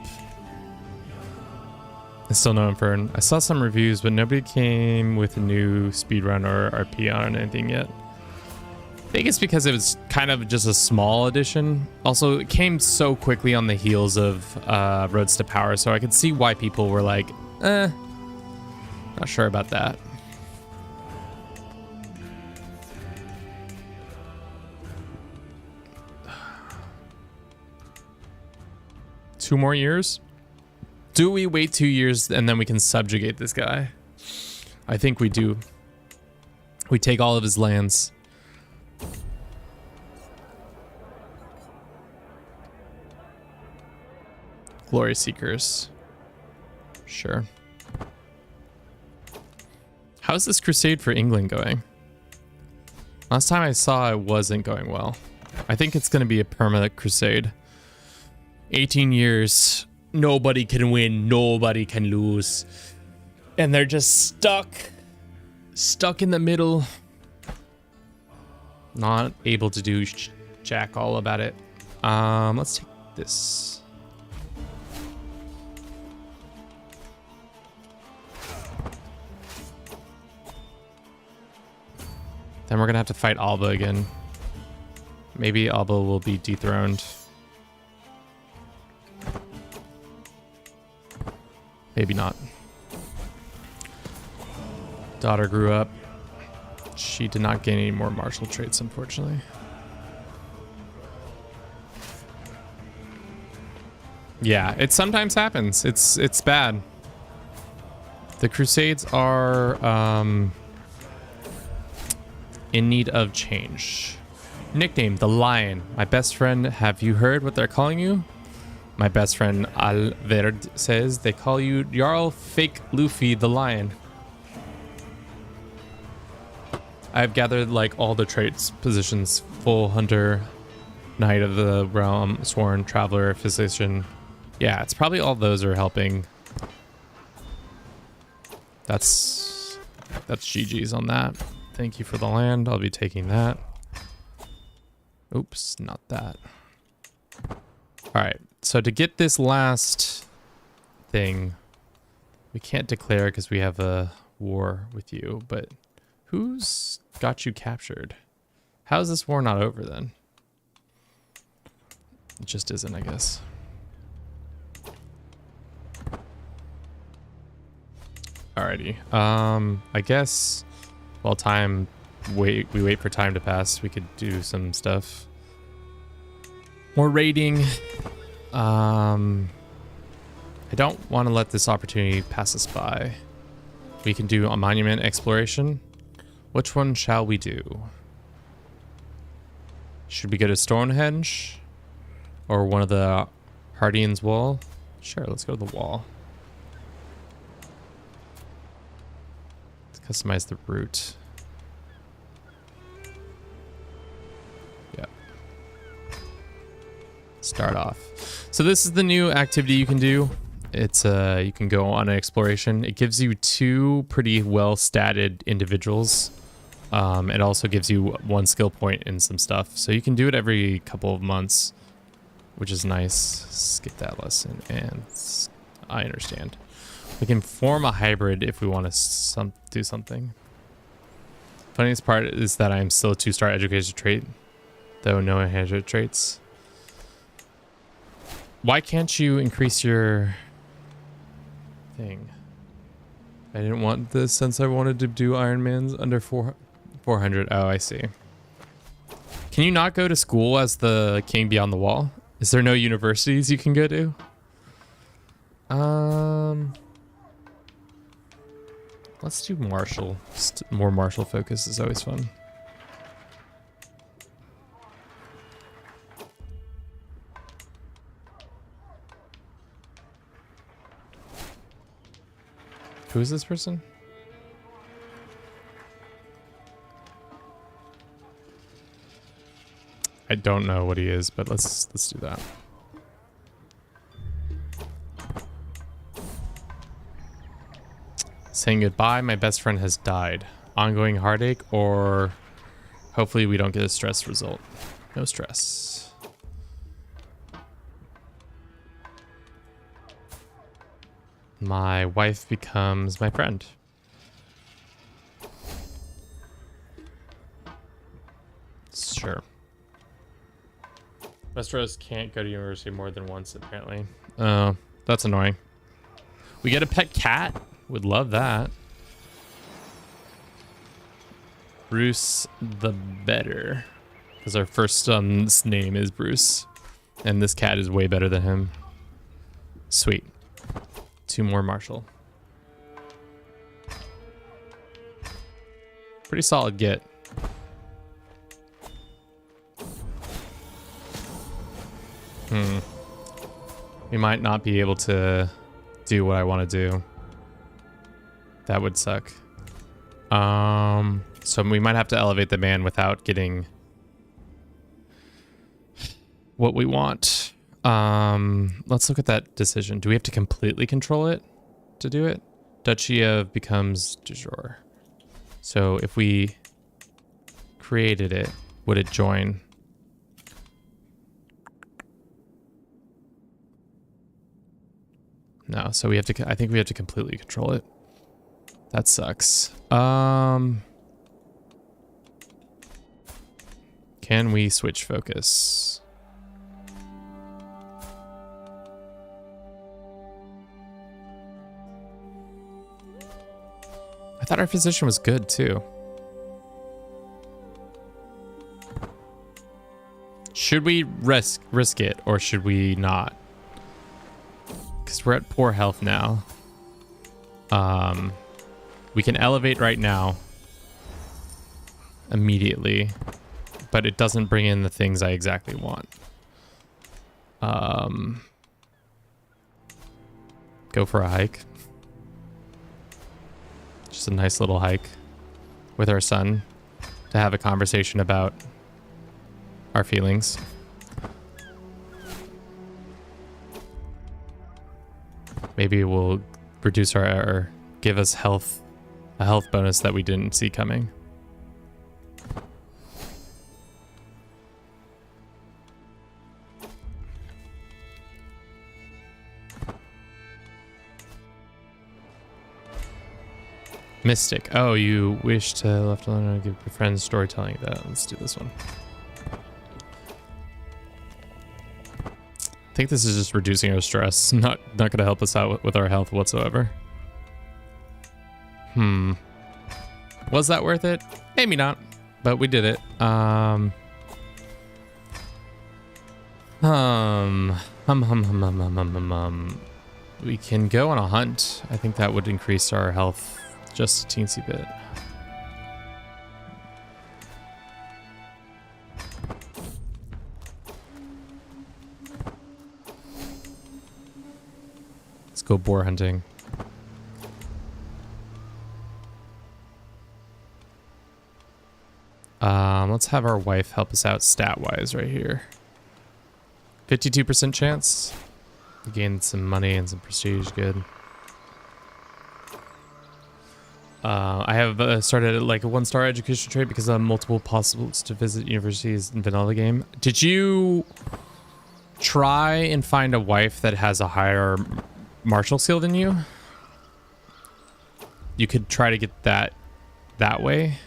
I still no Infern. I saw some reviews, but nobody came with a new speedrun or RP on anything yet. I think it's because it was kind of just a small edition. Also, it came so quickly on the heels of Roads to Power, so I could see why people were like, not sure about that. Two more years? Do we wait 2 years and then we can subjugate this guy? I think we do. We take all of his lands. Glory Seekers. Sure. How's this crusade for England going? Last time I saw it wasn't going well. I think it's going to be a permanent crusade. 18 years. Nobody can win. Nobody can lose. And they're just stuck in the middle. Not able to do jack all about it. Let's take this. Then we're gonna have to fight Alba again. Maybe Alba will be dethroned. Maybe not. Daughter grew up. She did not gain any more martial traits, unfortunately. Yeah, it sometimes happens. It's bad. The Crusades are in need of change. Nickname, the Lion. My best friend, have you heard what they're calling you? My best friend Alverd says they call you Jarl Fake Luffy the Lion. I've gathered like all the traits positions: full hunter, knight of the realm, sworn, traveler, physician. Yeah, it's probably all those are helping. That's GG's on that. Thank you for the land. I'll be taking that. Oops, not that. All right. So to get this last thing, we can't declare because we have a war with you, but who's got you captured? How is this war not over then? It just isn't, I guess. Alrighty. I guess while we wait for time to pass, we could do some stuff. More raiding. I don't want to let this opportunity pass us by. We can do a monument exploration. Which one shall we do? Should we go to Stonehenge? Or one of the Hardian's Wall? Sure, let's go to the wall. Let's customize the route. Yeah. Start off. So this is the new activity you can do. It's you can go on an exploration. It gives you 2 pretty well statted individuals. It also gives you 1 skill point in some stuff. So you can do it every couple of months, which is nice. Skip that lesson, and I understand. We can form a hybrid if we want to do something. Funniest part is that I'm still a 2-star education trait, though no inherited traits. Why can't you increase your thing? I didn't want this since I wanted to do Iron Man's under 400. Oh, I see. Can you not go to school as the King Beyond the Wall? Is there no universities you can go to? Let's do martial. More martial focus is always fun. Who is this person? I don't know what he is, but let's do that. Saying goodbye, my best friend has died. Ongoing heartache, or hopefully we don't get a stress result. No stress. My wife becomes my friend. Sure. Westeros can't go to university more than once, apparently. Oh, that's annoying. We get a pet cat? Would love that. Bruce the Better. Because our first son's name is Bruce. And this cat is way better than him. Sweet. 2 more martial. Pretty solid get. We might not be able to do what I want to do. That would suck. So we might have to elevate the man without getting what we want. Let's look at that decision. Do we have to completely control it to do it? Duchy of becomes du jour. So if we created it, would it join? No, so we have to, I think we have to completely control it. That sucks. Can we switch focus? I thought our physician was good too. Should we risk it, or should we not? Because we're at poor health now. We can elevate right now. Immediately. But it doesn't bring in the things I exactly want. Go for a hike. Just a nice little hike with our son to have a conversation about our feelings. Maybe it will reduce or give us a health bonus that we didn't see coming. Mystic. Oh, you wish to left alone give your friends storytelling. Let's do this one. I think this is just reducing our stress. Not going to help us out with our health whatsoever. Was that worth it? Maybe not, but we did it. We can go on a hunt. I think that would increase our health just a teensy bit. Let's go boar hunting. Let's have our wife help us out stat-wise right here. 52% chance. Gain some money and some prestige. Good. I have started like a 1-star education trade because I have multiple possibles to visit universities in vanilla game. Did you try and find a wife that has a higher martial skill than you? You could try to get that way.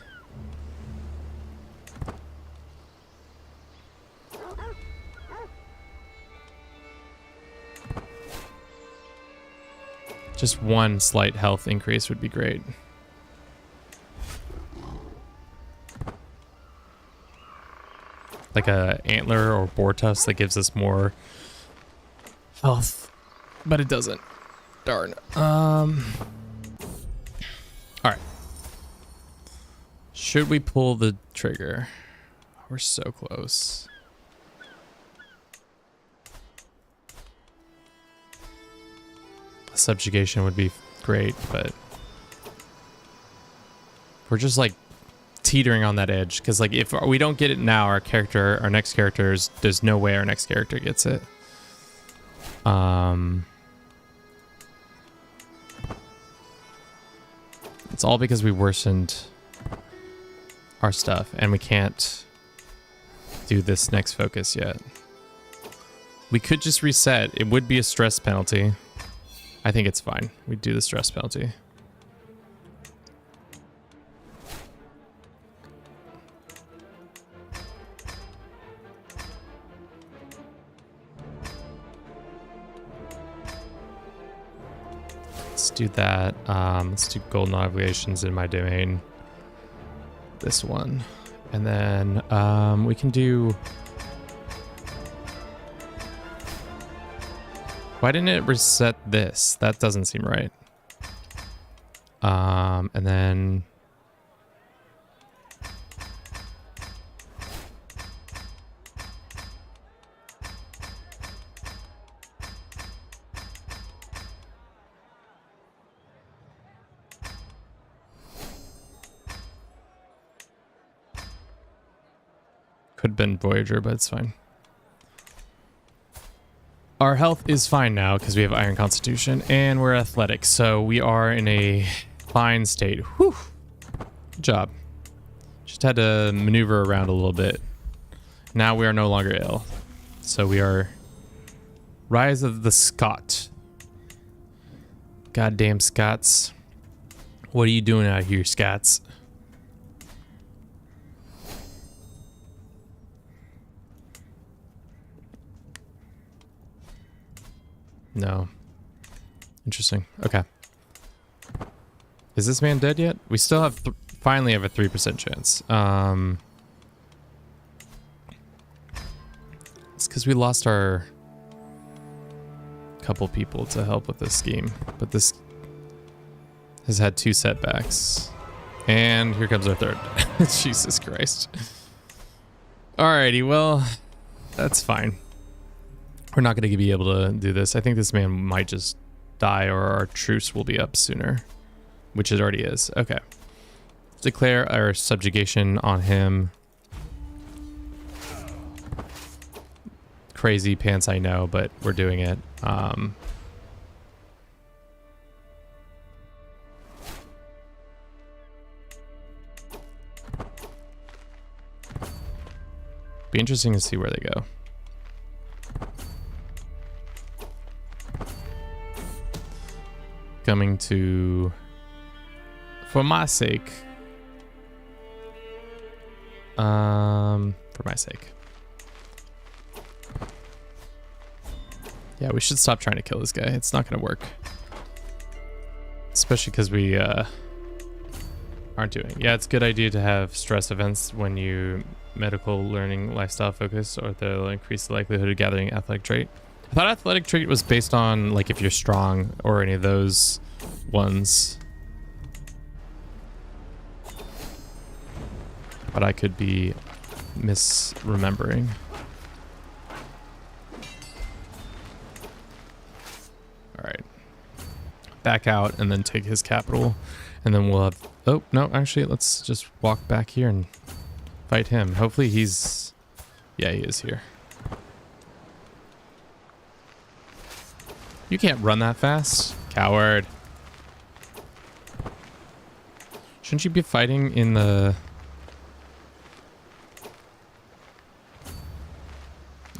Just one slight health increase would be great. Like a antler or boar tusk that gives us more health, but it doesn't. Darn. All right. Should we pull the trigger? We're so close. Subjugation would be great, but we're just like teetering on that edge because like if we don't get it now, our next character there's no way our next character gets it. It's all because we worsened our stuff and we can't do this next focus yet. We could just reset. It would be a stress penalty. I think it's fine. We do the stress penalty. Let's do that. Let's do golden obligations in my domain. This one. And then we can do... Why didn't it reset this? That doesn't seem right. And then... Could have been Voyager, but it's fine. Our health is fine now because we have Iron Constitution and we're athletic, so we are in a fine state. Whew. Good job. Just had to maneuver around a little bit. Now we are no longer ill. So we are Rise of the Scot. Goddamn Scots. What are you doing out here, Scots? No. Interesting. Okay. Is this man dead yet? We still have finally have a 3% chance. It's because we lost our couple people to help with this scheme, but this has had 2 setbacks. And here comes our third. Jesus Christ. Alrighty, well, that's fine. We're not going to be able to do this. I think this man might just die or our truce will be up sooner, which it already is. Okay. Declare our subjugation on him. Crazy pants, I know, but we're doing it. Be interesting to see where they go. Coming to For my sake. For my sake. Yeah, we should stop trying to kill this guy. It's not gonna work. Especially because we aren't doing. Yeah, it's a good idea to have stress events when you medical learning lifestyle focus, or they'll increase the likelihood of gathering athletic trait. I thought athletic trait was based on like if you're strong or any of those ones. But I could be misremembering. All right. Back out and then take his capital. And then we'll have... Oh, no, actually, let's just walk back here and fight him. Hopefully he's... Yeah, he is here. You can't run that fast. Coward. Shouldn't you be fighting in the...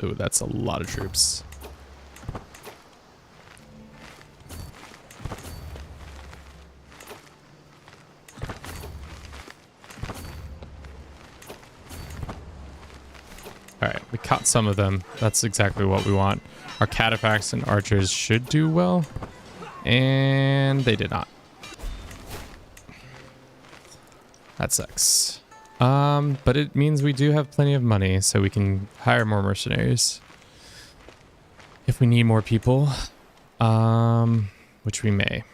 Oh, that's a lot of troops. All right, we caught some of them. That's exactly what we want. Our cataphracts and archers should do well, and they did not. That sucks. But it means we do have plenty of money, so we can hire more mercenaries if we need more people, which we may.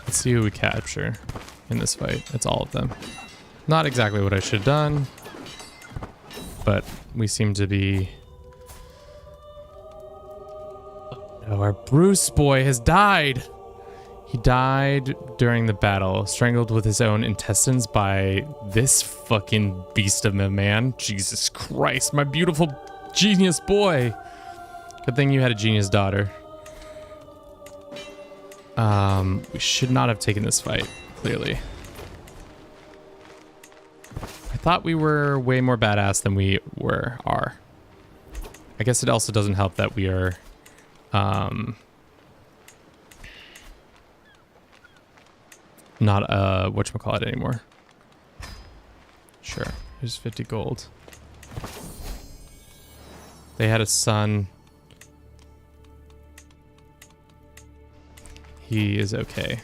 Let's see who we capture in this fight. It's all of them. Not exactly what I should have done, but we seem to be... Oh, our Bruce boy has died. He died during the battle, strangled with his own intestines by this fucking beast of a man. Jesus Christ, my beautiful genius boy. Good thing you had a genius daughter. We should not have taken this fight, clearly. I thought we were way more badass than we are. I guess it also doesn't help that we are, not whatchamacallit anymore. Sure, here's 50 gold. They had a son. He is okay,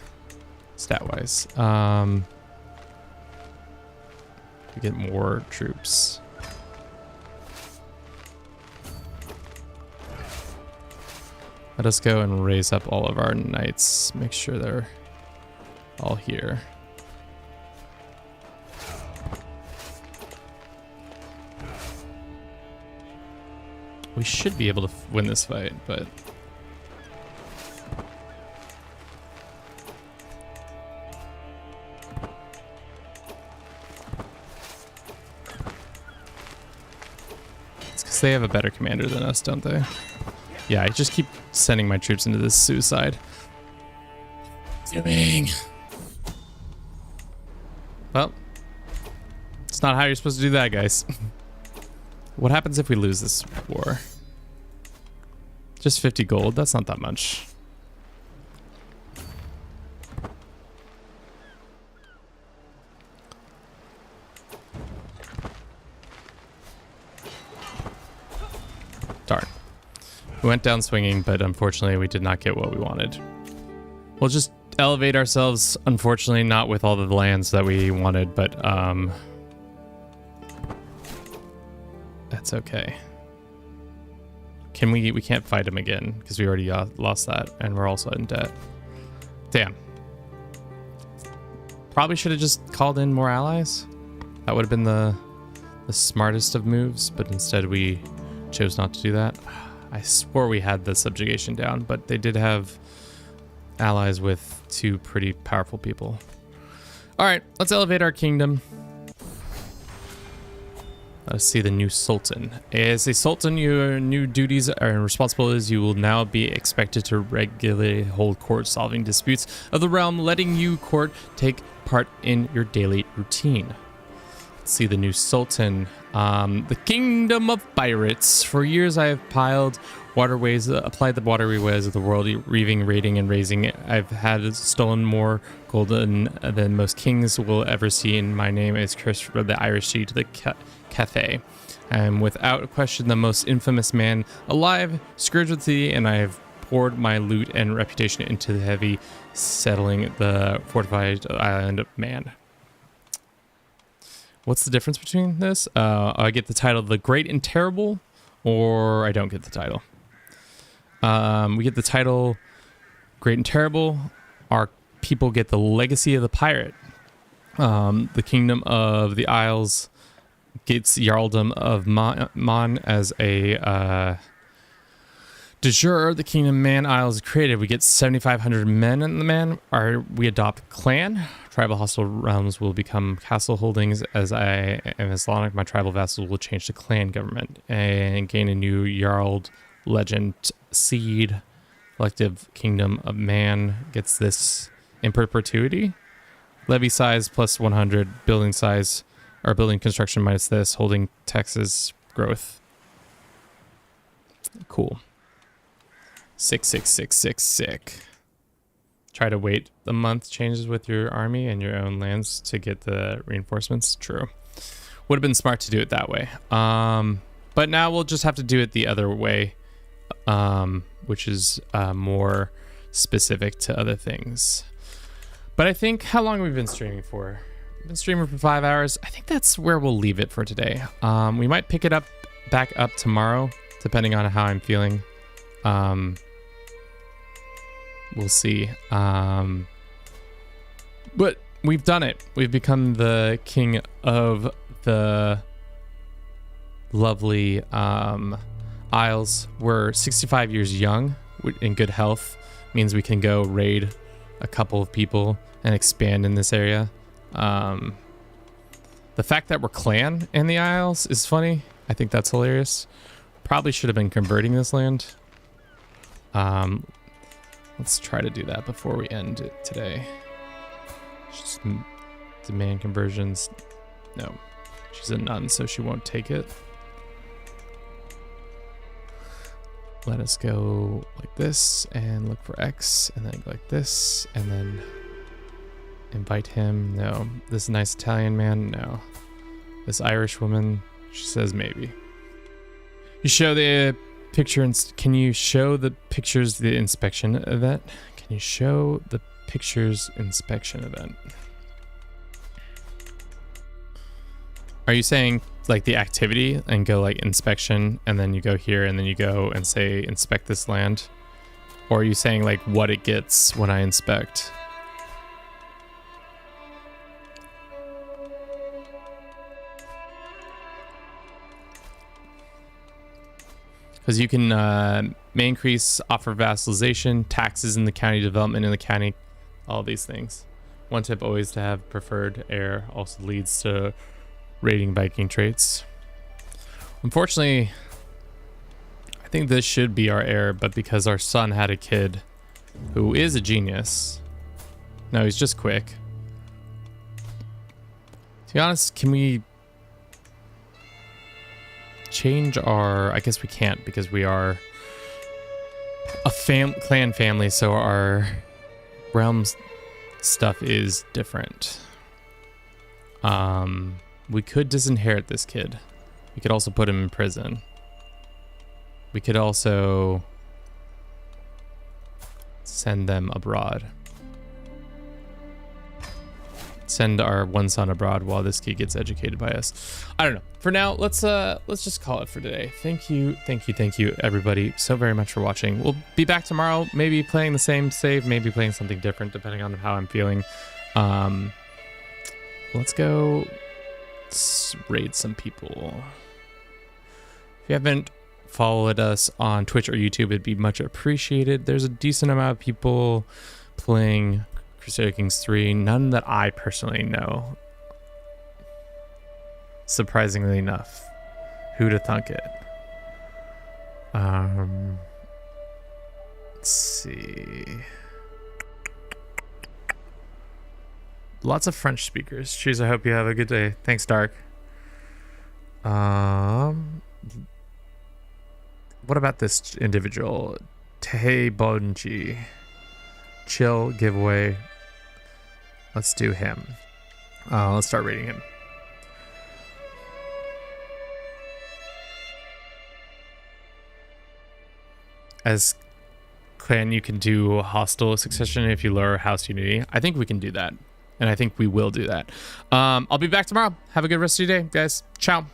stat-wise. We get more troops. Let us go and raise up all of our knights. Make sure they're all here. We should be able to win this fight, but... They have a better commander than us, don't they? Yeah, I just keep sending my troops into this suicide. Doing. Well, it's not how you're supposed to do that, guys. What happens if we lose this war? Just 50 gold? That's not that much. Darn. We went down swinging, but unfortunately we did not get what we wanted. We'll just elevate ourselves, unfortunately not with all the lands that we wanted, but that's okay. Can we can't fight him again because we already lost that, and we're also in debt. Damn. Probably should have just called in more allies. That would have been the smartest of moves, but instead we chose not to do that. I swore we had the subjugation down, but they did have allies with two pretty powerful people. All right, let's elevate our kingdom. Let's see the new Sultan. As a Sultan, your new duties and responsibilities, you will now be expected to regularly hold court, solving disputes of the realm, letting you court take part in your daily routine. Let's see the new Sultan. The Kingdom of Pirates. For years I have applied the waterways of the world, reaving, raiding, and raising. I've had stolen more gold than most kings will ever see, and my name is Chris from the Irish Sea to the Cafe. I am without question the most infamous man alive, scourged with thee, and I have poured my loot and reputation into the heavy settling the fortified island of man. What's the difference between this? I get the title The Great and Terrible, or I don't get the title. We get the title Great and Terrible. Our people get the Legacy of the Pirate. The Kingdom of the Isles gets Jarldom of Mon as a de jure. The Kingdom Man Isles is created. We get 7,500 men in the man. We adopt clan. Tribal hostile realms will become castle holdings. As I am Islamic, my tribal vassals will change to clan government and gain a new Jarl legend seed. Collective Kingdom of Man gets this in perpetuity. Levy size plus 100. Building size or building construction minus this. Holding taxes growth. Cool. Sick. Try to wait a month changes with your army and your own lands to get the reinforcements. True. Would have been smart to do it that way. But now we'll just have to do it the other way, which is more specific to other things. But I think, how long have we been streaming for? We've been streaming for 5 hours. I think that's where we'll leave it for today. We might pick it back up tomorrow, depending on how I'm feeling. We'll see. But we've done it. We've become the king of the lovely Isles. We're 65 years young, in good health. Means we can go raid a couple of people and expand in this area. The fact that we're clan in the Isles is funny. I think that's hilarious. Probably should have been converting this land. Let's try to do that before we end it today. Just demand conversions. No, she's a nun, so she won't take it. Let us go like this and look for X, and then go like this, and then invite him. No. This nice Italian man. No. This Irish woman. She says maybe. You show the picture. Can you show the pictures the inspection event? Can you show the pictures inspection event? Are you saying like the activity and go like inspection, and then you go here and then you go and say inspect this land? Or are you saying like what it gets when I inspect? Because you can may increase, offer vassalization, taxes in the county, development in the county, all these things. One tip always to have preferred heir also leads to raiding Viking traits. Unfortunately, I think this should be our heir, but because our son had a kid who is a genius, no, he's just quick. To be honest, can we change our, I guess we can't because we are a clan family, so our realms stuff is different. We could disinherit this kid. We could also put him in prison. We could also send them abroad. Send our one son abroad while this kid gets educated by us. I don't know. For now, let's just call it for today. Thank you, everybody, so very much for watching. We'll be back tomorrow, maybe playing the same save, maybe playing something different, depending on how I'm feeling. Let's go. Let's raid some people. If you haven't followed us on Twitch or YouTube, it'd be much appreciated. There's a decent amount of people playing Crusader Kings 3, none that I personally know, surprisingly enough. Who'da thunk it? Let's see. Lots of French speakers. Cheers, I hope you have a good day. Thanks, Dark. What about this individual? Tehe Bonji. Chill, giveaway. Let's do him. Let's start rating him. As clan, you can do hostile succession if you lower house unity. I think we can do that. And I think we will do that. I'll be back tomorrow. Have a good rest of your day, guys. Ciao.